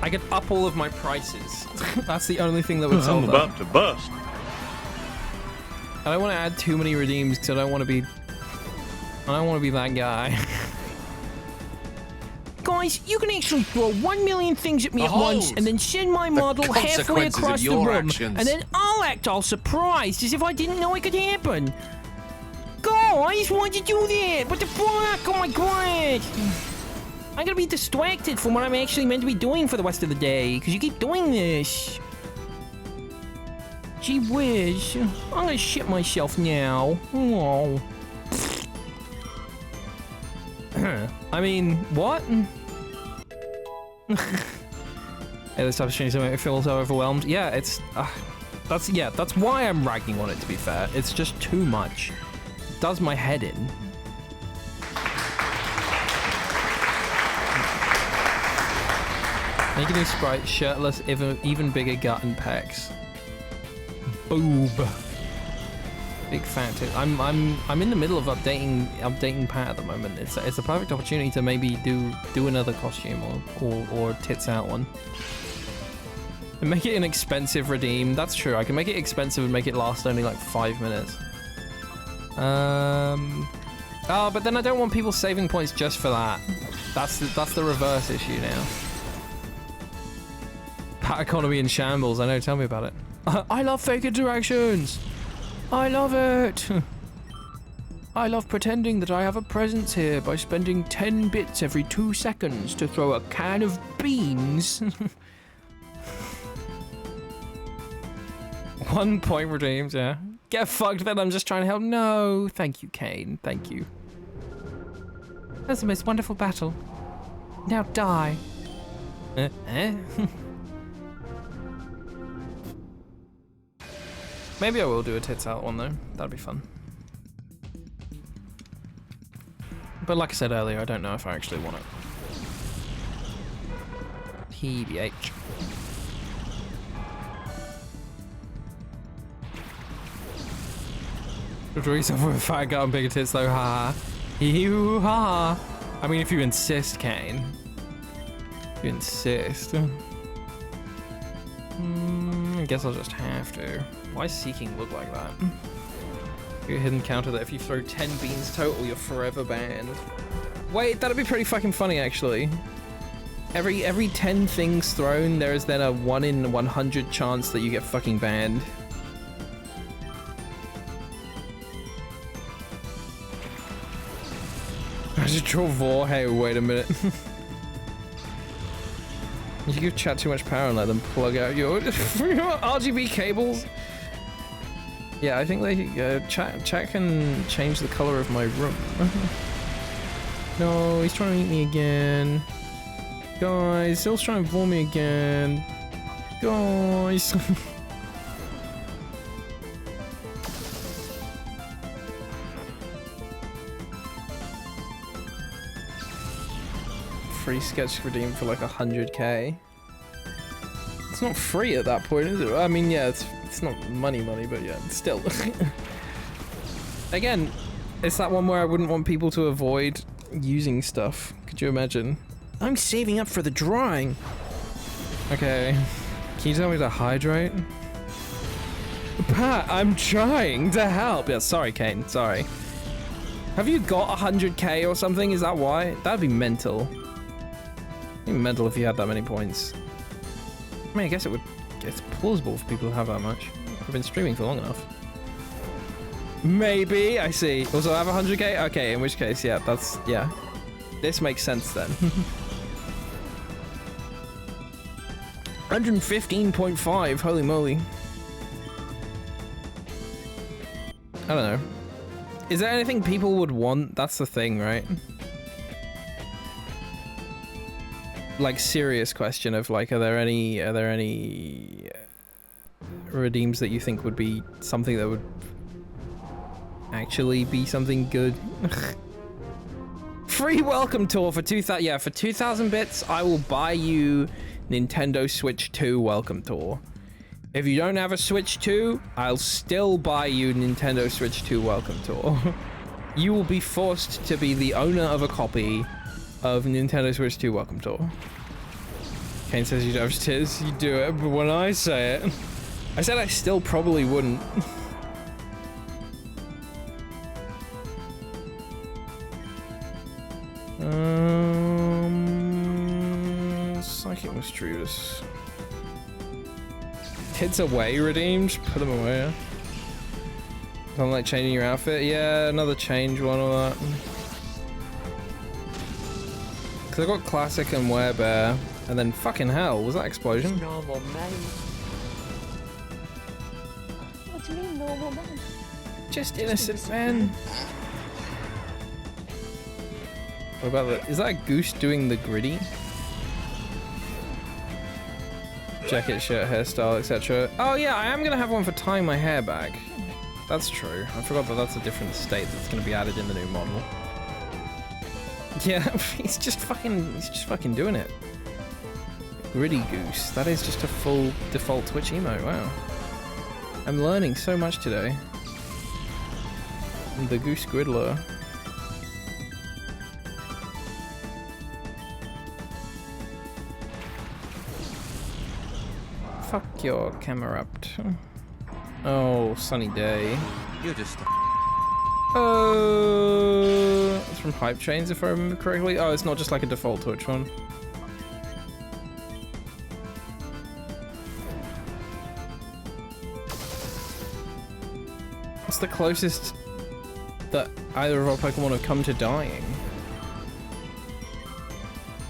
I could up all of my prices. That's the only thing that would solve that. I'm about to bust. I don't want to add too many redeems because I don't want to be that guy. Guys, you can actually throw 1 million things at me at once and then send my model halfway across the room, and then I'll act all surprised as if I didn't know it could happen. Guys, why'd you do that? What the fuck? Oh my god! I'm gonna be distracted from what I'm actually meant to be doing for the rest of the day, because you keep doing this. Gee whiz. I'm gonna shit myself now. Oh. I mean, what? Hey, this opportunity to make me feel so overwhelmed. Yeah, it's... that's why I'm ragging on it, to be fair. It's just too much. It does my head in. Making new sprite shirtless, even bigger gut and pecs. Boob. Big fat tit. I'm in the middle of updating Pat at the moment. It's a perfect opportunity to maybe do another costume or tits out one. And make it an expensive redeem. That's true. I can make it expensive and make it last only like 5 minutes. Oh, but then I don't want people saving points just for that. That's the reverse issue now. Pat economy in shambles. I know. Tell me about it. I love fake interactions. I love it! I love pretending that I have a presence here by spending 10 bits every 2 seconds to throw a can of beans. 1 point redeemed, yeah. Get fucked then, I'm just trying to help. No, thank you, Kane. Thank you. That's the most wonderful battle. Now die. Maybe I will do a tits out one though. That'd be fun. But like I said earlier, I don't know if I actually want it. TBH. Draw yourself with a fat gut and bigger tits though, haha. Hee-hoo, ha. I mean, if you insist, Kane. If you insist. I guess I'll just have to. Why does seeking look like that? Your hidden counter that if you throw 10 beans total, you're forever banned. Wait, that'd be pretty fucking funny, actually. Every 10 things thrown, there is then a 1 in 100 chance that you get fucking banned. I should draw Vor. Hey, wait a minute. You give chat too much power and let them plug out your RGB cables. Yeah, I think they chat can change the color of my room. No, he's trying to eat me again. Guys, Still's trying to Vor me again. Guys. Free sketch redeemed for like 100k. It's not free at that point, is it? I mean, yeah, it's not money, but yeah, still. Again, it's that one where I wouldn't want people to avoid using stuff. Could you imagine? I'm saving up for the drawing. Okay. Can you tell me to hydrate? Pat, I'm trying to help. Yeah, sorry, Kane. Sorry. Have you got 100k or something? Is that why? That'd be mental. It'd be mental if you had that many points. I mean, I guess it's plausible for people to have that much. I've been streaming for long enough. Maybe, I see. Also, I have 100k? Okay, in which case, yeah, that's, yeah. This makes sense then. 115.5, holy moly. I don't know. Is there anything people would want? That's the thing, right? Like, serious question of like, are there any redeems that you think would be something that would actually be something good? Free welcome tour for 2,000. Yeah, for 2,000 bits, I will buy you Nintendo Switch 2 welcome tour. If you don't have a Switch 2, I'll still buy you Nintendo Switch 2 welcome tour. You will be forced to be the owner of a copy of Nintendo Switch 2 welcome tour. Kane says you don't have tits, you do it, but when I say it, I said I still probably wouldn't. Psychic Mischievous. Kids away redeemed? Put them away. Don't like changing your outfit? Yeah, another change one or that. Cause I got classic and werebear, and then fucking hell, was that explosion? Normal man. What do you mean normal man? Just innocent man. What about that? Is that a goose doing the gritty? Jacket, shirt, hairstyle, etc. Oh yeah, I am gonna have one for tying my hair back. That's true. I forgot that that's a different state that's gonna be added in the new model. Yeah, he's just fucking doing it. Gritty goose. That is just a full default Twitch emote. Wow. I'm learning so much today. The goose griddler. Fuck your camera up. Oh, sunny day. You're just It's from Hype Chains if I remember correctly. Oh, it's not just like a default Twitch one. What's the closest that either of our Pokemon have come to dying?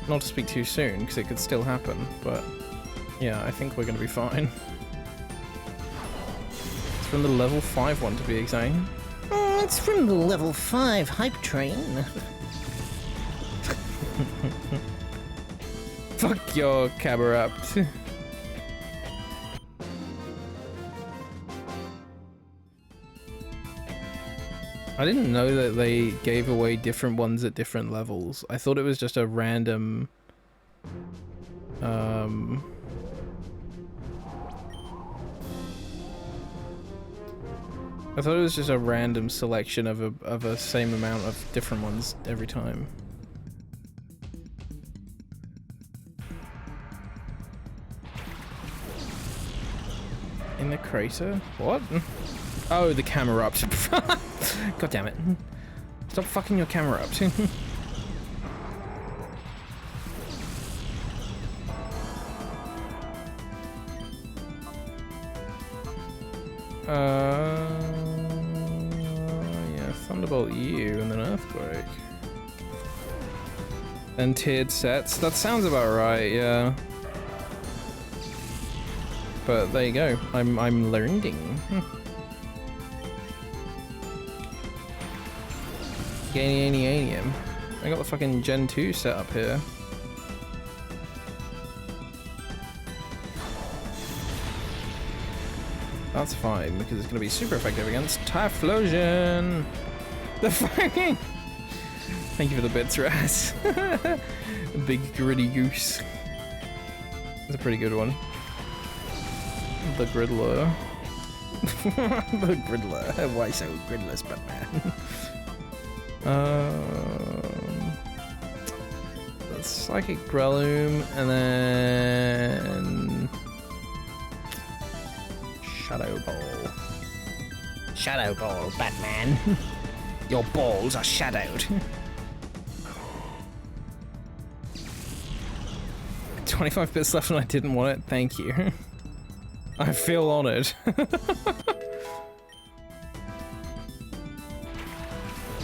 Not to speak too soon, because it could still happen, but yeah, I think we're going to be fine. It's from the level 5 one to be exact. Oh, it's from the level 5 hype train. Fuck your Caberapt. I didn't know that they gave away different ones at different levels. I thought it was just a random... I thought it was just a random selection of a same amount of different ones every time. In the crater? What? Oh, the camera up. God damn it. Stop fucking your camera up. Yeah, Thunderbolt you and then Earthquake. Then tiered sets. That sounds about right, yeah. But there you go. I'm learning. Ganianianium. I got the fucking Gen 2 set up here. That's fine, because it's going to be super effective against Typhlosion! The fucking... Thank you for the bits, Raz. Big gritty goose. That's a pretty good one. The Griddler. The Griddler. Why so gridless, Batman? The Psychic Breloom, and then... Shadow Ball. Shadow Ball, Batman. Your balls are shadowed. 25 bits left and I didn't want it. Thank you. I feel honored.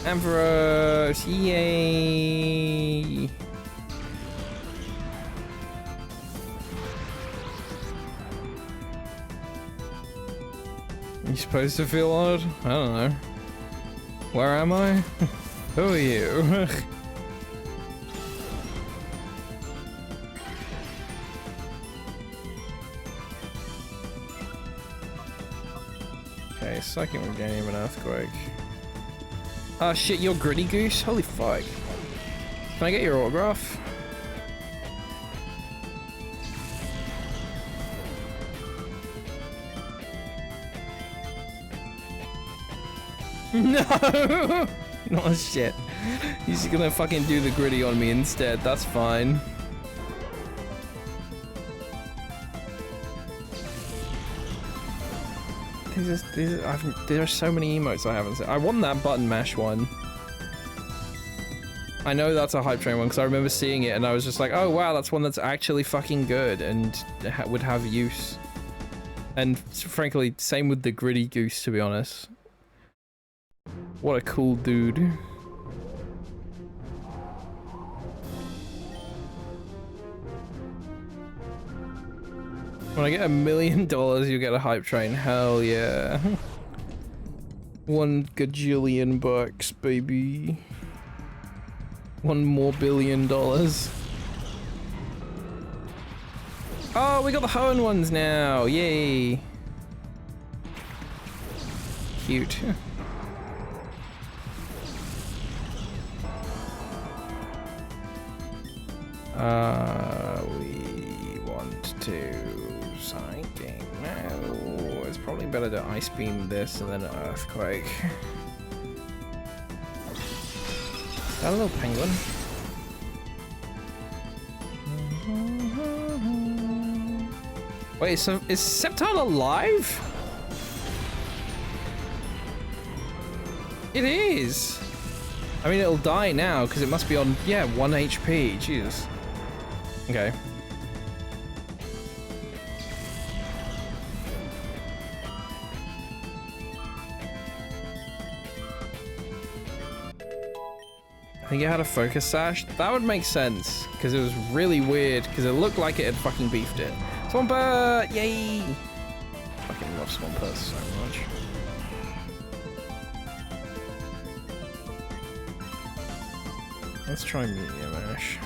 Ampharos, yay! You supposed to feel honored? I don't know. Where am I? Who are you? Okay, Psychic Meganium and Earthquake. Ah shit, you're Gritty Goose? Holy fuck. Can I get your autograph? No! Not shit. He's just gonna fucking do the gritty on me instead, that's fine. There are so many emotes I haven't seen. I want that button mash one. I know that's a hype train one because I remember seeing it and I was just like, oh wow, that's one that's actually fucking good and would have use. And frankly, same with the Gritty Goose, to be honest. What a cool dude. When I get $1 million, you get a hype train. Hell yeah. $1 gajillion bucks, baby. $1 more billion. Oh, we got the Hoenn ones now. Yay. Cute. We want to Psychic. No, it's probably better to Ice Beam this and then Earthquake. That a little penguin. Wait, so is Sceptile alive? It is. I mean, it'll die now because it must be on, yeah, 1 HP. Jesus. Okay. I think it had a focus sash. That would make sense because it was really weird because it looked like it had fucking beefed it. Swampert! Yay! Fucking love Swampert so much. Let's try Medium Ash.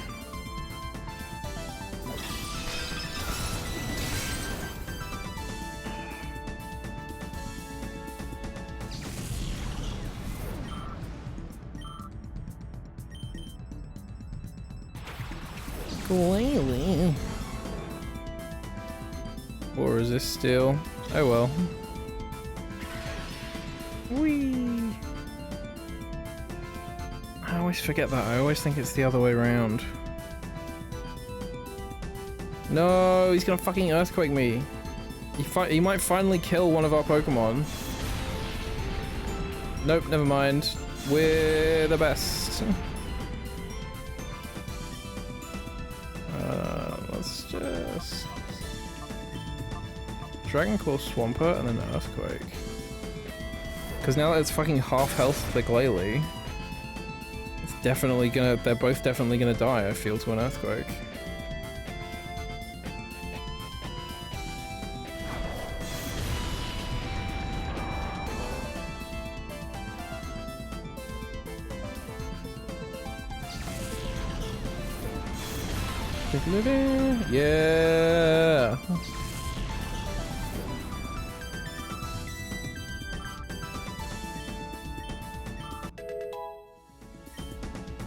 Glalie. Or is this still? Oh well. Whee! I always forget that. I always think it's the other way around. No, he's gonna fucking earthquake me. He might finally kill one of our Pokemon. Nope, never mind. We're the best. Let's just... Dragon Claw Swampert and then Earthquake. Because now that it's fucking half health to the Glalie, it's definitely gonna... They're both definitely gonna die, I feel, to an Earthquake. Yeah.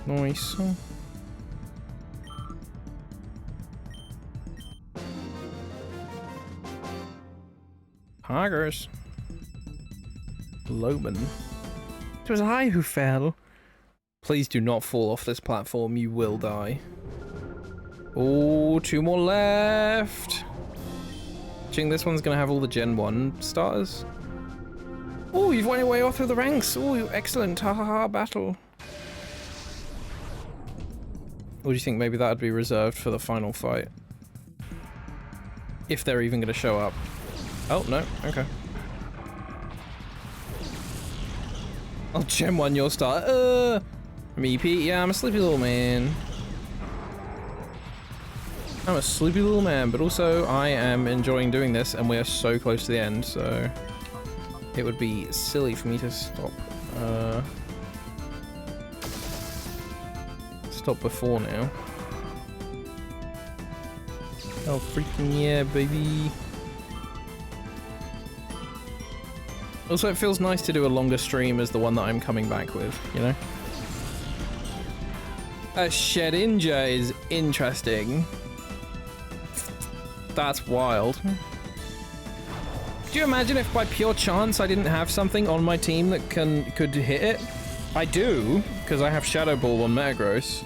Nice. Tigers. Loman. It was I who fell. Please do not fall off this platform, you will die. Oh, 2 more left. I think this one's gonna have all the Gen 1 starters. Oh, you've won your way off through the ranks. Oh, excellent. Ha ha ha, battle. Or do you think maybe that would be reserved for the final fight? If they're even gonna show up. Oh, no. Okay. Oh, Gen 1, your starter. I'm EP. Yeah, I'm a sleepy little man. I'm a sleepy little man, but also I am enjoying doing this, and we are so close to the end, so it would be silly for me to stop. Stop before now. Oh freaking yeah, baby! Also, it feels nice to do a longer stream as the one that I'm coming back with, you know? A Shedinja is interesting. That's wild. Do you imagine if by pure chance I didn't have something on my team that could hit it? I do, because I have Shadow Ball on Metagross.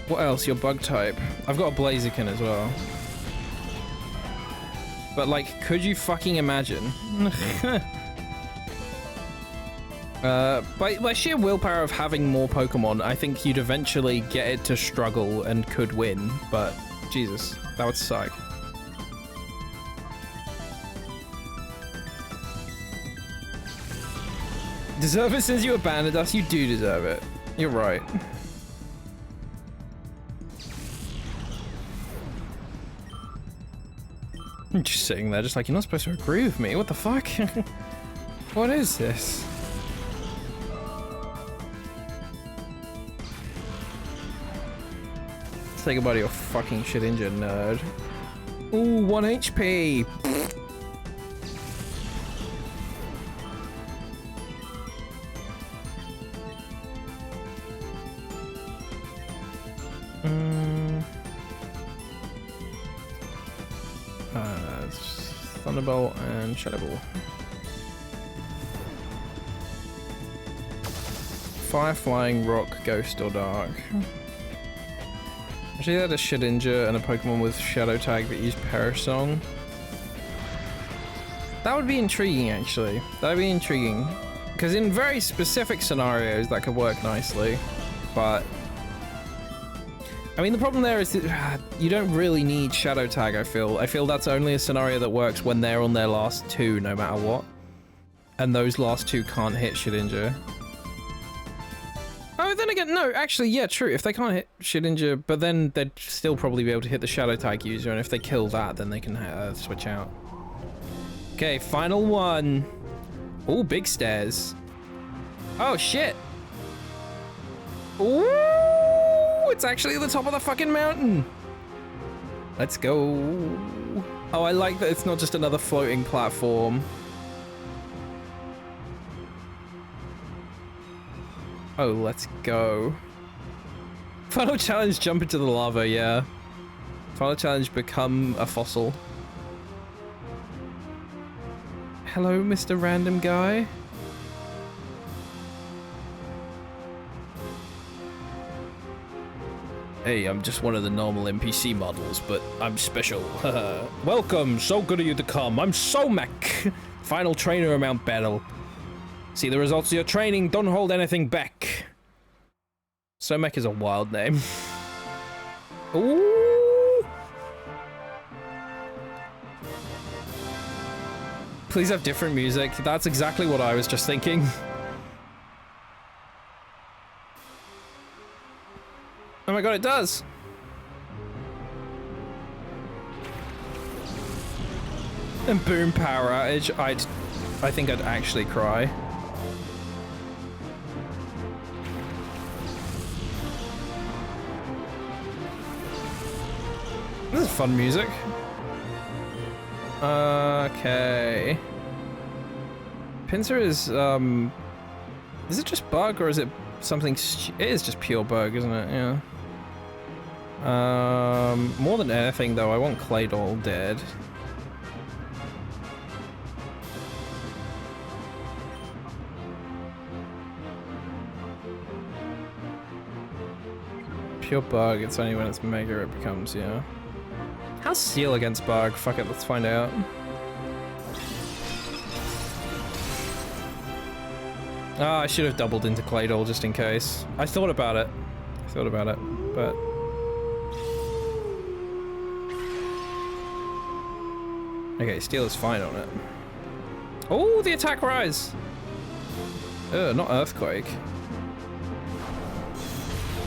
What else? Your bug type. I've got a Blaziken as well. But like, could you fucking imagine? By sheer willpower of having more Pokemon, I think you'd eventually get it to struggle and could win, but Jesus, that would suck. Deserve it since you abandoned us? You do deserve it. You're right. I'm just sitting there, just like, you're not supposed to agree with me. What the fuck? What is this? Say goodbye to your fucking Shedinja, nerd. Ooh, 1 HP. Thunderbolt and Shadow Ball. Fire, Flying, Rock, Ghost, or Dark. Actually, they had a Shedinja and a Pokemon with Shadow Tag that used Perish Song. That would be intriguing, actually. That would be intriguing. Because in very specific scenarios, that could work nicely. But I mean, the problem there is that you don't really need Shadow Tag, I feel. I feel that's only a scenario that works when they're on their last 2, no matter what. And those last 2 can't hit Shedinja. Oh, then again, no, actually, yeah, true. If they can't hit Shedinja, but then they'd still probably be able to hit the Shadow Tag user, and if they kill that, then they can switch out. Okay, final one. Oh, big stairs. Oh, shit. Ooh, it's actually at the top of the fucking mountain. Let's go. Oh, I like that it's not just another floating platform. Oh, let's go. Final challenge, jump into the lava, yeah. Final challenge, become a fossil. Hello, Mr. Random Guy. Hey, I'm just one of the normal NPC models, but I'm special. Welcome, so good of you to come. I'm Somek, final trainer of Mount Battle. See the results of your training, don't hold anything back. Somek is a wild name. Ooh. Please have different music. That's exactly what I was just thinking. Oh my god, it does! And boom, power outage. I think I'd actually cry. This is fun music. Okay. Pincer is it just bug or is it something? It is just pure bug, isn't it? Yeah. More than anything though, I want Claydol dead. Pure bug, it's only when it's mega it becomes, yeah. How's Seal against bug? Fuck it, let's find out. Ah, I should have doubled into Claydol just in case. I thought about it. But... Okay, Steel is fine on it. Oh, the attack rise! Ugh, not Earthquake.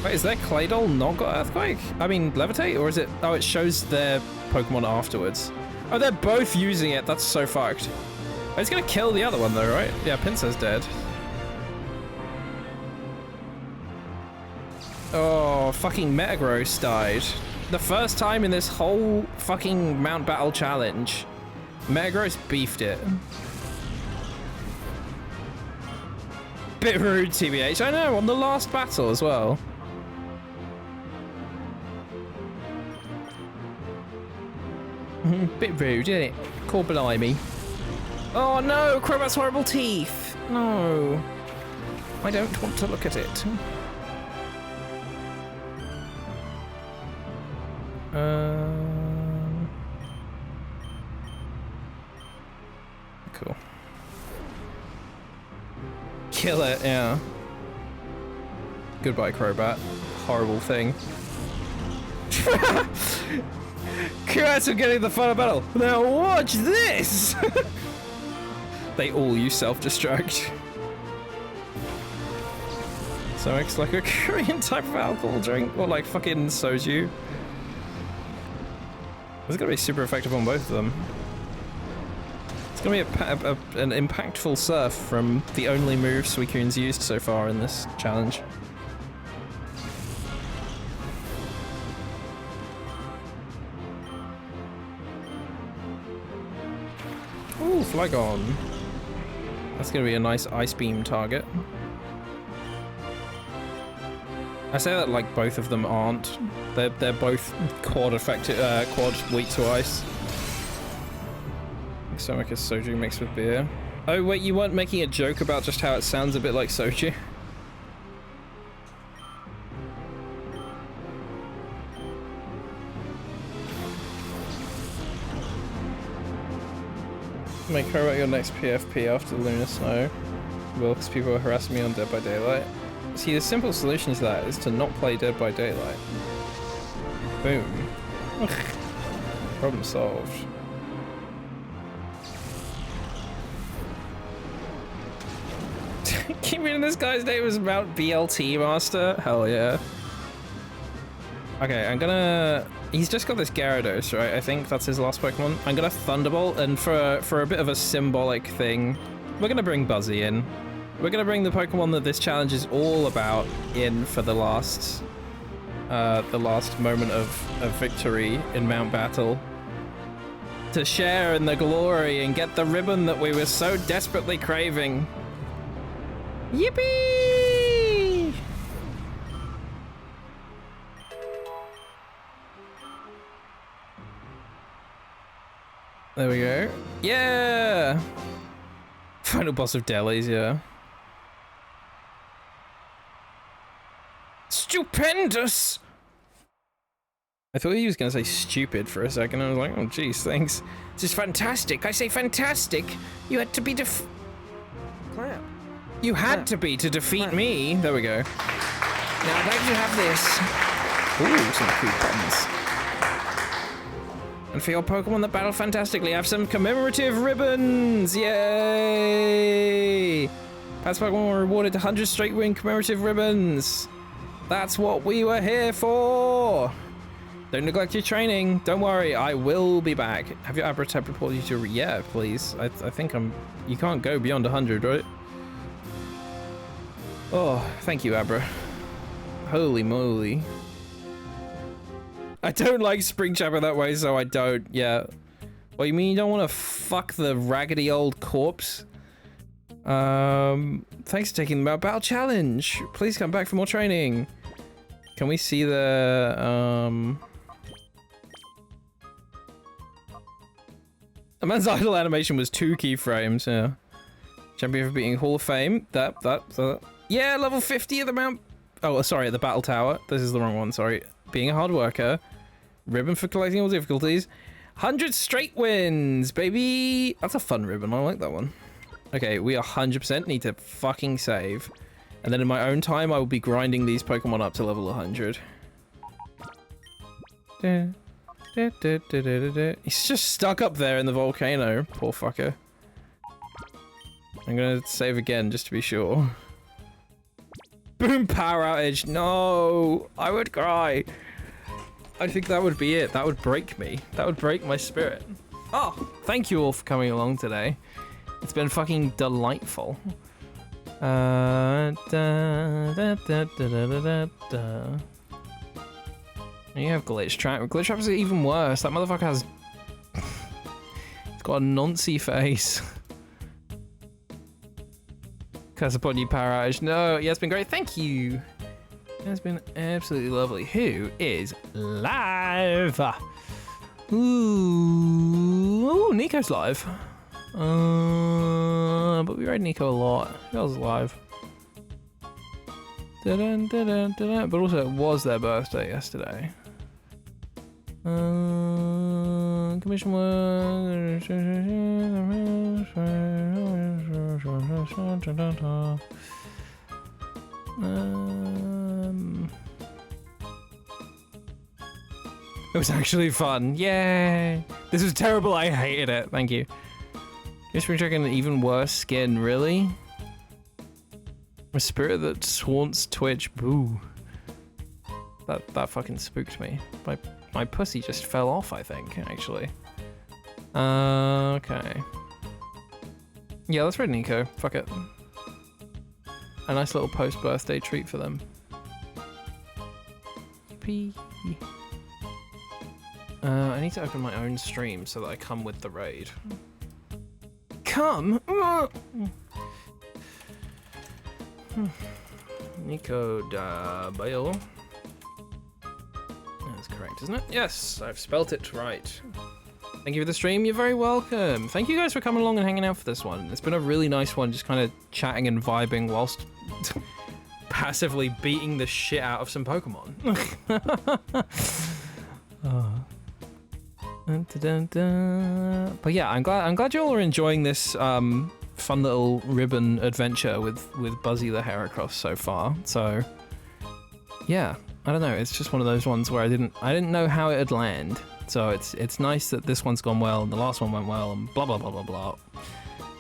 Wait, is their Claydol not got Earthquake? I mean, Levitate? Or is it... Oh, it shows their Pokemon afterwards. Oh, they're both using it. That's so fucked. Oh, it's gonna kill the other one though, right? Yeah, Pinsir's dead. Oh, fucking Metagross died. The first time in this whole fucking Mount Battle challenge, Metagross beefed it. Bit rude, TBH. I know, on the last battle as well. Bit rude, isn't it? Call blimey. Oh no, Crobat's horrible teeth. No. I don't want to look at it. Cool. Kill it, yeah. Goodbye, Crobat. Horrible thing. Congrats on getting the final battle. Now watch this! They all use self-destruct. So it's like a Korean type of alcohol drink, or like fucking soju. It's gonna be super effective on both of them. It's gonna be an impactful surf from the only move Suicune's used so far in this challenge. Ooh, Flygon. That's gonna be a nice Ice Beam target. I say that like both of them aren't. They're both quad effective, quad weak to ice. Stomach is soju mixed with beer. Oh wait, you weren't making a joke about just how it sounds a bit like soju? Make her about your next PFP after the Lunar Snow. Well, because people are harassing me on Dead by Daylight. See, the simple solution to that is to not play Dead by Daylight. Boom. Problem solved. Keep reading this guy's name was Mount BLT Master? Hell yeah. Okay, I'm gonna... He's just got this Gyarados, right? I think that's his last Pokemon. I'm gonna Thunderbolt, and for a bit of a symbolic thing, we're gonna bring Buzzy in. We're gonna bring the Pokemon that this challenge is all about in for the last moment of victory in Mount Battle. To share in the glory and get the ribbon that we were so desperately craving. Yippee! There we go. Yeah! Final boss of Delhi's, yeah. Stupendous! I thought he was going to say stupid for a second. I was like, oh, jeez, thanks. This is fantastic. I say fantastic. You had to be Clap. You had to be to defeat me. There we go. Now I'd like to have this. Ooh, some cool buttons. And for your Pokemon that battle fantastically, have some commemorative ribbons. Yay! Past Pokemon were rewarded 100 straight win commemorative ribbons. That's what we were here for. Don't neglect your training. Don't worry, I will be back. Have your Abra Tep reported you to... Yeah, please. I think I'm... You can't go beyond 100, right? Oh, thank you, Abra. Holy moly. I don't like Spring Chapper that way, so I don't. Yeah. Well, you mean you don't want to fuck the raggedy old corpse? Thanks for taking the Battle Challenge. Please come back for more training. Can we see the, The man's idle animation was 2 keyframes, yeah. Champion for beating Hall of Fame. Yeah, level 50 of the Mount... Oh, sorry, at the Battle Tower. This is the wrong one, sorry. Being a hard worker. Ribbon for collecting all difficulties. 100 straight wins, baby! That's a fun ribbon, I like that one. Okay, we 100% need to fucking save. And then in my own time, I will be grinding these Pokemon up to level 100. He's just stuck up there in the volcano, poor fucker. I'm gonna save again just to be sure. Boom, power outage. No, I would cry. I think that would be it. That would break me. That would break my spirit. Oh, thank you all for coming along today. It's been fucking delightful. You have Glitch Trap. Glitch Trap is even worse. That motherfucker has... It's got a noncy face. Curse upon you, power outage. No, yeah, it's been great. Thank you. It's been absolutely lovely. Who is live? Ooh, Nico's live. But we ride Nico a lot. Who else is live? But also, it was their birthday yesterday. Commission work. It was actually fun. Yay! This was terrible. I hated it. Thank you. Mystery Dragon, an even worse skin. Really? A spirit that taunts Twitch. Boo. That fucking spooked me. My pussy just fell off, I think, actually. Okay. Yeah, let's read Nico. Fuck it. A nice little post-birthday treat for them. Yippee. I need to open my own stream so that I come with the raid. Come! Nico da Bayo. That's correct, isn't it? Yes, I've spelt it right. Thank you for the stream. You're very welcome. Thank you guys for coming along and hanging out for this one. It's been a really nice one, just kind of chatting and vibing whilst passively beating the shit out of some Pokemon. But yeah, I'm glad you all are enjoying this fun little ribbon adventure with Buzzy the Heracross so far. So yeah, I don't know. It's just one of those ones where I didn't know how it'd land. So it's nice that this one's gone well and the last one went well and blah blah blah blah blah,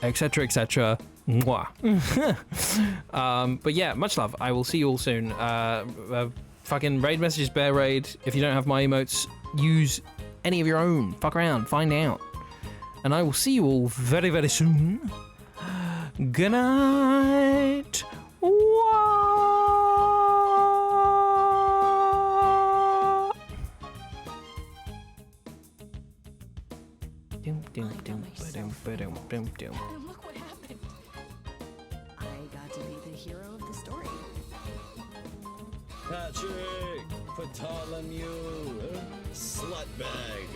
etc etc. Mwah. But yeah, much love. I will see you all soon. Fucking raid messages, bear raid. If you don't have my emotes, use any of your own. Fuck around, find out. And I will see you all very, very soon. Good night. Look what happened. I got to be the hero of the story. Patrick, Bartholomew, Slutbag.